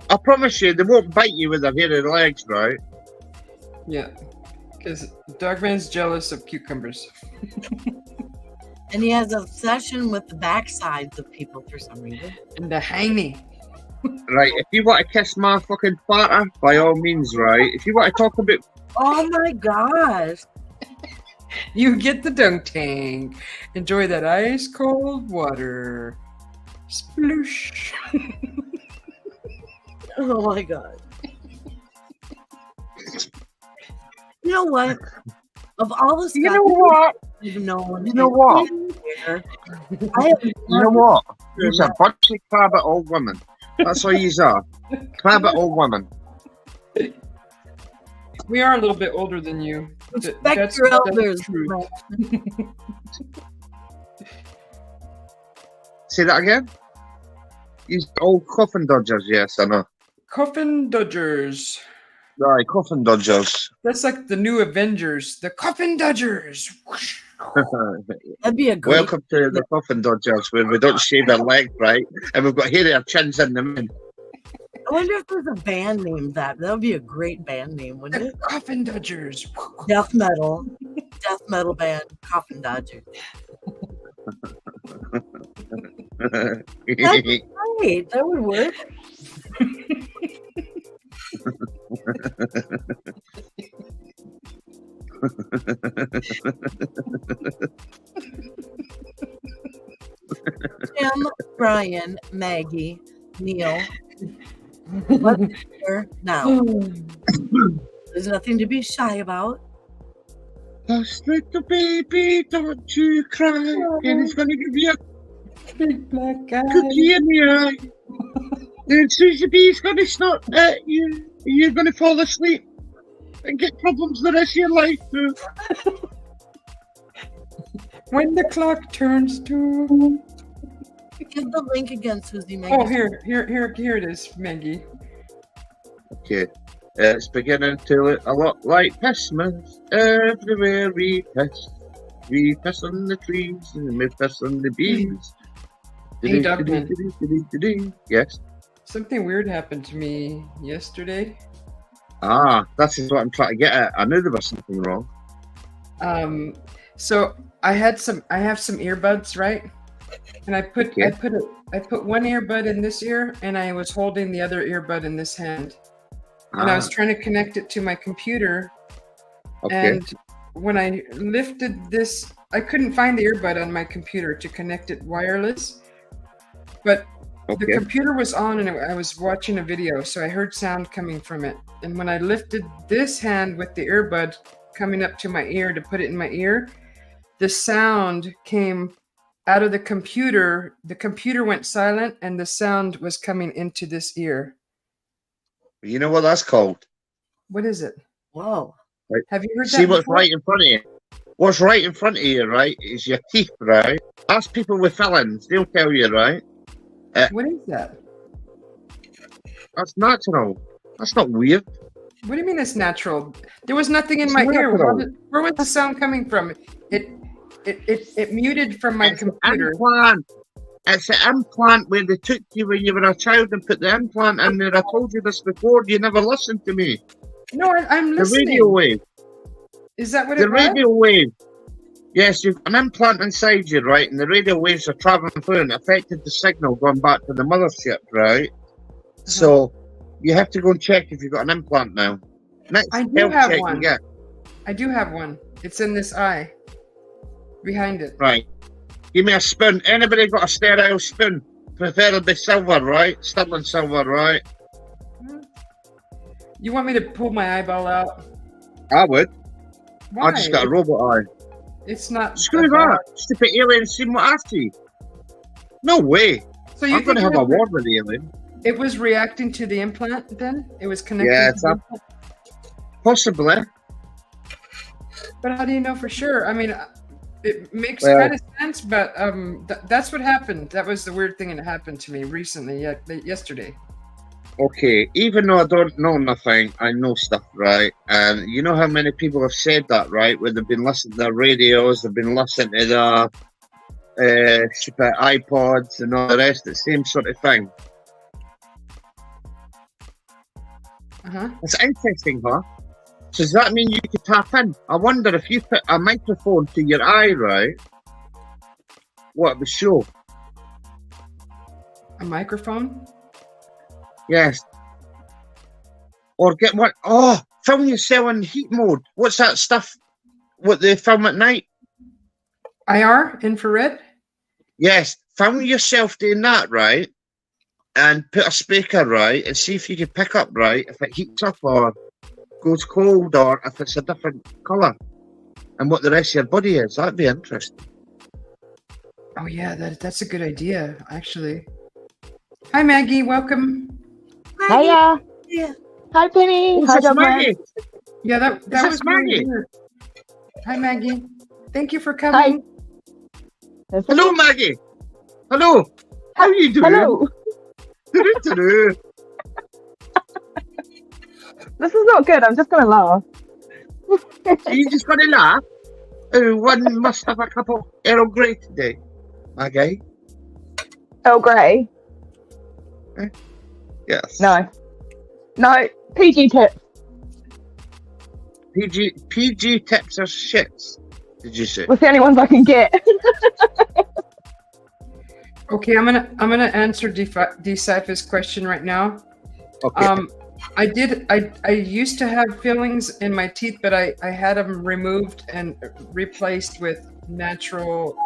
I promise you, they won't bite you with their hairy legs, right? Yeah. Because Dogman's jealous of cucumbers. And he has an obsession with the backsides of people for some reason. And the hiney. Right, if you want to kiss my fucking platter, by all means, right? If you want to talk about... Oh my gosh. You get the dunk tank. Enjoy that ice cold water. Sploosh. Oh my god. You know what? Of all the stuff You know what? you've known, You know what? I have You know what? You're a bunch of crabbit old women. That's all you are. Crabbit old women. We are a little bit older than you. Respect your elders. true. Say that again? These old coffin dodgers, yes, I know. Coffin Dodgers. Right, coffin dodgers. That's like the new Avengers. The Coffin Dodgers. That'd be a great. Welcome to the coffin dodgers, where we don't shave our legs, right? And we've got hairier chins in the men. I wonder if there's a band named that. That would be a great band name, wouldn't The it? Coffin Dodgers. Death metal band, Coffin Dodger. That's great. That would work. Tim, Brian, Maggie, Neil. What's here now? There's nothing to be shy about. Hush, little baby, don't you cry. And he's going to give you a Big black guy. cookie in the eye. And Susie B's going to snort at you. You're going to fall asleep and get problems the rest of your life, too. When the clock turns to... Give the link again, Susie. Maggie. Oh, here it is, Maggie. Okay. It's beginning to look a lot like Christmas. Everywhere we piss. We piss on the trees and we piss on the bees. Hey, Dogman. Yes. Something weird happened to me yesterday. Ah, that is what I'm trying to get at. I knew there was something wrong. So I have some earbuds, right? And I put one earbud in this ear, and I was holding the other earbud in this hand, and I was trying to connect it to my computer. Okay. And when I lifted this, I couldn't find the earbud on my computer to connect it wireless, but the computer was on, and I was watching a video, so I heard sound coming from it. And when I lifted this hand with the earbud coming up to my ear to put it in my ear, the sound came out of the computer. The computer went silent, and the sound was coming into this ear. You know what that's called? What is it? Whoa. Right. Have you heard that? See what's before? right in front of you. What's right in front of you, right, is your teeth, right? Ask people with fillings, they'll tell you, right? What is that? That's natural. That's not weird. What do you mean it's natural? There was nothing in It's my ear. natural. Where was the sound coming from? It muted from my It's an computer. implant. It's an implant where they took you when you were a child and put the implant in there. I told you this before. You never listened to me. No, I'm The listening. radio wave. Is that what The it was? radio wave. Yes, you've an implant inside you, right? And the radio waves are traveling through and affected the signal going back to the mothership, right? So you have to go and check if you've got an implant now. Next I do health have check one. you get. I do have one. It's in this eye. Behind it. Right. Give me a spoon. Anybody got a sterile spoon? Preferably silver, right? Sterling silver, right? You want me to pull my eyeball out? I would. Why? I just got a robot eye. It's not. Screw that. Stupid alien seen what I see. No way. So you I'm going to think have a war with the alien. it was reacting to the implant then? It was connected Yeah, to the implant? Possibly. But how do you know for sure? I mean, it makes Well- kind of sense, but that's what happened. That was the weird thing that happened to me recently, yesterday. Okay, even though I don't know nothing, I know stuff, right? And you know how many people have said that, right? Where they've been listening to their radios, they've been listening to their stupid iPods and all the rest, the same sort of thing. Uh-huh. It's interesting, huh? So does that mean you could tap in? I wonder if you put a microphone to your eye, right? What it would show? A microphone? Yes. Or get one. Oh, film yourself in heat mode. What's that stuff? What they film at night? IR? Infrared? Yes. Film yourself doing that, right? And put a speaker, right? And see if you can pick up, right? If it heats up or goes cold or if it's a different colour. And what the rest of your body is. That'd be interesting. Oh yeah, that's a good idea, actually. Hi Maggie, welcome. Hiya. Yeah. Hi, Penny. Is Hi, this Douglas. Maggie? Yeah, that this was really Maggie? weird. Hi Maggie. Thank you for coming. This is- Hello, Maggie. Hello. How are you doing? Hello. Doo-doo-doo-doo. This is not good. I'm just going to laugh. So you just got to laugh? Oh, one must have a cup of Earl Grey today, Maggie. Earl Grey. Yes. No. No. PG tips. PG tips are shits. Did you say? What's the only ones I can get? Okay, I'm gonna answer Decipher's question right now. Okay. I used to have fillings in my teeth, but I had them removed and replaced with natural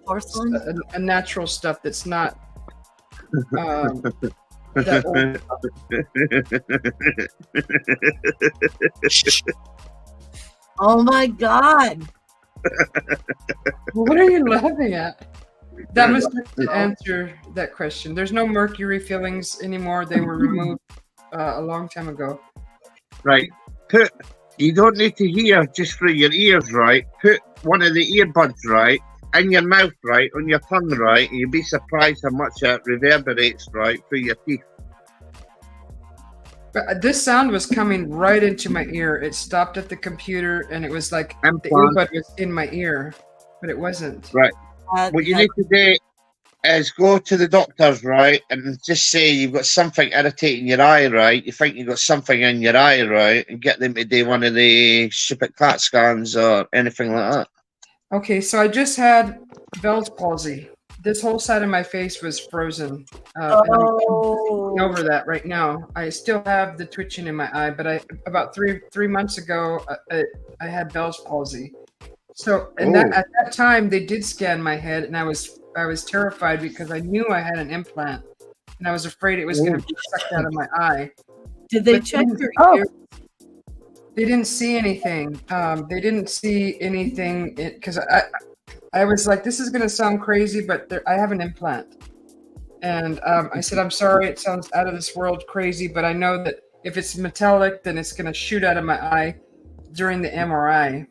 Porcelain? a natural stuff that's not that old. Oh my God. What are you laughing at? That must answer that question. There's no mercury fillings anymore. They were removed a long time ago. Right. You don't need to hear just through your ears, right? Put one of the earbuds, right, in your mouth, right, on your tongue, right, and you'll be surprised how much it reverberates, right, through your teeth. But this sound was coming right into my ear. It stopped at the computer, and it was like the Implant. earbud was in my ear, but it wasn't. Right. What you need to do is go to the doctors, right, and just say you've got something irritating your eye, right? You think you've got something in your eye, right, and get them to do one of the stupid CAT scans or anything like that. Okay, so I just had Bell's palsy. This whole side of my face was frozen. And I'm getting over that right now. I still have the twitching in my eye, but about three months ago, I had Bell's palsy. So at that time, they did scan my head, and I was terrified because I knew I had an implant, and I was afraid it was going to be sucked out of my eye. Did they But check your Oh. ear? They didn't see anything. They didn't see anything because I was like, this is going to sound crazy, but I have an implant. And I said, I'm sorry, it sounds out of this world crazy, but I know that if it's metallic, then it's going to shoot out of my eye during the MRI.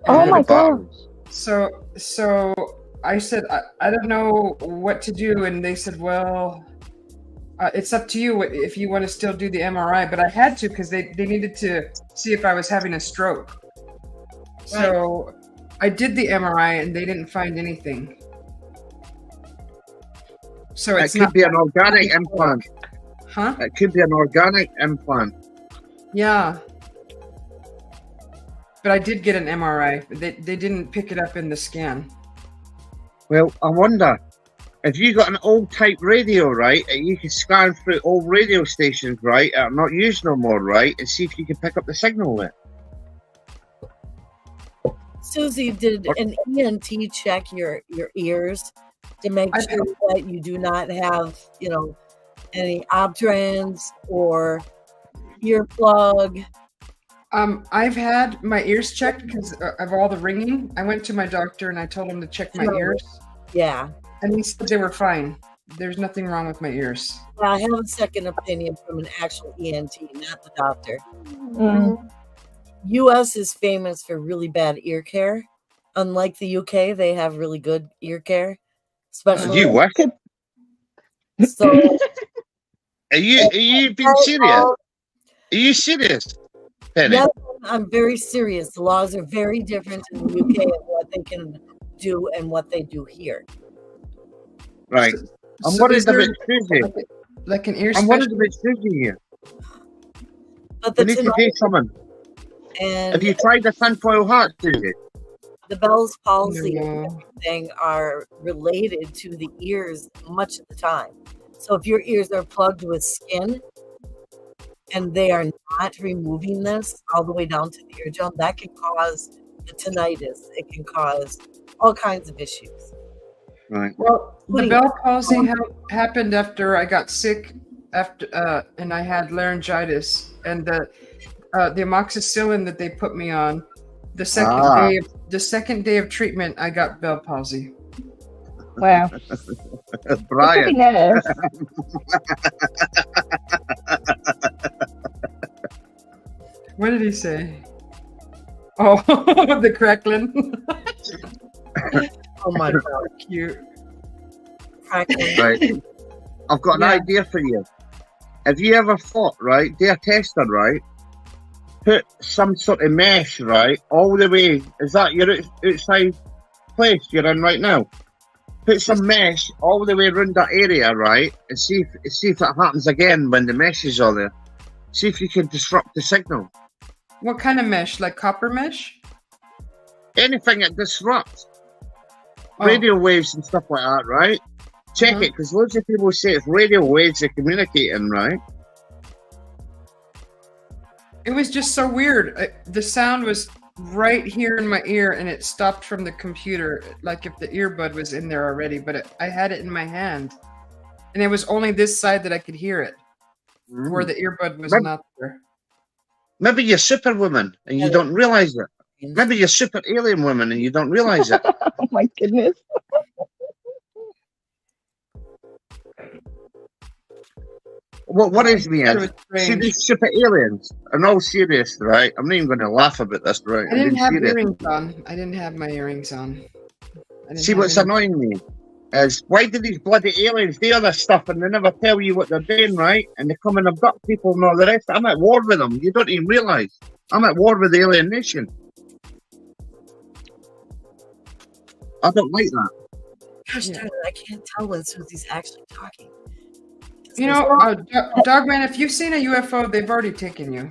Oh And my gosh. So I said, I don't know what to do. And they said, well, it's up to you if you want to still do the MRI. But I had to because they needed to see if I was having a stroke. So I did the MRI and they didn't find anything. So It it's could not be an organic implant. huh? It could be an organic implant. Yeah. but I did get an MRI. They didn't pick it up in the scan. Well, I wonder if you got an old type radio, right, and you can scan through old radio stations, right, that are not used no more, right, and see if you can pick up the signal there. Susie, did an ENT check your ears to make sure that you do not have, you know, any obturans or earplug? I've had my ears checked because of all the ringing. I went to my doctor and I told him to check my ears. Yeah. And he said they were fine. There's nothing wrong with my ears. Well, I have a second opinion from an actual ENT, not the doctor. Mm. U.S. is famous for really bad ear care. Unlike the U.K., they have really good ear care. Especially You what? so. Are you being serious? Are you serious, Penny? Yes, I'm very serious. The laws are very different in the UK and what they can do and what they do here. Right. I'm So worried is there about Susie. like an ear I'm worried specialist? about Susie here. But We the need to do something. and Have you tried the tinfoil hat, Susie? the Bell's palsy No. and everything are related to the ears much of the time. So if your ears are plugged with skin and they are not removing this all the way down to the eardrum, that can cause the tinnitus. It can cause all kinds of issues. Right. Well, the Please. Bell palsy happened after I got sick, and I had laryngitis, and the amoxicillin that they put me on, the second day of treatment, I got Bell palsy. Wow. Brian. Nerves. What did he say? Oh, the crackling. Oh my God. Cute. Crackling. Right. I've got an Yeah. idea for you. Have you ever thought, right, do a tester, right? Put some sort of mesh, right, all the way. Is that your outside place you're in right now? Put some mesh all the way around that area, right, and see if it happens again when the mesh is on there. See if you can disrupt the signal. What kind of mesh? Like copper mesh? Anything that disrupts Oh. radio waves and stuff like that, right? Check Mhm. it, because loads of people say it's radio waves they're communicating, right? It was just so weird. The sound was right here in my ear, and it stopped from the computer, like if the earbud was in there already. But I had it in my hand, and it was only this side that I could hear it, where the earbud was Maybe- not there. Maybe you're Superwoman and you don't realize it. Maybe you're super alien woman and you don't realize it. Oh my goodness. What worries me It is, was see strange. these super aliens, in all serious, right? I'm not even going to laugh about this, right? I didn't I'm have being serious. earrings on. I didn't have my earrings on. I didn't See, have what's any- annoying me is, why do these bloody aliens do all this stuff and they never tell you what they're doing, right? And they come and abduct people and all the rest. I'm at war with them. You don't even realise. I'm at war with the alien nation. I don't like that. Gosh darn it, I can't tell when Susie's actually talking. You know, Dogman, if you've seen a UFO, they've already taken you.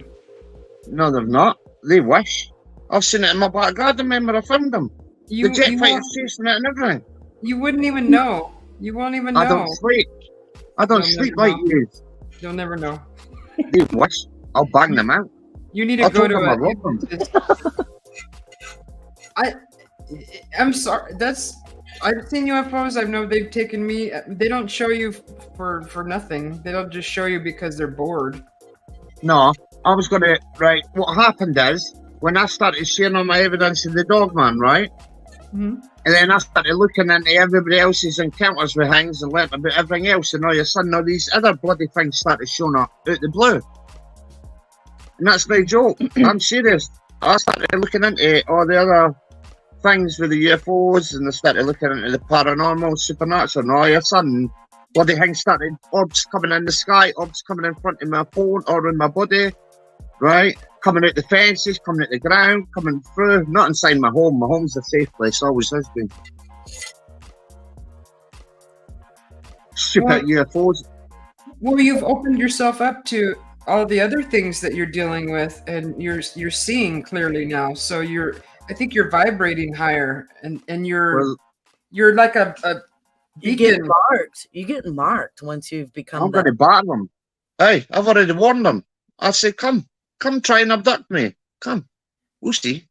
No, they're not. They wish. I've seen it in my back garden, remember I found them. You, The jet you, fighters won't, chasing it and everything. you wouldn't even know. You won't even know. I don't sleep. I don't You'll sleep never like know. you. You'll never know. They wish. I'll bang them out. You need to I go told to them I a. love them. I'm sorry. I've seen UFOs. I know they've taken me. They don't show you for nothing. They don't just show you because they're bored. No, I was going to, right, what happened is, when I started sharing all my evidence of the dog man, right? Mhm. And then I started looking into everybody else's encounters with things and learnt about everything else, and all of a sudden all these other bloody things started showing up out the blue. And that's no joke. I'm serious. I started looking into all the other things with the UFOs, and I started looking into the paranormal, supernatural, and all of a sudden bloody things started, orbs coming in the sky, orbs coming in front of my phone or in my body, right? Coming out the fences, coming out the ground, coming through, not inside my home. My home's a safe place, always has been. Stupid Well- UFOs. Well, you've opened yourself up to all the other things that you're dealing with, and you're seeing clearly now. So I think you're vibrating higher, and Well, you're like a You get beacon. marked. You get marked once you've become I'm going that. to batter them. Hey, I've already warned them. I said, come try and abduct me. Come. We'll see.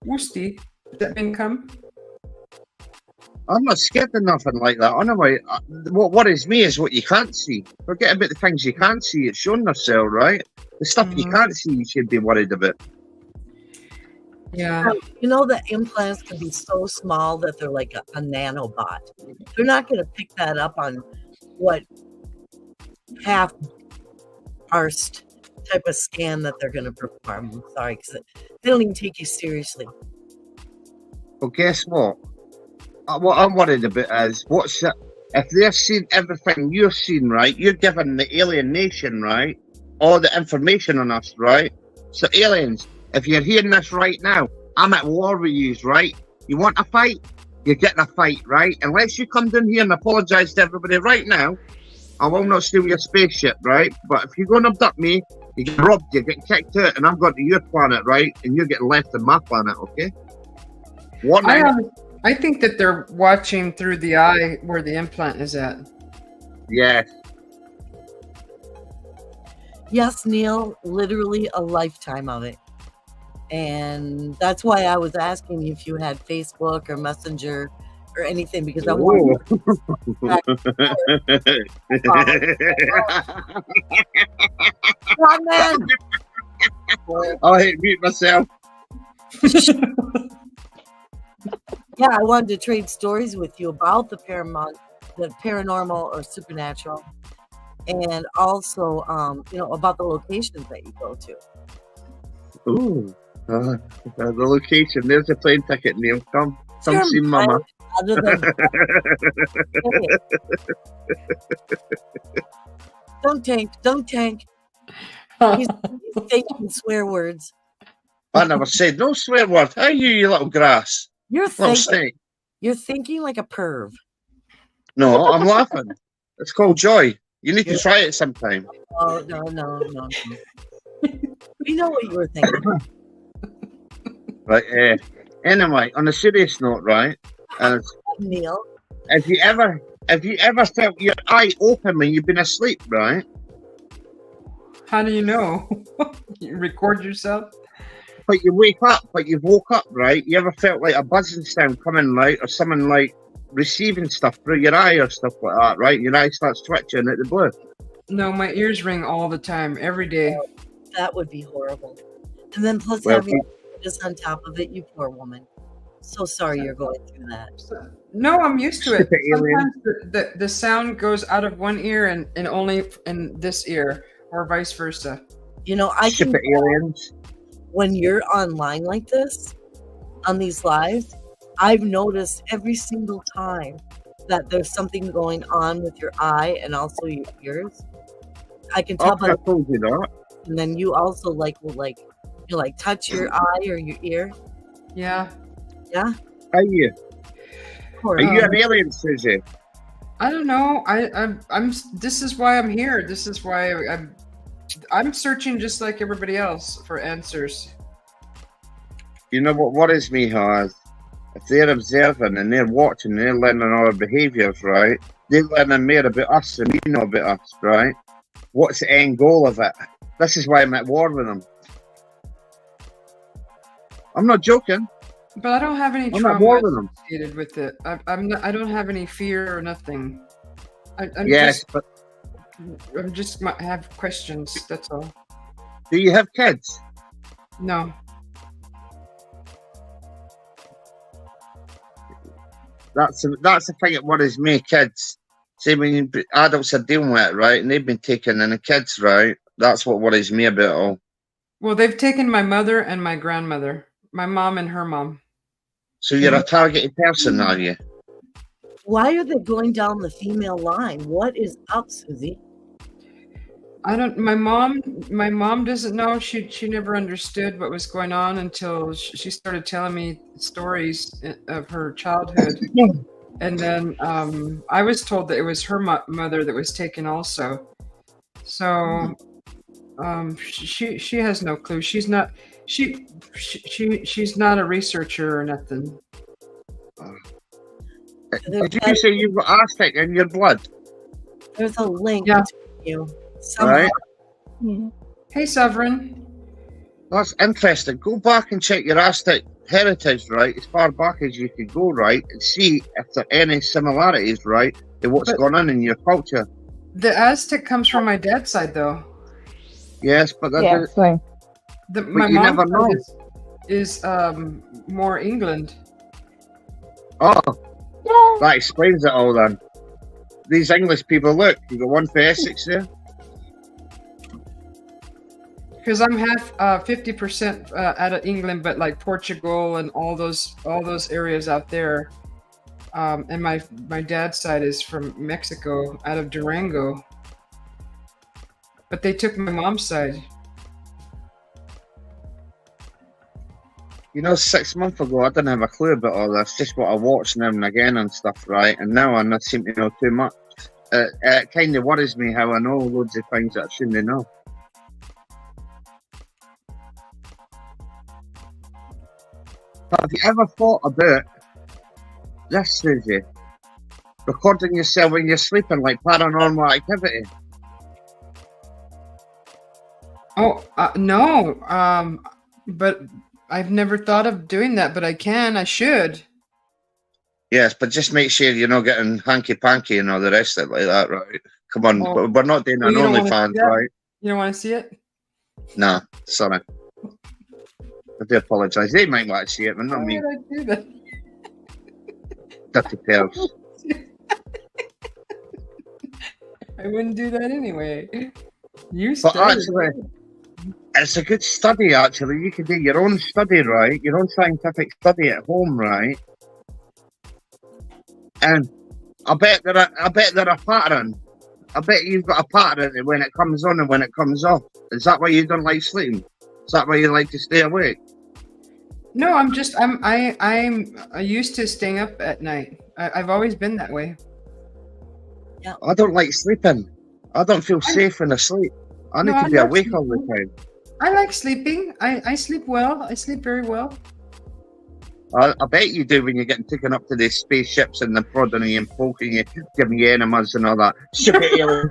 Woosty. Does that mean come? I'm not scared of nothing like that. Anyway, what worries me is what you can't see. Forget about the things you can't see. It's showing themselves, right? The stuff you Mhm. can't see, you should be worried about. Yeah. You know that implants can be so small that they're like a nanobot. They're not going to pick that up on what half-arsed type of scan that they're going to perform. I'm sorry, because they don't even take you seriously. Well, guess what? What I'm worried about is if they're seeing everything you're seeing, right? You're giving the alien nation, right, all the information on us, right? So aliens, if you're hearing this right now, I'm at war with you, right? You want a fight? You're getting a fight, right? Unless you come down here and apologise to everybody right now, I will not steal your spaceship, right? But if you're going to abduct me, you get robbed, you get kicked out, and I'm going to your planet, right? And you're getting left on my planet, okay? I think that they're watching through the eye where the implant is at. Yes. Yes, Neil, literally a lifetime of it. And that's why I was asking you if you had Facebook or Messenger or anything, because I want man. I hate mute myself. Yeah, I wanted to trade stories with you about the paranormal or supernatural, and also, about the locations that you go to. Ooh, the location. There's a plane ticket, Neil. Come Sure, see Mama. Other than don't tank. He's thinking swear words. I never said no swear word. How you little grass? You're Little thinking. snake. You're thinking like a perv. No, I'm laughing. It's called joy. You need to try it sometime. Oh no. We know what you were thinking. Right. Anyway, on a serious note, right? Neil, Have you ever felt your eye open when you've been asleep, right? How do you know? You record yourself? But you wake up, but you woke up, right? You ever felt like a buzzing sound coming, right? Or someone like receiving stuff through your eye or stuff like that, right? Your eye starts twitching at the blue. No, my ears ring all the time, every day. that would be horrible. And then plus Well, having this on top of it, you poor woman. So sorry you're going through that. No, I'm used to it. Stupid alien. Sometimes the sound goes out of one ear and only in this ear, or vice versa. You know, I can Stupid aliens. when you're online like this, on these lives, I've noticed every single time that there's something going on with your eye and also your ears. I can tell Oh, by I told you that. and then you also will touch your eye or your ear. Yeah. Yeah. Are you? Or, Are you an alien, Susie? I don't know. I'm. This is why I'm here. This is why I'm searching just like everybody else for answers. You know what worries me, Haz? If they're observing and they're watching and they're learning our behaviours, right? They're learning more about us than we know about us, right? What's the end goal of it? This is why I'm at war with them. I'm not joking. But I don't have any I'm at trauma war with them. associated with it. I'm not. I don't have any fear or nothing. I'm Yes, but I'm just have questions. That's all. do you have kids? No. That's the thing that worries me, kids. See, when adults are dealing with it, right, and they've been taken, and the kids, right, that's what worries me about it all. Well, they've taken my mother and my grandmother, my mom and her mom. So you're a targeted person, are you? why are they going down the female line? What is up, Susie? I don't. My mom doesn't know. She never understood what was going on until she started telling me stories of her childhood, and then I was told that it was her mother that was taken also. So she has no clue. She's not she's not a researcher or nothing. Did you say you've got Aztec in your blood? There's a link Yeah. between you. Somehow. Right? Yeah. Hey, Sovereign. That's interesting. Go back and check your Aztec heritage, right? As far back as you can go, right? And see if there are any similarities, right? To what's But- going on in your culture. The Aztec comes from my dad's side, though. Yes, but that Yeah, same. My you mom's never know. side is more England. oh, Yeah. that explains it all then. These English people, look, you got one for Essex there. Because I'm half 50% out of England, but like Portugal and all those areas out there. And my dad's side is from Mexico, out of Durango. But they took my mom's side. You know, 6 months ago, I didn't have a clue about all this, just what I watched now and again and stuff, right? And now I not seem to know too much. It kind of worries me how I know loads of things that I shouldn't know. Have you ever thought about this, Susie? Recording yourself when you're sleeping, like paranormal activity. Oh, no. But I've never thought of doing that, but I can. I should. Yes, but just make sure you're not getting hanky-panky and all the rest of it like that, right? Come on, Oh. we're not doing an You don't wanna OnlyFans, see that? right? You don't want to see it? Nah, sorry. I do apologise. They might want to see it, but not Why me. would I do that? Dirty pairs. I wouldn't do that anyway. You But started actually, it. it's a good study, actually. You can do your own study, right? Your own scientific study at home, right? And I bet there are pattern. I bet you've got a pattern when it comes on and when it comes off. Is that why you don't like sleeping? Is that why you like to stay awake? No, I'm used to staying up at night. I've always been that way. I don't like sleeping. I don't feel safe when I sleep. I need No, to I be love awake all the sleeping. time. I like sleeping. I sleep well. I sleep very well. I bet you do when you're getting taken up to these spaceships and they're prodding you and poking you, giving you enemas and all that. Stupid aliens.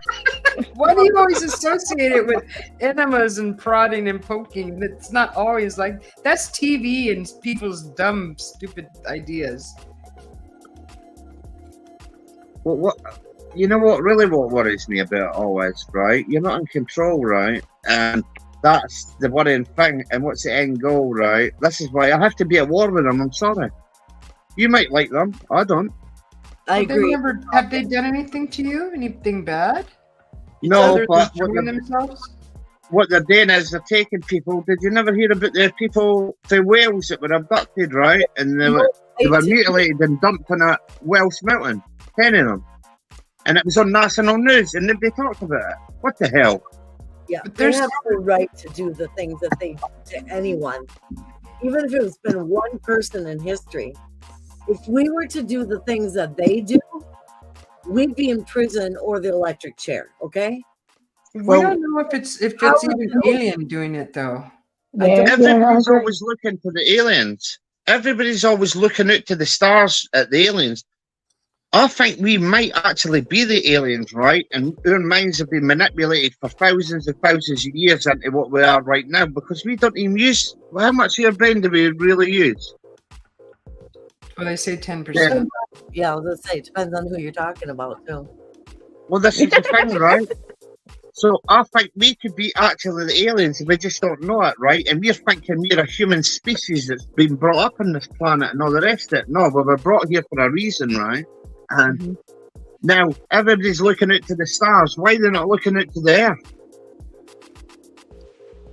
Why do you always associate it with enemas and prodding and poking? It's not always like that's TV and people's dumb, stupid ideas. Well, what you know what really what worries me about always, right? You're not in control, right? And that's the worrying thing. And what's the end goal, right? This is why I have to be at war with them. I'm sorry. You might like them. I don't. I agree. Have they done anything to you? Anything bad? No, Other than but showing themselves? what they're doing is they're taking people. Did you never hear about the people from Wales that were abducted, right? And they were mutilated and dumped in a Welsh mountain. 10 of them. And it was on national news and nobody talked about it. What the hell? Yeah, But they there's- have the right to do the things that they do to anyone, even if it's been one person in history. If we were to do the things that they do, we'd be in prison or the electric chair. Okay? We Well- don't know if it's How even would you- alien doing it though. Yeah, Everybody's I agree. always looking to the aliens. Everybody's always looking out to the stars at the aliens. I think we might actually be the aliens, right? And our minds have been manipulated for thousands and thousands of years into what we are right now because we don't even use. How much of your brain do we really use? Well, they say 10%. Yeah, I was gonna say it depends on who you're talking about too. Well, this is the thing, right? So I think we could be actually the aliens and we just don't know it, right? And we're thinking we're a human species that's been brought up on this planet and all the rest of it. No, we were brought here for a reason, right? And now everybody's looking out to the stars. Why are they not looking out to the earth?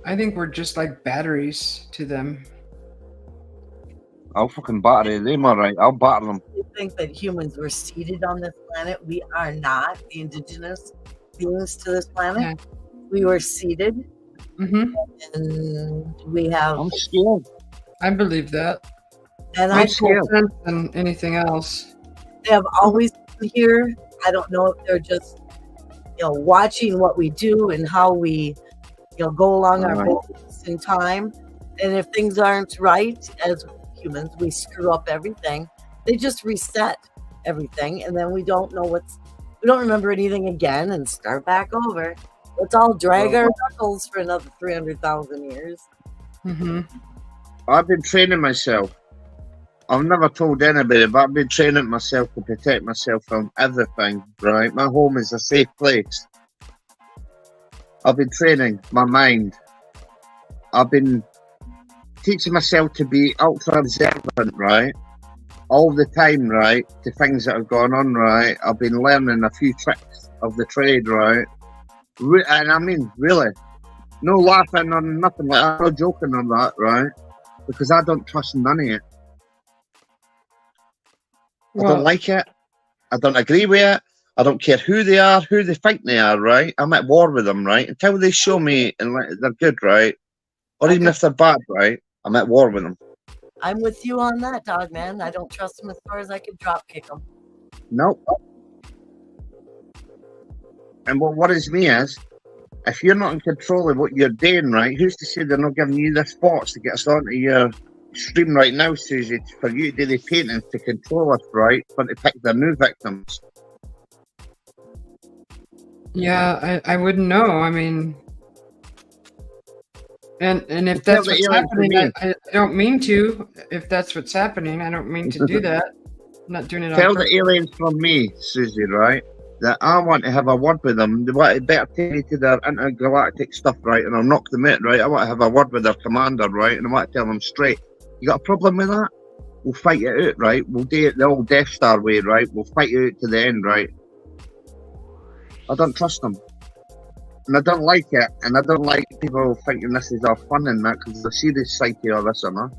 I think we're just like batteries to them. I'll fucking batter them, alright. I'll batter them. You think that humans were seated on this planet? We are not the indigenous beings to this planet. Yeah. We were seated, Hmm. and we have. I'm scared. I believe that. And I'm I Makes more scared. sense than anything else. they have always been here. I don't know if they're just watching what we do and how we, go along our Right. business in time. And if things aren't right as humans, we screw up everything. They just reset everything, and then we don't remember anything again and start back over. Let's all drag our knuckles for another 300,000 years. Mm-hmm. I've been training myself. I've never told anybody, but I've been training myself to protect myself from everything, right? My home is a safe place. I've been training my mind. I've been teaching myself to be ultra observant, right? All the time, right? To things that have gone on, right? I've been learning a few tricks of the trade, right? And I mean, really, no laughing or nothing like that, no joking on that, right? Because I don't trust none of it. I don't like it. I don't agree with it. I don't care who they are, who they think they are, right? I'm at war with them, right? Until they show me and they're good, right? Or even if they're bad, right? I'm at war with them. I'm with you on that, dog man. I don't trust them as far as I can drop kick them. Nope. And what is me is, if you're not in control of what you're doing, right, who's to say they're not giving you the spots to get us onto your stream right now, Susie, for you to do the paintings to control us, right, for to pick their new victims? Yeah, I wouldn't know. I mean, and if that's what's happening, I don't mean to. If that's what's happening, I don't mean to do that. I'm not doing it. Tell the aliens from me, Susie, right, that I want to have a word with them. They want to better take me to their intergalactic stuff, right, and I'll knock them out, right? I want to have a word with their commander, right, and I want to tell them straight, you got a problem with that? We'll fight it out, right? We'll do it the old Death Star way, right? We'll fight it out to the end, right? I don't trust them. And I don't like it. And I don't like people thinking this is all fun and that, because there's a serious side to all this, man.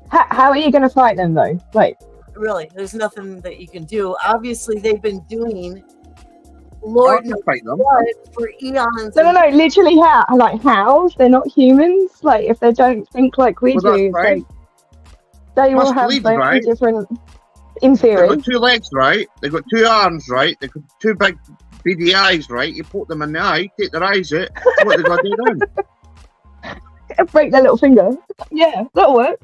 How are you going to fight them, though? Like, really, there's nothing that you can do. Obviously, they've been doing Lord knows what for eons. No, literally how? Like, how? They're not humans? Like, if they don't think like we do, right. they will have very different, in theory. They've got two legs, right? They've got two arms, right? They've got two big beady eyes, right? You poke them in the eye, take their eyes out, what they got to do then? Break their little finger. Yeah, that'll work.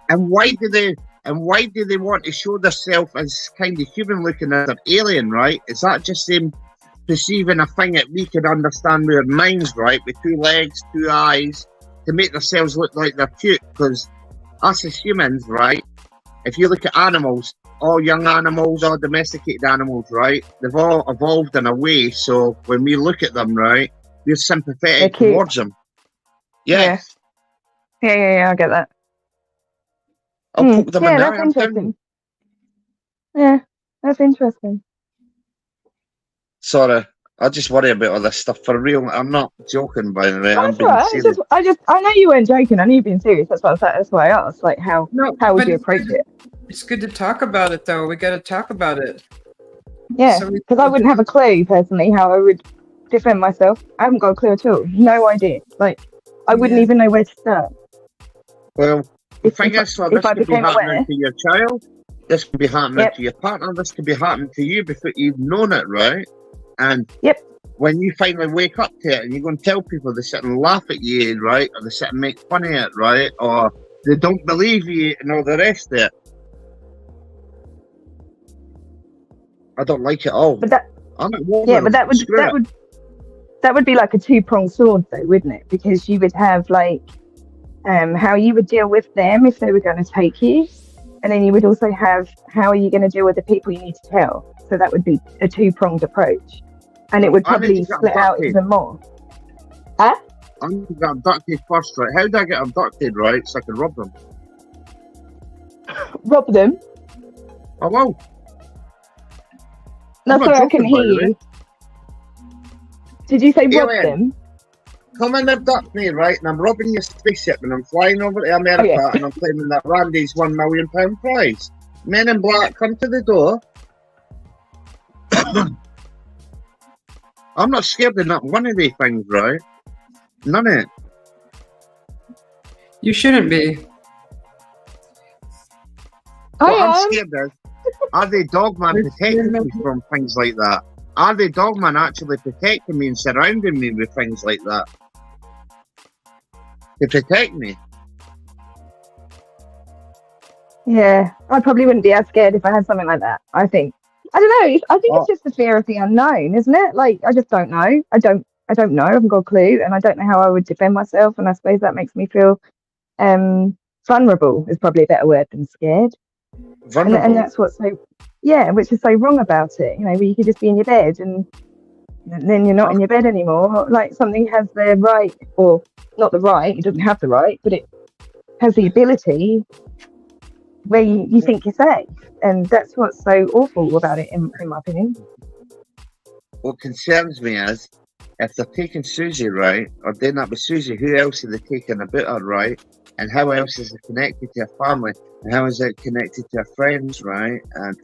And why do they want to show themselves as kind of human looking as an alien, right? Is that just them perceiving a thing that we can understand with our minds, right? With two legs, two eyes, to make themselves look like they're cute? Because us as humans, right? If you look at animals, all young animals, all domesticated animals, right? They've all evolved in a way, so when we look at them, right, we're sympathetic towards them. Yes. Yeah, I get that. I'll poke them in the eye. That's interesting. Yeah, that's interesting. Sorry, I just worry about all this stuff for real. I'm not joking, by the way. I'm being serious. I know you weren't joking. I knew you've been serious. That's why I asked. Like, how would you approach it? It's good to talk about it, though. We got to talk about it. Yeah, because I wouldn't have a clue personally how I would defend myself. I haven't got a clue at all. No idea. Like, I wouldn't even know where to start. Well, the thing is, so this could be happening to your child. This could be happening to your partner. This could be happening to you before you've known it, right? And when you finally wake up to it and you go and tell people, they sit and laugh at you, right? Or they sit and make fun of it, right? Or they don't believe you and all the rest of it. I don't like it all. But that, I'm at war but that would be like a two-pronged sword, though, wouldn't it? Because you would have like how you would deal with them if they were going to take you, and then you would also have how are you going to deal with the people you need to tell. So that would be a two-pronged approach, and it would probably split out even more. Huh? I need to get abducted first, right? How do I get abducted, right? So I can rob them. Rob them? I will. No, sorry, I couldn't hear you. Did you say rob them? Come and abduct me, right? And I'm robbing your spaceship and I'm flying over to America and I'm claiming that Randy's £1 million prize. Men in black come to the door. I'm not scared of not one of these things, right? None of it. You shouldn't be. What I'm scared of, are they dogman protecting me from things like that? Are the dogman actually protecting me and surrounding me with things like that? To protect me? Yeah, I probably wouldn't be as scared if I had something like that. I think. I don't know. I think it's just the fear of the unknown, isn't it? Like I just don't know. I don't know. I haven't got a clue, and I don't know how I would defend myself. And I suppose that makes me feel vulnerable. Is probably a better word than scared. Vulnerable. And that's what's so which is so wrong about it. You know, where you could just be in your bed and then you're not in your bed anymore. Like something has the right, or not the right. It doesn't have the right, but it has the ability where you think you're safe, and that's what's so awful about it, in my opinion. What concerns me is if they're taking Susie, right, or doing that with Susie, who else are they taking about her, right? And how else is it connected to her family? And how is it connected to her friends, right? And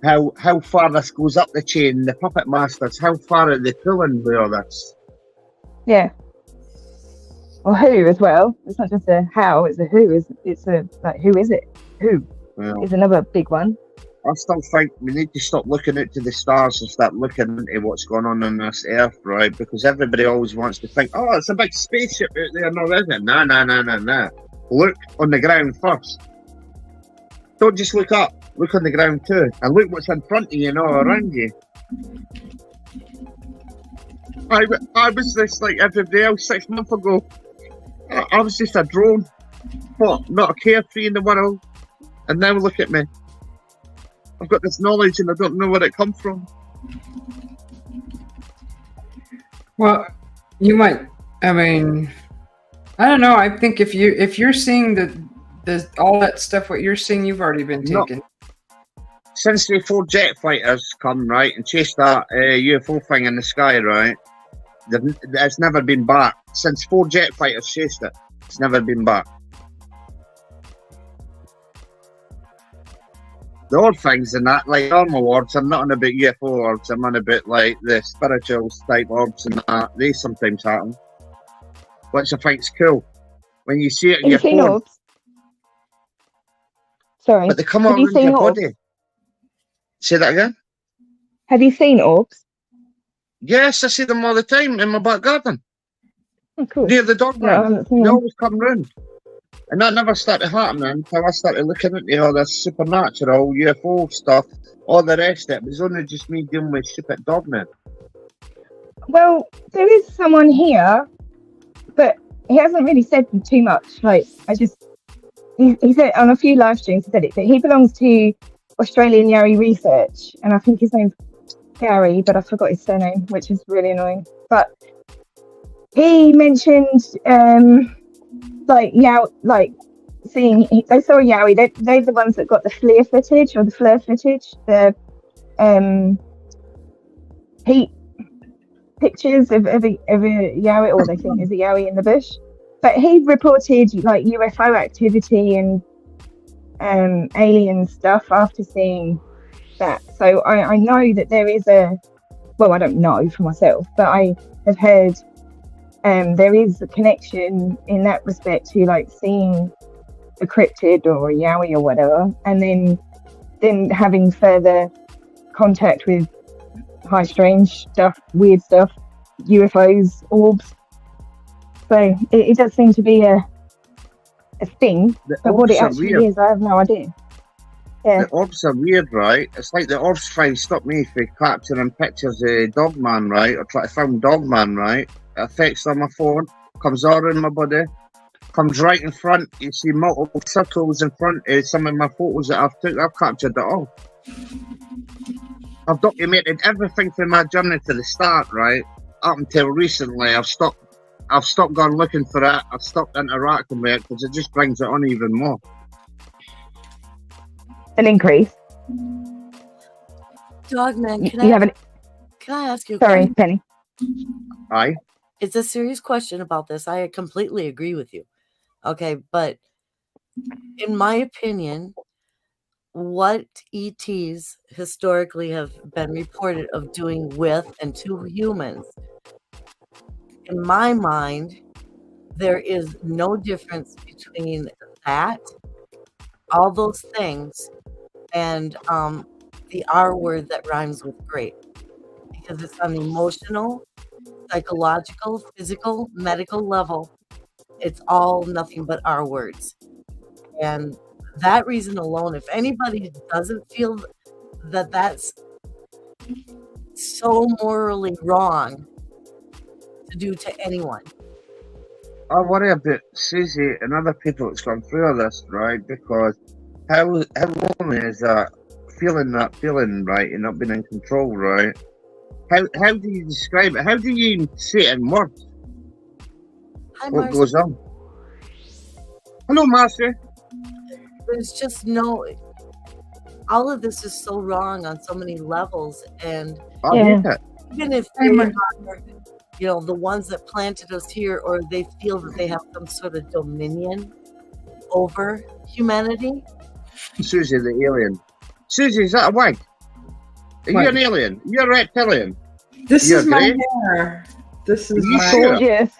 how far this goes up the chain, the puppet masters, how far are they pulling with all this? Yeah. Or who as well. It's not just a how, it's a who. It's a like, who is it? Who is another big one. I still think we need to stop looking out to the stars and start looking into what's going on this earth, right? Because everybody always wants to think, oh, it's a big spaceship out there. No, is it? Nah. Look on the ground first. Don't just look up. Look on the ground too. And look what's in front of you and all around you. I was this like everybody else 6 months ago. I was just a drone. What? Not a carefree in the world. And now look at me. I've got this knowledge and I don't know where it comes from. Well, you might. I mean, I don't know. I think if you're seeing the all that stuff, what you're seeing, you've already been taken. Since the 4 jet fighters come, right, and chased that UFO thing in the sky, right, it's never been back. Since 4 jet fighters chased it, it's never been back. The odd things in that, like normal orbs, I'm not on about UFO orbs, I'm on about like the spiritual type orbs and that. They sometimes happen. Which I think's cool. When you see it in your phone. Orbs? Sorry. But they come on into your body. Say that again? Have you seen orbs? Yes, I see them all the time in my back garden. Oh, cool. Near the dog run. They always come round. And that never started happening until I started looking into all this supernatural, UFO stuff, all the rest of it. It was only just me dealing with stupid dogmen. Well, there is someone here, but he hasn't really said too much. Like, he said on a few live streams, he said it, that he belongs to Australian Yowie Research, and I think his name's Gary, but I forgot his surname, which is really annoying. But he mentioned seeing they saw a Yowie. They're the ones that got the FLIR footage, or the FLIR footage, the heat pictures of a Yowie, or they think there's a Yowie in the bush. But he reported like UFO activity and alien stuff after seeing that. So I know that there is I don't know for myself, but I have heard there is a connection in that respect to like seeing a cryptid or a Yowie or whatever, and then having further contact with high strange stuff, weird stuff, UFOs, orbs. So it does seem to be a thing, but what it actually is, I have no idea. Yeah. The orbs are weird, right? It's like the orbs try to stop me from capturing pictures of Dogman, right? Or try to film Dogman, right? It affects on my phone, comes all in my body, comes right in front. You see multiple circles in front of some of my photos that I've captured it all. I've documented everything from my journey to the start, right? Up until recently, I've stopped going looking for it. I've stopped interacting with it because it just brings it on even more. An increase. Dogman, can I ask you? Sorry, Penny. Aye. It's a serious question about this. I completely agree with you. Okay, but in my opinion, what ETs historically have been reported of doing with and to humans, in my mind, there is no difference between that, all those things, and the R word that rhymes with great. because it's on the emotional, psychological, physical, medical level. It's all nothing but our words. And that reason alone, if anybody doesn't feel that that's so morally wrong to do to anyone. I worry about Susie and other people that's gone through all this, right? Because how lonely is that feeling, right, and not being in control, right? How do you describe it? How do you even say it in words? Hi, What Marcy. goes on? Hello, Marcy. There's just no. All of this is so wrong on so many levels, and I Yeah. hate it. even if Hey, they Mar- are, the ones that planted us here, or they feel that they have some sort of dominion over humanity. Susie the alien. Susie, is that a wig? Are you Wig. an alien? You're a reptilian. This You is my agree? hair. This is You my. sure? Gorgeous.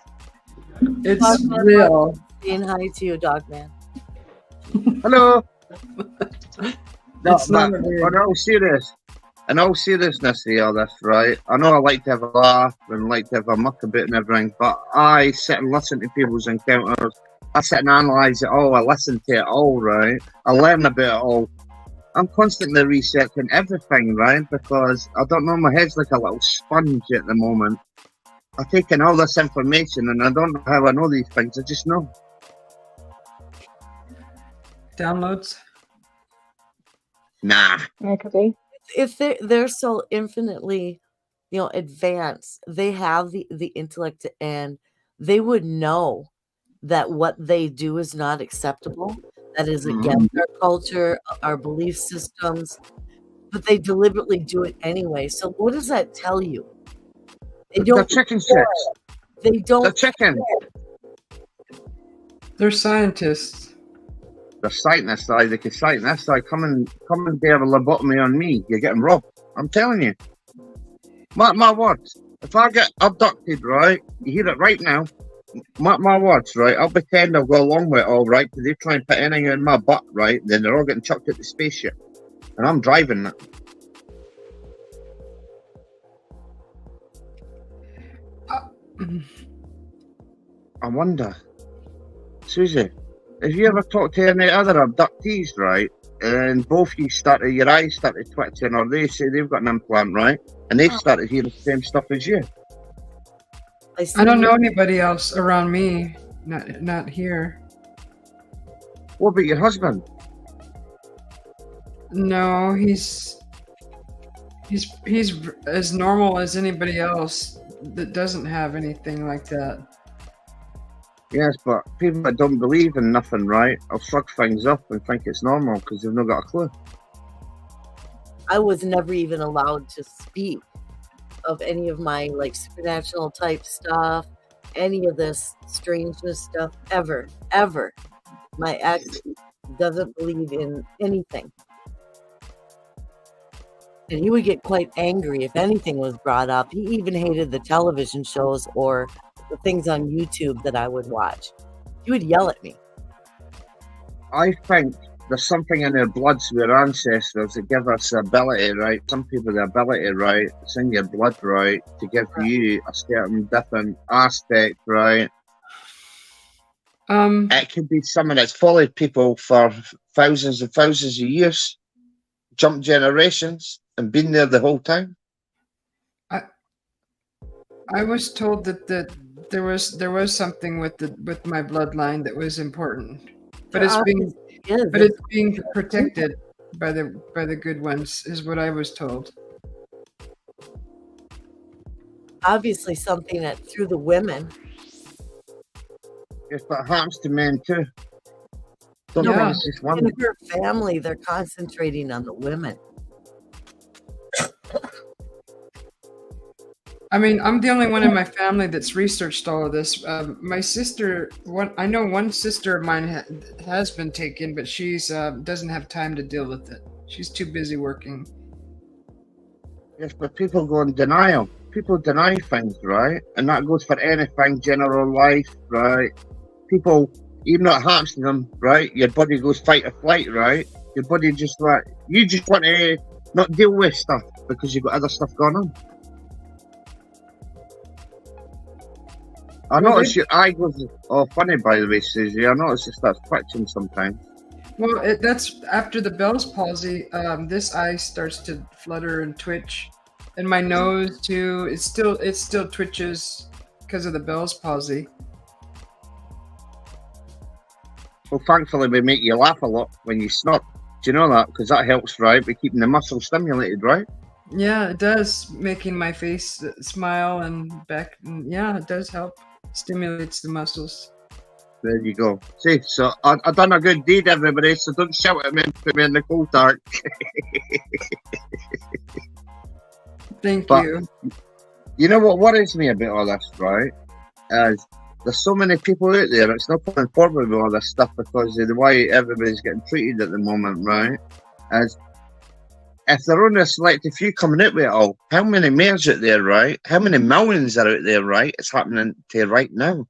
It's Dogman, real. saying hi to you, Dogman. Hello. No, It's not but a weird. in all seriousness here, this, right? I know I like to have a laugh and like to have a muck about and everything, but I sit and listen to people's encounters. I sit and analyse it all. I listen to it all, right? I learn about it all. I'm constantly researching everything, right? Because I don't know, my head's like a little sponge at the moment. I take in all this information and I don't know how I know these things. I just know. Downloads. Nah. Yeah, could be. If they're so infinitely, advanced, they have the intellect, and they would know that what they do is not acceptable. That is against our culture, our belief systems, but they deliberately do it anyway. So what does that tell you? They The don't. chicken chicks. They The don't. chicken. They're scientists. The scientist side, the scientist side, come and do a lobotomy on me. You're getting robbed. I'm telling you. Mark my words. If I get abducted, right, you hear it right now. Mark my words, right. I'll pretend I'll go along with it all, right, because they try and put anything in my butt, right. Then they're all getting chucked at the spaceship, and I'm driving it. I wonder, Susie, have you ever talked to any other abductees, right? And both you your eyes started twitching, or they say they've got an implant, right? And they've started hearing the same stuff as you. I don't know anybody else around me. Not here. What about your husband? No, he's as normal as anybody else that doesn't have anything like that. Yes, but people that don't believe in nothing, right, will shrug things up and think it's normal because they've not got a clue. I was never even allowed to speak of any of my supernatural type stuff, any of this strangeness stuff ever. My ex doesn't believe in anything. And he would get quite angry if anything was brought up. He even hated the television shows or the things on YouTube that I would watch. He would yell at me. I think there's something in our bloods with our ancestors that give us the ability, right? Some people the ability, right? It's in your blood, right? To give you a certain different aspect, right? It could be something that's followed people for thousands and thousands of years, jumped generations, and been there the whole time. I was told that there was something with my bloodline that was important, but it's being protected by the good ones, is what I was told. Obviously, something that through the women. Yes, but it happens to men too. Don't Yeah. think it's just one. In her family, they're concentrating on the women. I mean, I'm the only one in my family that's researched all of this. My sister, I know one sister of mine has been taken, but she's doesn't have time to deal with it. She's too busy working. Yes, but people go in denial. People deny things, right? And that goes for anything, general life, right? People, even though it happens to them, right? Your body goes fight or flight, right? Your body just you just want to not deal with stuff because you've got other stuff going on. I Well, notice your eye goes all funny, by the way, Susie. I notice it starts twitching sometimes. Well, that's after the Bell's palsy. This eye starts to flutter and twitch, and my nose too. It still twitches because of the Bell's palsy. Well, thankfully, we make you laugh a lot when you snort. Do you know that? Because that helps, right? We're keeping the muscles stimulated, right? Yeah, it does, making my face smile and back. Yeah, it does help. Stimulates the muscles. There you go. See, so I done a good deed, everybody. So don't shout at me and put me in the cold dark. Thank But- you. You know what worries me about all this, right? Is there's so many people out there. It's not coming forward with all this stuff because of the way everybody's getting treated at the moment, right? As if there are only a selected few coming out with it all, how many mares out there, right? How many millions are out there, right? It's happening to right now,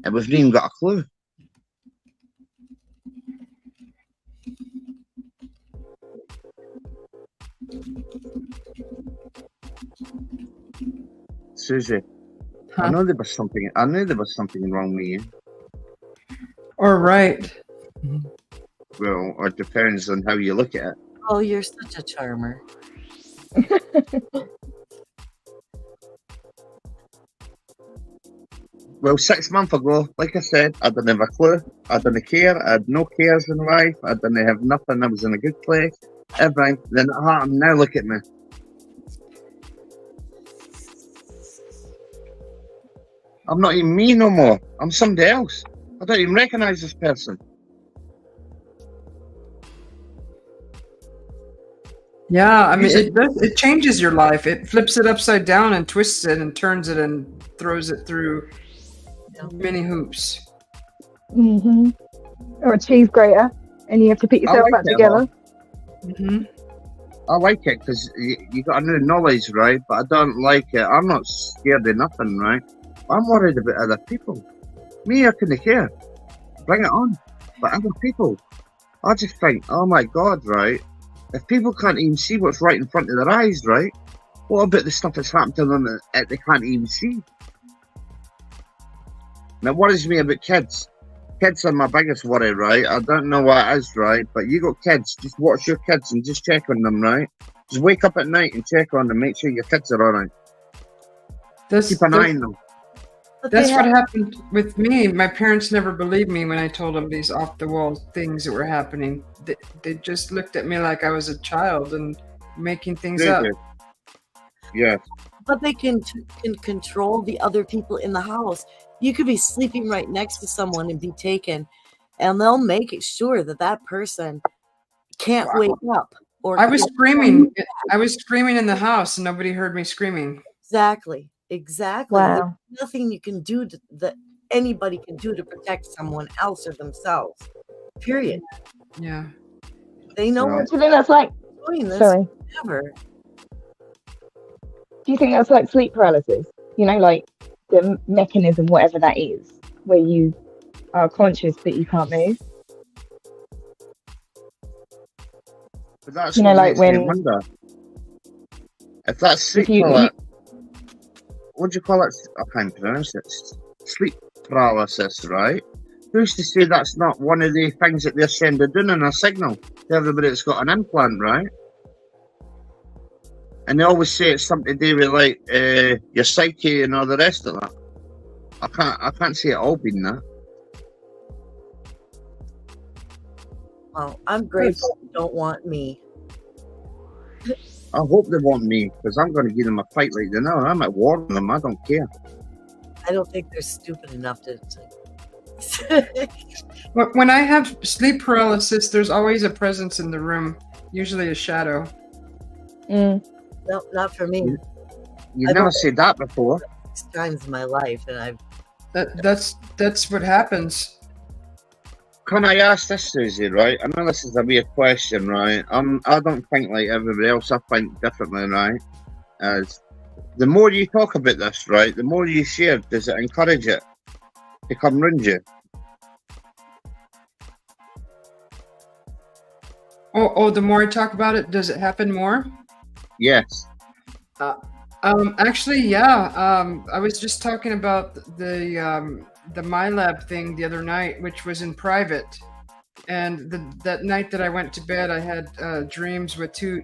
and we've not even got a clue. Susie, I Huh? know there was something. I knew there was something wrong with you. All right. Well, it depends on how you look at it. Oh, you're such a charmer. Well, 6 months ago, like I said, I didn't have a clue. I didn't care. I had no cares in life. I didn't have nothing. I was in a good place. Everything. Then it happened. Now look at me. I'm not even me no more. I'm somebody else. I don't even recognise this person. Yeah, I mean, it changes your life. It flips it upside down and twists it and turns it and throws it through many hoops. Hmm. Or a cheese grater, and you have to put yourself like back that together. Hmm. I like it because you got a new knowledge, right? But I don't like it. I'm not scared of nothing, right? I'm worried about other people. Me, I couldn't care. Bring it on. But other people, I just think, oh my God, right? If people can't even see what's right in front of their eyes, right? What about the stuff that's happened to them that they can't even see? And it worries me about kids. Kids are my biggest worry, right? I don't know what it is, right? But you got kids, just watch your kids and just check on them, right? Just wake up at night and check on them, make sure your kids are all right. Keep an eye on them. But That's they what have, happened with me. My parents never believed me when I told them these off-the-wall things that were happening. They just looked at me like I was a child and making things up. Yeah. but they can control the other people in the house. You could be sleeping right next to someone and be taken, and they'll make it sure that that person can't wake up. Or I was can't- screaming. I was screaming in the house, and nobody heard me screaming. Exactly. Wow. There's nothing you can do that anybody can do to protect someone else or themselves. Period. Yeah. They know Yeah. what's Do you think that's like? doing this. Sorry. Never. Do you think that's like sleep paralysis? You know, like the mechanism, whatever that is, where you are conscious but you can't move. But that's You know, what like makes me when- wonder. If that's sleep If you- what do you call it? I can't pronounce it. Sleep paralysis, right? Who's to say that's not one of the things that they're sending in a signal to everybody that's got an implant, right? And they always say it's something to do with like your psyche and all the rest of that. I can't see it all being that. Well, I'm grateful you don't want me. I hope they want me because I'm going to give them a fight like they know. I'm at war with them. I don't care. I don't think they're stupid enough to When I have sleep paralysis, there's always a presence in the room, usually a shadow. Mm. No, not for me. You've I never don't- said that before. Times in my life, and I've That's what happens. Can I ask this, Susie, right? I know this is a weird question, right? I don't think like everybody else. I think differently, right? As the more you talk about this, right, the more you share, does it encourage it to come round you? Oh, the more I talk about it, does it happen more? Yes. Actually, yeah. I was just talking about the MyLab thing the other night, which was in private. And that night that I went to bed, I had dreams with two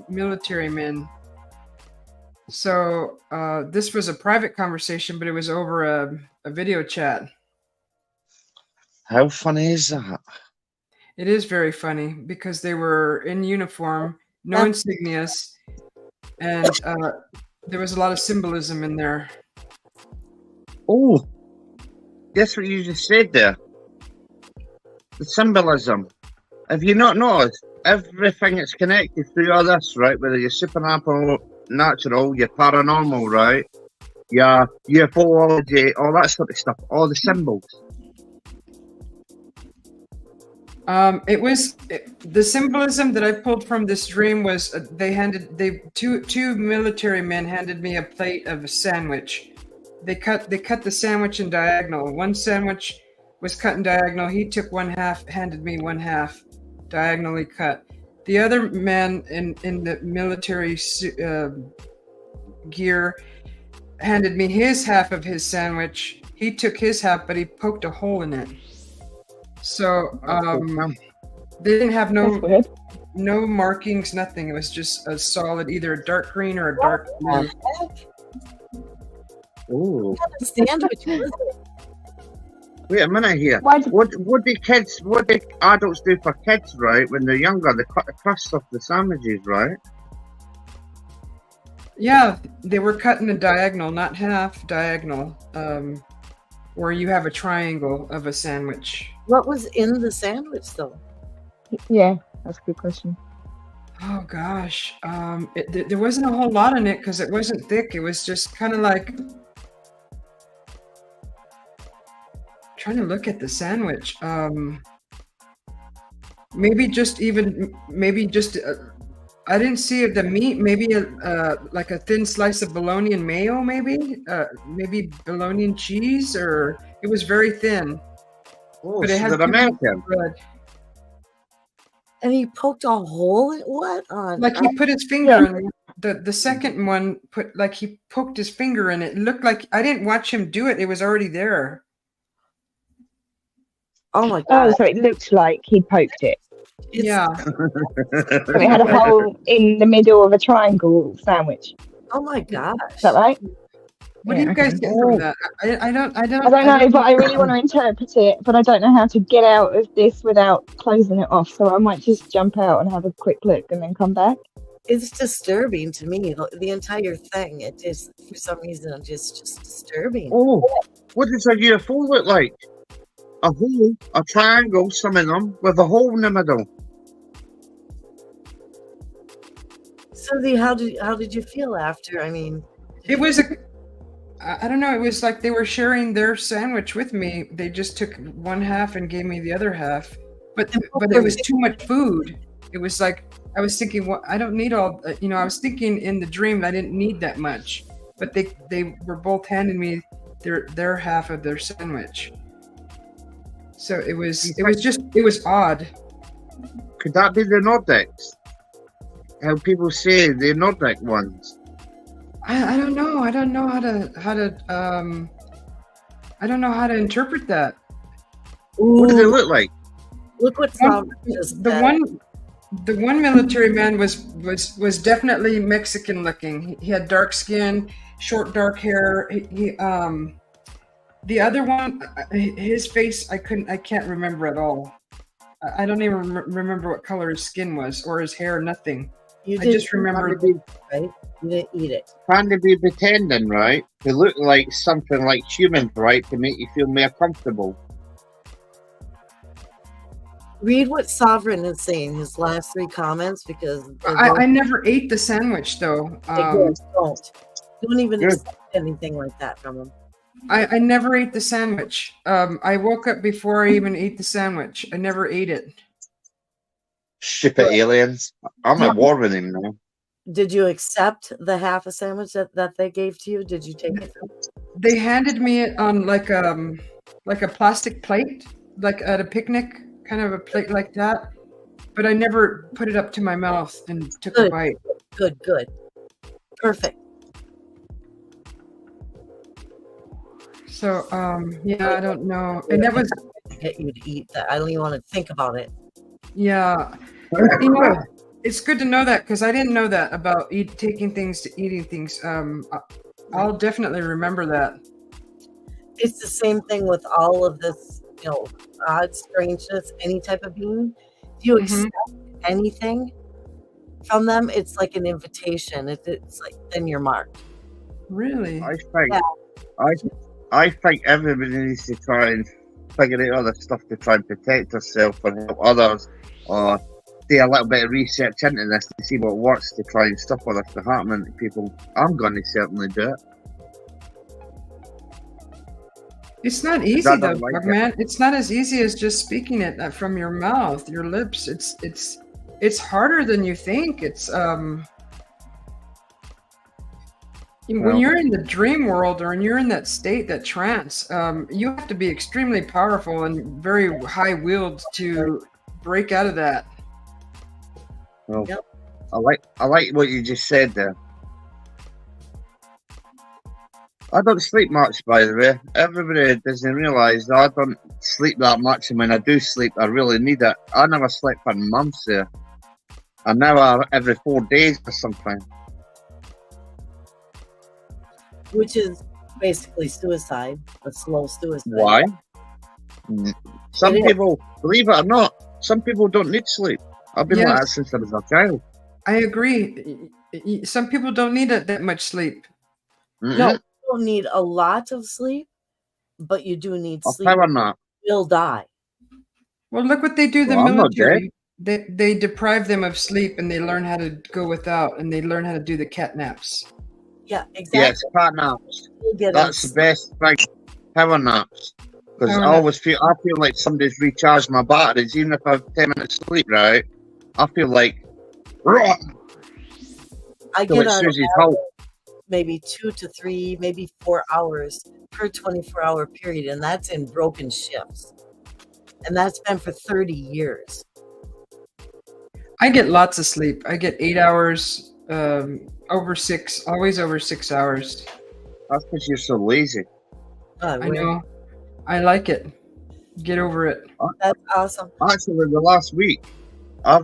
military men. So this was a private conversation, but it was over a video chat. How funny is that? It is very funny because they were in uniform, no insignias, and there was a lot of symbolism in there. Oh, guess what you just said there? The symbolism. Have you not noticed everything that's connected through all this, right? Whether you're supernatural, your paranormal, right? Your ufology, all that sort of stuff, all the symbols. The symbolism that I pulled from this dream was two military men handed me a plate of a sandwich. They cut the sandwich in diagonal. One sandwich was cut in diagonal. He took one half, handed me one half, diagonally cut. The other man in the military gear handed me his half of his sandwich. He took his half, but he poked a hole in it. So they didn't have no markings, nothing. It was just a solid, either a dark green or a dark blue. Ooh. Sandwich. Wait a minute here. What do adults do for kids, right? When they're younger, they cut the crust off the sandwiches, right? Yeah, they were cut in a diagonal, not half, diagonal, where you have a triangle of a sandwich. What was in the sandwich, though? Yeah, that's a good question. Oh gosh, there wasn't a whole lot in it because it wasn't thick. It was just kind of like trying to look at the sandwich. Maybe just I didn't see the meat. Maybe like a thin slice of bologna and mayo. Maybe bologna and cheese, or it was very thin. Oh, but it had American. bread. And he poked a hole in what? Like he put his finger in the second one. He poked his finger in it. It looked like I didn't watch him do it. It was already there. Oh my god! Oh, so it looked like he poked it. Yeah. So it had a hole in the middle of a triangle sandwich. Oh my gosh! Is that right? What do you guys get from that? I don't know, but I really want to interpret it, but I don't know how to get out of this without closing it off. So I might just jump out and have a quick look and then come back. It's disturbing to me. The entire thing. It is, for some reason, just disturbing. Oh, what does a UFO look like? A hole, a triangle, some of them, with a hole in the middle. Susie, how did you feel after? I mean, it was I don't know. It was like they were sharing their sandwich with me. They just took one half and gave me the other half. But it was too much food. It was like I was thinking, well, I don't need all. I was thinking in the dream I didn't need that much. But they were both handing me their half of their sandwich. So it was odd. Could that be the Nordics? How people say the Nordic ones? I don't know. I don't know how to I don't know how to interpret that. Ooh, what do they look like? Look what the one military man was definitely Mexican looking. He had dark skin, short dark hair. He the other one, his face I can't remember at all. I don't even remember what color his skin was or his hair, nothing. I just remember. Right? You didn't eat it. Trying to be pretending, right? To look like something like humans, right? To make you feel more comfortable. Read what Sovereign is saying, his last 3 comments, because I never ate the sandwich though. Don't even expect anything like that from him. I never ate the sandwich. I woke up before I even ate the sandwich. I never ate it. Stupid aliens. I'm at war with him now. Did you accept the half a sandwich that they gave to you? Did you take it? They handed me it on like a plastic plate, like at a picnic, kind of a plate like that. But I never put it up to my mouth and took a bite. Good. Perfect. So, yeah, I don't know. And that was, Get you to eat that. I don't even want to think about it. yeah. You know, it's good to know that because I didn't know that about taking things to eating things. I'll definitely remember that. It's the same thing with all of this, odd strangeness, any type of being. If you accept anything from them, it's like an invitation. It's like, then you're marked. Really? I think everybody needs to try and figure out other stuff to try and protect herself or help others, or do a little bit of research into this to see what works to try and stop all this from happening to people. I'm going to certainly do it. It's not easy though, man. It's not as easy as just speaking it from your mouth, your lips. It's harder than you think. It's when you're in the dream world or when you're in that state, that trance, you have to be extremely powerful and very high-willed to break out of that. Well, I like what you just said there. I don't sleep much, by the way. Everybody doesn't realise that I don't sleep that much, and when I do sleep, I really need it. I never slept for months there. I now every 4 days or something. Which is basically suicide, a slow suicide. Why? Some people, believe it or not, some people don't need sleep. I've been like that since I was a child. I agree. Some people don't need that much sleep. No. Don't need a lot of sleep, but you do need sleep. Power nap. You'll die. Well, look what they do. The military. They deprive them of sleep, and they learn how to go without, and they learn how to do the cat naps. Yeah, exactly. Yes, cat naps. That's the best thing. Power naps. Because I feel like somebody's recharged my batteries, even if I have 10 minutes sleep. Right? I feel like. I get on maybe 2 to 3, maybe 4 hours per 24-hour period, and that's in broken shifts. And that's been for 30 years. I get lots of sleep. I get 8 hours, over 6, always over 6 hours. That's because you're so lazy. I know. I like it. Get over it. That's awesome. Actually, the last week, I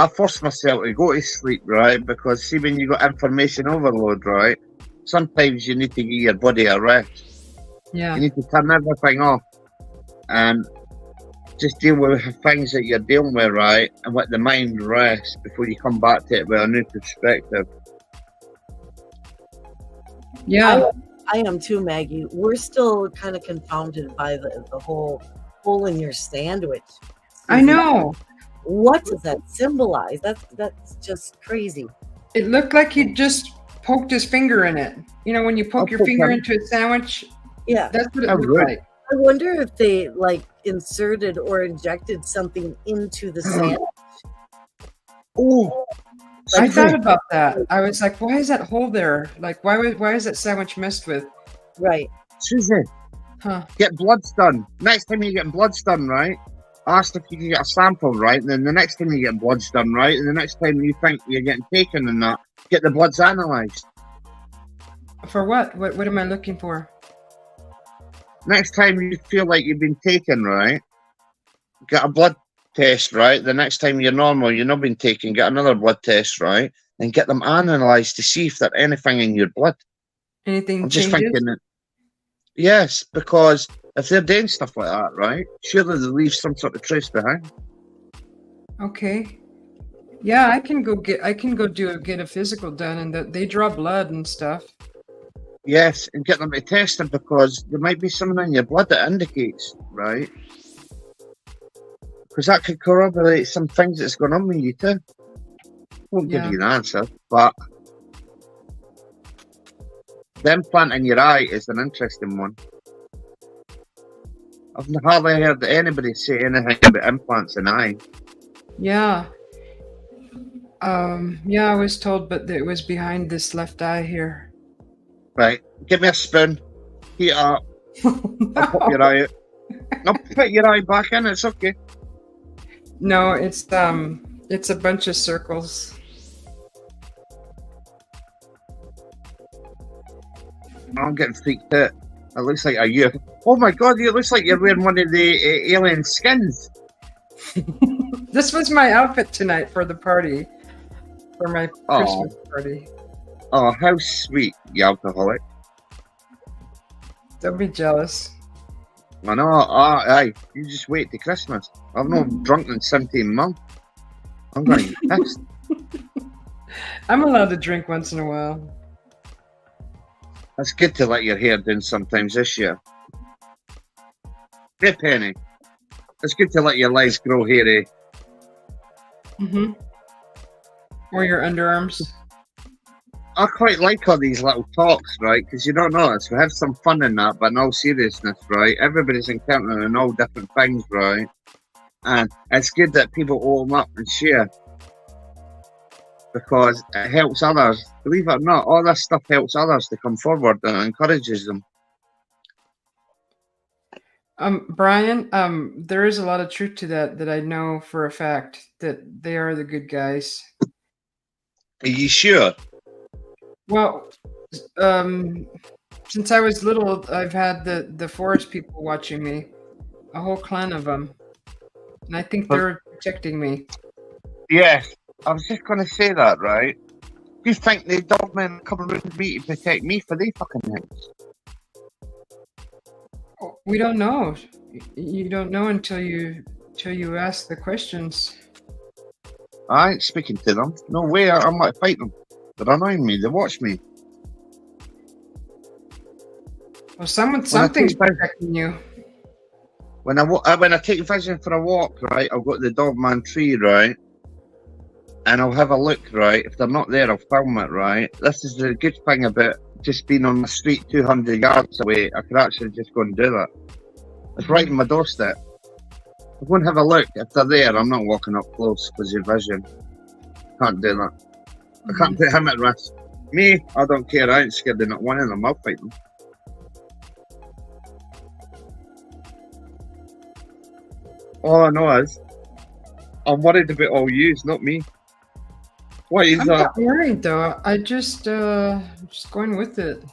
forced myself to go to sleep, right? Because see, when you got information overload, right? Sometimes you need to give your body a rest. Yeah. You need to turn everything off and just deal with the things that you're dealing with, right? And let the mind rest before you come back to it with a new perspective. Yeah. I am too, Maggie. We're still kind of confounded by the whole hole in your sandwich. I know. What does that symbolize? That's just crazy. It looked like he just poked his finger in it. You know, when you poke your finger into a sandwich? Yeah. That's what it looked like. I wonder if they inserted or injected something into the sandwich. Oh, I thought about that. I was like, why is that hole there? Like, why is that sandwich messed with? Right. Susan, get bloods done. Next time you're getting bloods done, right? Ask if you can get a sample, right? And then the next time you get bloods done, right? And the next time you think you're getting taken and that, get the bloods analysed. For what? What am I looking for? Next time you feel like you've been taken, right? Get a blood test, right? The next time you're normal, you're not been taken, get another blood test, right? And get them analysed to see if there's anything in your blood. Anything I'm just changes? thinking that, yes, because if they're doing stuff like that, right? Surely they leave some sort of trace behind. Okay. Yeah, I can go get a physical done, and they draw blood and stuff. Yes, and get them to test them because there might be something in your blood that indicates, right? Because that could corroborate some things that's going on with you too. Won't give you an answer, but the implant in your eye is an interesting one. I've hardly heard anybody say anything about implants in eye. Yeah. Yeah, I was told, but it was behind this left eye here. Right, give me a spoon. Heat it up. I'll pop your eye out. No, put your eye back in. It's okay. No, it's a bunch of circles. I'm getting freaked out. It looks like a UFO. Oh my god, it looks like you're wearing one of the alien skins. This was my outfit tonight for the party, for my Christmas party. Oh, how sweet, you alcoholic. Don't be jealous. I know, aye, you just wait till Christmas. I've not drunk in 17 months. I'm going to get pissed. I'm allowed to drink once in a while. It's good to let your hair down sometimes this year. Hey, Penny. It's good to let your legs grow hairy. Or your underarms. I quite like all these little talks, right? Because you don't notice. We have some fun in that, but in all seriousness, right? Everybody's encountering all different things, right? And it's good that people open up and share. Because it helps others. Believe it or not, all this stuff helps others to come forward and encourages them. Brian, there is a lot of truth to that I know for a fact that they are the good guys. Are you sure? Well, since I was little, I've had the forest people watching me, a whole clan of them, and I think they're protecting me. Yes, I was just going to say that, right? You think the dogmen come around me to protect me for they fucking things? We don't know. You don't know until you ask the questions. I ain't speaking to them. No way, I might fight them. They're annoying me. They watch me. Well, something's protecting you. When I take Vision for a walk, right, I'll go to the Dogman tree, right, and I'll have a look, right. If they're not there, I'll film it, right. This is the good thing about just being on the street 200 yards away. I could actually just go and do that. It's right on my doorstep. I'll go and have a look. If they're there, I'm not walking up close because your Vision. Can't do that. I can't put him at risk. Me, I don't care. I ain't scared of not one of them. I'll fight them. All I know is, I'm worried about all yous, not me. What is I'm that? not worried though. I just going with it.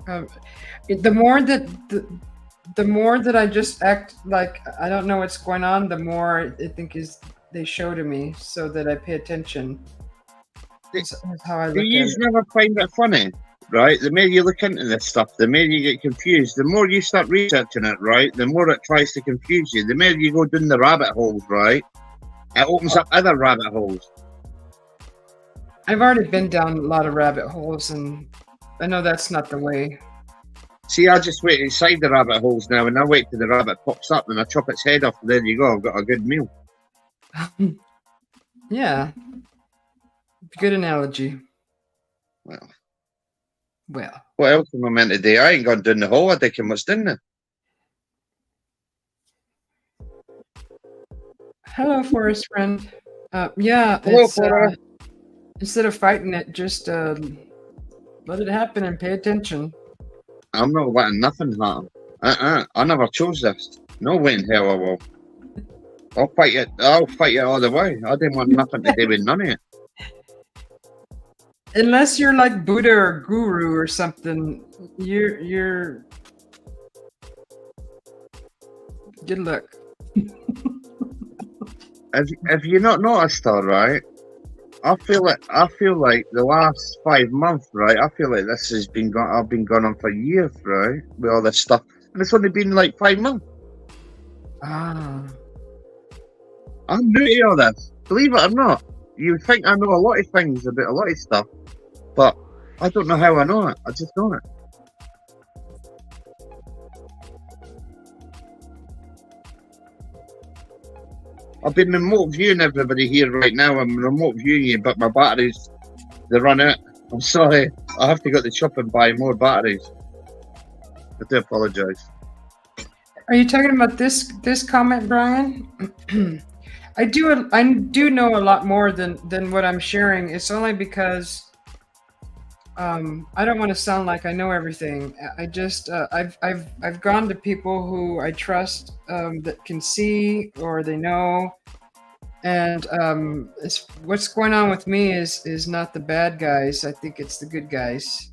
The more that I just act like I don't know what's going on, the more I think they show to me so that I pay attention. That's how I look at You it. never find it funny, right? The more you look into this stuff, the more you get confused. The more you start researching it, right, the more it tries to confuse you. The more you go down the rabbit holes, right, it opens up other rabbit holes. I've already been down a lot of rabbit holes, and I know that's not the way. See, I just wait inside the rabbit holes now, and I wait till the rabbit pops up, and I chop its head off, and there you go, I've got a good meal. Yeah. Good analogy. Well, Well, what else am I meant to do? I ain't gone down the hole, I think I must, didn't I? hello, forest friend. Yeah, Hello, it's Forrest. instead of fighting it, just let it happen and pay attention. I'm not letting nothing happen. I never chose this. No way in hell I will. I'll fight it all the way. I didn't want nothing to do with none of it. Unless you're like Buddha or Guru or something, you're good luck. Have you not noticed, all right? I feel like the last 5 months, right? I feel like this has been I've been going on for years, right? With all this stuff, and it's only been like 5 months. Ah, I'm new to all this. Believe it or not, you think I know a lot of things about a lot of stuff, but I don't know how I know it. I just know it. I've been remote viewing everybody here right now. I'm remote viewing you, but my batteries, they run out. I'm sorry. I have to go to the shop and buy more batteries. I do apologise. are you talking about this comment, Brian? I do know a lot more than what I'm sharing. It's only because I don't want to sound like I know everything. I just I've gone to people who I trust that can see or they know, and what's going on with me is not the bad guys. I think it's the good guys.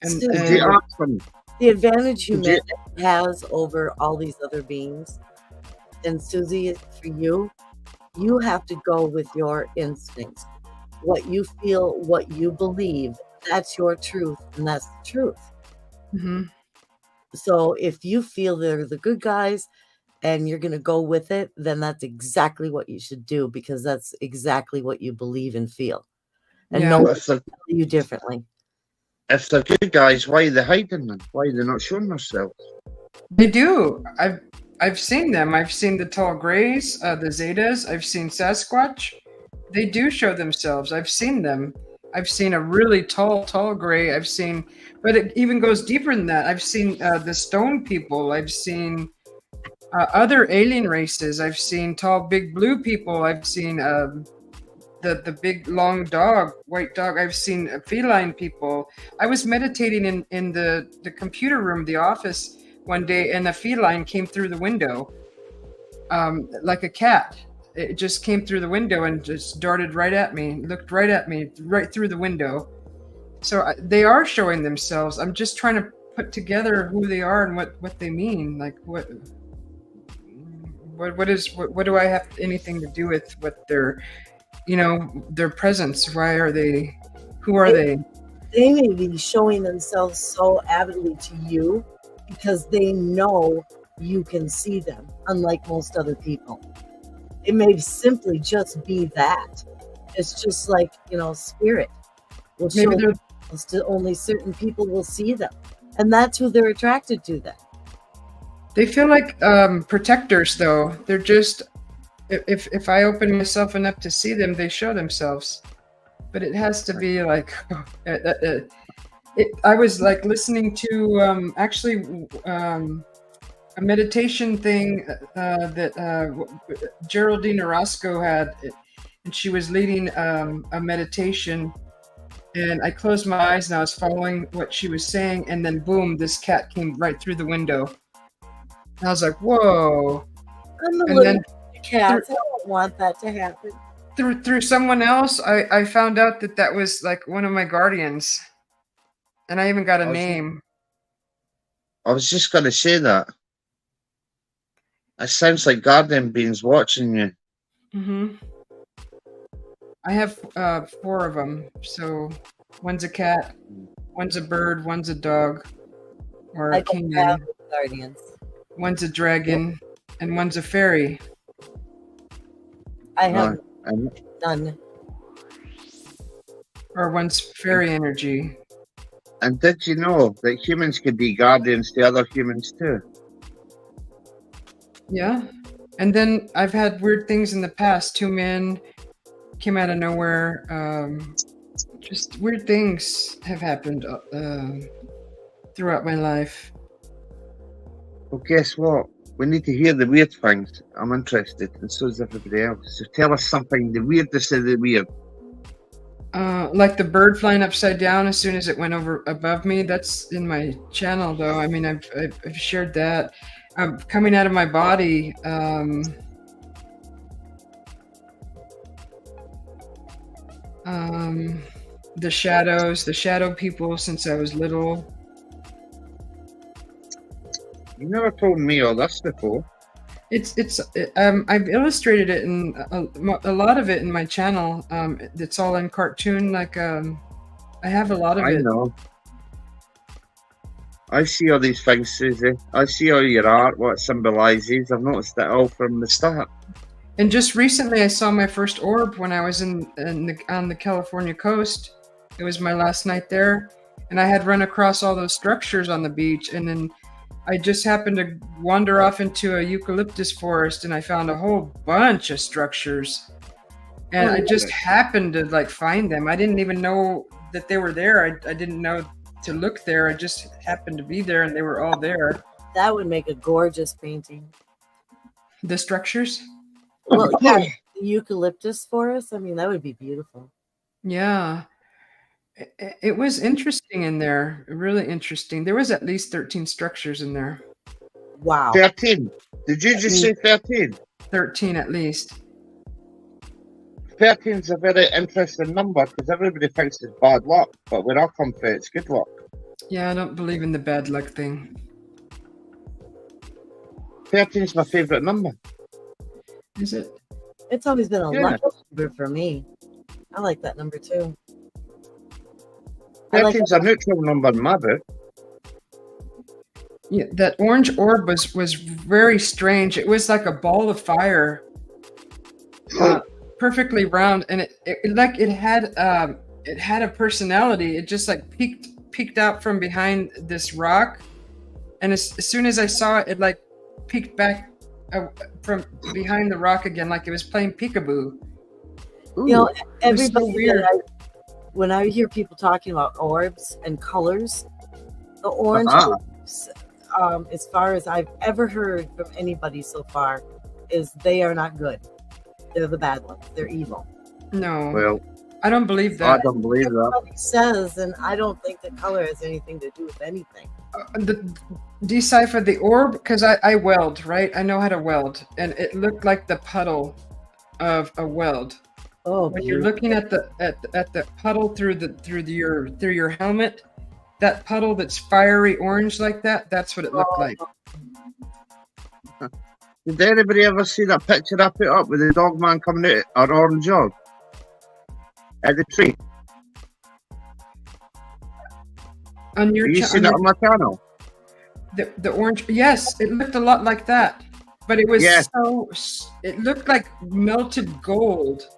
And Susie, The advantage Did you- humanity has over all these other beings, and Susie, for you, you have to go with your instincts. What you feel, what you believe, that's your truth, and that's the truth. Hmm. So if you feel they're the good guys and you're going to go with it, then that's exactly what you should do, because that's exactly what you believe and feel. And Yeah. no one if they're, can tell you differently. if they're good guys, why are they hiding them? Why are they not showing themselves? They do. I've seen them. I've seen the tall grays, the Zetas. I've seen Sasquatch. They do show themselves. I've seen them. I've seen a really tall gray. I've seen, but it even goes deeper than that. I've seen the stone people. I've seen other alien races. I've seen tall, big blue people. I've seen the big long dog, white dog. I've seen feline people. I was meditating in the computer room, the office one day, and a feline came through the window, like a cat. It just came through the window and just darted right at me, looked right at me, right through the window. So they are showing themselves. I'm just trying to put together who they are and what they mean. Like what do I have anything to do with what their, their presence? Why are they? Who are they? They may be showing themselves so avidly to you because they know you can see them, unlike most other people. It may simply just be that. It's just like, spirit will show Maybe they're themselves to only certain people will see them. And that's who they're attracted to then. They feel like protectors, though. They're just, if I open myself enough to see them, they show themselves. But it has to be like, I was like listening to a meditation thing that Geraldine Orozco had, and she was leading a meditation. And I closed my eyes and I was following what she was saying, and then boom, this cat came right through the window. And I was like, whoa. I'm a And little then cat. I don't want that to happen. through someone else, I found out that was like one of my guardians. And I even got a name. I was just going to say that. It sounds like guardian beings watching you. Mm-hmm. I have 4 of them. So one's a cat, one's a bird, one's a dog, or a kingdom. Guardians. One's a dragon, and one's a fairy. I have none. Or one's fairy energy. And did you know that humans can be guardians to other humans too? Yeah. And then I've had weird things in the past. 2 men came out of nowhere. Just weird things have happened throughout my life. Well, guess what? We need to hear the weird things. I'm interested, and so is everybody else. So tell us something, the weirdest of the weird. Like the bird flying upside down as soon as it went over above me. That's in my channel, though. I mean, I've shared that. Coming out of my body. The shadow people since I was little. You never told me all this before. I've illustrated it in a lot of it in my channel. It's all in cartoon. Like I have a lot of it. I know. I see all these things, Susie. I see all your art, what it symbolizes. I've noticed it all from the start. And just recently, I saw my first orb when I was on the California coast. It was my last night there, and I had run across all those structures on the beach, and then I just happened to wander off into a eucalyptus forest, and I found a whole bunch of structures. And I just happened to like find them. I didn't even know that they were there. I didn't know to look there. I just happened to be there, and they were all there. That would make a gorgeous painting. The structures? Well, yeah, the eucalyptus forest. I mean, that would be beautiful. Yeah. It was interesting in there. Really interesting. There was at least 13 structures in there. Wow. 13. Did you just say 13? 13 at least. 13 is a very interesting number because everybody thinks it's bad luck, but where I come from, it's good luck. Yeah, I don't believe in the bad luck thing. 13's my favourite number. Is it? It's always been a Yeah. lucky number for me. I like that number too. I like 13's a neutral number in my book. Yeah, that orange orb was very strange. It was like a ball of fire, perfectly round, and it had a personality. It just like peeked out from behind this rock, and as soon as I saw it, it like peeked back from behind the rock again, like it was playing peekaboo. You know, It was so everybody weird. when I hear people talking about orbs and colors, the orange orbs, as far as I've ever heard from anybody so far, is they are not good. They're the bad ones. They're evil. No, Well, I don't believe I that. don't believe that. Everybody says, and I don't think that color has anything to do with anything. Decipher the orb, because I weld, right? I know how to weld, and it looked like the puddle of a weld. Oh, When you're looking at the puddle through your helmet, that puddle that's fiery orange like that, that's what it looked like. Did anybody ever see that picture I put up with the dog man coming out an orange orb at the tree? On your Have you seen it on my channel? the orange, yes, it looked a lot like that, but it was Yes. it looked like melted gold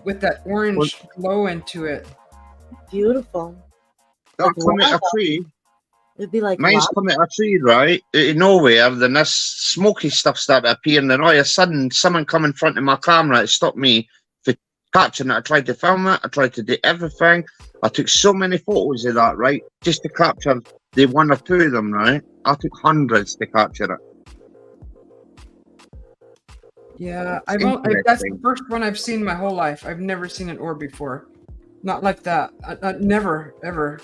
with that orange glow into it. beautiful. That'll come out a tree. It'd be like Mine's lava. come out a tree, right? In nowhere, then this smoky stuff started appearing, and all of a sudden, someone come in front of my camera. It stopped me for capturing it. I tried to film it. I tried to do everything. I took so many photos of that, right? Just to capture the one or two of them, right? I took hundreds to capture it. Yeah, It's that's the interesting. first one I've seen my whole life. I've never seen an orb before, not like that. Never, ever.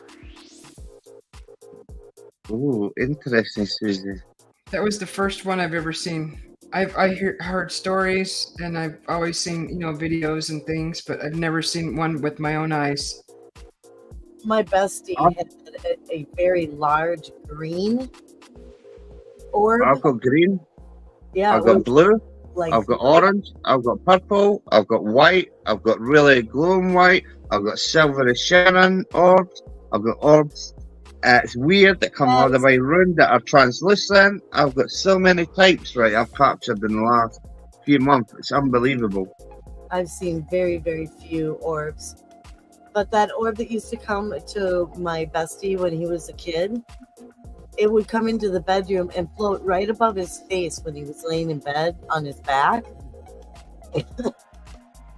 Ooh, interesting, Susie. That was the first one I've ever seen. I've heard stories, and I've always seen videos and things, but I've never seen one with my own eyes. My bestie had a very large green orb. I've got green. Yeah, I've got blue. like I've got orange. I've got purple. I've got white. I've got really glowing white. I've got silvery shimmering orbs. I've got orbs. It's weird that come all the way round that are translucent. I've got so many types, right? I've captured in the last few months. It's unbelievable. I've seen very, very few orbs. But that orb that used to come to my bestie when he was a kid, it would come into the bedroom and float right above his face when he was laying in bed on his back. And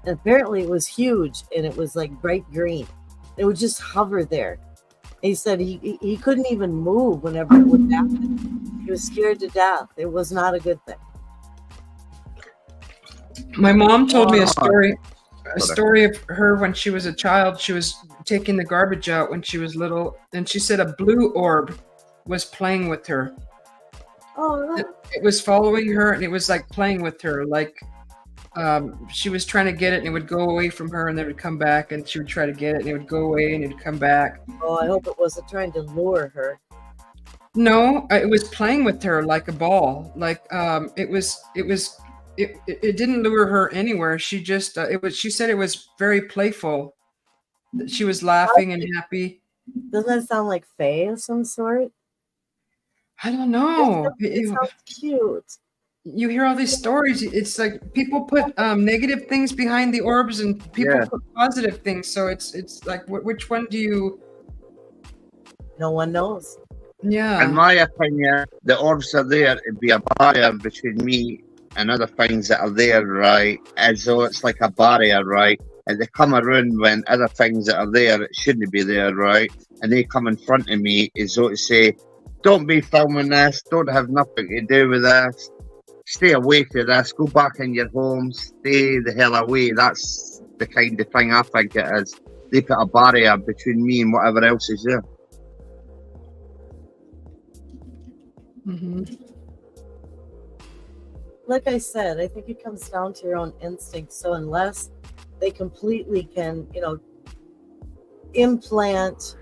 apparently it was huge, and it was like bright green. It would just hover there. He said he couldn't even move whenever it would happen. He was scared to death. It was not a good thing. My mom told me a story of her when she was a child. She was taking the garbage out when she was little, and she said a blue orb was playing with her. Oh, It was following her, and it was like playing with her, like she was trying to get it, and it would go away from her, and then it would come back, and she would try to get it, and it would go away, and it would come back. I hope it wasn't trying to lure her. No, it was playing with her like a ball. Like it didn't lure her anywhere. She just she said it was very playful. She was laughing and happy. Doesn't that sound like Faye of some sort? I don't know. It sounds cute. You hear all these stories. It's like people put negative things behind the orbs, and people put positive things. So it's like, which one do you? No one knows. Yeah. In my opinion, the orbs are there to be a barrier between me and other things that are there, right? As though it's like a barrier, right? And they come around when other things that are there it shouldn't be there, right? And they come in front of me as though to say, "Don't be filming this. Don't have nothing to do with this. Stay away from this. Go back in your home. Stay the hell away." That's the kind of thing I think it is. They put a barrier between me and whatever else is there. Mm-hmm. Like I said, I think it comes down to your own instinct. So unless they completely can, implant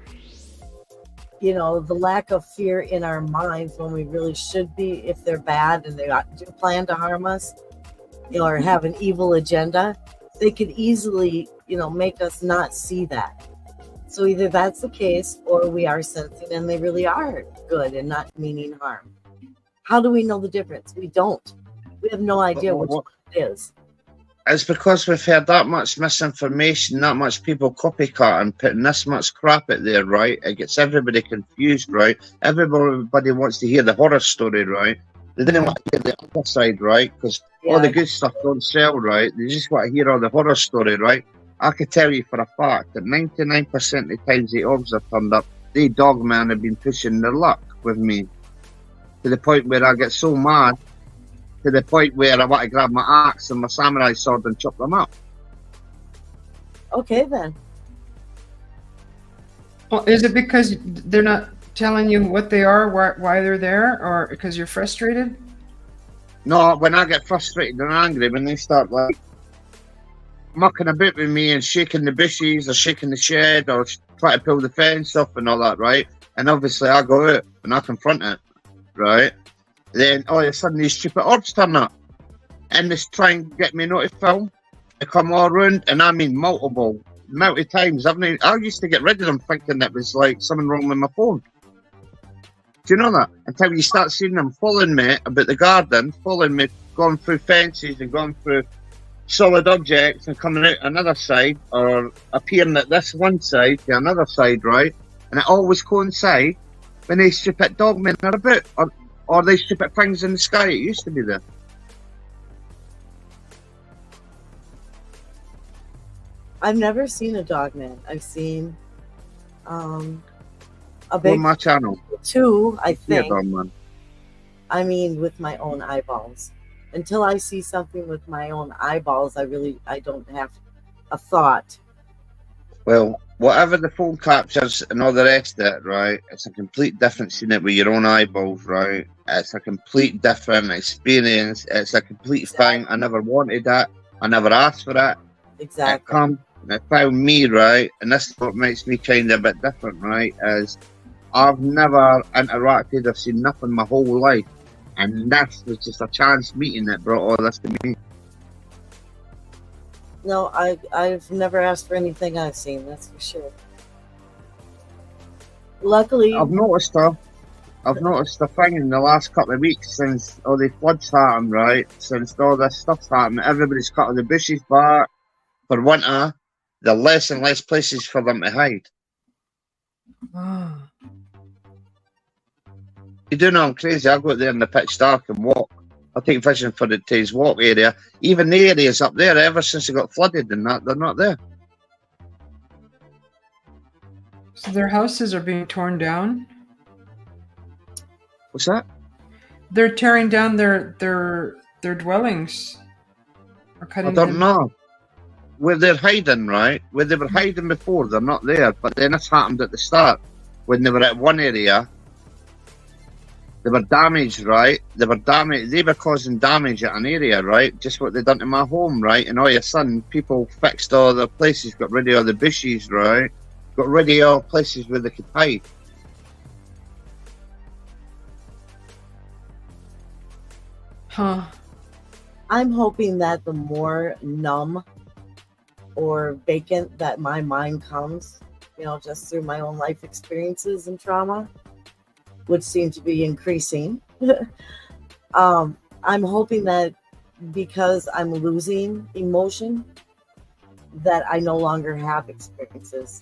you know, the lack of fear in our minds when we really should be, if they're bad and they do plan to harm us, you know, or have an evil agenda, they could easily, you know, make us not see that. So either that's the case or we are sensing and they really are good and not meaning harm. How do we know the difference? We don't. We have no idea which one it is. It's because we've heard that much misinformation, that much people copycatting, putting this much crap out there, right? It gets everybody confused, right? Everybody wants to hear the horror story, right? They didn't want to hear the other side, right? Because all the good stuff don't sell, right? They just want to hear all the horror story, right? I could tell you for a fact that 99% of the times the orbs have turned up, they dogmen have been pushing their luck with me. To the point where I get so mad, to the point where I want to grab my axe and my samurai sword and chop them up. Okay, then. Well, is it because they're not telling you what they are, why they're there, or because you're frustrated? No, when I get frustrated and angry, when they start like mucking about with me and shaking the bushes or shaking the shed or try to pull the fence up and all that, right? And obviously I go out and I confront it, right? Then all of a sudden these stupid orbs turn up and they try and get me not to film. They come all around, and I mean multiple times. I used to get rid of them thinking that was like something wrong with my phone. Do you know that? Until you start seeing them following me about the garden, following me, going through fences and going through solid objects and coming out another side or appearing at this one side to another side, right? And it always coincides when these stupid dogmen are about, or these stupid things in the sky. It used to be there. I've never seen a dogman. I've seen a big on my channel. Two, I think. Yeah, dogman. I mean, with my own eyeballs. Until I see something with my own eyeballs, I don't have a thought. Well, whatever the phone captures and all the rest of it, right? It's a complete different seeing it with your own eyeballs, right? It's a complete different experience. It's a complete thing. I never wanted that. I never asked for it. Exactly. It come and it found me, right? And this is what makes me kind of a bit different, right? Is I've never interacted, I've seen nothing my whole life. And this was just a chance meeting that brought all this to me. No, I've never asked for anything I've seen, that's for sure. Luckily, I've noticed the thing in the last couple of weeks since all the floods happened, right? Since all this stuff's happened, everybody's cutting the bushes back for winter. There are less and less places for them to hide. Oh. You do know I'm crazy. I go out there in the pitch dark and walk. I take vision for the Tays Walk area. Even the areas up there, ever since it got flooded and that, they're not there. So their houses are being torn down? What's that? They're tearing down their dwellings. Or cutting I don't them. know. Where they're hiding, right? Where they were hiding before, they're not there. But then this happened at the start. When they were at one area, they were damaged, right? They were causing damage at an area, right? Just what they done to my home, right? And all of a sudden, people fixed all the places, got rid of all the bushes, right? Got rid of all places where they could hide. Huh. I'm hoping that the more numb or vacant that my mind comes, you know, just through my own life experiences and trauma, which seem to be increasing. I'm hoping that because I'm losing emotion, that I no longer have experiences.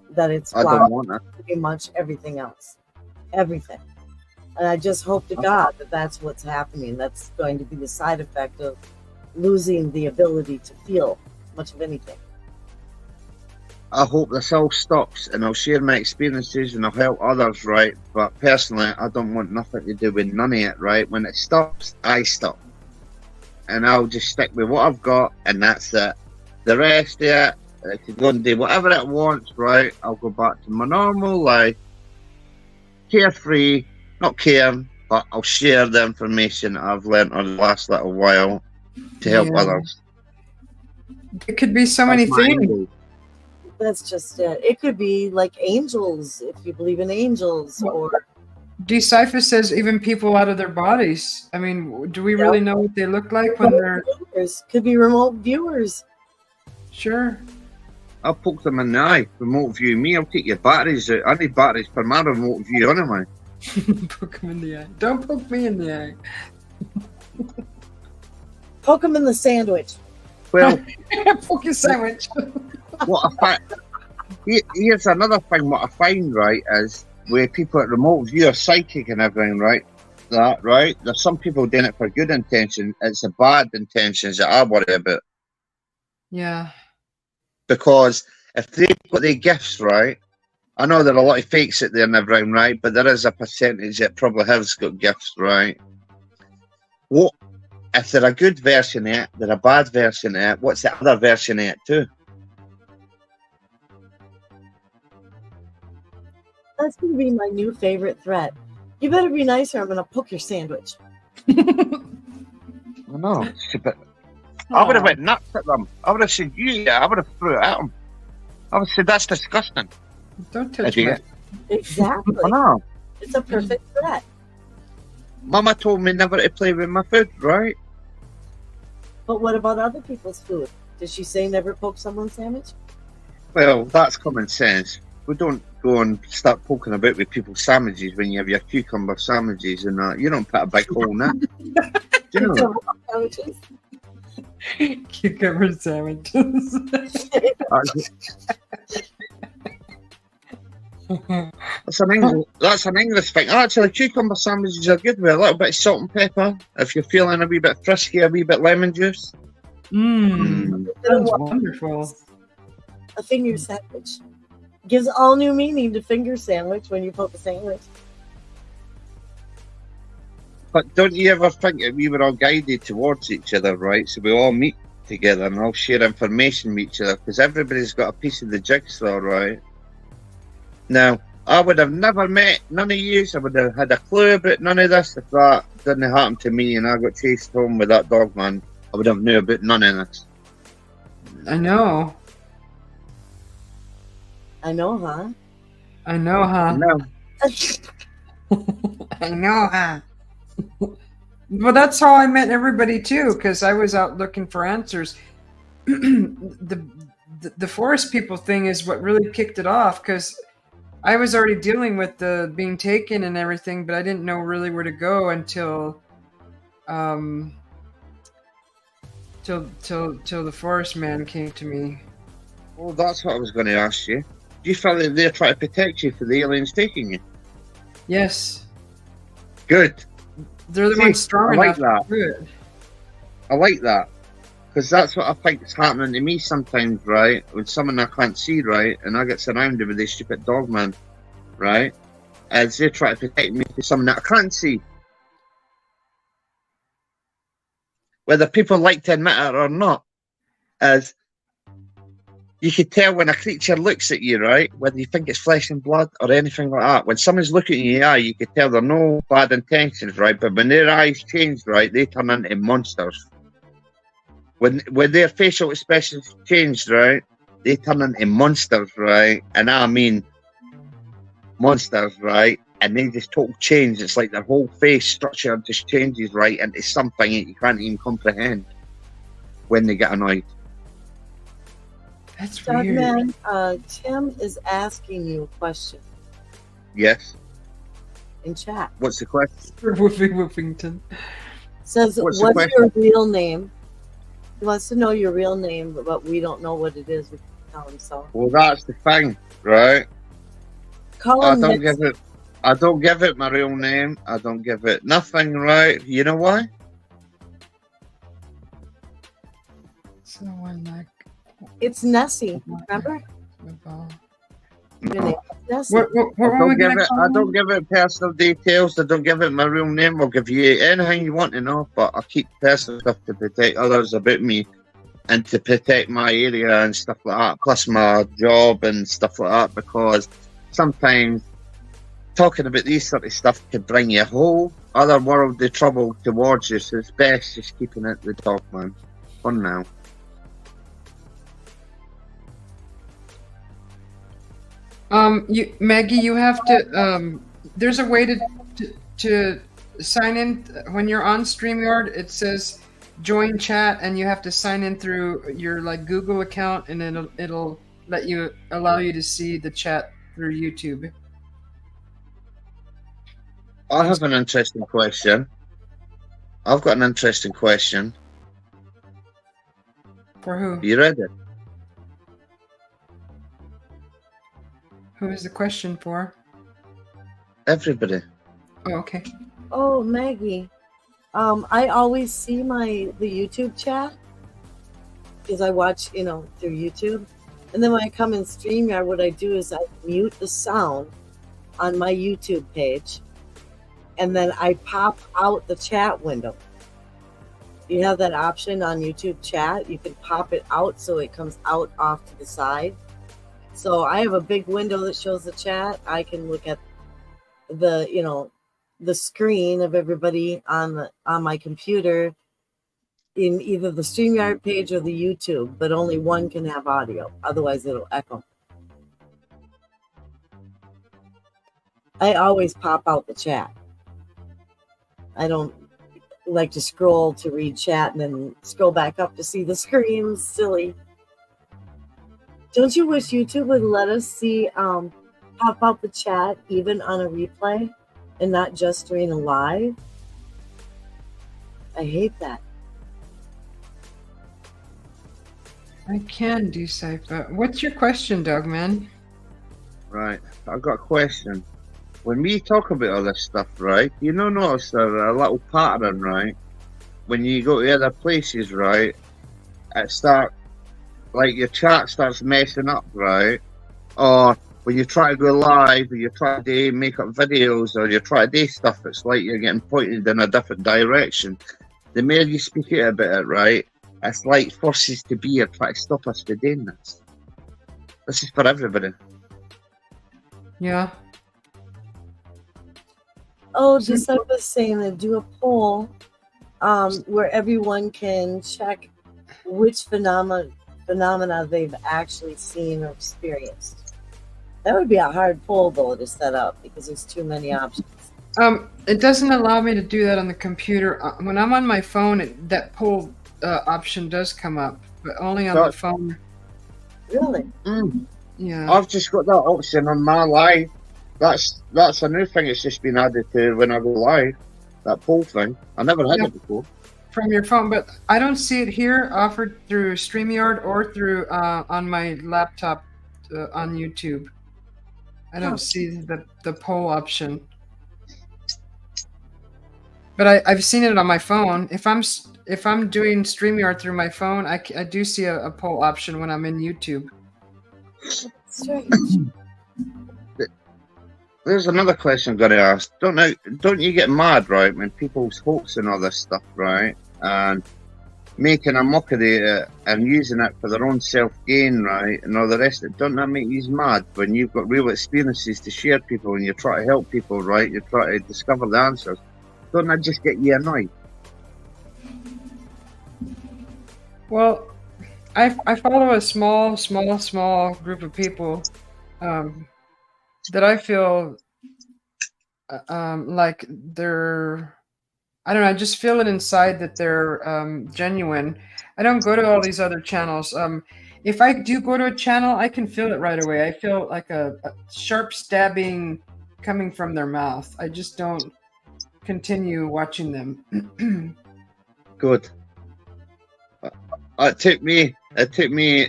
That it's I don't want that. pretty much everything else. Everything. And I just hope to God that that's what's happening. That's going to be the side effect of losing the ability to feel much of anything. I hope this all stops and I'll share my experiences and I'll help others, right? But personally, I don't want nothing to do with none of it, right? When it stops, I stop. And I'll just stick with what I've got and that's it. The rest of it, I can go and do whatever it wants, right? I'll go back to my normal life. Carefree, not caring, but I'll share the information that I've learned over the last little while to help others. It could be so many That's my things. angle. That's just it. It could be like angels, if you believe in angels, or Decipher says even people out of their bodies. I mean, do we really know what they look like when they're... viewers. Could be remote viewers. Sure. I'll poke them in the eye. Remote view me. I'll take your batteries out. I need batteries for my remote view anyway. Poke them in the eye. Don't poke me in the eye. Poke them in the sandwich. Well, poke your sandwich. Here's another thing. What I find, right, is where people at remote view are psychic and everything, right? Right? There's some people doing it for good intention. It's the bad intentions that I worry about. Yeah. Because if they've got their gifts, right, I know there are a lot of fakes out there and everything, right, but there is a percentage that probably has got gifts, right? What if they're a good version of it, they're a bad version of it, what's the other version of it too? That's going to be my new favorite threat. You better be nice or I'm going to poke your sandwich. I know. I would have went nuts at them. I would have said, I would have threw it at them. I would have said, that's disgusting. Don't touch me. Exactly. I know. It's a perfect threat. Mama told me never to play with my food, right? But what about other people's food? Did she say never poke someone's sandwich? Well, that's common sense. We don't go and start poking about with people's sandwiches when you have your cucumber sandwiches and that. You don't put a big hole in that. Do you know? Sandwiches? Cucumber sandwiches. That's an English thing. Actually, cucumber sandwiches are good with a little bit of salt and pepper. If you're feeling a wee bit frisky, a wee bit lemon juice. That's wonderful. A finger sandwich gives all new meaning to finger sandwich when you poke a sandwich. But don't you ever think that we were all guided towards each other, right? So we all meet together and all share information with each other because everybody's got a piece of the jigsaw, right? Now, I would have never met none of you. I would have had a clue about none of this if that didn't happen to me and I got chased home with that dog man. I would have knew about none of this. I know. I know, huh? I know, huh? No. I know, huh? Well, that's how I met everybody too, because I was out looking for answers. The forest people thing is what really kicked it off, because I was already dealing with the being taken and everything, but I didn't know really where to go until till the forest man came to me. Well, that's what I was going to ask you. Do you feel that they're trying to protect you for the aliens taking you? Yes. Good. They're the ones strong enough to do it. I like that. Because that's what I think is happening to me sometimes, right? With someone I can't see, right? And I get surrounded with this stupid dog man, right? As they try to protect me from someone that I can't see. Whether people like to admit it or not. As you could tell when a creature looks at you, right? Whether you think it's flesh and blood or anything like that. When someone's looking in your eye, you could tell they're no bad intentions, right? But when their eyes change, right, they turn into monsters. When their facial expressions change, right, they turn into monsters, right? And I mean monsters, right? And they just total change. It's like their whole face structure just changes, right, into something that you can't even comprehend when they get annoyed. That's weird. Man, Tim is asking you a question. Yes. In chat. What's the question? Woofington. Says, what's your real name? He wants to know your real name, but we don't know what it is. We can tell him so. Well, that's the thing, right? I don't give it my real name. I don't give it nothing, right? You know why? It's Nessie, remember? Nessie. I don't give it personal details. I don't give it my real name. I'll give you anything you want to know, but I keep personal stuff to protect others about me and to protect my area and stuff like that, plus my job and stuff like that, because sometimes talking about these sort of stuff could bring you a whole other world of trouble towards you, so it's best just keeping it at the top, man. For now. Maggie, you have to. There's a way to sign in when you're on StreamYard. It says join chat, and you have to sign in through your like Google account, and then it'll allow you to see the chat through YouTube. I have an interesting question. I've got an interesting question. For who? You ready? Who is the question for? Everybody. Oh, okay. Oh, Maggie. I always see the YouTube chat because I watch, through YouTube. And then when I come in StreamYard, what I do is I mute the sound on my YouTube page, and then I pop out the chat window. You have that option on YouTube chat. You can pop it out so it comes out off to the side. So I have a big window that shows the chat. I can look at the screen of everybody on my computer in either the StreamYard page or the YouTube, but only one can have audio. Otherwise, it'll echo. I always pop out the chat. I don't like to scroll to read chat and then scroll back up to see the screen. It's silly. Don't you wish YouTube would let us see pop out the chat even on a replay and not just during a live? I hate that. I can do Cypher. What's your question, Dogman? Right. I've got a question. When we talk about all this stuff, right, notice there's a little pattern, right? When you go to other places, right, your chat starts messing up, right? Or when you try to go live, or you try to make up videos, or you try to do stuff, it's like you're getting pointed in a different direction. The more you speak out about it, right, it's like forces to be or try to stop us from doing this. This is for everybody. Yeah. Oh, just like I was saying, to do a poll where everyone can check which phenomena they've actually seen or experienced. That would be a hard poll, though, to set up because there's too many options. It doesn't allow me to do that on the computer. When I'm on my phone, that poll option does come up, but only on the phone. Really? Yeah. I've just got that option on my live. That's a new thing. It's just been added to when I go live. That poll thing. I never had it before. From your phone, but I don't see it here offered through StreamYard or through on my laptop on YouTube. I don't see the poll option. But I've seen it on my phone. If I'm doing StreamYard through my phone, I do see a poll option when I'm in YouTube. Strange. There's another question I'm going to ask. Don't you get mad, right, when people's hopes and all this stuff, right, and making a mockery of it and using it for their own self-gain, right, and all the rest of it? Don't that make you mad when you've got real experiences to share people and you try to help people, right? You try to discover the answers. Don't that just get you annoyed? Well, I follow a small group of people that I feel like they're, I don't know, I just feel it inside that they're genuine. I don't go to all these other channels. If I do go to a channel, I can feel it right away. I feel like a sharp stabbing coming from their mouth. I just don't continue watching them. Good. It took me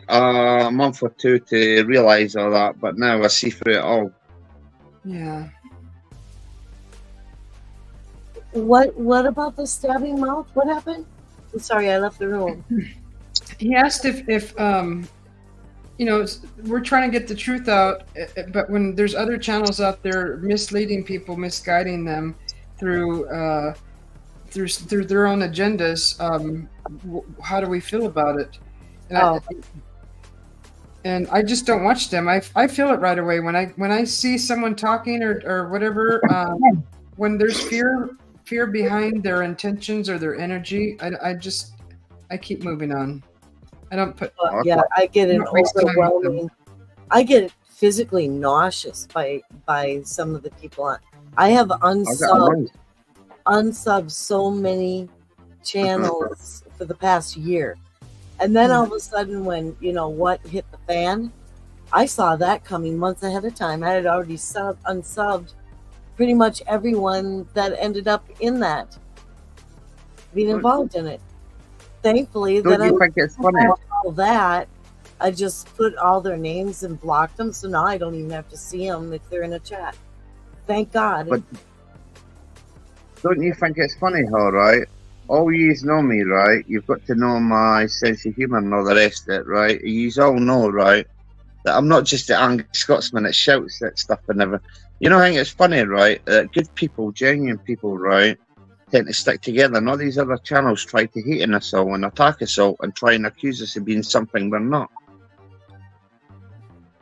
a month or two to realize all that, but now I see through it all. Yeah. What about the stabbing mouth? What happened? I'm sorry, I left the room. He asked if we're trying to get the truth out, but when there's other channels out there misleading people, misguiding them through their own agendas, how do we feel about it? And I just don't watch them. I feel it right away when I see someone talking or whatever. When there's fear behind their intentions or their energy, I keep moving on. I don't put. Yeah, I get an overwhelming. I get physically nauseous by some of the people. I have unsubbed so many channels for the past year. And then all of a sudden when, you know, what hit the fan, I saw that coming months ahead of time. I had already unsubbed pretty much everyone that ended up in that, being involved in it. Thankfully, Don't you think it's funny? all that, I just put all their names and blocked them, so now I don't even have to see them if they're in a chat. Thank God. But don't you think it's funny how, right? All yous know me, right? You've got to know my sense of humour and all the rest of it, right? Yous all know, right, that I'm not just the angry Scotsman that shouts at stuff and never. You know, I think it's funny, right? That good people, genuine people, right, tend to stick together, and all these other channels try to hate on us all and attack us all and try and accuse us of being something we're not.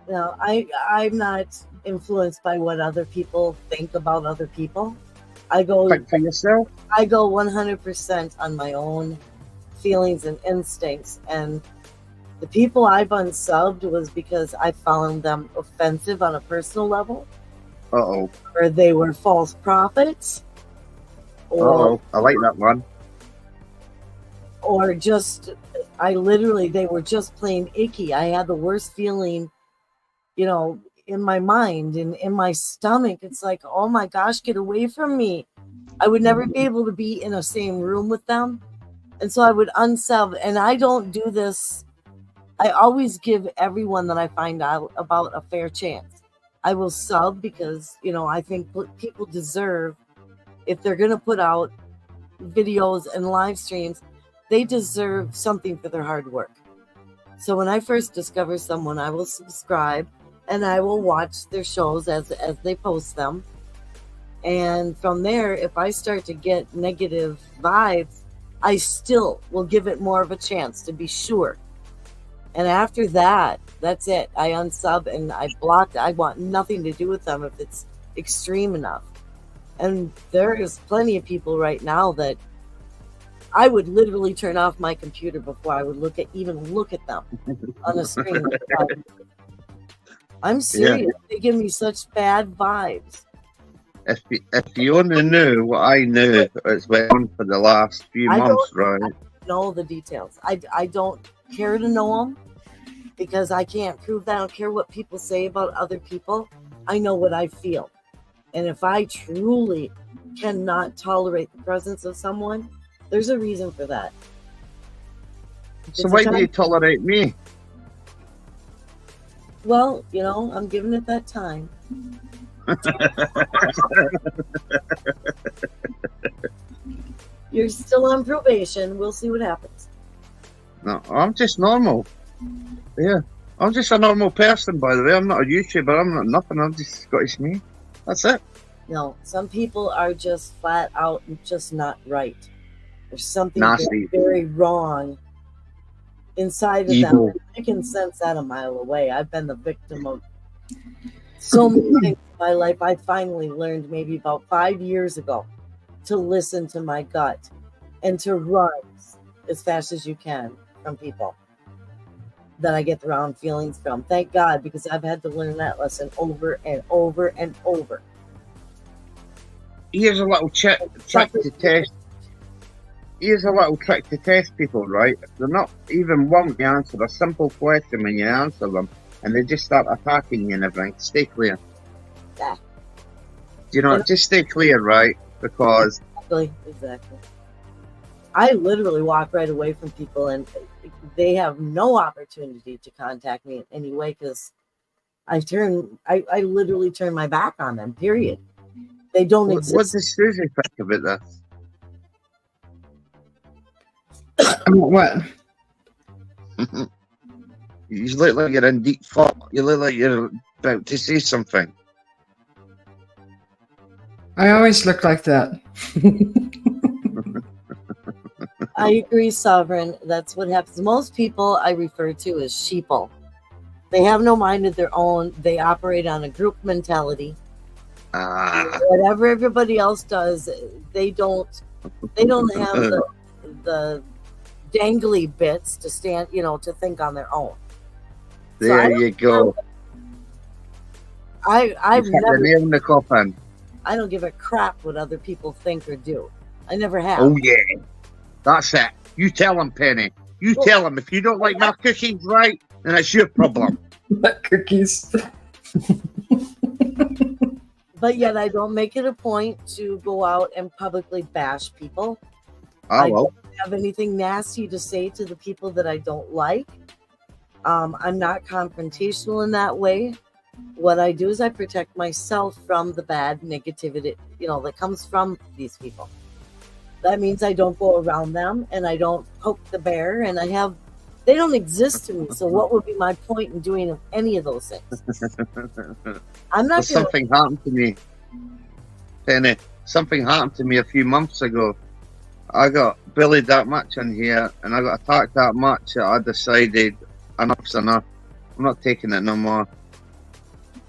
No, I'm not influenced by what other people think about other people. I go Think for yourself. I go 100% on my own feelings and instincts, and the people I've unsubbed was because I found them offensive on a personal level, Uh-oh. or they were false prophets, Uh-oh. I like that one. or just they were just plain icky. I had the worst feeling, you know, in my mind and in my stomach. It's like, oh my gosh, get away from me. I would never be able to be in a same room with them. And so I would unsub, and I don't do this. I always give everyone that I find out about a fair chance. I will sub because, you know, I think people deserve, if they're going to put out videos and live streams, they deserve something for their hard work. So when I first discover someone, I will subscribe and I will watch their shows as they post them. And from there, if I start to get negative vibes, I still will give it more of a chance to be sure. And after that, that's it. I unsub and I block. I want nothing to do with them if it's extreme enough. And there is plenty of people right now that I would literally turn off my computer before I would even look at them on a screen. I'm serious. Yeah. They give me such bad vibes. If you only knew what I knew, it's went on for the last few months, right? I don't know the details. I don't care to know them because I can't prove that. I don't care what people say about other people. I know what I feel. And if I truly cannot tolerate the presence of someone, there's a reason for that. So why do you tolerate me? Well, you know, I'm giving it that time. You're still on probation. We'll see what happens. No, I'm just normal. Yeah, I'm just a normal person, by the way. I'm not a YouTuber. I'm not nothing. I'm just Scottish me. That's it. No, some people are just flat out just not right. There's something nasty, very wrong inside of evil. them. I can sense that a mile away. I've been the victim of so many things in my life. I finally learned maybe about 5 years ago to listen to my gut and to run as fast as you can from people that I get the wrong feelings from. Thank God, because I've had to learn that lesson over and over and over. Here's a little trick to test. Here's a little trick to test people, right? They're not even wanting to answer a simple question when you answer them, and they just start attacking you and everything. Stay clear. Yeah. You know, just stay clear, right? Because exactly. I literally walk right away from people, and they have no opportunity to contact me in any way because I literally turn my back on them. Period. They don't exist. What does Susie think about this? What? You look like you're in deep thought. You look like you're about to say something. I always look like that. I agree, Sovereign. That's what happens. Most people I refer to as sheeple. They have no mind of their own. They operate on a group mentality. Whatever everybody else does, they don't have the dangly bits to stand, you know, to think on their own. There you go. I've You've hit the never. nail in the coffin. I don't give a crap what other people think or do. I never have. Oh yeah, that's it. You tell them, Penny. You tell them if you don't like my cookies, right, then it's your problem. Cookies. But yet I don't make it a point to go out and publicly bash people. Oh well. I don't have anything nasty to say to the people that I don't like. I'm not confrontational in that way. What I do is I protect myself from the bad negativity, that comes from these people. That means I don't go around them and I don't poke the bear, and they don't exist to me. So what would be my point in doing any of those things? I'm not. Something happened to me, Penny. Something happened to me a few months ago. I got bullied that much in here, and I got attacked that much that I decided enough's enough. I'm not taking it no more.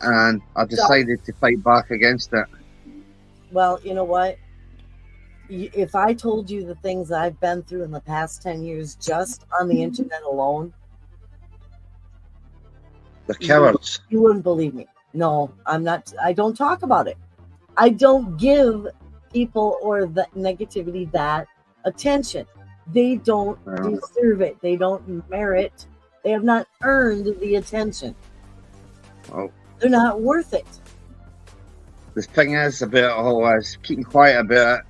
And I decided to fight back against it. Well, you know what? If I told you the things I've been through in the past 10 years just on the internet alone, The cowards. you wouldn't believe me. No, I'm not. I don't talk about it. I don't give people or the negativity that attention. They don't deserve it. They don't merit. They have not earned the attention. Oh. They're not worth it. The thing is about is keeping quiet about it.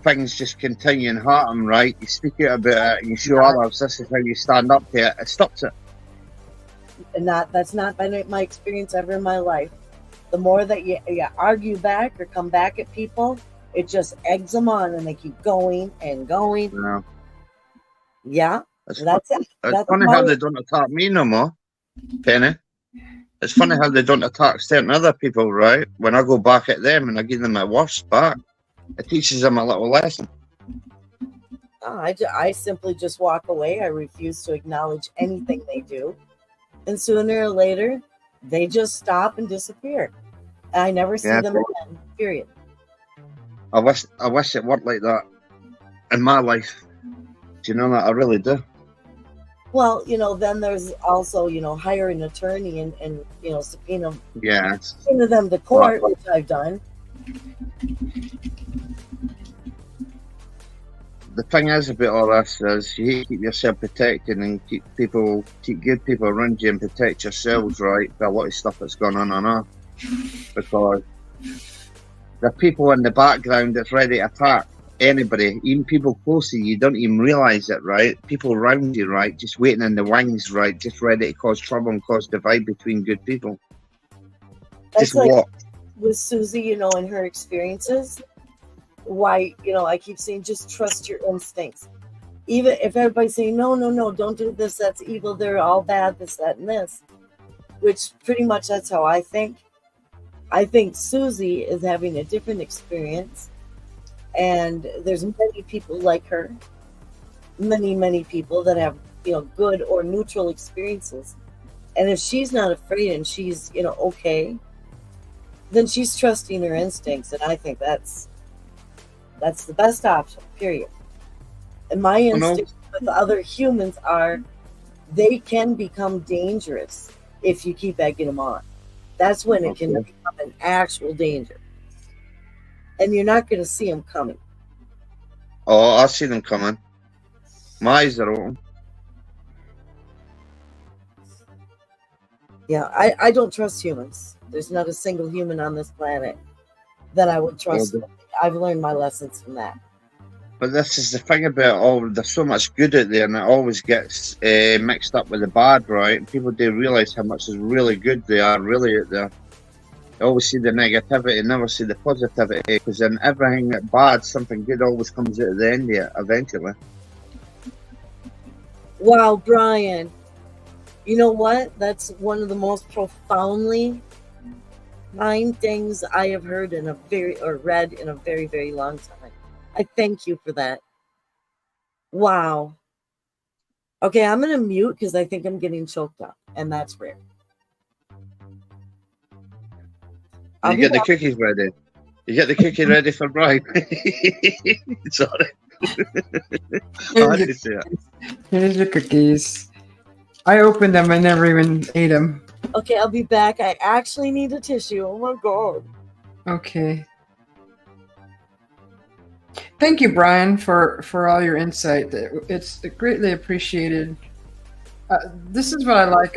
Things just continue and hurt them, right? You speak out about it and you show others this is how you stand up to it. It stops it. And that's not been my experience ever in my life. The more that you argue back or come back at people, it just eggs them on and they keep going and going. Yeah, that's it. It's funny how they don't attack me no more, Penny. It's funny how they don't attack certain other people, right? When I go back at them and I give them my worst back, it teaches them a little lesson. I simply just walk away. I refuse to acknowledge anything they do. And sooner or later, they just stop and disappear. And I never see them again, period. I wish it worked like that in my life. Do you know that? I really do. Well, then there's also, hire an attorney and subpoena them to court, which I've done. The thing is about all this is you keep yourself protected and keep good people around you and protect yourselves, right? For a lot of stuff that's going on Earth. Because there are people in the background that's ready to attack anybody, even people close to you don't even realise it, right? People around you, right? Just waiting in the wings, right? Just ready to cause trouble and cause divide between good people. That's just like with Susie, and her experiences. Why, I keep saying just trust your instincts. Even if everybody's saying, no, don't do this, that's evil, they're all bad, this, that, and this. Which pretty much that's how I think. I think Susie is having a different experience. And there's many people like her, many people that have, good or neutral experiences. And if she's not afraid and she's, okay, then she's trusting her instincts. And I think that's the best option, period. And my instincts with other humans are they can become dangerous if you keep egging them on. That's when it can become an actual danger. And you're not going to see them coming. Oh, I see them coming. My eyes are open. Yeah, I don't trust humans. There's not a single human on this planet that I would trust. I've learned my lessons from that. But this is the thing about there's so much good out there and it always gets mixed up with the bad, right? And people do realise how much is really good they are really out there. They always see the negativity, never see the positivity, because in everything that bad, something good always comes out at the end of it, eventually. Wow, Brian. You know what? That's one of the most profoundly fine things I have heard read in a very, very long time. I thank you for that. Wow. Okay, I'm going to mute because I think I'm getting choked up, and that's rare. You get the cookies ready. You get the cookie ready for Brian. Sorry. Here's your cookies. I opened them. I never even ate them. Okay, I'll be back. I actually need a tissue. Oh my god. Okay. Thank you, Brian, for all your insight. It's greatly appreciated. This is what I like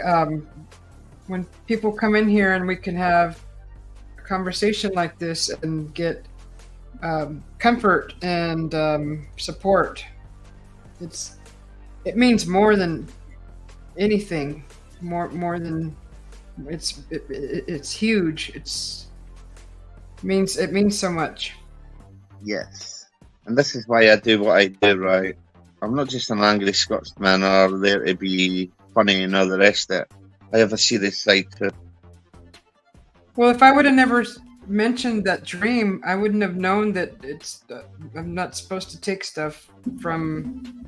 when people come in here and we can have a conversation like this and get comfort and support. It means more than anything. More than it's huge. It means so much. Yes. And this is why I do what I do, right? I'm not just an angry Scotsman or there to be funny and all the rest of it. I have a serious side to it. Well, if I would have never mentioned that dream, I wouldn't have known that I'm not supposed to take stuff from,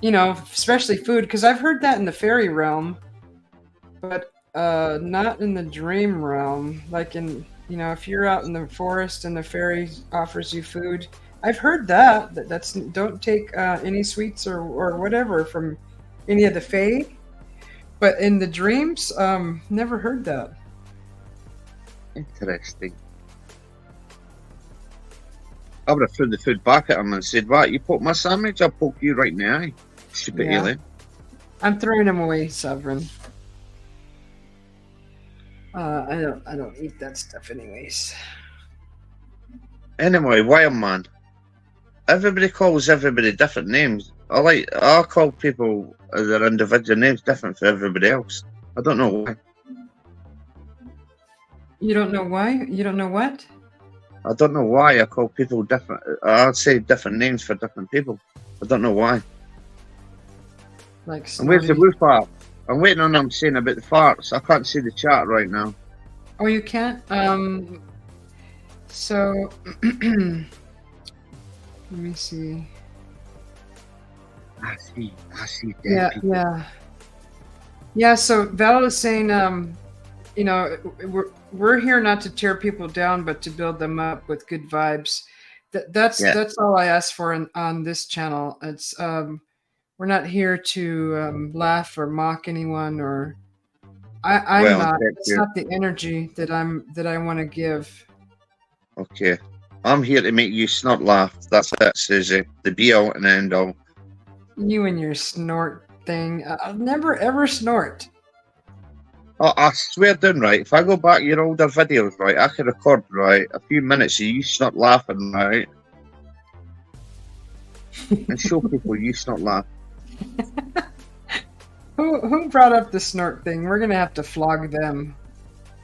especially food, because I've heard that in the fairy realm, but not in the dream realm. Like if you're out in the forest and the fairy offers you food, I've heard that's don't take any sweets or whatever from any of the fae. But in the dreams, never heard that. Interesting. I would have thrown the food back at him and said, "What? You poke my sandwich? I'll poke you right in the eye, stupid alien." I'm throwing them away, Sovereign. I don't eat that stuff, anyways. Anyway, wild man. Everybody calls everybody different names. I call people their individual names different for everybody else. I don't know why. You don't know why? You don't know what? I don't know why I call people different. I say different names for different people. I don't know why. Like. And where's the woo fart? I'm waiting on them saying about the farts. I can't see the chat right now. Oh, you can't? So let me see. I see dead people. Yeah, so Val is saying, we're here not to tear people down, but to build them up with good vibes. That's all I ask for on this channel. It's we're not here to laugh or mock anyone, or I'm not. It's not the energy that I want to give. Okay, I'm here to make you snort laugh. That's it, Susie. The be all and end all. You and your snort thing. I'll never ever snort. Oh, I swear down, right? If I go back to your older videos, right, I can record, right, a few minutes of you snort laughing, right, and show people you snort laugh. Who brought up the snort thing? We're gonna have to flog them.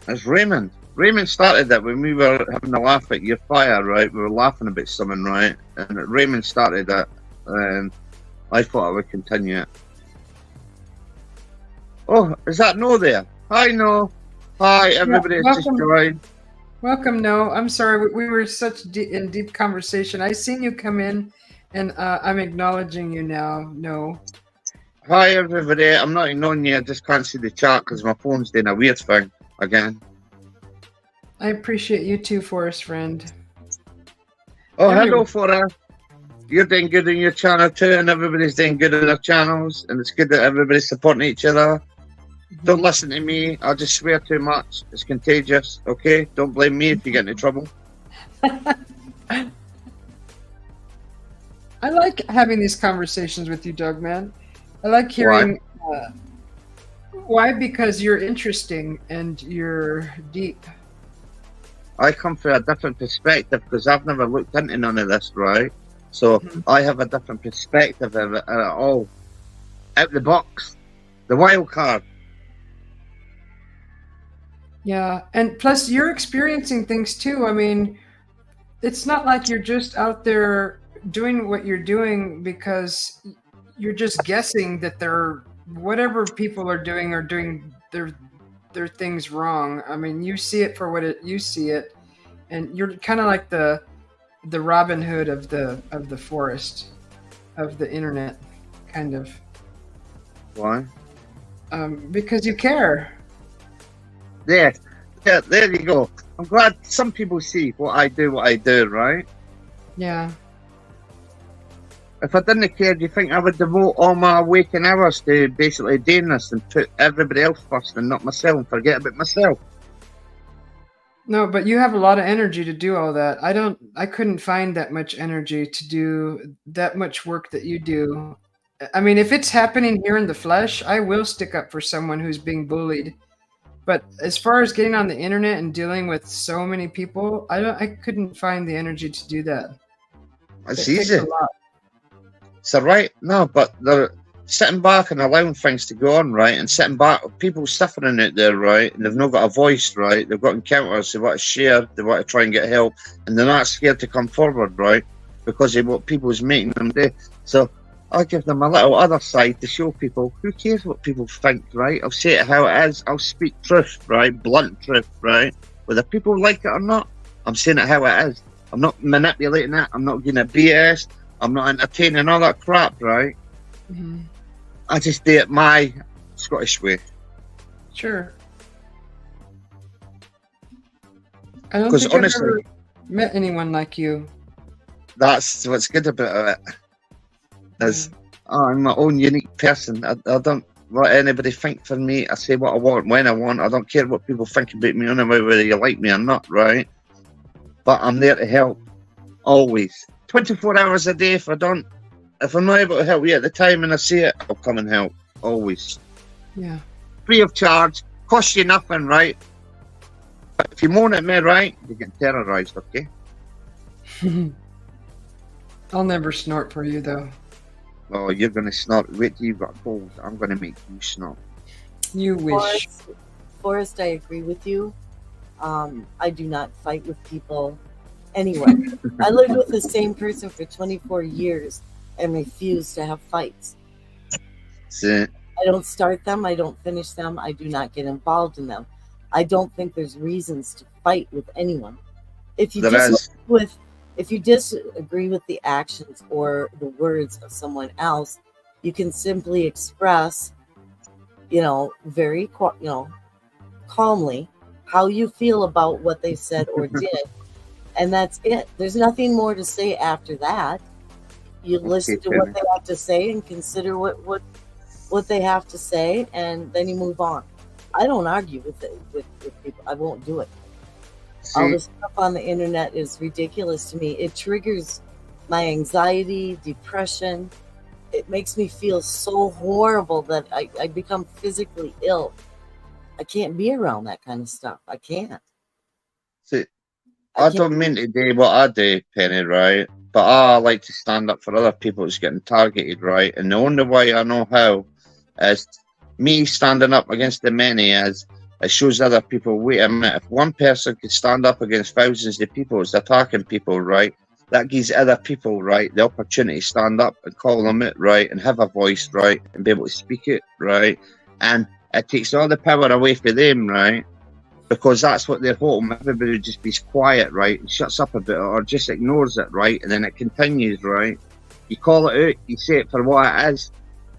It's Raymond. Raymond started that when we were having a laugh at your fire, right? We were laughing about something, right? And Raymond started that, and I thought I would continue it. Oh, is that No there? Hi, No. Hi, everybody. Yeah, Just joined. Welcome, No. I'm sorry. We were such in deep conversation. I seen you come in, and I'm acknowledging you now, No. Hi, everybody. I'm not ignoring you. I just can't see the chat because my phone's doing a weird thing again. I appreciate you too, Forest Friend. Oh, hello, Forrest. You're doing good in your channel too, and everybody's doing good in their channels, and it's good that everybody's supporting each other. Don't listen to me. I'll just swear too much. It's contagious, okay? Don't blame me if you get into trouble. I like having these conversations with you, Doug, man. I like hearing... Why? Because you're interesting and you're deep. I come from a different perspective because I've never looked into none of this, right? So I have a different perspective of it all. Out the box. The wild card. Yeah, and plus you're experiencing things too. I mean, it's not like you're just out there doing what you're doing because you're just guessing that whatever people are doing their things wrong. I mean, you see it for what you see it, and you're kind of like the Robin Hood of the forest, of the internet, kind of. Why? Because you care. Yeah, there you go. I'm glad some people see what I do, right? Yeah. If I didn't care, do you think I would devote all my waking hours to basically doing this and put everybody else first and not myself and forget about myself? No, but you have a lot of energy to do all that. I couldn't find that much energy to do that much work that you do. I mean, if it's happening here in the flesh, I will stick up for someone who's being bullied. But as far as getting on the internet and dealing with so many people, I couldn't find the energy to do that. It's It takes easy. a lot. It's all right. No, but they're sitting back and allowing things to go on, right? And sitting back, people suffering out there, right? And they've not got a voice, right? They've got encounters, they want to share, they want to try and get help, and they're not scared to come forward, right? Because of what people's making them do. So I'll give them a little other side to show people who cares what people think, right? I'll say it how it is. I'll speak truth, right? Blunt truth, right? Whether people like it or not, I'm saying it how it is. I'm not manipulating it. I'm not getting a BS. I'm not entertaining all that crap, right? Hmm. I just do it my Scottish way. Sure. I don't 'Cause think honestly- I've ever met anyone like you. That's what's good about it. Is I'm my own unique person. I don't let anybody think for me. I say what I want when I want. I don't care what people think about me anyway, whether you like me or not, right? But I'm there to help. Always. 24 hours a day. If I'm not able to help you at the time and I see it, I'll come and help. Always. Yeah. Free of charge. Cost you nothing, right? But if you moan at me, right, you get terrorised, okay? I'll never snort for you, though. Oh, you're going to snort. Wait till you've got a cold. I'm going to make you snort. You wish. Forrest, I agree with you. I do not fight with people anywhere. I lived with the same person for 24 years and refused to have fights. See? I don't start them. I don't finish them. I do not get involved in them. I don't think there's reasons to fight with anyone. If you disagree with the actions or the words of someone else, you can simply express, very, calmly how you feel about what they said or did. And that's it. There's nothing more to say after that. You listen to what they have to say and consider what they have to say, and then you move on. I don't argue with people. I won't do it. All the stuff on the internet is ridiculous to me. It triggers my anxiety, depression. It makes me feel so horrible that I become physically ill. I can't be around that kind of stuff. I can't. See, I don't mean to do what I do, Penny, right? But I like to stand up for other people who's getting targeted, right? And the only way I know how is me standing up against the many as it shows other people, wait a minute, if one person could stand up against thousands of people who's attacking people, right, that gives other people, right, the opportunity to stand up and call them out, right, and have a voice, right, and be able to speak it, right, and it takes all the power away from them, right, because that's what they're hoping. Everybody just be quiet, right, and shuts up a bit or just ignores it, right, and then it continues, right. You call it out, you say it for what it is,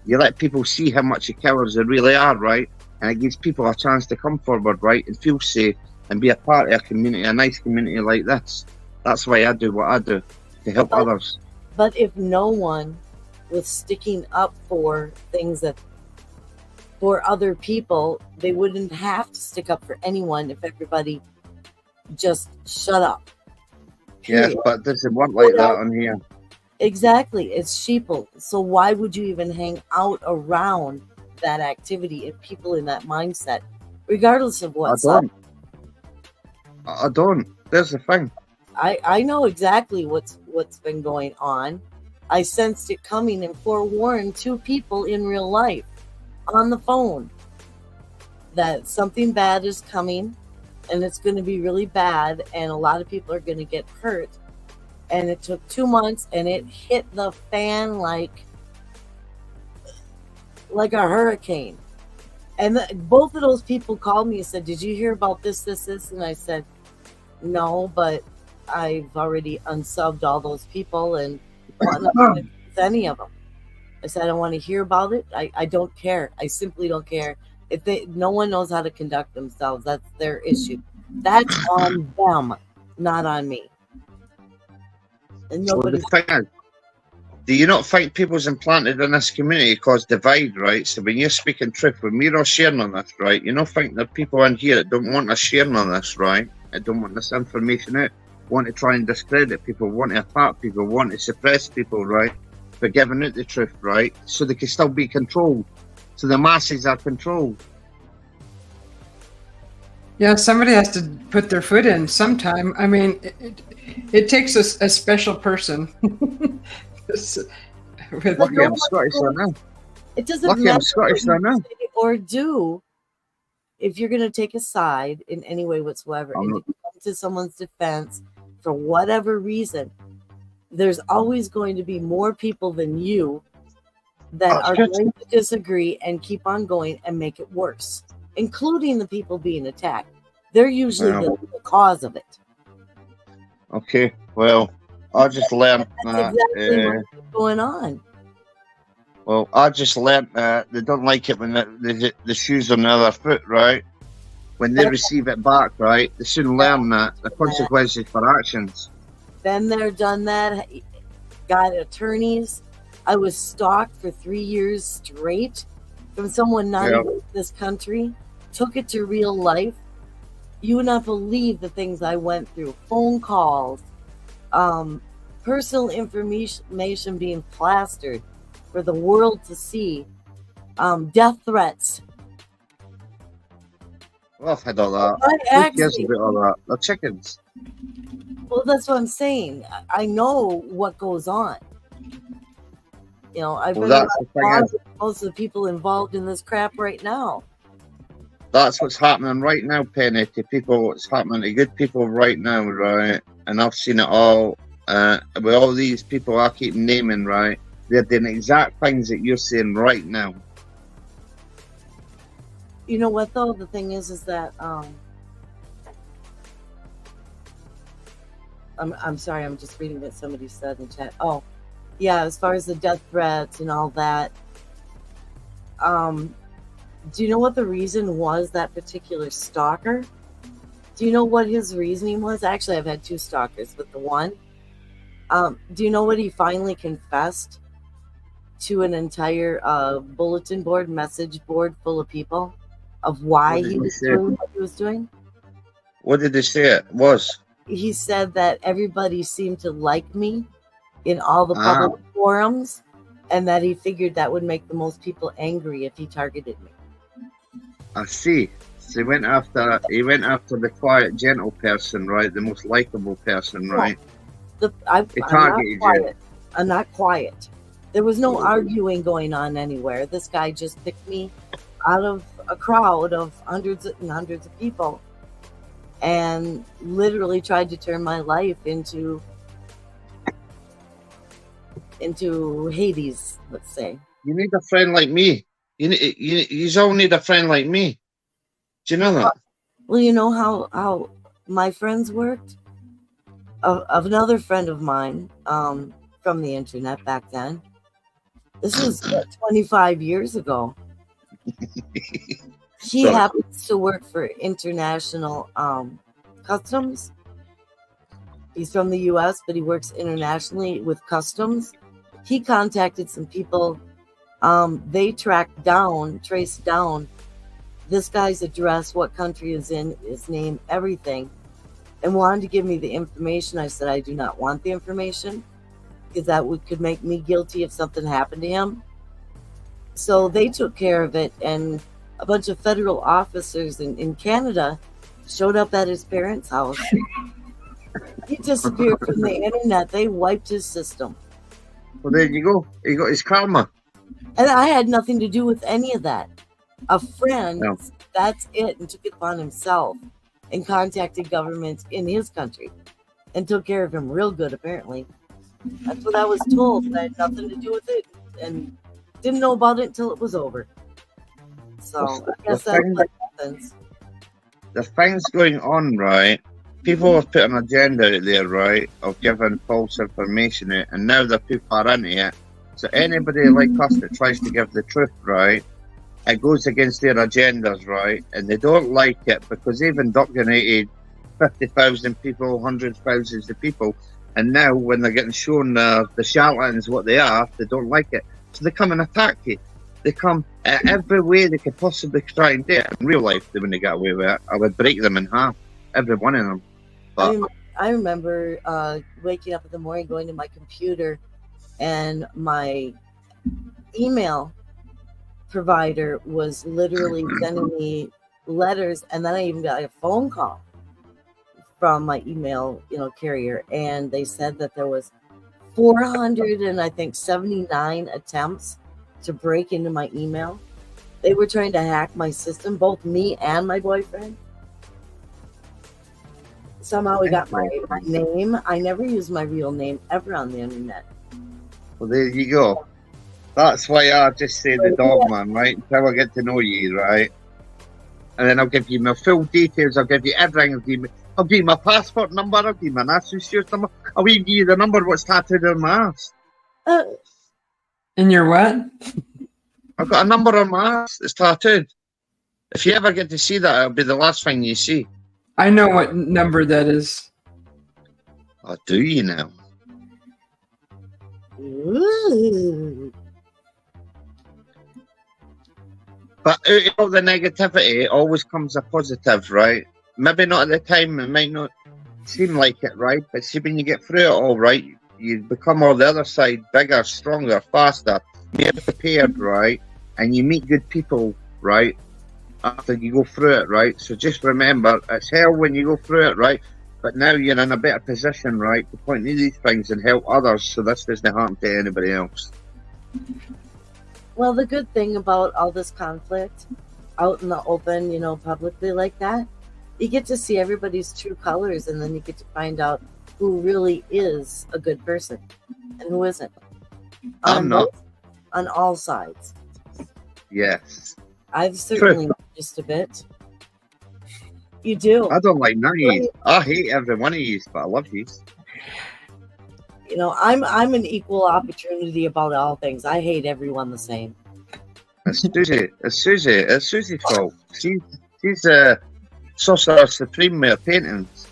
you let people see how much of cowards they really are, right, and it gives people a chance to come forward, right, and feel safe and be a part of a community, a nice community like this. That's why I do what I do, to help others. But if no one was sticking up for things that for other people, they wouldn't have to stick up for anyone if everybody just shut up. Period. Yeah, but it doesn't work like that on here. Exactly. It's sheeple. So why would you even hang out around that activity and people in that mindset, regardless of what's up? I don't. There's the thing. I know exactly what's been going on. I sensed it coming and forewarned two people in real life on the phone that something bad is coming and it's going to be really bad and a lot of people are going to get hurt. And it took 2 months and it hit the fan like a hurricane. And both of those people called me and said, "Did you hear about this?" And I said, "No, but I've already unsubbed all those people and want nothing to do with any of them." I said, "I don't want to hear about it. I don't care. I simply don't care. If no one knows how to conduct themselves, that's their issue. That's on them, not on me." And nobody. Do you not think people's implanted in this community cause divide, right? So when you're speaking truth, when we're all sharing on this, right, you don't think there are people in here that don't want us sharing on this, right? That don't want this information out, want to try and discredit people, want to attack people, want to suppress people, right? For giving out the truth, right? So they can still be controlled. So the masses are controlled. Yeah, somebody has to put their foot in sometime. I mean, it takes a special person. Lucky I'm Scottish, I know. It doesn't Lucky matter I'm Scottish, I what know. you say or do if you're going to take a side in any way whatsoever and you come to someone's defense for whatever reason. There's always going to be more people than you that are going to disagree and keep on going and make it worse, including the people being attacked. They're usually the cause of it. Okay, well, I just learned That's exactly what's going on. Well, I just learned that they don't like it when the shoe's on the other foot, right? When they receive it back, right? They soon learn that the consequences for actions. Been there, done that, got attorneys. I was stalked for 3 years straight from someone not even in this country. Took it to real life. You would not believe the things I went through. Phone calls, personal information being plastered for the world to see, death threats. Well, I've had all that. Who cares about all that? They're chickens. Well, that's what I'm saying. I know what goes on. You know, I've been with most of the people involved in this crap right now. That's what's happening right now, Penny, to people. It's happening to good people right now, right? And I've seen it all. With all these people I keep naming, right? They're doing exact things that you're saying right now. You know what, though? The thing is that I'm sorry. I'm just reading what somebody said in chat. Oh, yeah. As far as the death threats and all that, do you know what the reason was? That particular stalker. Do you know what his reasoning was? Actually, I've had two stalkers, but the one. Do you know what he finally confessed to an entire bulletin board, message board full of people of why he was doing what he was doing? What did they say it was? He said that everybody seemed to like me in all the public forums, and that he figured that would make the most people angry if he targeted me. I see. So he went after the quiet, gentle person, right? The most likable person, right? I'm not quiet. There was no arguing going on anywhere. This guy just picked me out of a crowd of hundreds and hundreds of people and literally tried to turn my life into Hades, let's say. You need a friend like me. You all need a friend like me. Do you know that? Well, you know how my friends worked? Of another friend of mine from the internet back then. This was 25 years ago. He happens to work for international customs. He's from the U.S., but he works internationally with customs. He contacted some people. They traced down this guy's address, what country is in, his name, everything, and wanted to give me the information. I said I do not want the information because that could make me guilty if something happened to him. So they took care of it, and a bunch of federal officers in Canada showed up at his parents' house. He disappeared from the internet. They wiped his system. Well, there you go. He got his karma. And I had nothing to do with any of that. A friend, that's it, and took it upon himself and contacted governments in his country and took care of him real good, apparently. That's what I was told. I had nothing to do with it and didn't know about it until it was over. So I guess that's what happens. The things going on, right? People have put an agenda out there, right, of giving false information out, and now the people are into it. So anybody like us that tries to give the truth, right, it goes against their agendas, right, and they don't like it because they've indoctrinated 50,000 people, hundreds of thousands of people And now, when they're getting shown the charlatans what they are, they don't like it. So they come and attack you. They come every way they could possibly try and do it. In real life, they wouldn't get away with it. I would break them in half, every one of them. But I remember waking up in the morning, going to my computer, and my email provider was literally sending me letters, and then I even got a phone call from my email, carrier, and they said that there was 479 attempts to break into my email. They were trying to hack my system, both me and my boyfriend. Somehow we got my name. I never used my real name ever on the internet. Well, there you go. That's why I just say the dog man, right? Until I get to know you, right? And then I'll give you my full details. I'll give you everything. I'll give you my passport number. I'll give you my national insurance number. I'll even give you the number what's tattooed on my ass. In your what? I've got a number on my ass that's tattooed. If you ever get to see that, it'll be the last thing you see. I know what number that is. Oh, do you now? Ooh. But out of all the negativity, always comes a positive, right? Maybe not at the time, it might not seem like it, right? But see, when you get through it all, right, you become on the other side bigger, stronger, faster, more prepared, right? And you meet good people, right? After you go through it, right? So just remember, it's hell when you go through it, right? But now you're in a better position, right, to point to these things and help others so this doesn't happen to anybody else. Well, the good thing about all this conflict out in the open, publicly like that, you get to see everybody's true colors, and then you get to find out who really is a good person and who isn't. I'm not. On all sides. Yes. I've certainly noticed a bit. You do. I don't like none of you. I hate every one of you, but I love you. I'm an equal opportunity about all things. I hate everyone the same. It's Susie's fault. She's a sorcerer supreme with her paintings.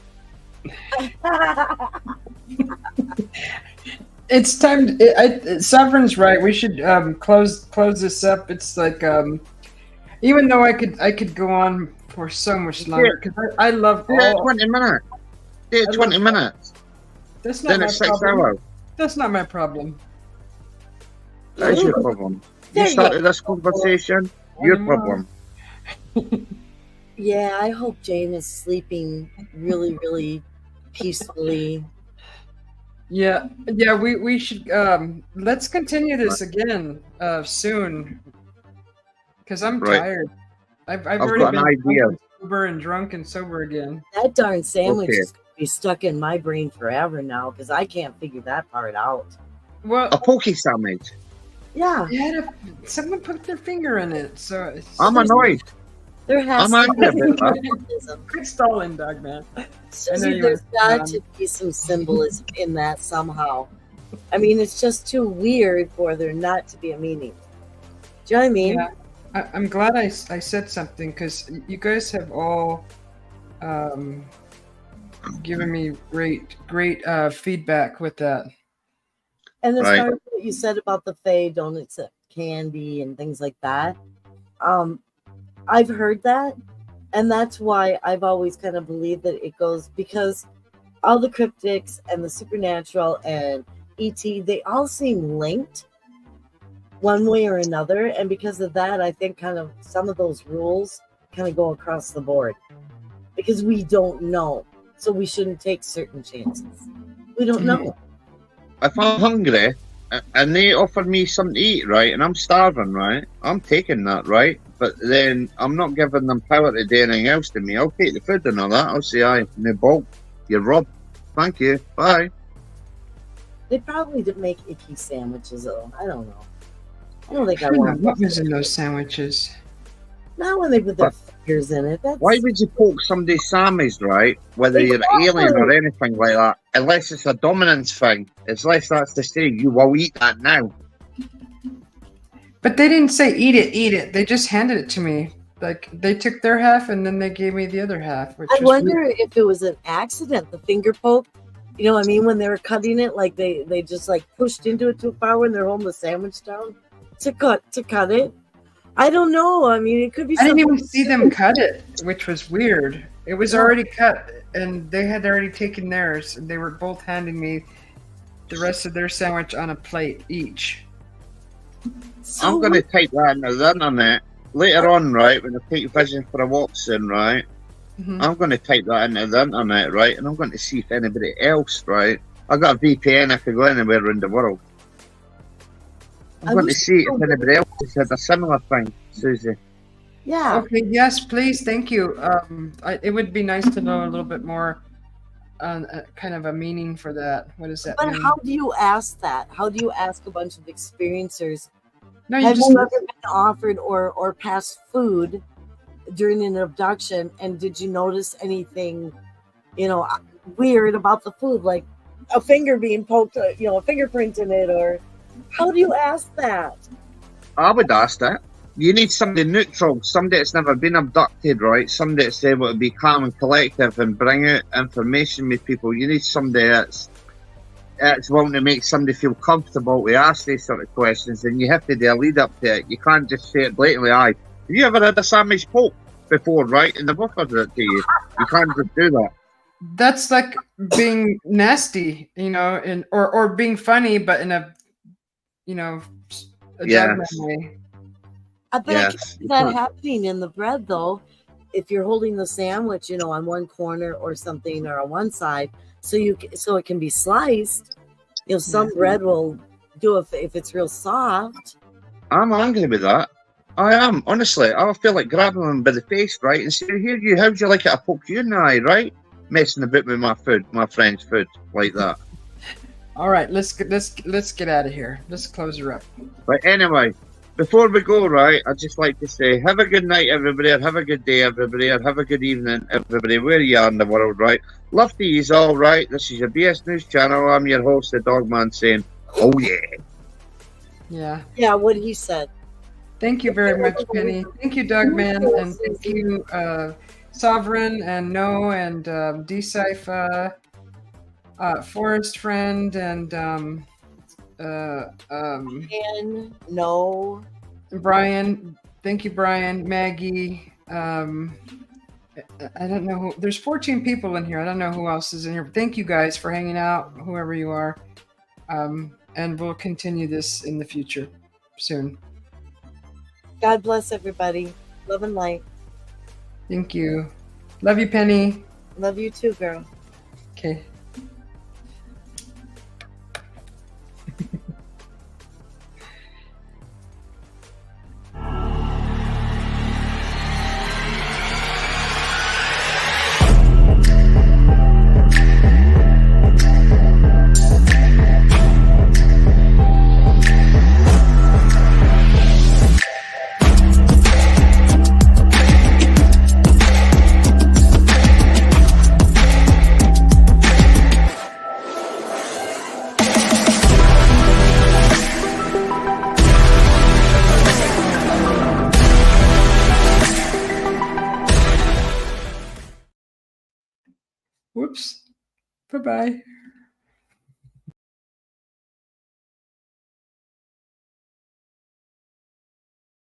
It's time. Sovereign's right. We should close this up. It's like even though I could go on for so much longer because I love all. 20 minutes. 20 minutes. That's not Then my it's 6 problem. hours. That's not my problem. That's your problem. You started this conversation. Your problem. Yeah, I hope Jane is sleeping really, really peacefully. Yeah. We should let's continue this again soon because I'm tired. I've already got an been idea. sober and drunk and sober again. That darn sandwich is going to be stuck in my brain forever now because I can't figure that part out. Well, a poke sandwich. Yeah. Someone put their finger in it. So I'm annoyed. There has I'm to be symbolism. Quit stalling, dog man. Susie, there's got to be some symbolism in that somehow. I mean, it's just too weird for there not to be a meaning. Do you know what I mean? Yeah. I'm glad I said something because you guys have all given me great feedback with that. And as far as what you said about the Fae don't accept candy and things like that, I've heard that, and that's why I've always kind of believed that it goes because all the cryptics and the supernatural and ET, they all seem linked one way or another, and because of that, I think kind of some of those rules kind of go across the board because we don't know, so we shouldn't take certain chances. We don't know. If I'm hungry and they offer me something to eat, right, and I'm starving, right, I'm taking that, right, but then I'm not giving them power to do anything else to me. I'll take the food and all that. I'll say, aye, no bulk, you're robbed. Thank you, bye. They probably did make icky sandwiches, though. I don't know. I don't think I don't want know what was in those sandwiches. Not when they put their fingers in it. Why would you poke somebody's sandwich, right? Whether you're an alien or anything like that, unless it's a dominance thing, unless that's to say you will eat that now. But they didn't say eat it. They just handed it to me. Like they took their half and then they gave me the other half. Which I wonder if it was an accident, the finger poke, You know what I mean? When they were cutting it, like they just like pushed into it too far when they're holding the sandwich down to cut it. I don't know. I mean, it could be. I didn't something- even see them cut it, which was weird. It was already cut, and they had already taken theirs. They were both handing me the rest of their sandwich on a plate each. So I'm going to type that into the internet later on, right? When I take Vision for a walk soon, right? Mhm. I'm going to type that into the internet, right? And I'm going to see if anybody else, right? I got a VPN. I can go anywhere in the world. I'm I going to wish see so if anybody else has had a similar thing, Susie. Yeah. Okay, yes, please, thank you. It would be nice to know a little bit more on kind of a meaning for that. What does that But mean? how do you ask that? How do you ask a bunch of experiencers? No, you Have just you ever been offered or passed food during an abduction? And did you notice anything, weird about the food, like a finger being poked, a fingerprint in it, or how do you ask that? I would ask that. You need somebody neutral, somebody that's never been abducted, right? Somebody that's able to be calm and collective and bring out information with people. You need somebody that's wanting to make somebody feel comfortable to ask these sort of questions, and you have to do a lead up to it. You can't just say it blatantly. Have you ever had a sandwich poke before, right? And they've offered it to you. You can't just do that. That's like being nasty, or being funny, but in a Yes. dogman way. But I Yes. can see that happening in the bread, though. If you're holding the sandwich, on one corner or something, or on one side, so it can be sliced. Some bread will do if it's real soft. I'm angry with that. I am, honestly. I feel like grabbing them by the face, right? And saying, here, how'd you like it? I poked you in the eye, right? Messing about with my food, my friend's food, like that. All right, let's get out of here. Let's close her up. But anyway, before we go, right, I'd just like to say, have a good night, everybody, or have a good day, everybody, or have a good evening, everybody, where you are in the world, right? Love to you all, right? This is your BS News channel. I'm your host, the Dogman, saying, oh yeah. Yeah. Yeah, what he said. Thank you very much, Penny. Thank you, Dogman, and thank you, Sovereign, and No, and Decipher, Forest Friend, and No. Brian. Thank you, Brian. Maggie. I don't know who. There's 14 people in here. I don't know who else is in here. Thank you guys for hanging out, whoever you are. And we'll continue this in the future soon. God bless everybody. Love and light. Thank you. Love you, Penny. Love you too, girl. Okay. Whoops. Bye-bye.